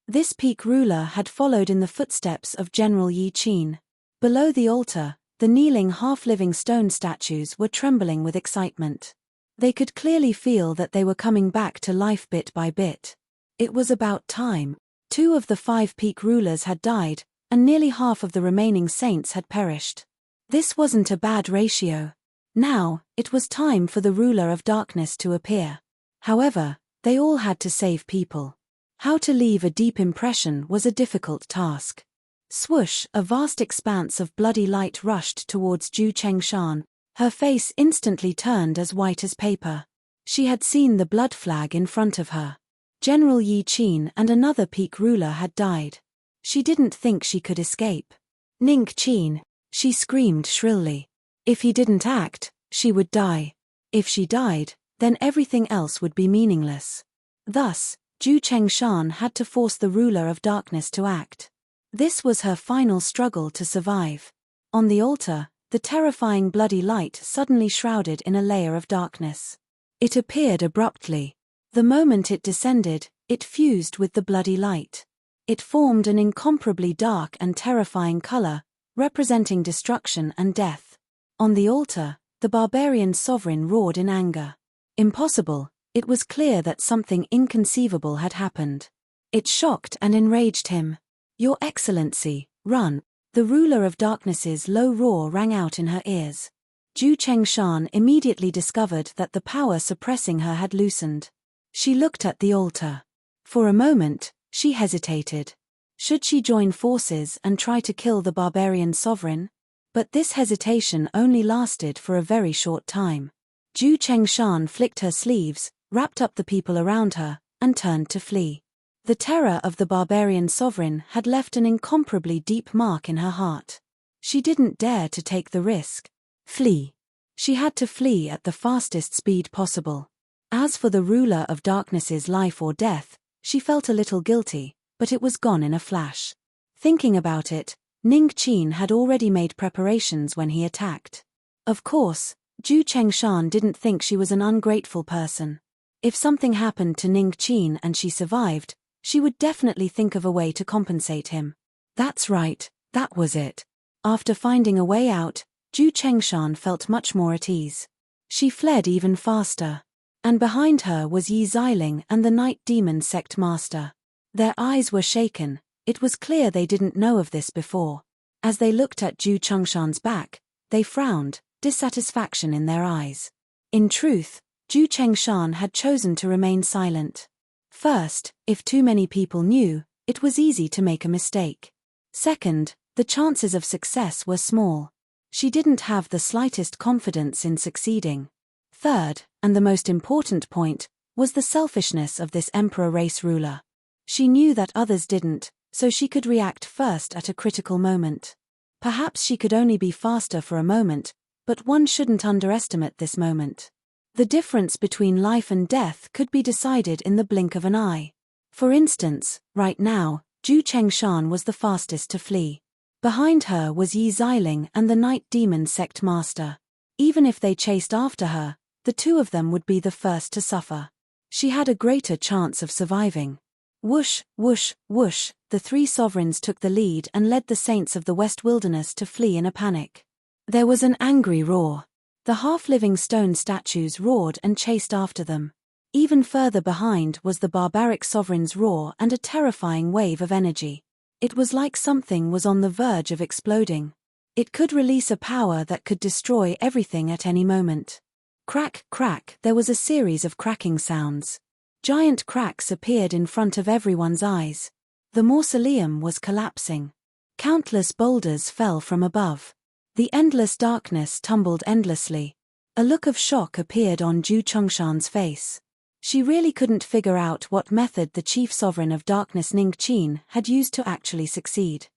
This peak ruler had followed in the footsteps of General Yi Qin. Below the altar, the kneeling half-living stone statues were trembling with excitement. They could clearly feel that they were coming back to life bit by bit. It was about time. 2 of the 5 peak rulers had died, and nearly half of the remaining saints had perished. This wasn't a bad ratio. Now, it was time for the ruler of darkness to appear. However, they all had to save people. How to leave a deep impression was a difficult task. Swoosh, a vast expanse of bloody light rushed towards Zhu Chengshan. Her face instantly turned as white as paper. She had seen the blood flag in front of her. General Yi Qin and another peak ruler had died. She didn't think she could escape. Ning Qin, she screamed shrilly. If he didn't act, she would die. If she died, then everything else would be meaningless. Thus, Zhu Chengshan had to force the ruler of darkness to act. This was her final struggle to survive. On the altar, the terrifying bloody light suddenly shrouded in a layer of darkness. It appeared abruptly. The moment it descended, it fused with the bloody light. It formed an incomparably dark and terrifying color, representing destruction and death. On the altar, the barbarian sovereign roared in anger. Impossible, it was clear that something inconceivable had happened. It shocked and enraged him. Your Excellency, run. The ruler of darkness's low roar rang out in her ears. Zhu Chengshan immediately discovered that the power suppressing her had loosened. She looked at the altar. For a moment, she hesitated. Should she join forces and try to kill the barbarian sovereign? But this hesitation only lasted for a very short time. Zhu Chengshan flicked her sleeves, wrapped up the people around her, and turned to flee. The terror of the barbarian sovereign had left an incomparably deep mark in her heart. She didn't dare to take the risk. Flee. She had to flee at the fastest speed possible. As for the ruler of darkness's life or death, she felt a little guilty, but it was gone in a flash. Thinking about it, Ning Qin had already made preparations when he attacked. Of course, Zhu Chengshan didn't think she was an ungrateful person. If something happened to Ning Qin and she survived, she would definitely think of a way to compensate him. That's right, that was it. After finding a way out, Zhu Chengshan felt much more at ease. She fled even faster. And behind her was Yi Xiling and the Night Demon Sect Master. Their eyes were shaken. It was clear they didn't know of this before. As they looked at Zhu Chengshan's back, they frowned, dissatisfaction in their eyes. In truth, Zhu Chengshan had chosen to remain silent. First, if too many people knew, it was easy to make a mistake. Second, the chances of success were small. She didn't have the slightest confidence in succeeding. Third, and the most important point, was the selfishness of this emperor race ruler. She knew that others didn't, so she could react first at a critical moment. Perhaps she could only be faster for a moment, but one shouldn't underestimate this moment. The difference between life and death could be decided in the blink of an eye. For instance, right now, Zhu Chengshan was the fastest to flee. Behind her was Yi Xiling and the Night Demon Sect Master. Even if they chased after her, the 2 of them would be the first to suffer. She had a greater chance of surviving. Whoosh, whoosh, whoosh, the 3 sovereigns took the lead and led the saints of the West Wilderness to flee in a panic. There was an angry roar. The half-living stone statues roared and chased after them. Even further behind was the barbaric sovereign's roar and a terrifying wave of energy. It was like something was on the verge of exploding. It could release a power that could destroy everything at any moment. Crack, crack, there was a series of cracking sounds. Giant cracks appeared in front of everyone's eyes. The mausoleum was collapsing. Countless boulders fell from above. The endless darkness tumbled endlessly. A look of shock appeared on Zhu Chengshan's face. She really couldn't figure out what method the chief sovereign of darkness Ning Qin had used to actually succeed.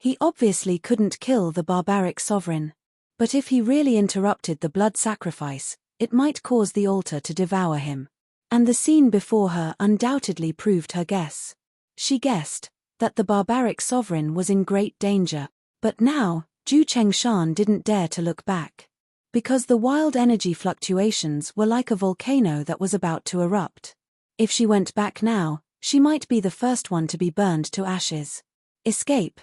He obviously couldn't kill the barbaric sovereign. But if he really interrupted the blood sacrifice, it might cause the altar to devour him. And the scene before her undoubtedly proved her guess. She guessed that the barbaric sovereign was in great danger. But now, Zhu Chengshan didn't dare to look back. Because the wild energy fluctuations were like a volcano that was about to erupt. If she went back now, she might be the first one to be burned to ashes. Escape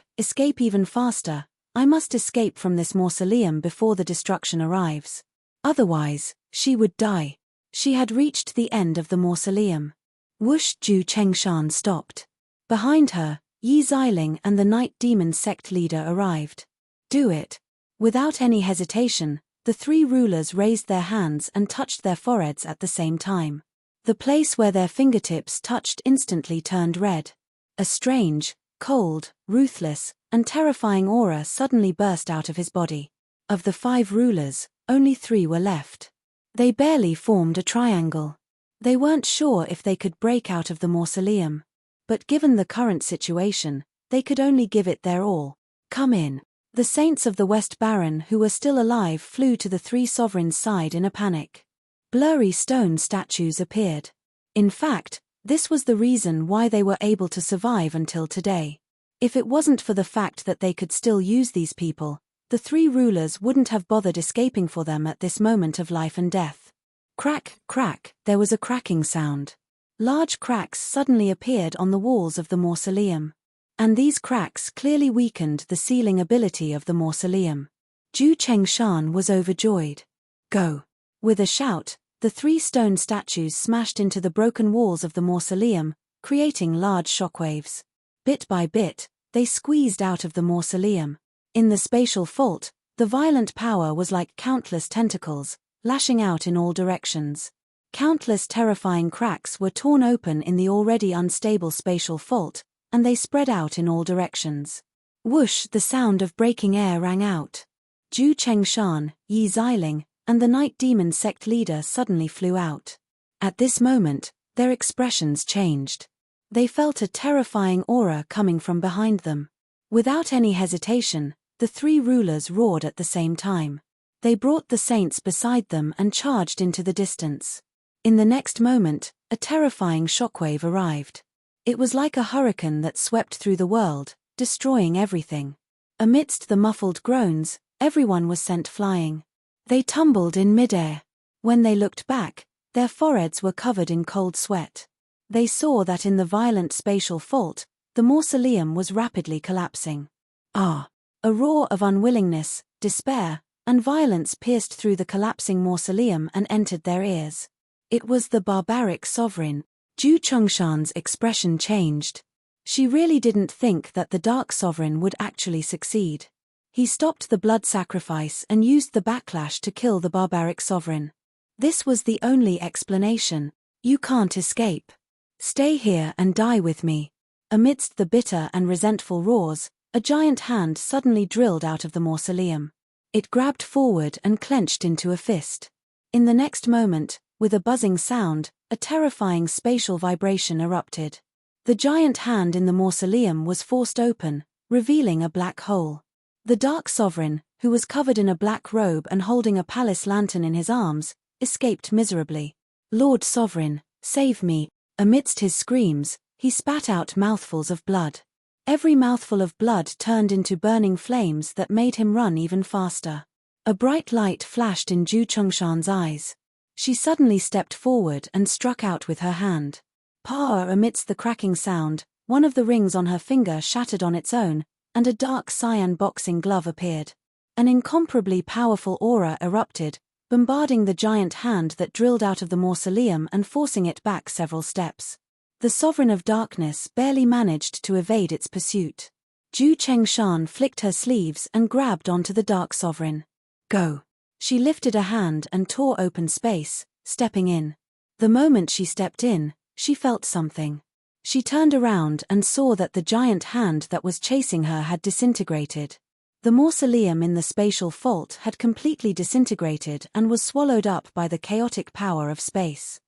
even faster. I must escape from this mausoleum before the destruction arrives. Otherwise, she would die. She had reached the end of the mausoleum. Whoosh! Zhu Chengshan stopped. Behind her, Yi Xiling and the Night Demon sect leader arrived. Do it. Without any hesitation, the three rulers raised their hands and touched their foreheads at the same time. The place where their fingertips touched instantly turned red. A strange, cold, ruthless, and terrifying aura suddenly burst out of his body. Of the 5 rulers, only 3 were left. They barely formed a triangle. They weren't sure if they could break out of the mausoleum. But given the current situation, they could only give it their all. Come in. The saints of the West Baron who were still alive flew to the 3 sovereigns' side in a panic. Blurry stone statues appeared. In fact, this was the reason why they were able to survive until today. If it wasn't for the fact that they could still use these people, the 3 rulers wouldn't have bothered escaping for them at this moment of life and death. Crack, crack, there was a cracking sound. Large cracks suddenly appeared on the walls of the mausoleum. And these cracks clearly weakened the sealing ability of the mausoleum. Zhu Chengshan was overjoyed. Go! With a shout, the 3 stone statues smashed into the broken walls of the mausoleum, creating large shockwaves. Bit by bit, they squeezed out of the mausoleum. In the spatial fault, the violent power was like countless tentacles, lashing out in all directions. Countless terrifying cracks were torn open in the already unstable spatial fault, and they spread out in all directions. Whoosh! The sound of breaking air rang out. Zhu Chengshan, Yi Xiling, and the Night Demon sect leader suddenly flew out. At this moment, their expressions changed. They felt a terrifying aura coming from behind them. Without any hesitation, the 3 rulers roared at the same time. They brought the saints beside them and charged into the distance. In the next moment, a terrifying shockwave arrived. It was like a hurricane that swept through the world, destroying everything. Amidst the muffled groans, everyone was sent flying. They tumbled in midair. When they looked back, their foreheads were covered in cold sweat. They saw that in the violent spatial fault, the mausoleum was rapidly collapsing. Ah! A roar of unwillingness, despair, and violence pierced through the collapsing mausoleum and entered their ears. It was the barbaric sovereign. Zhu Chengshan's expression changed. She really didn't think that the Dark Sovereign would actually succeed. He stopped the blood sacrifice and used the backlash to kill the barbaric sovereign. This was the only explanation. You can't escape. Stay here and die with me. Amidst the bitter and resentful roars, a giant hand suddenly drilled out of the mausoleum. It grabbed forward and clenched into a fist. In the next moment, with a buzzing sound, a terrifying spatial vibration erupted. The giant hand in the mausoleum was forced open, revealing a black hole. The Dark Sovereign, who was covered in a black robe and holding a palace lantern in his arms, escaped miserably. Lord Sovereign, save me! Amidst his screams, he spat out mouthfuls of blood. Every mouthful of blood turned into burning flames that made him run even faster. A bright light flashed in Zhu Chengshan's eyes. She suddenly stepped forward and struck out with her hand. Power! Amidst the cracking sound, one of the rings on her finger shattered on its own, and a dark cyan boxing glove appeared. An incomparably powerful aura erupted, bombarding the giant hand that drilled out of the mausoleum and forcing it back several steps. The Sovereign of Darkness barely managed to evade its pursuit. Zhu Chengshan flicked her sleeves and grabbed onto the Dark Sovereign. Go! She lifted a hand and tore open space, stepping in. The moment she stepped in, she felt something. She turned around and saw that the giant hand that was chasing her had disintegrated. The mausoleum in the spatial fault had completely disintegrated and was swallowed up by the chaotic power of space.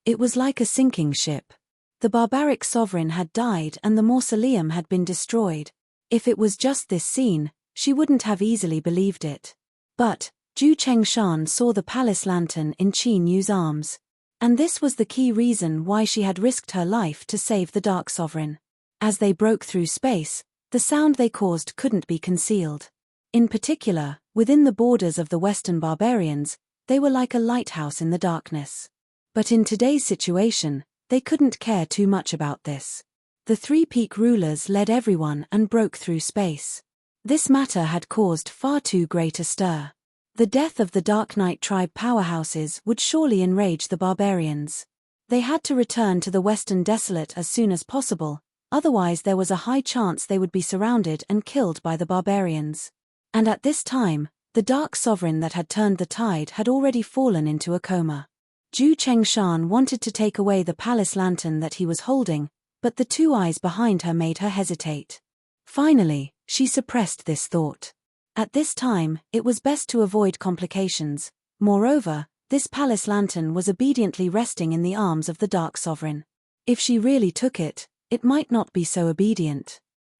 It was like a sinking ship. The barbaric sovereign had died and the mausoleum had been destroyed. If it was just this scene, she wouldn't have easily believed it. But Zhu Chengshan saw the palace lantern in Qin Yu's arms. And this was the key reason why she had risked her life to save the Dark Sovereign. As they broke through space, the sound they caused couldn't be concealed. In particular, within the borders of the Western barbarians, they were like a lighthouse in the darkness. But in today's situation, they couldn't care too much about this. The three peak rulers led everyone and broke through space. This matter had caused far too great a stir. The death of the Dark Knight tribe powerhouses would surely enrage the barbarians. They had to return to the Western Desolate as soon as possible, otherwise there was a high chance they would be surrounded and killed by the barbarians. And at this time, the Dark Sovereign that had turned the tide had already fallen into a coma. Zhu Chengshan wanted to take away the palace lantern that he was holding, but the two eyes behind her made her hesitate. Finally, she suppressed this thought. At this time, it was best to avoid complications. Moreover, this palace lantern was obediently resting in the arms of the Dark Sovereign. If she really took it, it might not be so obedient.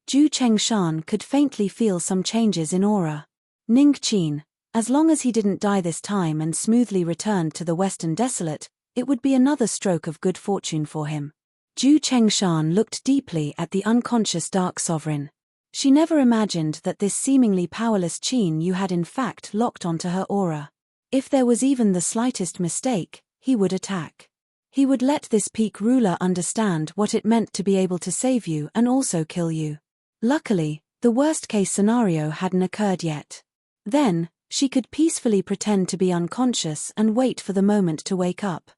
Zhu Chengshan could faintly feel some changes in aura. Ning Qin, as long as he didn't die this time and smoothly returned to the Western Desolate, it would be another stroke of good fortune for him. Zhu Chengshan looked deeply at the unconscious Dark Sovereign. She never imagined that this seemingly powerless Qin Yu had in fact locked onto her aura. If there was even the slightest mistake, he would attack. He would let this peak ruler understand what it meant to be able to save you and also kill you. Luckily, the worst-case scenario hadn't occurred yet. Then, she could peacefully pretend to be unconscious and wait for the moment to wake up.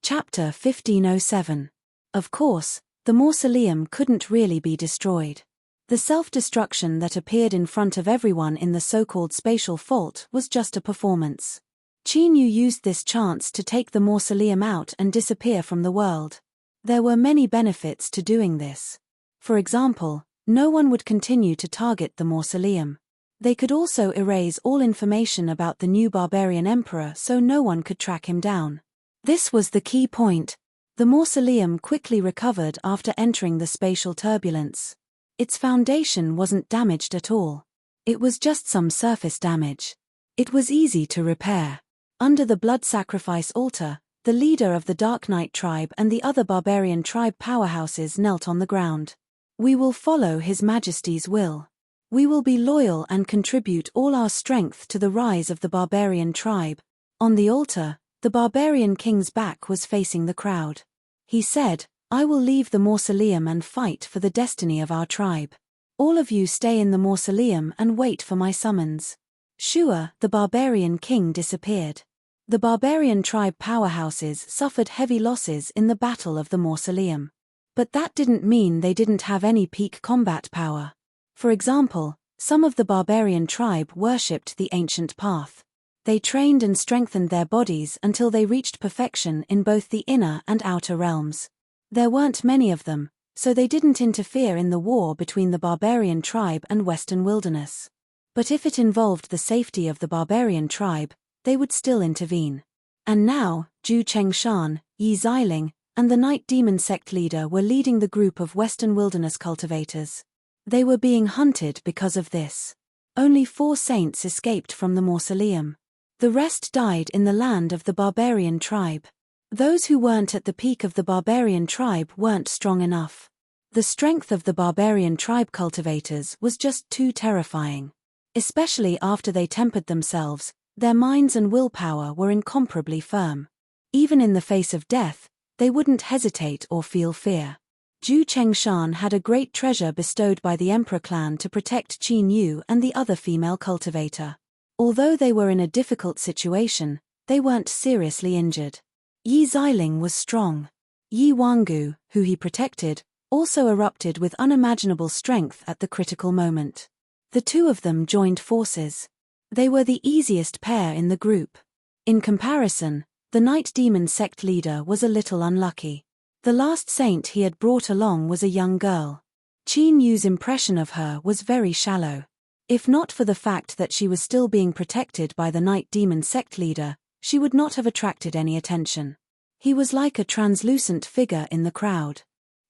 Chapter 1507. Of course, the mausoleum couldn't really be destroyed. The self-destruction that appeared in front of everyone in the so-called spatial fault was just a performance. Qin Yu used this chance to take the mausoleum out and disappear from the world. There were many benefits to doing this. For example, no one would continue to target the mausoleum. They could also erase all information about the new barbarian emperor so no one could track him down. This was the key point. The mausoleum quickly recovered after entering the spatial turbulence. Its foundation wasn't damaged at all. It was just some surface damage. It was easy to repair. Under the blood sacrifice altar, the leader of the Dark Knight tribe and the other barbarian tribe powerhouses knelt on the ground. We will follow His Majesty's will. We will be loyal and contribute all our strength to the rise of the barbarian tribe. On the altar, the barbarian king's back was facing the crowd. He said, I will leave the mausoleum and fight for the destiny of our tribe. All of you stay in the mausoleum and wait for my summons. Shua, the barbarian king, disappeared. The barbarian tribe powerhouses suffered heavy losses in the battle of the mausoleum. But that didn't mean they didn't have any peak combat power. For example, some of the barbarian tribe worshipped the ancient path. They trained and strengthened their bodies until they reached perfection in both the inner and outer realms. There weren't many of them, so they didn't interfere in the war between the barbarian tribe and Western Wilderness. But if it involved the safety of the barbarian tribe, they would still intervene. And now, Zhu Chengshan, Yi Xiling, and the Night Demon sect leader were leading the group of Western Wilderness cultivators. They were being hunted because of this. Only 4 saints escaped from the mausoleum. The rest died in the land of the barbarian tribe. Those who weren't at the peak of the barbarian tribe weren't strong enough. The strength of the barbarian tribe cultivators was just too terrifying. Especially after they tempered themselves, their minds and willpower were incomparably firm. Even in the face of death, they wouldn't hesitate or feel fear. Zhu Chengshan had a great treasure bestowed by the Emperor clan to protect Qin Yu and the other female cultivator. Although they were in a difficult situation, they weren't seriously injured. Yi Xiling was strong. Yi Wangu, who he protected, also erupted with unimaginable strength at the critical moment. The two of them joined forces. They were the easiest pair in the group. In comparison, the Night Demon sect leader was a little unlucky. The last saint he had brought along was a young girl. Qin Yu's impression of her was very shallow. If not for the fact that she was still being protected by the Night Demon sect leader, she would not have attracted any attention. He was like a translucent figure in the crowd.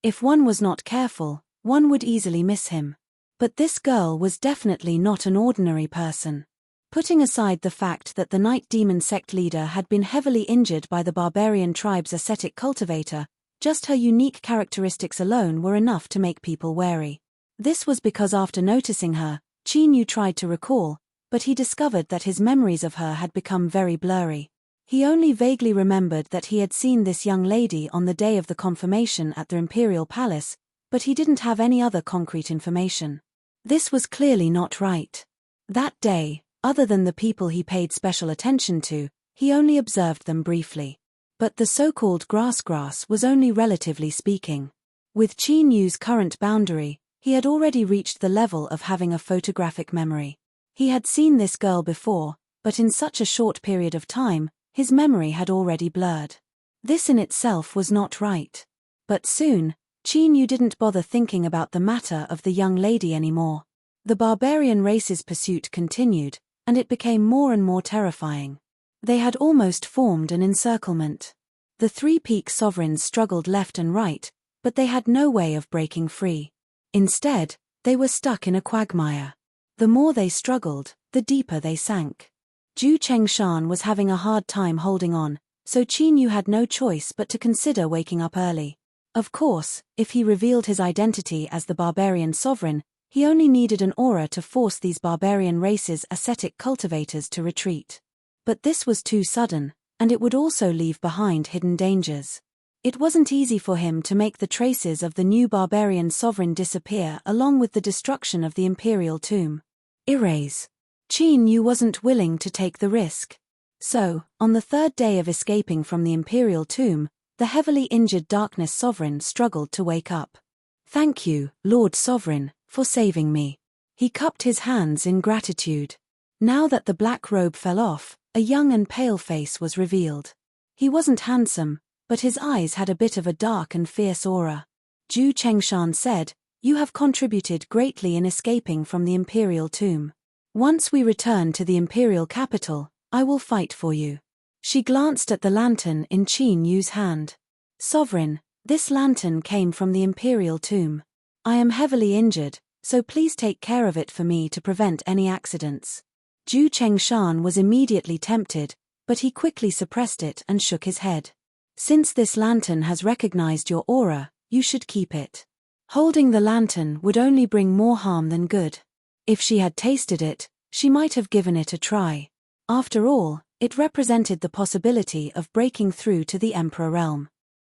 If one was not careful, one would easily miss him. But this girl was definitely not an ordinary person. Putting aside the fact that the night demon sect leader had been heavily injured by the barbarian tribe's ascetic cultivator, just her unique characteristics alone were enough to make people wary. This was because after noticing her, Qin Yu tried to recall, but he discovered that his memories of her had become very blurry. He only vaguely remembered that he had seen this young lady on the day of the confirmation at the Imperial Palace, but he didn't have any other concrete information. This was clearly not right. That day, other than the people he paid special attention to, he only observed them briefly. But the so-called grass was only relatively speaking. With Qin Yu's current boundary, he had already reached the level of having a photographic memory. He had seen this girl before, but in such a short period of time, his memory had already blurred. This in itself was not right. But soon, Qin Yu didn't bother thinking about the matter of the young lady anymore. The barbarian race's pursuit continued, and it became more and more terrifying. They had almost formed an encirclement. The three peak sovereigns struggled left and right, but they had no way of breaking free. Instead, they were stuck in a quagmire. The more they struggled, the deeper they sank. Zhu Chengshan was having a hard time holding on, so Qin Yu had no choice but to consider waking up early. Of course, if he revealed his identity as the barbarian sovereign, he only needed an aura to force these barbarian race's ascetic cultivators to retreat. But this was too sudden, and it would also leave behind hidden dangers. It wasn't easy for him to make the traces of the new barbarian sovereign disappear along with the destruction of the imperial tomb. Erase. Qin Yu wasn't willing to take the risk. So, on the third day of escaping from the imperial tomb, the heavily injured Darkness Sovereign struggled to wake up. "Thank you, Lord Sovereign, for saving me." He cupped his hands in gratitude. Now that the black robe fell off, a young and pale face was revealed. He wasn't handsome, but his eyes had a bit of a dark and fierce aura. Zhu Chengshan said, "You have contributed greatly in escaping from the imperial tomb. Once we return to the imperial capital, I will fight for you." She glanced at the lantern in Qin Yu's hand. "Sovereign, this lantern came from the imperial tomb. I am heavily injured, so please take care of it for me to prevent any accidents." Zhu Chengshan was immediately tempted, but he quickly suppressed it and shook his head. "Since this lantern has recognized your aura, you should keep it." Holding the lantern would only bring more harm than good. If she had tasted it, she might have given it a try. After all, it represented the possibility of breaking through to the Emperor realm.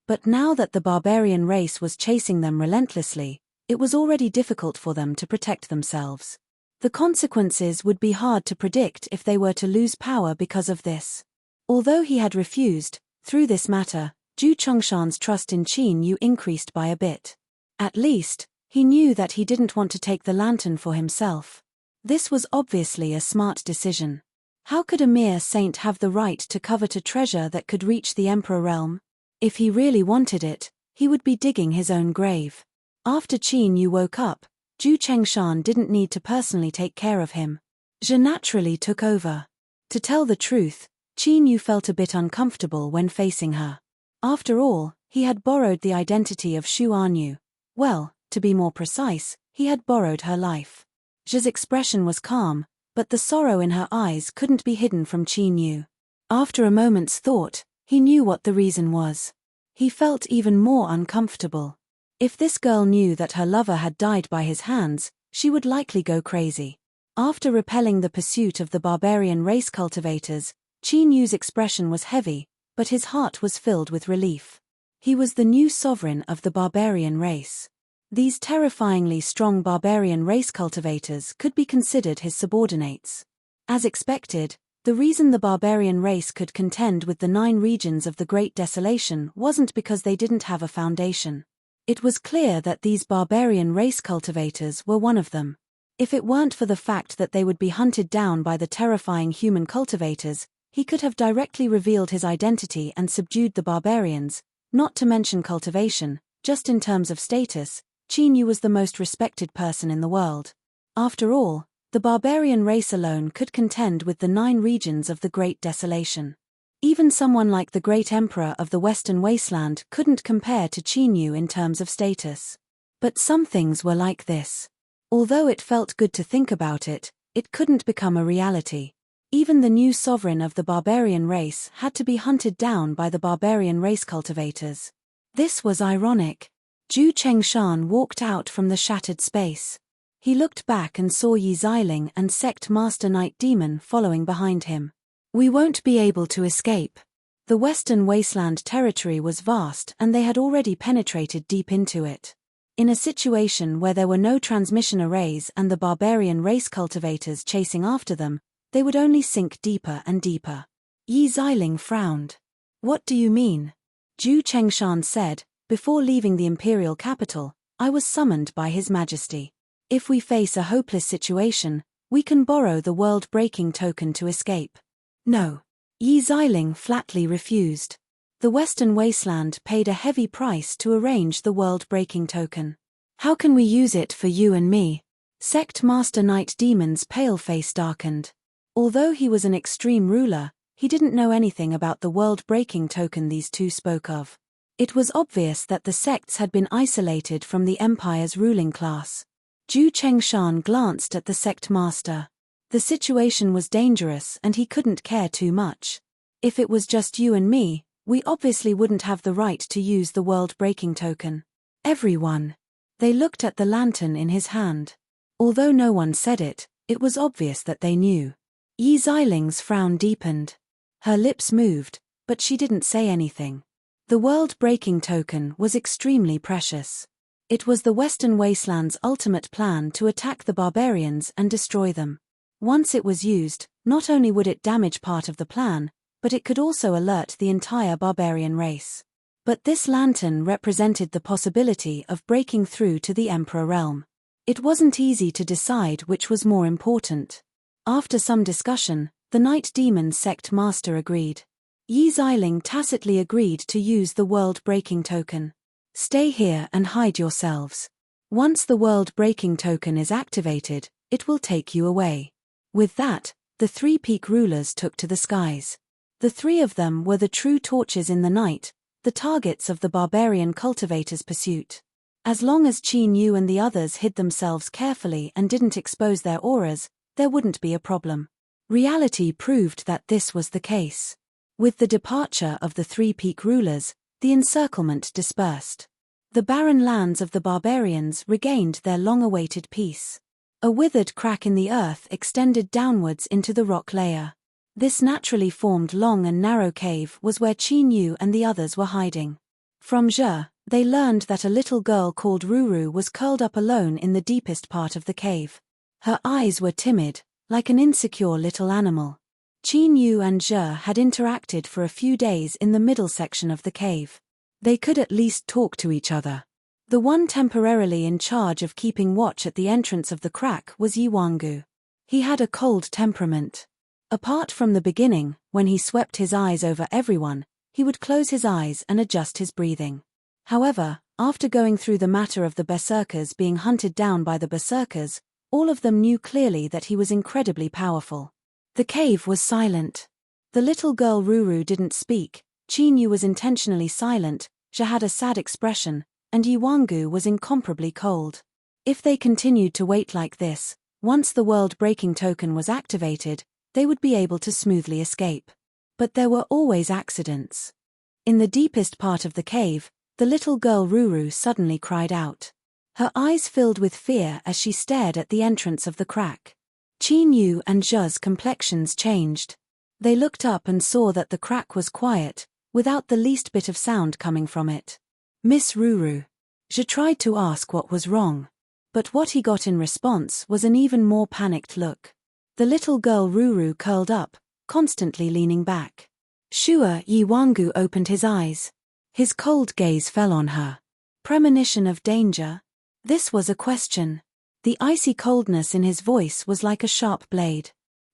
But now that the barbarian race was chasing them relentlessly, it was already difficult for them to protect themselves. The consequences would be hard to predict if they were to lose power because of this. Although he had refused, through this matter, Zhu Chengshan's trust in Qin Yu increased by a bit. At least, he knew that he didn't want to take the lantern for himself. This was obviously a smart decision. How could a mere saint have the right to covet a treasure that could reach the Emperor realm? If he really wanted it, he would be digging his own grave. After Qin Yu woke up, Zhu Chengshan didn't need to personally take care of him. Zhe naturally took over. To tell the truth, Qin Yu felt a bit uncomfortable when facing her. After all, he had borrowed the identity of Xu Anyu. Well, to be more precise, he had borrowed her life. Zhe's expression was calm, but the sorrow in her eyes couldn't be hidden from Qin Yu. After a moment's thought, he knew what the reason was. He felt even more uncomfortable. If this girl knew that her lover had died by his hands, she would likely go crazy. After repelling the pursuit of the barbarian race cultivators, Qin Yu's expression was heavy, but his heart was filled with relief. He was the new sovereign of the barbarian race. These terrifyingly strong barbarian race cultivators could be considered his subordinates. As expected, the reason the barbarian race could contend with the 9 regions of the Great Desolation wasn't because they didn't have a foundation. It was clear that these barbarian race cultivators were one of them. If it weren't for the fact that they would be hunted down by the terrifying human cultivators, he could have directly revealed his identity and subdued the barbarians, not to mention cultivation. Just in terms of status, Qin Yu was the most respected person in the world. After all, the barbarian race alone could contend with the 9 regions of the Great Desolation. Even someone like the Great Emperor of the Western Wasteland couldn't compare to Qin Yu in terms of status. But some things were like this. Although it felt good to think about it, it couldn't become a reality. Even the new sovereign of the barbarian race had to be hunted down by the barbarian race cultivators. This was ironic. Zhu Chengshan walked out from the shattered space. He looked back and saw Yi Xiling and Sect Master Night Demon following behind him. We won't be able to escape. The Western Wasteland territory was vast and they had already penetrated deep into it. In a situation where there were no transmission arrays and the barbarian race cultivators chasing after them, they would only sink deeper and deeper. Yi Xiling frowned. What do you mean? Zhu Chengshan said, before leaving the imperial capital, I was summoned by His Majesty. If we face a hopeless situation, we can borrow the world-breaking token to escape. No. Yi Xiling flatly refused. The Western Wasteland paid a heavy price to arrange the world-breaking token. How can we use it for you and me? Sect Master Night Demon's pale face darkened. Although he was an extreme ruler, he didn't know anything about the world-breaking token these two spoke of. It was obvious that the sects had been isolated from the Empire's ruling class. Zhu Chengshan glanced at the sect master. The situation was dangerous and he couldn't care too much. If it was just you and me, we obviously wouldn't have the right to use the world-breaking token. Everyone. They looked at the lantern in his hand. Although no one said it, it was obvious that they knew. Yi Xiling's frown deepened. Her lips moved, but she didn't say anything. The world-breaking token was extremely precious. It was the Western Wasteland's ultimate plan to attack the barbarians and destroy them. Once it was used, not only would it damage part of the plan, but it could also alert the entire barbarian race. But this lantern represented the possibility of breaking through to the Emperor realm. It wasn't easy to decide which was more important. After some discussion, the Night Demon sect master agreed. Yi Xiling tacitly agreed to use the world-breaking token. Stay here and hide yourselves. Once the world-breaking token is activated, it will take you away. With that, the three peak rulers took to the skies. The three of them were the true torches in the night, the targets of the barbarian cultivators' pursuit. As long as Qin Yu and the others hid themselves carefully and didn't expose their auras, there wouldn't be a problem. Reality proved that this was the case. With the departure of the three peak rulers, the encirclement dispersed. The barren lands of the barbarians regained their long-awaited peace. A withered crack in the earth extended downwards into the rock layer. This naturally formed long and narrow cave was where Qin Yu and the others were hiding. From Zhe, they learned that a little girl called Ruru was curled up alone in the deepest part of the cave. Her eyes were timid, like an insecure little animal. Qin Yu and Zhe had interacted for a few days in the middle section of the cave. They could at least talk to each other. The one temporarily in charge of keeping watch at the entrance of the crack was Yi Wangu. He had a cold temperament. Apart from the beginning, when he swept his eyes over everyone, he would close his eyes and adjust his breathing. However, after going through the matter of the berserkers being hunted down by the berserkers, all of them knew clearly that he was incredibly powerful. The cave was silent. The little girl Ruru didn't speak, Qin Yu was intentionally silent, Zhe had a sad expression, and Yi Wangu was incomparably cold. If they continued to wait like this, once the world-breaking token was activated, they would be able to smoothly escape. But there were always accidents. In the deepest part of the cave, the little girl Ruru suddenly cried out. Her eyes filled with fear as she stared at the entrance of the crack. Qin Yu and Zhe's complexions changed. They looked up and saw that the crack was quiet, without the least bit of sound coming from it. Miss Ruru. Zhe tried to ask what was wrong. But what he got in response was an even more panicked look. The little girl Ruru curled up, constantly leaning back. Sure, Yi Wangu opened his eyes. His cold gaze fell on her. Premonition of danger? This was a question. The icy coldness in his voice was like a sharp blade.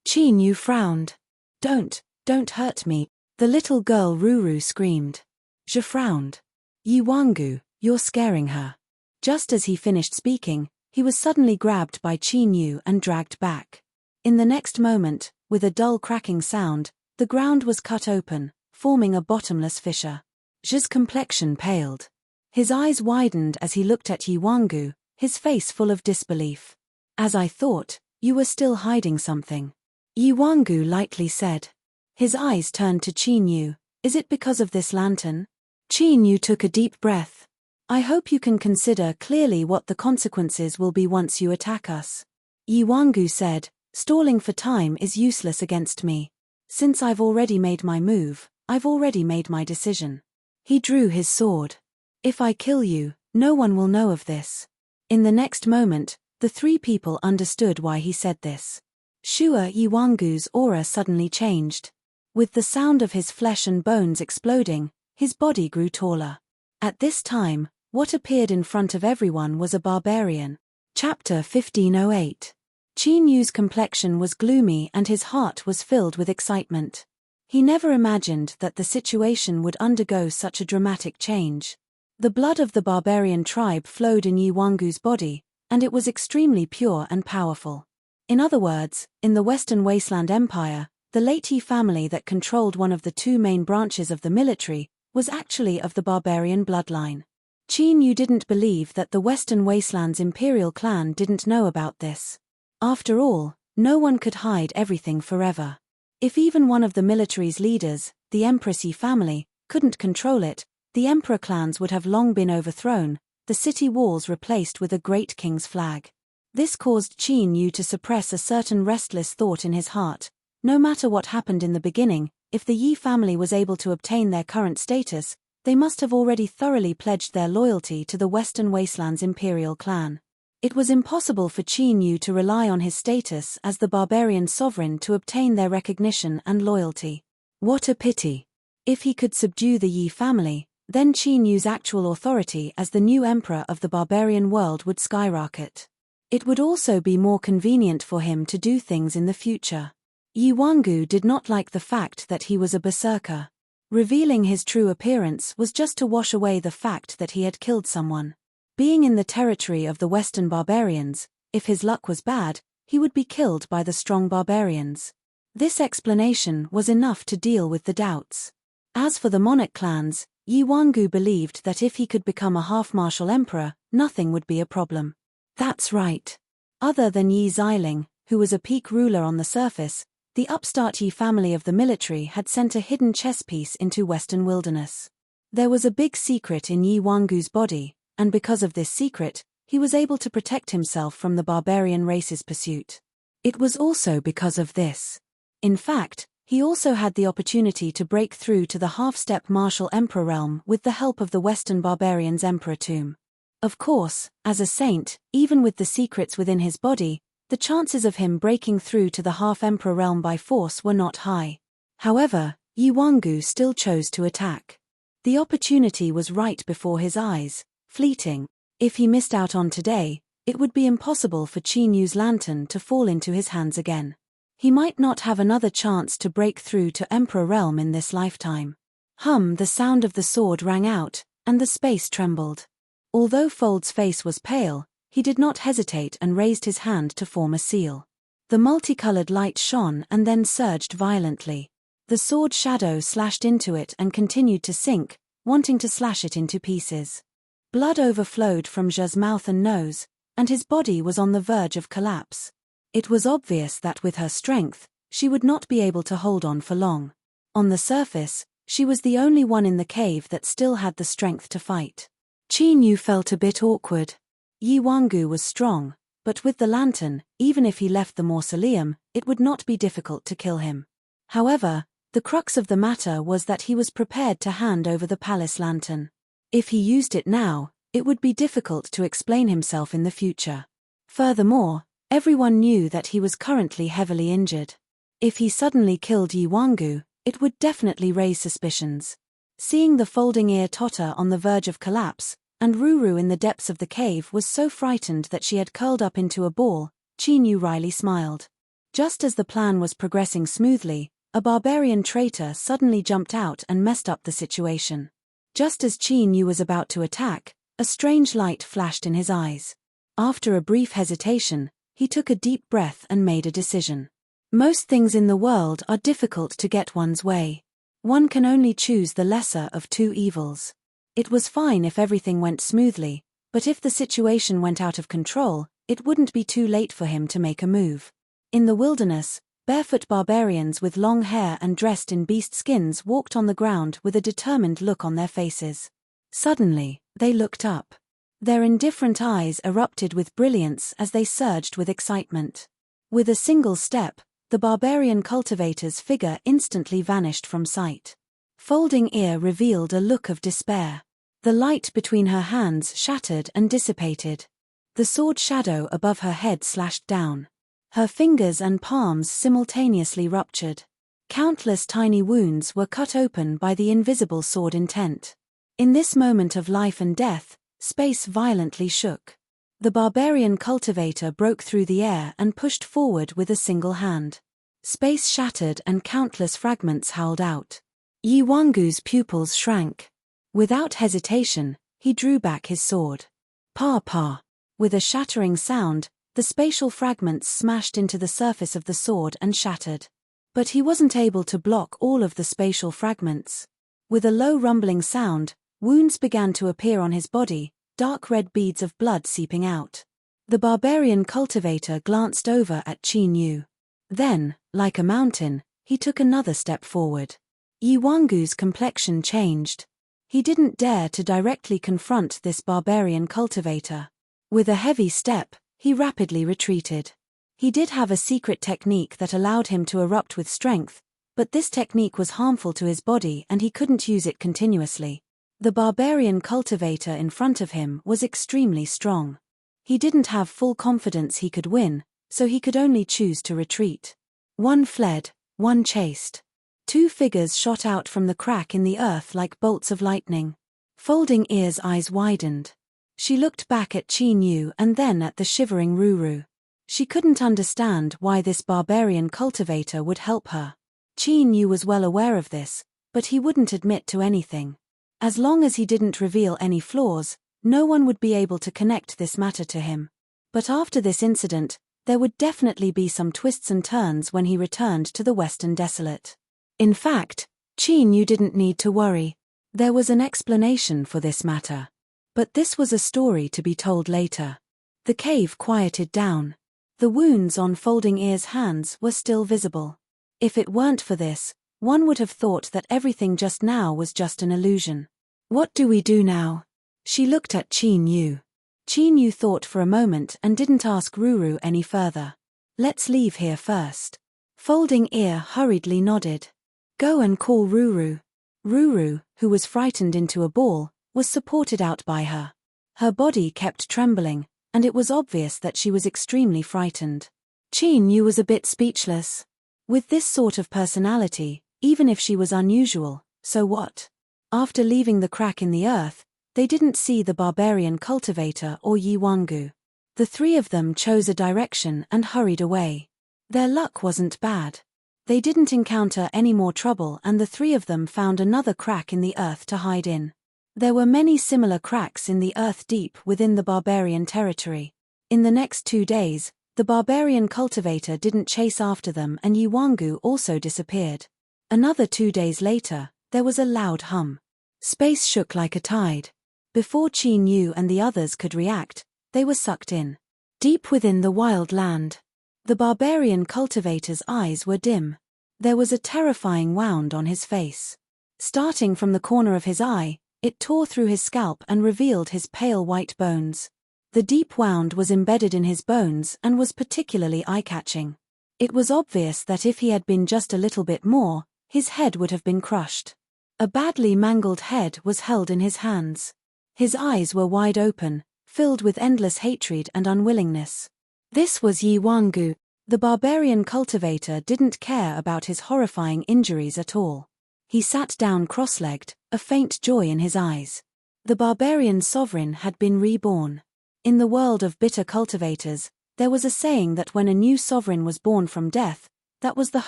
Qin Yu frowned. Don't hurt me, the little girl Ruru screamed. Zhe frowned. Yi Wangu, you're scaring her. Just as he finished speaking, he was suddenly grabbed by Qin Yu and dragged back. In the next moment, with a dull cracking sound, the ground was cut open, forming a bottomless fissure. Zhe's complexion paled. His eyes widened as he looked at Yi Wangu, his face full of disbelief. As I thought, you were still hiding something. Yi Wangu lightly said. His eyes turned to Qin Yu. Is it because of this lantern? Qin Yu took a deep breath. I hope you can consider clearly what the consequences will be once you attack us. Yi Wangu said, stalling for time is useless against me. Since I've already made my move, I've already made my decision. He drew his sword. If I kill you, no one will know of this. In the next moment, the three people understood why he said this. Shua Yi Wangu's aura suddenly changed. With the sound of his flesh and bones exploding, his body grew taller. At this time, what appeared in front of everyone was a barbarian. Chapter 1508. Qin Yu's complexion was gloomy and his heart was filled with excitement. He never imagined that the situation would undergo such a dramatic change. The blood of the barbarian tribe flowed in Yi Wangu's body, and it was extremely pure and powerful. In other words, in the Western Wasteland Empire, the late Yi family that controlled one of the two main branches of the military was actually of the barbarian bloodline. Qin Yu didn't believe that the Western Wasteland's imperial clan didn't know about this. After all, no one could hide everything forever. If even one of the military's leaders, the Empress Yi family, couldn't control it, the emperor clans would have long been overthrown, the city walls replaced with a great king's flag. This caused Qin Yu to suppress a certain restless thought in his heart. No matter what happened in the beginning, if the Yi family was able to obtain their current status, they must have already thoroughly pledged their loyalty to the Western Wasteland's imperial clan. It was impossible for Qin Yu to rely on his status as the barbarian sovereign to obtain their recognition and loyalty. What a pity! If he could subdue the Yi family, then Qin Yu's actual authority as the new emperor of the barbarian world would skyrocket. It would also be more convenient for him to do things in the future. Yi Wangu did not like the fact that he was a berserker. Revealing his true appearance was just to wash away the fact that he had killed someone. Being in the territory of the Western barbarians, if his luck was bad, he would be killed by the strong barbarians. This explanation was enough to deal with the doubts. As for the monarch clans, Yi Wangu believed that if he could become a half-martial emperor, nothing would be a problem. That's right. Other than Yi Xiling, who was a peak ruler on the surface, the upstart Yi family of the military had sent a hidden chess piece into Western Wilderness. There was a big secret in Yi Wangu's body, and because of this secret, he was able to protect himself from the barbarian race's pursuit. It was also because of this. In fact, he also had the opportunity to break through to the half-step martial emperor realm with the help of the Western barbarian's emperor tomb. Of course, as a saint, even with the secrets within his body, the chances of him breaking through to the half-emperor realm by force were not high. However, Yi Wangu still chose to attack. The opportunity was right before his eyes, fleeting. If he missed out on today, it would be impossible for Qin Yu's lantern to fall into his hands again. He might not have another chance to break through to Emperor Realm in this lifetime. The sound of the sword rang out, and the space trembled. Although Fold's face was pale, he did not hesitate and raised his hand to form a seal. The multicolored light shone and then surged violently. The sword shadow slashed into it and continued to sink, wanting to slash it into pieces. Blood overflowed from Zhe's mouth and nose, and his body was on the verge of collapse. It was obvious that with her strength, she would not be able to hold on for long. On the surface, she was the only one in the cave that still had the strength to fight. Qin Yu felt a bit awkward. Yi Wangu was strong, but with the lantern, even if he left the mausoleum, it would not be difficult to kill him. However, the crux of the matter was that he was prepared to hand over the palace lantern. If he used it now, it would be difficult to explain himself in the future. Furthermore, everyone knew that he was currently heavily injured. If he suddenly killed Yi Wangu, it would definitely raise suspicions. Seeing the folding ear totter on the verge of collapse, and Ruru in the depths of the cave was so frightened that she had curled up into a ball, Qin Yu wryly smiled. Just as the plan was progressing smoothly, a barbarian traitor suddenly jumped out and messed up the situation. Just as Qin Yu was about to attack, a strange light flashed in his eyes. After a brief hesitation, he took a deep breath and made a decision. Most things in the world are difficult to get one's way. One can only choose the lesser of two evils. It was fine if everything went smoothly, but if the situation went out of control, It wouldn't be too late for him to make a move. In the wilderness, barefoot barbarians with long hair and dressed in beast skins walked on the ground with a determined look on their faces. Suddenly, they looked up. Their indifferent eyes erupted with brilliance as they surged with excitement. With a single step, the barbarian cultivator's figure instantly vanished from sight. Folding Ear revealed a look of despair. The light between her hands shattered and dissipated. The sword shadow above her head slashed down. Her fingers and palms simultaneously ruptured. Countless tiny wounds were cut open by the invisible sword intent. In this moment of life and death, space violently shook. The barbarian cultivator broke through the air and pushed forward with a single hand. Space shattered and countless fragments howled out. Yi Wangu's pupils shrank. Without hesitation, he drew back his sword. Pa. With a shattering sound, the spatial fragments smashed into the surface of the sword and shattered. But he wasn't able to block all of the spatial fragments. With a low rumbling sound, wounds began to appear on his body, dark red beads of blood seeping out. The barbarian cultivator glanced over at Qin Yu. Then, like a mountain, he took another step forward. Yi Wangu's complexion changed. He didn't dare to directly confront this barbarian cultivator. With a heavy step, he rapidly retreated. He did have a secret technique that allowed him to erupt with strength, but this technique was harmful to his body and he couldn't use it continuously. The barbarian cultivator in front of him was extremely strong. He didn't have full confidence he could win, so he could only choose to retreat. One fled, one chased. Two figures shot out from the crack in the earth like bolts of lightning. Folding Ear's eyes widened. She looked back at Qin Yu and then at the shivering Ruru. She couldn't understand why this barbarian cultivator would help her. Qin Yu was well aware of this, but he wouldn't admit to anything. As long as he didn't reveal any flaws, no one would be able to connect this matter to him. But after this incident, there would definitely be some twists and turns when he returned to the Western Desolate. In fact, Qin Yu didn't need to worry. There was an explanation for this matter. But this was a story to be told later. The cave quieted down. The wounds on Folding Ear's hands were still visible. If it weren't for this, one would have thought that everything just now was just an illusion. What do we do now? She looked at Qin Yu. Qin Yu thought for a moment and didn't ask Ruru any further. Let's leave here first. Folding Ear hurriedly nodded. Go and call Ruru. Ruru, who was frightened into a ball, was supported out by her. Her body kept trembling, and it was obvious that she was extremely frightened. Qin Yu was a bit speechless. With this sort of personality, even if she was unusual, so what? After leaving the crack in the earth, they didn't see the barbarian cultivator or Yi Wangu. The three of them chose a direction and hurried away. Their luck wasn't bad. They didn't encounter any more trouble and the three of them found another crack in the earth to hide in. There were many similar cracks in the earth deep within the barbarian territory. In the next 2 days, the barbarian cultivator didn't chase after them and Yi Wangu also disappeared. Another 2 days later, there was a loud hum. Space shook like a tide. Before Qin Yu and the others could react, they were sucked in. Deep within the wild land. The barbarian cultivator's eyes were dim. There was a terrifying wound on his face. Starting from the corner of his eye, it tore through his scalp and revealed his pale white bones. The deep wound was embedded in his bones and was particularly eye-catching. It was obvious that if he had been just a little bit more, his head would have been crushed. A badly mangled head was held in his hands. His eyes were wide open, filled with endless hatred and unwillingness. This was Yi Wangu. The barbarian cultivator didn't care about his horrifying injuries at all. He sat down cross-legged, a faint joy in his eyes. The barbarian sovereign had been reborn. In the world of bitter cultivators, there was a saying that when a new sovereign was born from death, that was the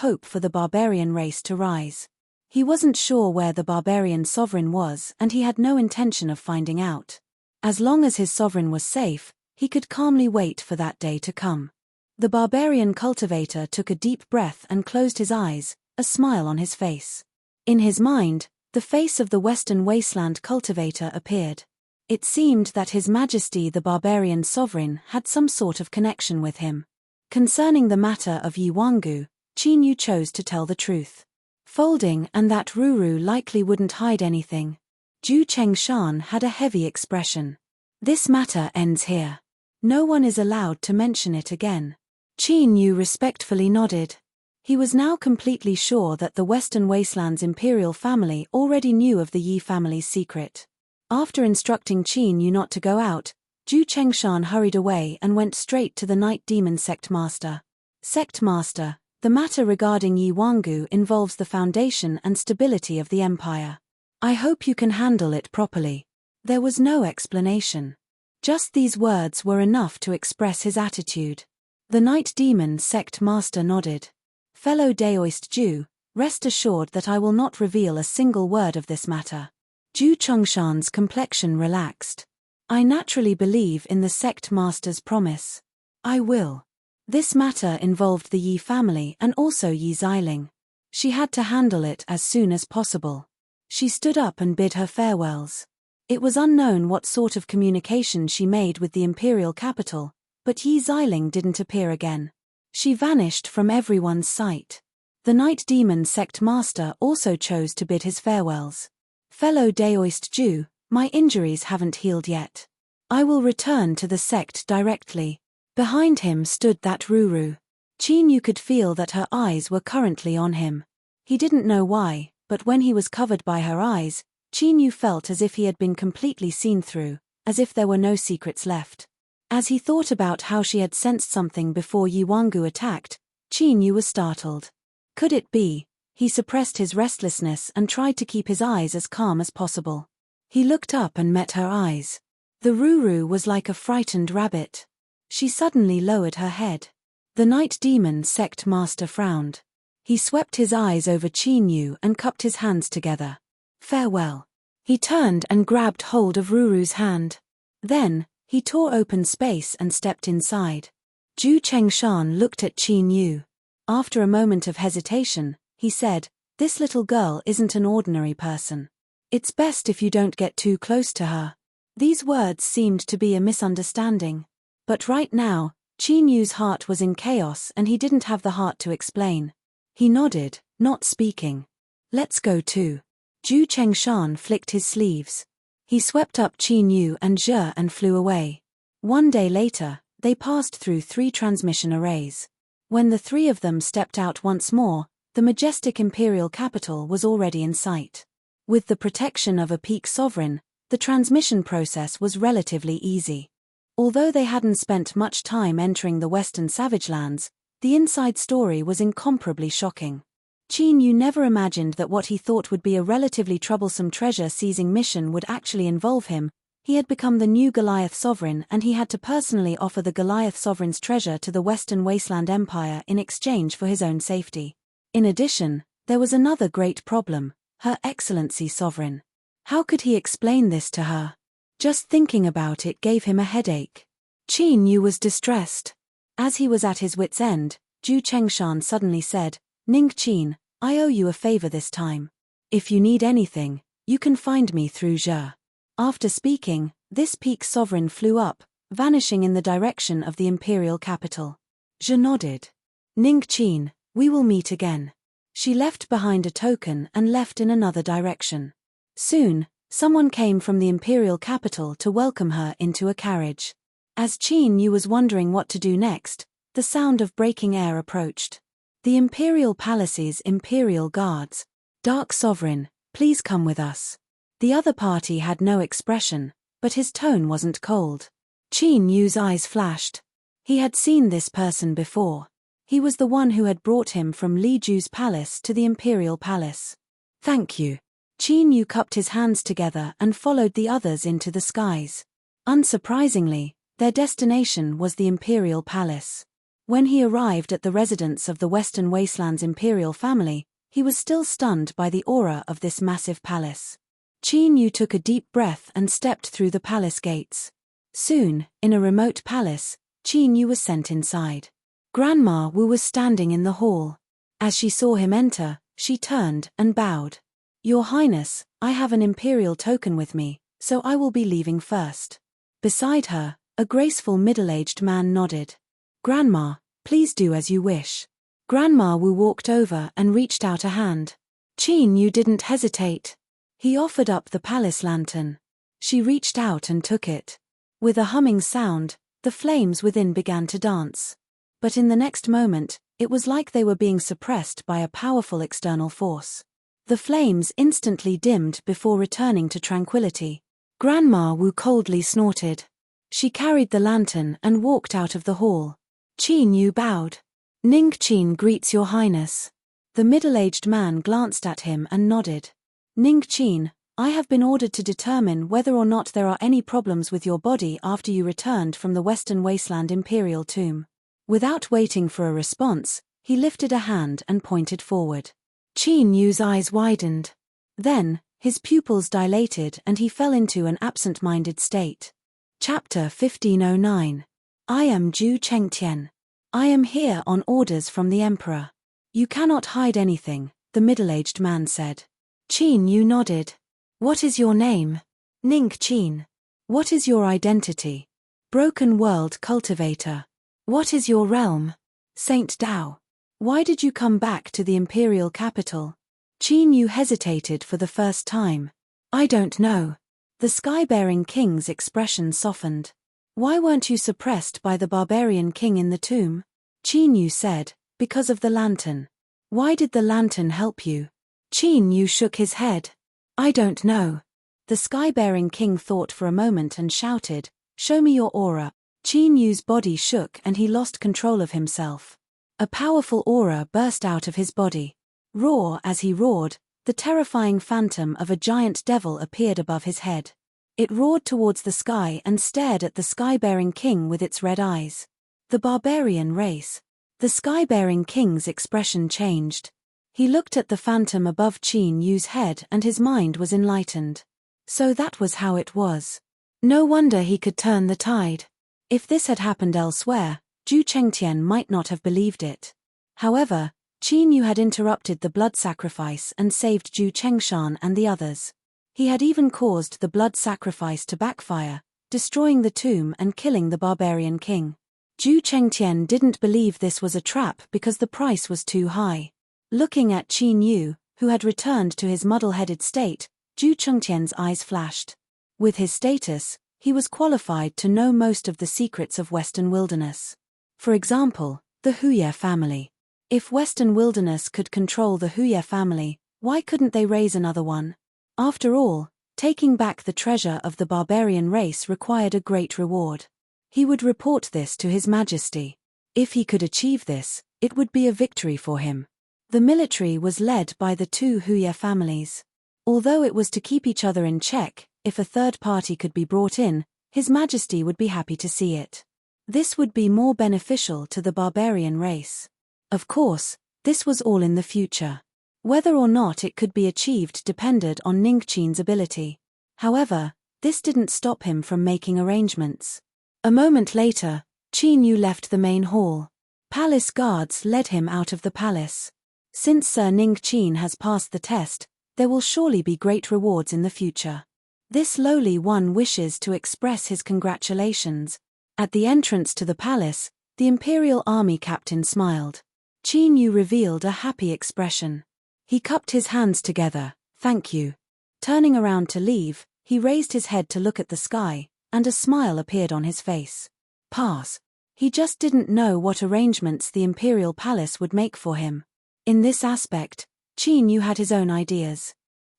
hope for the barbarian race to rise. He wasn't sure where the barbarian sovereign was and he had no intention of finding out. As long as his sovereign was safe, he could calmly wait for that day to come. The barbarian cultivator took a deep breath and closed his eyes, a smile on his face. In his mind, the face of the Western Wasteland cultivator appeared. It seemed that His Majesty the barbarian sovereign had some sort of connection with him. Concerning the matter of Yi Wangu, Qin Yu chose to tell the truth. Folding and that Ruru likely wouldn't hide anything. Zhu Chengshan had a heavy expression. This matter ends here. No one is allowed to mention it again. Qin Yu respectfully nodded. He was now completely sure that the Western Wasteland's imperial family already knew of the Yi family's secret. After instructing Qin Yu not to go out, Zhu Chengshan hurried away and went straight to the Night Demon Sect Master. Sect Master, the matter regarding Yi Wangu involves the foundation and stability of the empire. I hope you can handle it properly. There was no explanation. Just these words were enough to express his attitude. The Night Demon Sect Master nodded. Fellow Daoist Jew, rest assured that I will not reveal a single word of this matter. Zhu Chengshan's complexion relaxed. I naturally believe in the sect master's promise. I will. This matter involved the Yi family and also Yi Xiling. She had to handle it as soon as possible. She stood up and bid her farewells. It was unknown what sort of communication she made with the imperial capital, but Yi Xiling didn't appear again. She vanished from everyone's sight. The Night Demon Sect Master also chose to bid his farewells. Fellow Daoist Jew, my injuries haven't healed yet. I will return to the sect directly. Behind him stood that Ruru. Qin Yu could feel that her eyes were currently on him. He didn't know why, but when he was covered by her eyes, Qin Yu felt as if he had been completely seen through, as if there were no secrets left. As he thought about how she had sensed something before Yi Wangu attacked, Qin Yu was startled. Could it be? He suppressed his restlessness and tried to keep his eyes as calm as possible. He looked up and met her eyes. The Ruru was like a frightened rabbit. She suddenly lowered her head. The Night Demon Sect Master frowned. He swept his eyes over Qin Yu and cupped his hands together. Farewell. He turned and grabbed hold of Ruru's hand. Then, he tore open space and stepped inside. Zhu Chengshan looked at Qin Yu. After a moment of hesitation, he said, "This little girl isn't an ordinary person. It's best if you don't get too close to her." These words seemed to be a misunderstanding. But right now, Qin Yu's heart was in chaos and he didn't have the heart to explain. He nodded, not speaking. Let's go too. Zhu Chengshan flicked his sleeves. He swept up Qin Yu and Zhe and flew away. One day later, they passed through 3 transmission arrays. When the 3 of them stepped out once more, the majestic imperial capital was already in sight. With the protection of a peak sovereign, the transmission process was relatively easy. Although they hadn't spent much time entering the western savage lands, the inside story was incomparably shocking. Qin Yu never imagined that what he thought would be a relatively troublesome treasure-seizing mission would actually involve him. He had become the new Goliath sovereign and he had to personally offer the Goliath sovereign's treasure to the Western Wasteland Empire in exchange for his own safety. In addition, there was another great problem: Her Excellency Sovereign. How could he explain this to her? Just thinking about it gave him a headache. Qin Yu was distressed. As he was at his wit's end, Zhu Chengshan suddenly said, "Ning Qin, I owe you a favor this time. If you need anything, you can find me through Zhe." After speaking, this peak sovereign flew up, vanishing in the direction of the imperial capital. Zhe nodded. "Ning Qin, we will meet again." She left behind a token and left in another direction. Soon, someone came from the imperial capital to welcome her into a carriage. As Qin Yu was wondering what to do next, the sound of breaking air approached. The imperial palace's imperial guards. "Dark Sovereign, please come with us." The other party had no expression, but his tone wasn't cold. Qin Yu's eyes flashed. He had seen this person before. He was the one who had brought him from Li Ju's palace to the imperial palace. "Thank you." Qin Yu cupped his hands together and followed the others into the skies. Unsurprisingly, their destination was the imperial palace. When he arrived at the residence of the Western Wasteland's imperial family, he was still stunned by the aura of this massive palace. Qin Yu took a deep breath and stepped through the palace gates. Soon, in a remote palace, Qin Yu was sent inside. Grandma Wu was standing in the hall. As she saw him enter, she turned and bowed. "Your Highness, I have an imperial token with me, so I will be leaving first. Beside her, a graceful middle-aged man nodded. Grandma, please do as you wish. Grandma Wu walked over and reached out a hand. Qin Yu didn't hesitate. He offered up the palace lantern. She reached out and took it. With a humming sound, the flames within began to dance. But in the next moment, it was like they were being suppressed by a powerful external force. The flames instantly dimmed before returning to tranquility. Grandma Wu coldly snorted. She carried the lantern and walked out of the hall. Qin Yu bowed. Ning Qin greets your highness. The middle-aged man glanced at him and nodded. Ning Qin, I have been ordered to determine whether or not there are any problems with your body after you returned from the Western Wasteland Imperial Tomb. Without waiting for a response, he lifted a hand and pointed forward. Qin Yu's eyes widened. Then, his pupils dilated and he fell into an absent-minded state. Chapter 1509. I am Zhu Chengtian. I am here on orders from the Emperor. You cannot hide anything, the middle-aged man said. Qin Yu nodded. What is your name? Ning Qin. What is your identity? Broken World Cultivator. What is your realm? Saint Dao. Why did you come back to the imperial capital? Qin Yu hesitated for the first time. I don't know. The sky-bearing king's expression softened. Why weren't you suppressed by the barbarian king in the tomb? Qin Yu said, because of the lantern. Why did the lantern help you? Qin Yu shook his head. I don't know. The sky-bearing king thought for a moment and shouted, show me your aura. Qin Yu's body shook and he lost control of himself. A powerful aura burst out of his body. Roar as he roared, the terrifying phantom of a giant devil appeared above his head. It roared towards the sky and stared at the sky-bearing king with its red eyes. The barbarian race. The sky-bearing king's expression changed. He looked at the phantom above Qin Yu's head and his mind was enlightened. So that was how it was. No wonder he could turn the tide. If this had happened elsewhere, Zhu Chengtian might not have believed it. However, Qin Yu had interrupted the blood sacrifice and saved Zhu Chengshan and the others. He had even caused the blood sacrifice to backfire, destroying the tomb and killing the barbarian king. Zhu Chengtian didn't believe this was a trap because the price was too high. Looking at Qin Yu, who had returned to his muddle-headed state, Zhu Chengtian's eyes flashed. With his status, he was qualified to know most of the secrets of Western Wilderness. For example, the Huye family. If Western Wilderness could control the Huye family, why couldn't they raise another one? After all, taking back the treasure of the barbarian race required a great reward. He would report this to His Majesty. If he could achieve this, it would be a victory for him. The military was led by the two Huye families. Although it was to keep each other in check, if a third party could be brought in, His Majesty would be happy to see it. This would be more beneficial to the barbarian race. Of course, this was all in the future. Whether or not it could be achieved depended on Ning Qin's ability. However, this didn't stop him from making arrangements. A moment later, Qin Yu left the main hall. Palace guards led him out of the palace. Since Sir Ning Qin has passed the test, there will surely be great rewards in the future. This lowly one wishes to express his congratulations. At the entrance to the palace, the Imperial Army captain smiled. Qin Yu revealed a happy expression. He cupped his hands together, thank you. Turning around to leave, he raised his head to look at the sky, and a smile appeared on his face. Pass. He just didn't know what arrangements the Imperial Palace would make for him. In this aspect, Qin Yu had his own ideas.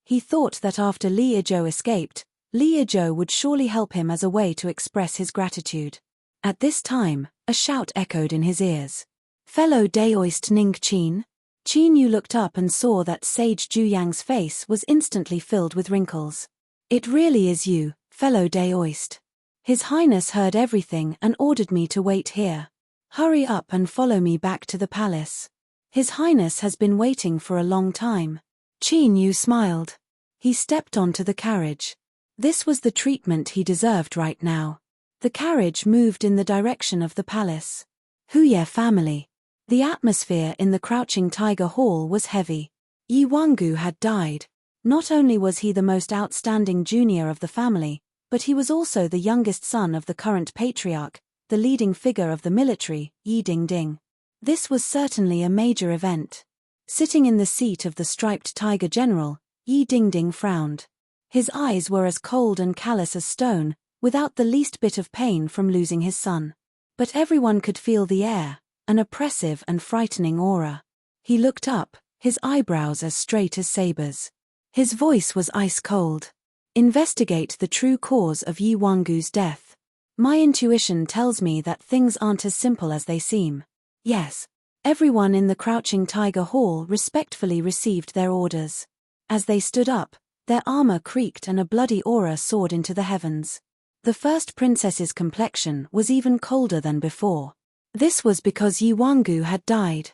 He thought that after Li Yizhou escaped, Li Yizhou would surely help him as a way to express his gratitude. At this time, a shout echoed in his ears. Fellow Daoist Ning Qin? Qin Yu looked up and saw that Sage Zhu Yang's face was instantly filled with wrinkles. It really is you, fellow Daoist. His Highness heard everything and ordered me to wait here. Hurry up and follow me back to the palace. His Highness has been waiting for a long time. Qin Yu smiled. He stepped onto the carriage. This was the treatment he deserved right now. The carriage moved in the direction of the palace. Huye family. The atmosphere in the Crouching Tiger Hall was heavy. Yi Wangu had died. Not only was he the most outstanding junior of the family, but he was also the youngest son of the current patriarch, the leading figure of the military, Yi Dingding. This was certainly a major event. Sitting in the seat of the striped tiger general, Yi Dingding frowned. His eyes were as cold and callous as stone, without the least bit of pain from losing his son. But everyone could feel the air, an oppressive and frightening aura. He looked up, his eyebrows as straight as sabers. His voice was ice cold. Investigate the true cause of Yi Wangu's death. My intuition tells me that things aren't as simple as they seem. Yes. Everyone in the Crouching Tiger Hall respectfully received their orders. As they stood up, their armor creaked and a bloody aura soared into the heavens. The first princess's complexion was even colder than before. This was because Yi Wangu had died.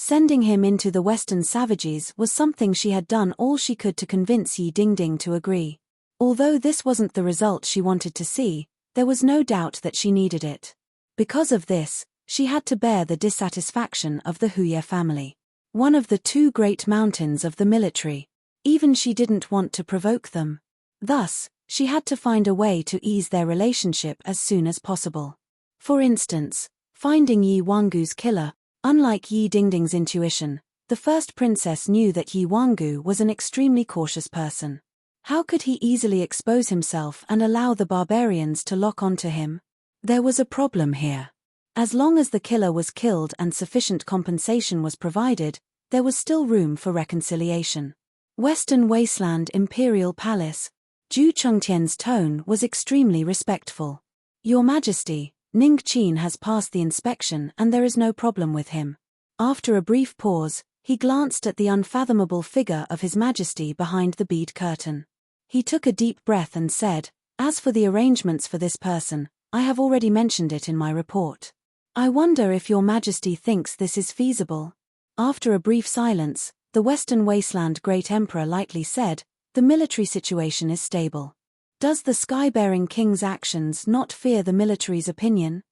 Sending him into the western savages was something she had done all she could to convince Yi Dingding to agree. Although this wasn't the result she wanted to see, there was no doubt that she needed it. Because of this, she had to bear the dissatisfaction of the Huye family. One of the two great mountains of the military. Even she didn't want to provoke them. Thus, she had to find a way to ease their relationship as soon as possible. For instance, finding Yi Wangu's killer. Unlike Yi Dingding's intuition, the first princess knew that Yi Wangu was an extremely cautious person. How could he easily expose himself and allow the barbarians to lock onto him? There was a problem here. As long as the killer was killed and sufficient compensation was provided, there was still room for reconciliation. Western Wasteland Imperial Palace. Zhu Chengtian's tone was extremely respectful. Your Majesty, Ning Qin has passed the inspection and there is no problem with him. After a brief pause, he glanced at the unfathomable figure of His Majesty behind the bead curtain. He took a deep breath and said, "As for the arrangements for this person, I have already mentioned it in my report. I wonder if Your Majesty thinks this is feasible." After a brief silence, the Western Wasteland Great Emperor lightly said, "The military situation is stable. Does the sky-bearing king's actions not fear the military's opinion?"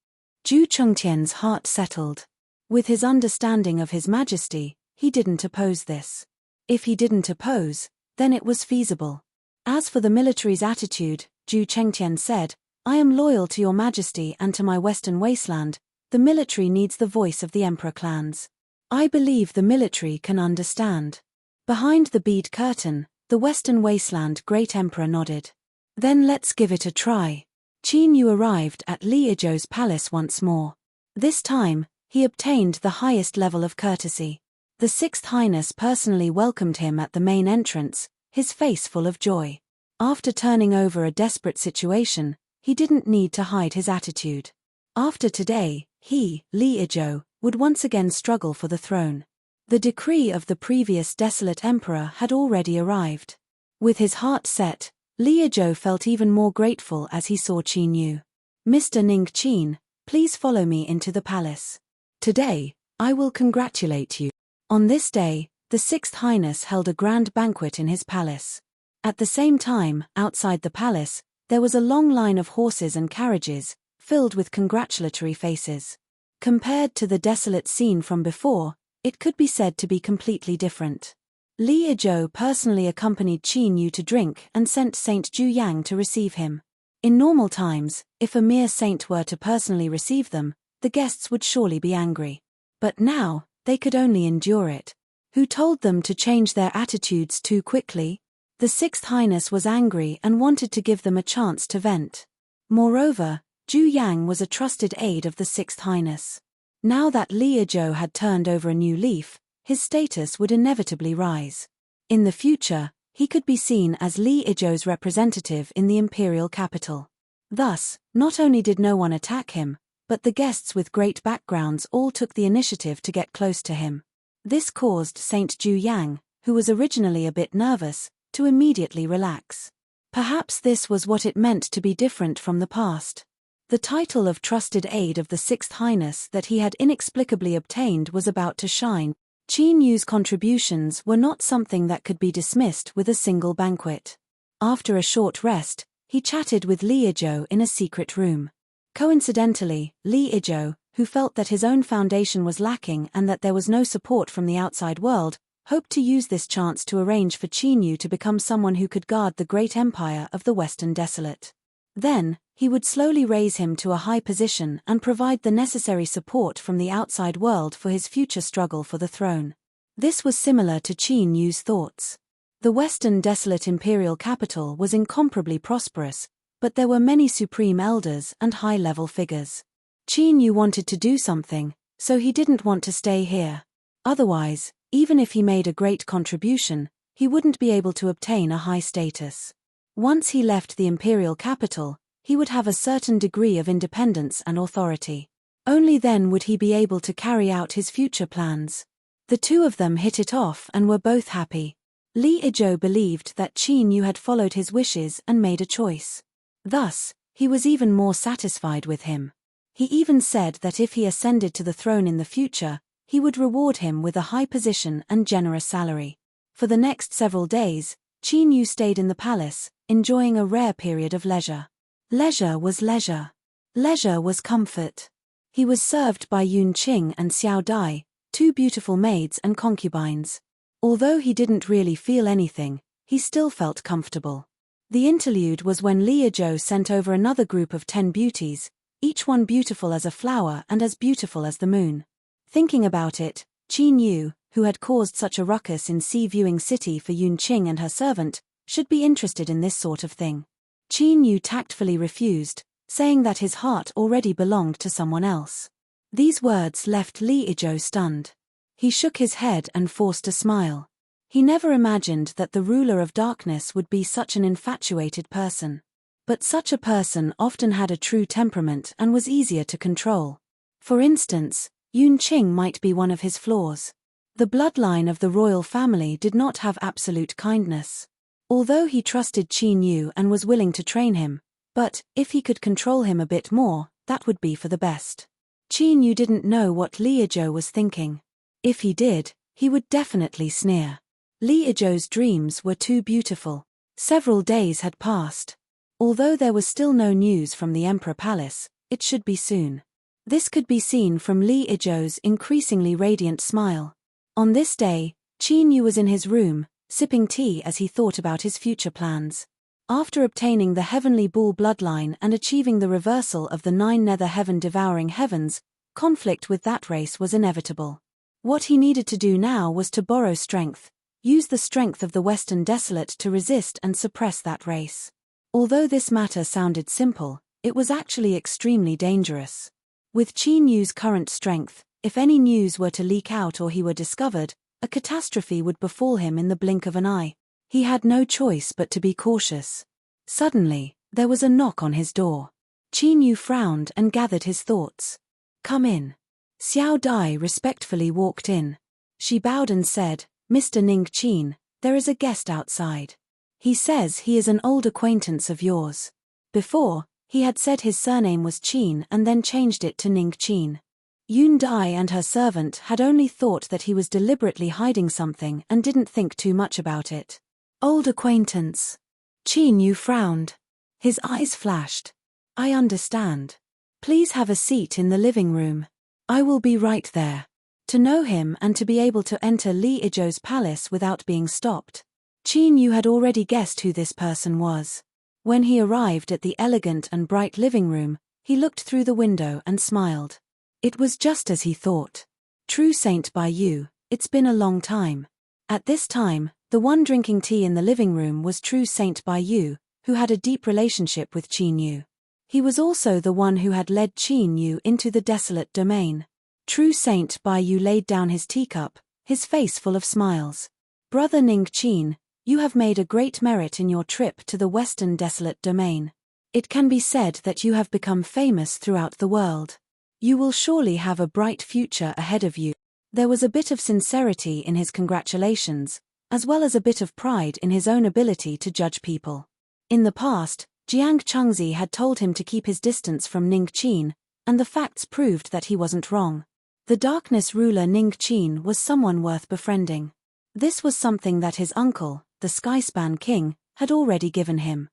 Zhu Chengtian's heart settled. With his understanding of His Majesty, he didn't oppose this. If he didn't oppose, then it was feasible. As for the military's attitude, Zhu Chengtian said, "I am loyal to Your Majesty and to my Western Wasteland. The military needs the voice of the Emperor clans. I believe the military can understand." Behind the bead curtain, the Western Wasteland Great Emperor nodded. "Then let's give it a try." Qin Yu arrived at Li Izhou's palace once more. This time, he obtained the highest level of courtesy. The Sixth Highness personally welcomed him at the main entrance, his face full of joy. After turning over a desperate situation, he didn't need to hide his attitude. After today, he, Li Izhou, would once again struggle for the throne. The decree of the previous desolate emperor had already arrived. With his heart set, Li Izhou felt even more grateful as he saw Qin Yu. "Mr. Ning Qin, please follow me into the palace. Today, I will congratulate you." On this day, the Sixth Highness held a grand banquet in his palace. At the same time, outside the palace, there was a long line of horses and carriages, filled with congratulatory faces. Compared to the desolate scene from before, it could be said to be completely different. Li Izhou personally accompanied Qin Yu to drink and sent Saint Ju Yang to receive him. In normal times, if a mere saint were to personally receive them, the guests would surely be angry. But now, they could only endure it. Who told them to change their attitudes too quickly? The Sixth Highness was angry and wanted to give them a chance to vent. Moreover, Ju Yang was a trusted aide of the Sixth Highness. Now that Li Izhou had turned over a new leaf, his status would inevitably rise. In the future, he could be seen as Li Izhou's representative in the imperial capital. Thus, not only did no one attack him, but the guests with great backgrounds all took the initiative to get close to him. This caused Saint Ju Yang, who was originally a bit nervous, to immediately relax. Perhaps this was what it meant to be different from the past. The title of trusted aide of the Sixth Highness that he had inexplicably obtained was about to shine. Qin Yu's contributions were not something that could be dismissed with a single banquet. After a short rest, he chatted with Li Izhou in a secret room. Coincidentally, Li Izhou, who felt that his own foundation was lacking and that there was no support from the outside world, hoped to use this chance to arrange for Qin Yu to become someone who could guard the great empire of the Western Desolate. Then, he would slowly raise him to a high position and provide the necessary support from the outside world for his future struggle for the throne. This was similar to Qin Yu's thoughts. The Western Desolate imperial capital was incomparably prosperous, but there were many supreme elders and high-level figures. Qin Yu wanted to do something, so he didn't want to stay here. Otherwise, even if he made a great contribution, he wouldn't be able to obtain a high status. Once he left the imperial capital, he would have a certain degree of independence and authority. Only then would he be able to carry out his future plans. The two of them hit it off and were both happy. Li Izhou believed that Qin Yu had followed his wishes and made a choice. Thus, he was even more satisfied with him. He even said that if he ascended to the throne in the future, he would reward him with a high position and generous salary. For the next several days, Qin Yu stayed in the palace, enjoying a rare period of leisure. Leisure was leisure. Leisure was comfort. He was served by Yun Qing and Xiao Dai, two beautiful maids and concubines. Although he didn't really feel anything, he still felt comfortable. The interlude was when Li Izhou sent over another group of 10 beauties, each one beautiful as a flower and as beautiful as the moon. Thinking about it, Qin Yu, who had caused such a ruckus in Sea Viewing City for Yun Qing and her servant, should be interested in this sort of thing. Qin Yu tactfully refused, saying that his heart already belonged to someone else. These words left Li Izhou stunned. He shook his head and forced a smile. He never imagined that the ruler of darkness would be such an infatuated person. But such a person often had a true temperament and was easier to control. For instance, Yun Qing might be one of his flaws. The bloodline of the royal family did not have absolute kindness. Although he trusted Qin Yu and was willing to train him, but if he could control him a bit more, that would be for the best. Qin Yu didn't know what Li Izhou was thinking. If he did, he would definitely sneer. Li Izhou's dreams were too beautiful. Several days had passed. Although there was still no news from the Emperor Palace, it should be soon. This could be seen from Li Izhou's increasingly radiant smile. On this day, Qin Yu was in his room, sipping tea as he thought about his future plans. After obtaining the heavenly bull bloodline and achieving the reversal of the 9 nether heaven-devouring heavens, conflict with that race was inevitable. What he needed to do now was to borrow strength, use the strength of the Western Desolate to resist and suppress that race. Although this matter sounded simple, it was actually extremely dangerous. With Qin Yu's current strength, if any news were to leak out or he were discovered, a catastrophe would befall him in the blink of an eye. He had no choice but to be cautious. Suddenly, there was a knock on his door. Qin Yu frowned and gathered his thoughts. "Come in." Xiao Dai respectfully walked in. She bowed and said, "Mr. Ning Qin, there is a guest outside. He says he is an old acquaintance of yours." Before, he had said his surname was Qin and then changed it to Ning Qin. Yun Dai and her servant had only thought that he was deliberately hiding something and didn't think too much about it. "Old acquaintance." Qin Yu frowned. His eyes flashed. "I understand. Please have a seat in the living room. I will be right there." To know him and to be able to enter Li Izhou's palace without being stopped. Qin Yu had already guessed who this person was. When he arrived at the elegant and bright living room, he looked through the window and smiled. It was just as he thought. "True Saint Bai Yu, it's been a long time." At this time, the one drinking tea in the living room was True Saint Bai Yu, who had a deep relationship with Qin Yu. He was also the one who had led Qin Yu into the desolate domain. True Saint Bai Yu laid down his teacup, his face full of smiles. "Brother Ning Qin, you have made a great merit in your trip to the Western Desolate Domain. It can be said that you have become famous throughout the world. You will surely have a bright future ahead of you." There was a bit of sincerity in his congratulations, as well as a bit of pride in his own ability to judge people. In the past, Jiang Chengzi had told him to keep his distance from Ning Qin, and the facts proved that he wasn't wrong. The darkness ruler Ning Qin was someone worth befriending. This was something that his uncle, the Skyspan King, had already given him.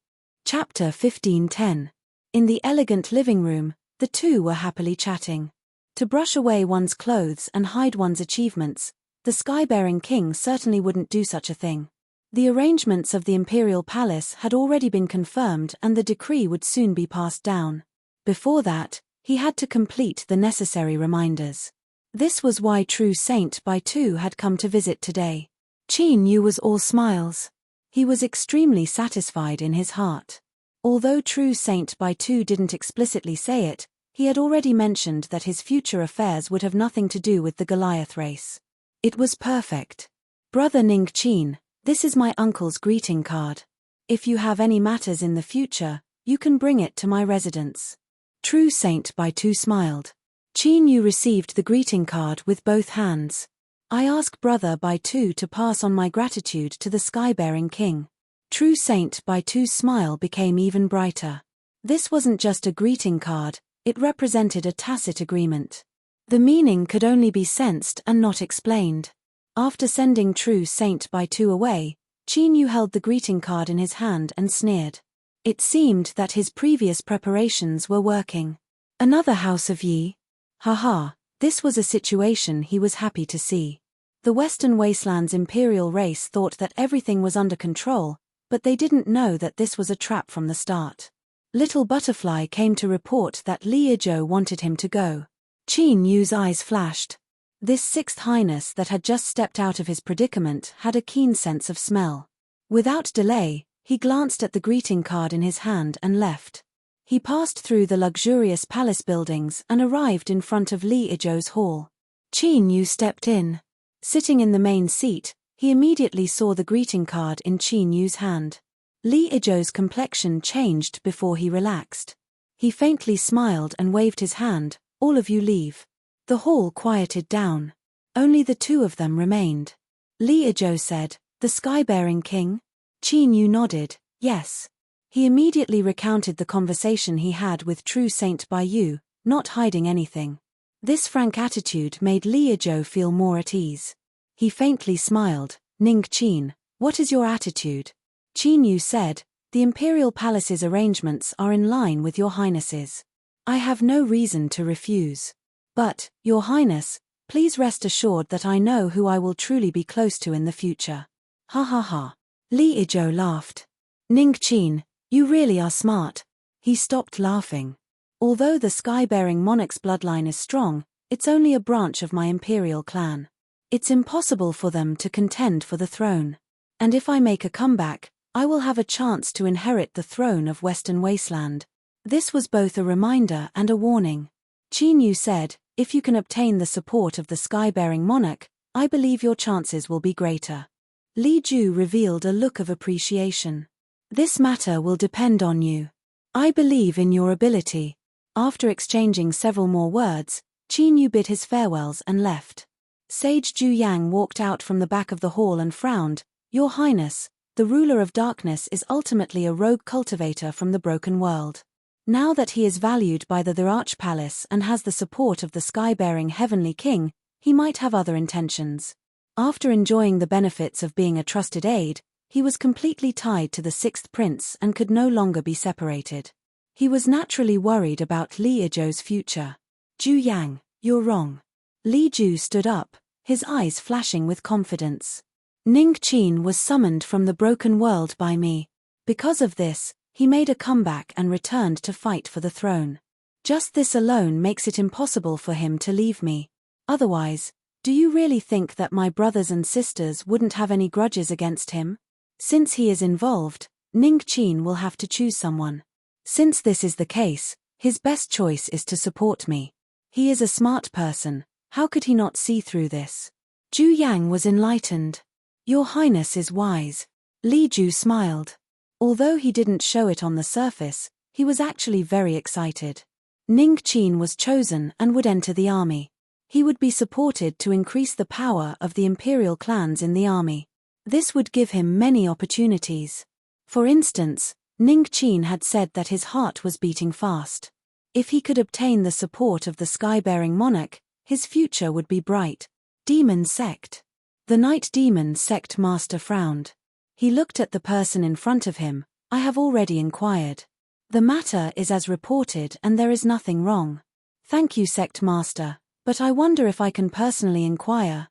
Chapter 15:10. In the elegant living room, the two were happily chatting. To brush away one's clothes and hide one's achievements, The sky-bearing king certainly wouldn't do such a thing. The arrangements of the imperial palace had already been confirmed and the decree would soon be passed down. Before that, he had to complete the necessary reminders. This was why True Saint Baitu had come to visit today. Qin Yu was all smiles. He was extremely satisfied in his heart. Although True Saint Baitu didn't explicitly say it, he had already mentioned that his future affairs would have nothing to do with the Goliath race. It was perfect. Brother Ning Qin, this is my uncle's greeting card. If you have any matters in the future, you can bring it to my residence. True Saint Baitu smiled. Qin Yu received the greeting card with both hands. I ask Brother Baitu to pass on my gratitude to the sky-bearing king. True Saint Baitu's smile became even brighter. This wasn't just a greeting card, it represented a tacit agreement. The meaning could only be sensed and not explained. After sending True Saint Baitu away, Qin Yu held the greeting card in his hand and sneered. It seemed that his previous preparations were working. Another House of Yi? Haha, this was a situation he was happy to see. The Western Wasteland's imperial race thought that everything was under control, but they didn't know that this was a trap from the start. Little Butterfly came to report that Li Yizhou wanted him to go. Qin Yu's eyes flashed. This Sixth Highness that had just stepped out of his predicament had a keen sense of smell. Without delay, he glanced at the greeting card in his hand and left. He passed through the luxurious palace buildings and arrived in front of Li Yizhou's hall. Qin Yu stepped in. Sitting in the main seat, he immediately saw the greeting card in Qin Yu's hand. Li Yizhou's complexion changed before he relaxed. He faintly smiled and waved his hand. All of you leave. The hall quieted down. Only the two of them remained. Li Yizhou said, the sky-bearing king? Qin Yu nodded, yes. He immediately recounted the conversation he had with True Saint Baitu, not hiding anything. This frank attitude made Li Yizhou feel more at ease. He faintly smiled. Ning Qin, what is your attitude? Qin Yu said, the imperial palace's arrangements are in line with your highnesses. I have no reason to refuse. But, your highness, please rest assured that I know who I will truly be close to in the future. Ha ha ha. Li Yizhou laughed. Ning Qin, you really are smart. He stopped laughing. Although the sky-bearing monarch's bloodline is strong, it's only a branch of my imperial clan. It's impossible for them to contend for the throne. And if I make a comeback, I will have a chance to inherit the throne of Western Wasteland. This was both a reminder and a warning. Qin Yu said, if you can obtain the support of the sky-bearing monarch, I believe your chances will be greater. Li Ju revealed a look of appreciation. This matter will depend on you. I believe in your ability. After exchanging several more words, Qin Yu bid his farewells and left. Sage Ju Yang walked out from the back of the hall and frowned. Your Highness, the ruler of darkness is ultimately a rogue cultivator from the broken world. Now that he is valued by the Arch Palace and has the support of the sky-bearing Heavenly King, he might have other intentions. After enjoying the benefits of being a trusted aide, he was completely tied to the Sixth Prince and could no longer be separated. He was naturally worried about Li Yizhou's future. Ju Yang, you're wrong. Li Ju stood up, his eyes flashing with confidence. Ning Qin was summoned from the broken world by me. Because of this, he made a comeback and returned to fight for the throne. Just this alone makes it impossible for him to leave me. Otherwise, do you really think that my brothers and sisters wouldn't have any grudges against him? Since he is involved, Ning Qin will have to choose someone. Since this is the case, his best choice is to support me. He is a smart person, how could he not see through this? Ju Yang was enlightened. Your Highness is wise. Li Ju smiled. Although he didn't show it on the surface, he was actually very excited. Ning Qin was chosen and would enter the army. He would be supported to increase the power of the imperial clans in the army. This would give him many opportunities. For instance, Ning Qin had said that his heart was beating fast. If he could obtain the support of the sky-bearing monarch, his future would be bright. Demon Sect. The Night Demon Sect Master frowned. He looked at the person in front of him. I have already inquired. The matter is as reported and there is nothing wrong. Thank you, Sect Master, but I wonder if I can personally inquire.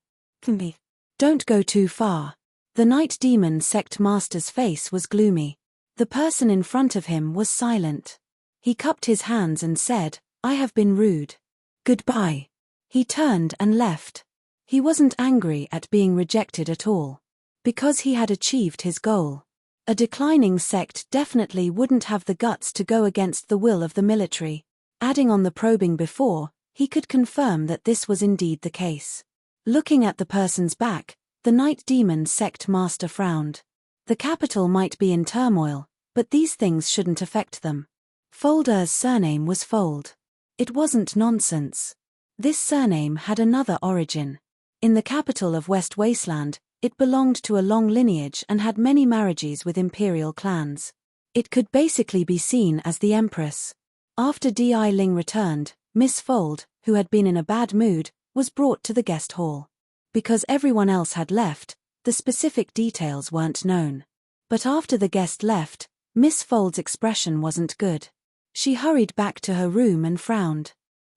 Don't go too far. The night demon sect master's face was gloomy. The person in front of him was silent. He cupped his hands and said, I have been rude. Goodbye. He turned and left. He wasn't angry at being rejected at all. Because he had achieved his goal. A declining sect definitely wouldn't have the guts to go against the will of the military. Adding on the probing before, he could confirm that this was indeed the case. Looking at the person's back, the night demon sect master frowned. The capital might be in turmoil, but these things shouldn't affect them. Folder's surname was Fold. It wasn't nonsense. This surname had another origin. In the capital of West Wasteland, it belonged to a long lineage and had many marriages with imperial clans. It could basically be seen as the empress. After Di Ling returned, Miss Fold, who had been in a bad mood, was brought to the guest hall. Because everyone else had left, the specific details weren't known. But after the guest left, Miss Fold's expression wasn't good. She hurried back to her room and frowned.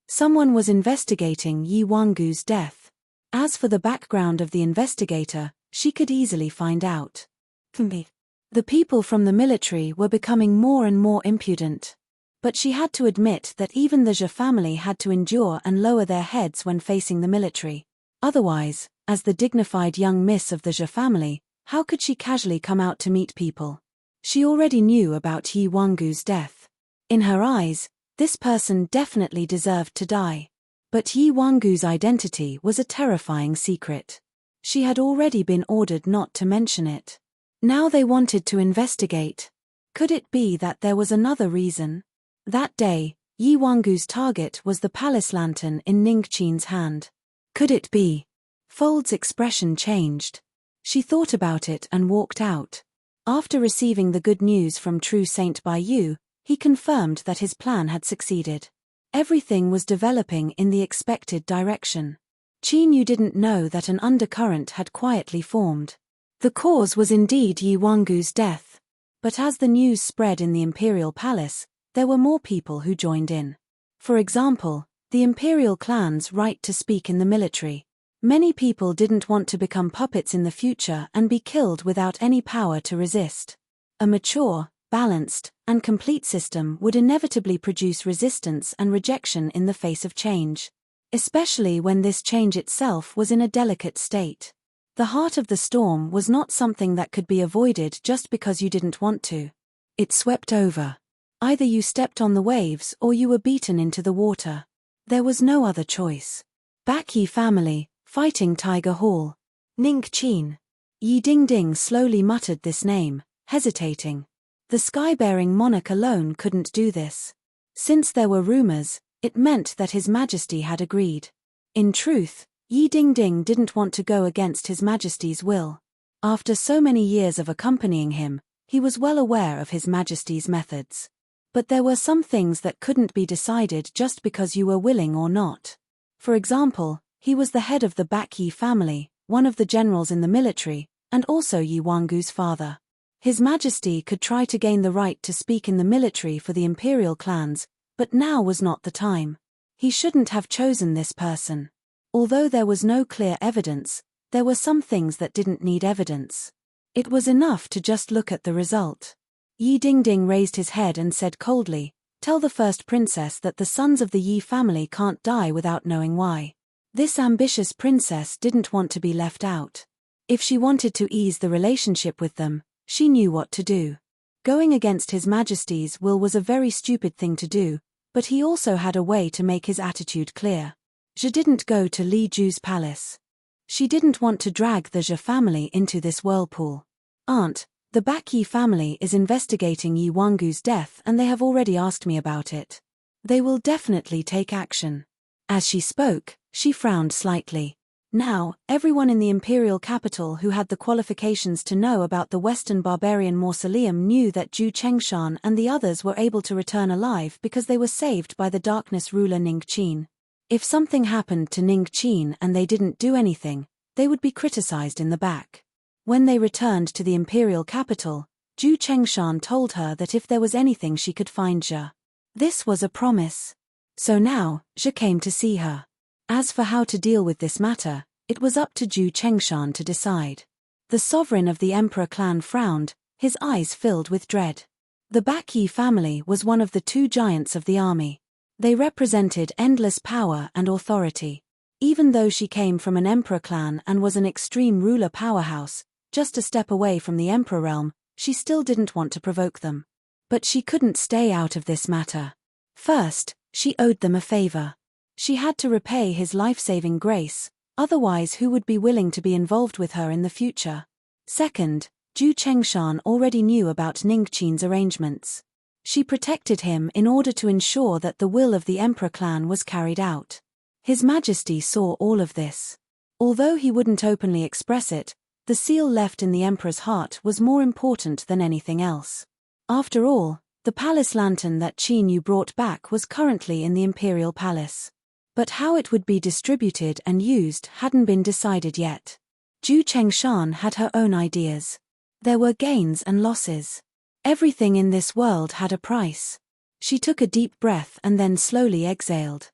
Someone was investigating Yi Wangu's death. As for the background of the investigator, she could easily find out. The people from the military were becoming more and more impudent. But she had to admit that even the Zhe family had to endure and lower their heads when facing the military. Otherwise, as the dignified young miss of the Zhe family, how could she casually come out to meet people? She already knew about Yi Wangu's death. In her eyes, this person definitely deserved to die. But Yi Wangu's identity was a terrifying secret. She had already been ordered not to mention it. Now they wanted to investigate. Could it be that there was another reason? That day, Yi Wangu's target was the palace lantern in Ningqin's hand. Could it be? Fold's expression changed. She thought about it and walked out. After receiving the good news from True Saint Baiyu, he confirmed that his plan had succeeded. Everything was developing in the expected direction. Qin Yu didn't know that an undercurrent had quietly formed. The cause was indeed Yi Wangu's death. But as the news spread in the imperial palace, there were more people who joined in. For example, the imperial clan's right to speak in the military. Many people didn't want to become puppets in the future and be killed without any power to resist. A mature, balanced, and complete system would inevitably produce resistance and rejection in the face of change. Especially when this change itself was in a delicate state. The heart of the storm was not something that could be avoided just because you didn't want to. It swept over. Either you stepped on the waves or you were beaten into the water. There was no other choice. Baqi family, fighting Tiger Hall. Ningqin. Yi Dingding slowly muttered this name, hesitating. The sky-bearing monarch alone couldn't do this. Since there were rumors, it meant that His Majesty had agreed. In truth, Yi Dingding didn't want to go against His Majesty's will. After so many years of accompanying him, he was well aware of His Majesty's methods. But there were some things that couldn't be decided just because you were willing or not. For example, he was the head of the Baqi family, one of the generals in the military, and also Yi Wangu's father. His Majesty could try to gain the right to speak in the military for the imperial clans, but now was not the time. He shouldn't have chosen this person. Although there was no clear evidence, there were some things that didn't need evidence. It was enough to just look at the result. Yi Dingding raised his head and said coldly, "Tell the first princess that the sons of the Yi family can't die without knowing why." This ambitious princess didn't want to be left out. If she wanted to ease the relationship with them, she knew what to do. Going against His Majesty's will was a very stupid thing to do, but he also had a way to make his attitude clear. Zhe didn't go to Li Ju's palace. She didn't want to drag the Zhe family into this whirlpool. "Aunt, the Baqi family is investigating Yi Wangu's death and they have already asked me about it. They will definitely take action." As she spoke, she frowned slightly. Now, everyone in the imperial capital who had the qualifications to know about the Western barbarian mausoleum knew that Zhu Chengshan and the others were able to return alive because they were saved by the darkness ruler Ningqin. If something happened to Ningqin and they didn't do anything, they would be criticized in the back. When they returned to the imperial capital, Zhu Chengshan told her that if there was anything she could find Zhe. This was a promise. So now, Zhe came to see her. As for how to deal with this matter, It was up to Zhu Chengshan to decide. The sovereign of the Emperor clan frowned, his eyes filled with dread. The Baqi family was one of the two giants of the army. They represented endless power and authority. Even though she came from an emperor clan and was an extreme ruler powerhouse, just a step away from the emperor realm, she still didn't want to provoke them. But she couldn't stay out of this matter. First, she owed them a favor. She had to repay his life-saving grace, otherwise who would be willing to be involved with her in the future? Second, Zhu Chengshan already knew about Ningqin's arrangements. She protected him in order to ensure that the will of the emperor clan was carried out. His Majesty saw all of this. Although he wouldn't openly express it, the seal left in the emperor's heart was more important than anything else. After all, the palace lantern that Qin Yu brought back was currently in the imperial palace. But how it would be distributed and used hadn't been decided yet. Zhu Chengshan had her own ideas. There were gains and losses. Everything in this world had a price. She took a deep breath and then slowly exhaled.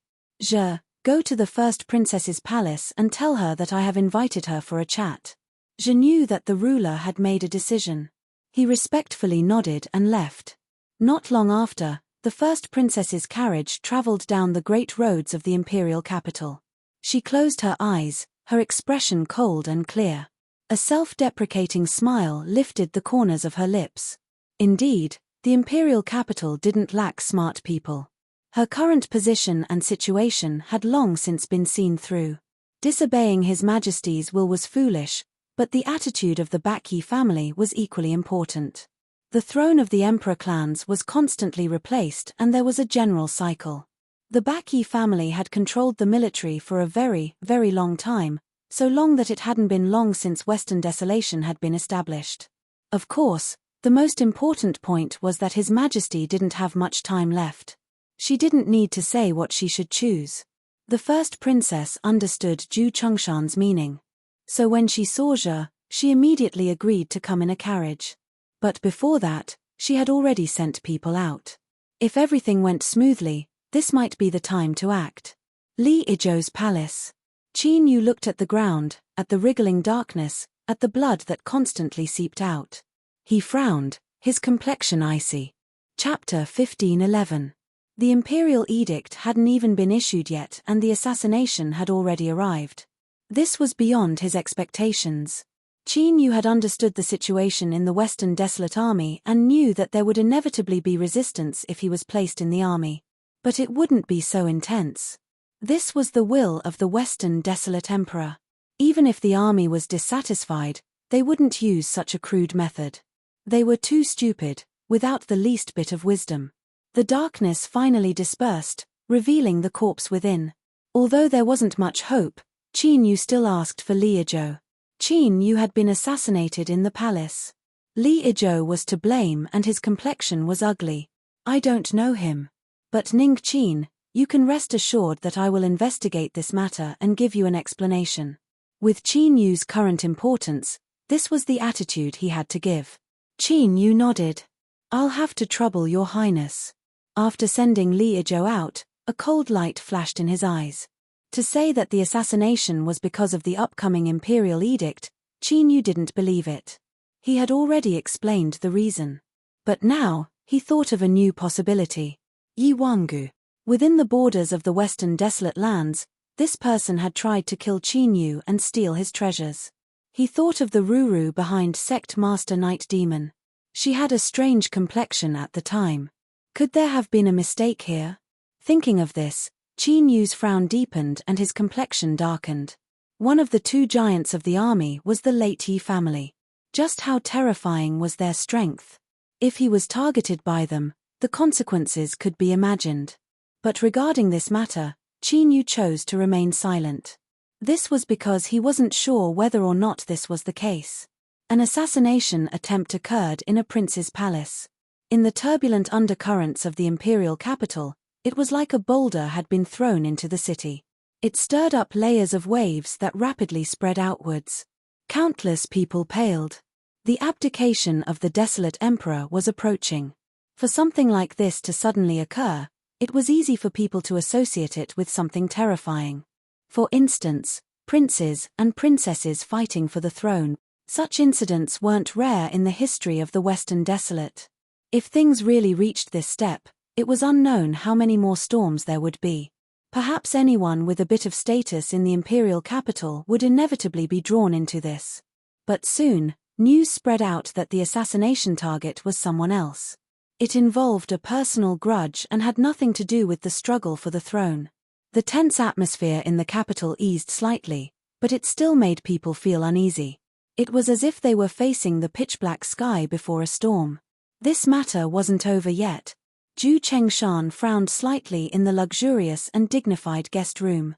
Go to the first princess's palace and tell her that I have invited her for a chat. Je knew that the ruler had made a decision. He respectfully nodded and left. Not long after, the first princess's carriage traveled down the great roads of the imperial capital. She closed her eyes, her expression cold and clear. A self-deprecating smile lifted the corners of her lips. Indeed, the imperial capital didn't lack smart people. Her current position and situation had long since been seen through. Disobeying His Majesty's will was foolish, but the attitude of the Baqi family was equally important. The throne of the emperor clans was constantly replaced and there was a general cycle. The Baqi family had controlled the military for a very, very long time, so long that it hadn't been long since Western desolation had been established. Of course, the most important point was that His Majesty didn't have much time left. She didn't need to say what she should choose. The first princess understood Zhu Chengshan's meaning. So when she saw Zhe, she immediately agreed to come in a carriage. But before that, she had already sent people out. If everything went smoothly, this might be the time to act. Li Izhou's palace. Qin Yu looked at the ground, at the wriggling darkness, at the blood that constantly seeped out. He frowned, his complexion icy. Chapter 1511. The imperial edict hadn't even been issued yet and the assassination had already arrived. This was beyond his expectations. Qin Yu had understood the situation in the Western Desolate Army and knew that there would inevitably be resistance if he was placed in the army. But it wouldn't be so intense. This was the will of the Western Desolate Emperor. Even if the army was dissatisfied, they wouldn't use such a crude method. They were too stupid, without the least bit of wisdom. The darkness finally dispersed, revealing the corpse within. Although there wasn't much hope, Qin Yu still asked for Li Izhou. Qin Yu had been assassinated in the palace. Li Izhou was to blame and his complexion was ugly. I don't know him. But Ningqin, you can rest assured that I will investigate this matter and give you an explanation. With Qin Yu's current importance, this was the attitude he had to give. Qin Yu nodded. I'll have to trouble your highness. After sending Li Izhou out, a cold light flashed in his eyes. To say that the assassination was because of the upcoming imperial edict, Qin Yu didn't believe it. He had already explained the reason. But now, he thought of a new possibility. Yi Wangu. Within the borders of the Western Desolate Lands, this person had tried to kill Qin Yu and steal his treasures. He thought of the Ruru behind Sect Master Night Demon. She had a strange complexion at the time. Could there have been a mistake here? Thinking of this, Qin Yu's frown deepened and his complexion darkened. One of the two giants of the army was the late Yi family. Just how terrifying was their strength? If he was targeted by them, the consequences could be imagined. But regarding this matter, Qin Yu chose to remain silent. This was because he wasn't sure whether or not this was the case. An assassination attempt occurred in a prince's palace. In the turbulent undercurrents of the imperial capital, it was like a boulder had been thrown into the city. It stirred up layers of waves that rapidly spread outwards. Countless people paled. The abdication of the desolate emperor was approaching. For something like this to suddenly occur, it was easy for people to associate it with something terrifying. For instance, princes and princesses fighting for the throne. Such incidents weren't rare in the history of the Western Desolate. If things really reached this step, it was unknown how many more storms there would be. Perhaps anyone with a bit of status in the imperial capital would inevitably be drawn into this. But soon, news spread out that the assassination target was someone else. It involved a personal grudge and had nothing to do with the struggle for the throne. The tense atmosphere in the capital eased slightly, but it still made people feel uneasy. It was as if they were facing the pitch-black sky before a storm. This matter wasn't over yet. Zhu Chengshan frowned slightly in the luxurious and dignified guest room.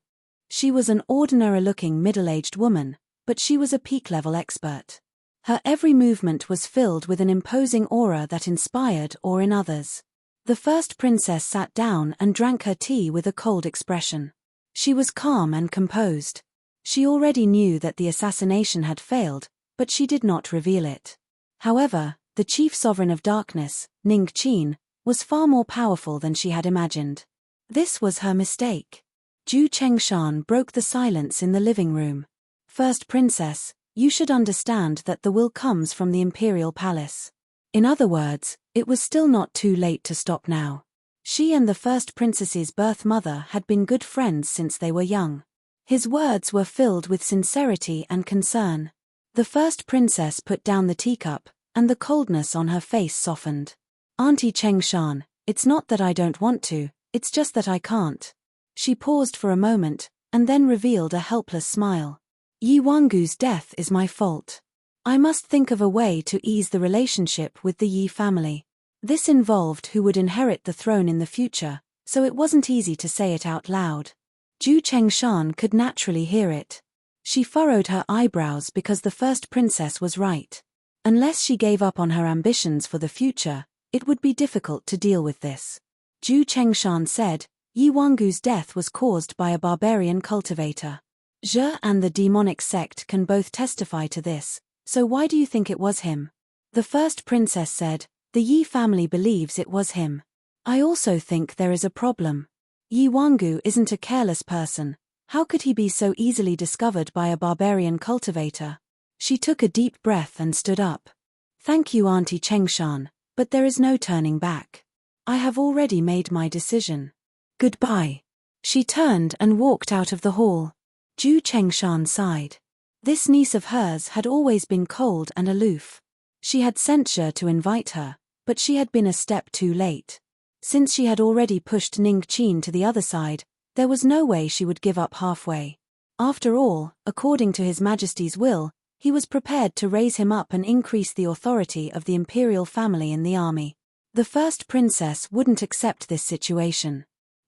She was an ordinary-looking middle-aged woman, but she was a peak-level expert. Her every movement was filled with an imposing aura that inspired awe in others. The first princess sat down and drank her tea with a cold expression. She was calm and composed. She already knew that the assassination had failed, but she did not reveal it. However, the chief sovereign of darkness, Ning Qin, was far more powerful than she had imagined. This was her mistake. Zhu Chengshan broke the silence in the living room. First princess, you should understand that the will comes from the imperial palace. In other words, it was still not too late to stop now. She and the first princess's birth mother had been good friends since they were young. His words were filled with sincerity and concern. The first princess put down the teacup, and the coldness on her face softened. Auntie Chengshan, it's not that I don't want to, it's just that I can't. She paused for a moment, and then revealed a helpless smile. Yi Wangu's death is my fault. I must think of a way to ease the relationship with the Yi family. This involved who would inherit the throne in the future, so it wasn't easy to say it out loud. Zhu Chengshan could naturally hear it. She furrowed her eyebrows because the first princess was right. Unless she gave up on her ambitions for the future, it would be difficult to deal with this. Zhu Chengshan said, Yi Wangu's death was caused by a barbarian cultivator. Zhe and the demonic sect can both testify to this, so why do you think it was him? The first princess said, the Yi family believes it was him. I also think there is a problem. Yi Wangu isn't a careless person. How could he be so easily discovered by a barbarian cultivator? She took a deep breath and stood up. Thank you, Auntie Chengshan, but there is no turning back. I have already made my decision. Goodbye. She turned and walked out of the hall. Zhu Chengshan sighed. This niece of hers had always been cold and aloof. She had sent Zhe to invite her, but she had been a step too late. Since she had already pushed Ning Qin to the other side, there was no way she would give up halfway. After all, according to His Majesty's will, he was prepared to raise him up and increase the authority of the imperial family in the army. The first princess wouldn't accept this situation.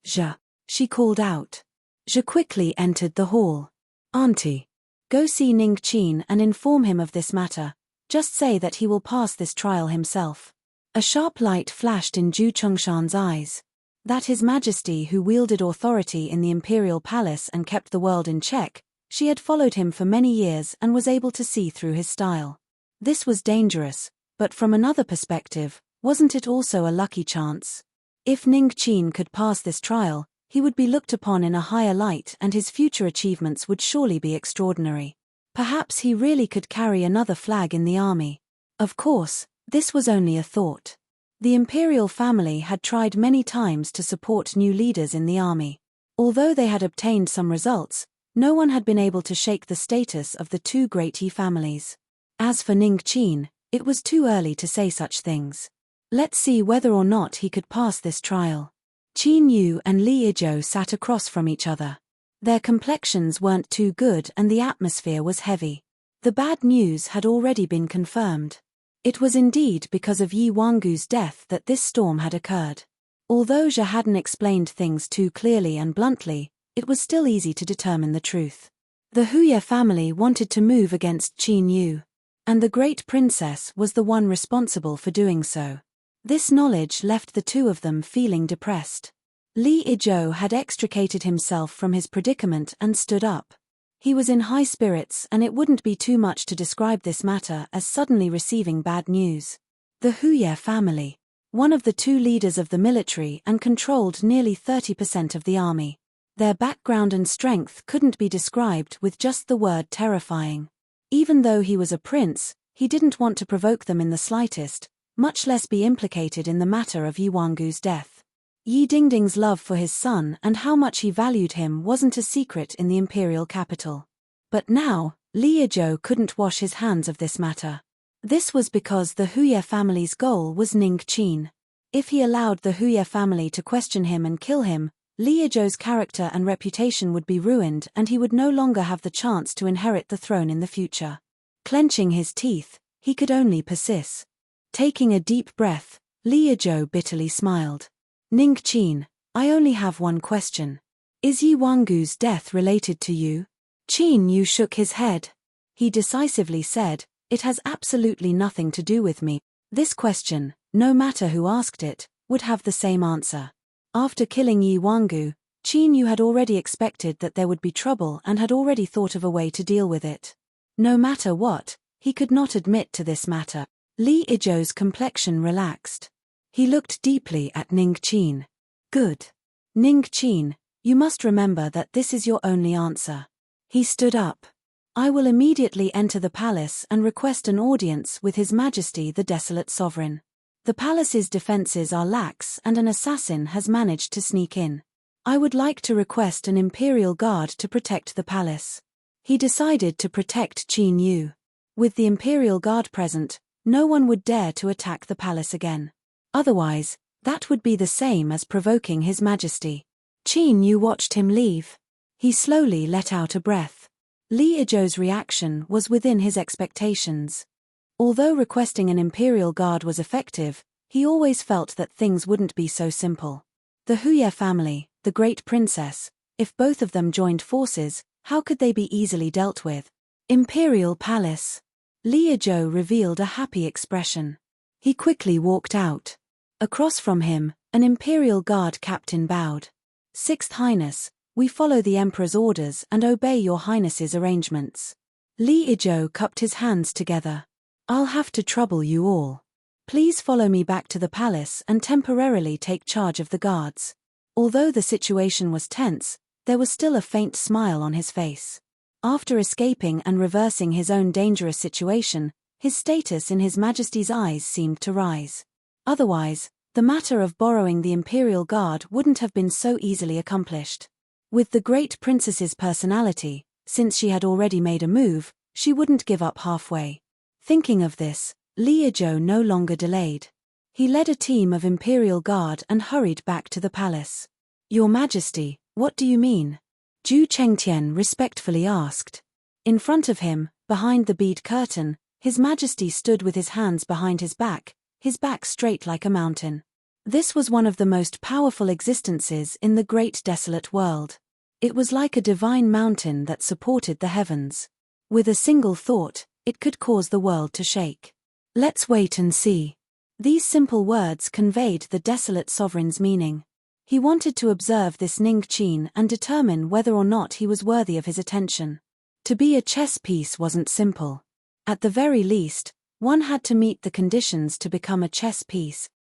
Zhe, she called out. Zhe quickly entered the hall. Auntie, go see Ning Qin and inform him of this matter. Just say that he will pass this trial himself. A sharp light flashed in Zhu Chengshan's eyes. That His Majesty who wielded authority in the imperial palace and kept the world in check, she had followed him for many years and was able to see through his style. This was dangerous, but from another perspective, wasn't it also a lucky chance? If Ning Qin could pass this trial, he would be looked upon in a higher light and his future achievements would surely be extraordinary. Perhaps he really could carry another flag in the army. Of course, this was only a thought. The imperial family had tried many times to support new leaders in the army. Although they had obtained some results, no one had been able to shake the status of the two great Yi families. As for Ning Qin, it was too early to say such things. Let's see whether or not he could pass this trial. Qin Yu and Li Yizhou sat across from each other. Their complexions weren't too good and the atmosphere was heavy. The bad news had already been confirmed. It was indeed because of Yi Wangu's death that this storm had occurred. Although Zhe hadn't explained things too clearly and bluntly, it was still easy to determine the truth. The Huye family wanted to move against Qin Yu, and the great princess was the one responsible for doing so. This knowledge left the two of them feeling depressed. Li Yizhou had extricated himself from his predicament and stood up. He was in high spirits and it wouldn't be too much to describe this matter as suddenly receiving bad news. The Huye family, one of the two leaders of the military and controlled nearly 30% of the army. Their background and strength couldn't be described with just the word terrifying. Even though he was a prince, he didn't want to provoke them in the slightest, much less be implicated in the matter of Yi Wangu's death. Yi Dingding's love for his son and how much he valued him wasn't a secret in the imperial capital. But now, Li Yizhou couldn't wash his hands of this matter. This was because the Huye family's goal was Ning Qin. If he allowed the Huye family to question him and kill him, Li Yizhou's character and reputation would be ruined and he would no longer have the chance to inherit the throne in the future. Clenching his teeth, he could only persist. Taking a deep breath, Li Yizhou bitterly smiled. Ning Qin, I only have one question. Is Yi Wangu's death related to you? Qin Yu shook his head. He decisively said, it has absolutely nothing to do with me. This question, no matter who asked it, would have the same answer. After killing Yi Wangu, Qin Yu had already expected that there would be trouble and had already thought of a way to deal with it. No matter what, he could not admit to this matter. Li Yizhou's complexion relaxed. He looked deeply at Ning Qin. Good. Ning Qin, you must remember that this is your only answer. He stood up. I will immediately enter the palace and request an audience with His Majesty the Desolate Sovereign. The palace's defenses are lax and an assassin has managed to sneak in. I would like to request an imperial guard to protect the palace. He decided to protect Qin Yu. With the imperial guard present, no one would dare to attack the palace again. Otherwise, that would be the same as provoking His Majesty. Qin Yu watched him leave. He slowly let out a breath. Li Yizhou's reaction was within his expectations. Although requesting an imperial guard was effective, he always felt that things wouldn't be so simple. The Huye family, the great princess, if both of them joined forces, how could they be easily dealt with? Imperial palace. Li Yizhou revealed a happy expression. He quickly walked out. Across from him, an imperial guard captain bowed. Sixth Highness, we follow the Emperor's orders and obey your Highness's arrangements. Li Yizhou cupped his hands together. I'll have to trouble you all. Please follow me back to the palace and temporarily take charge of the guards. Although the situation was tense, there was still a faint smile on his face. After escaping and reversing his own dangerous situation, his status in His Majesty's eyes seemed to rise. Otherwise, the matter of borrowing the Imperial Guard wouldn't have been so easily accomplished. With the great princess's personality, since she had already made a move, she wouldn't give up halfway. Thinking of this, Li Yizhou no longer delayed. He led a team of Imperial Guard and hurried back to the palace. Your Majesty, what do you mean? Zhu Chengtian respectfully asked. In front of him, behind the bead curtain, His Majesty stood with his hands behind his back straight like a mountain. This was one of the most powerful existences in the great desolate world. It was like a divine mountain that supported the heavens. With a single thought, it could cause the world to shake. Let's wait and see. These simple words conveyed the desolate sovereign's meaning. He wanted to observe this Ning Qin and determine whether or not he was worthy of his attention. To be a chess piece wasn't simple. At the very least, one had to meet the conditions to become a chess piece,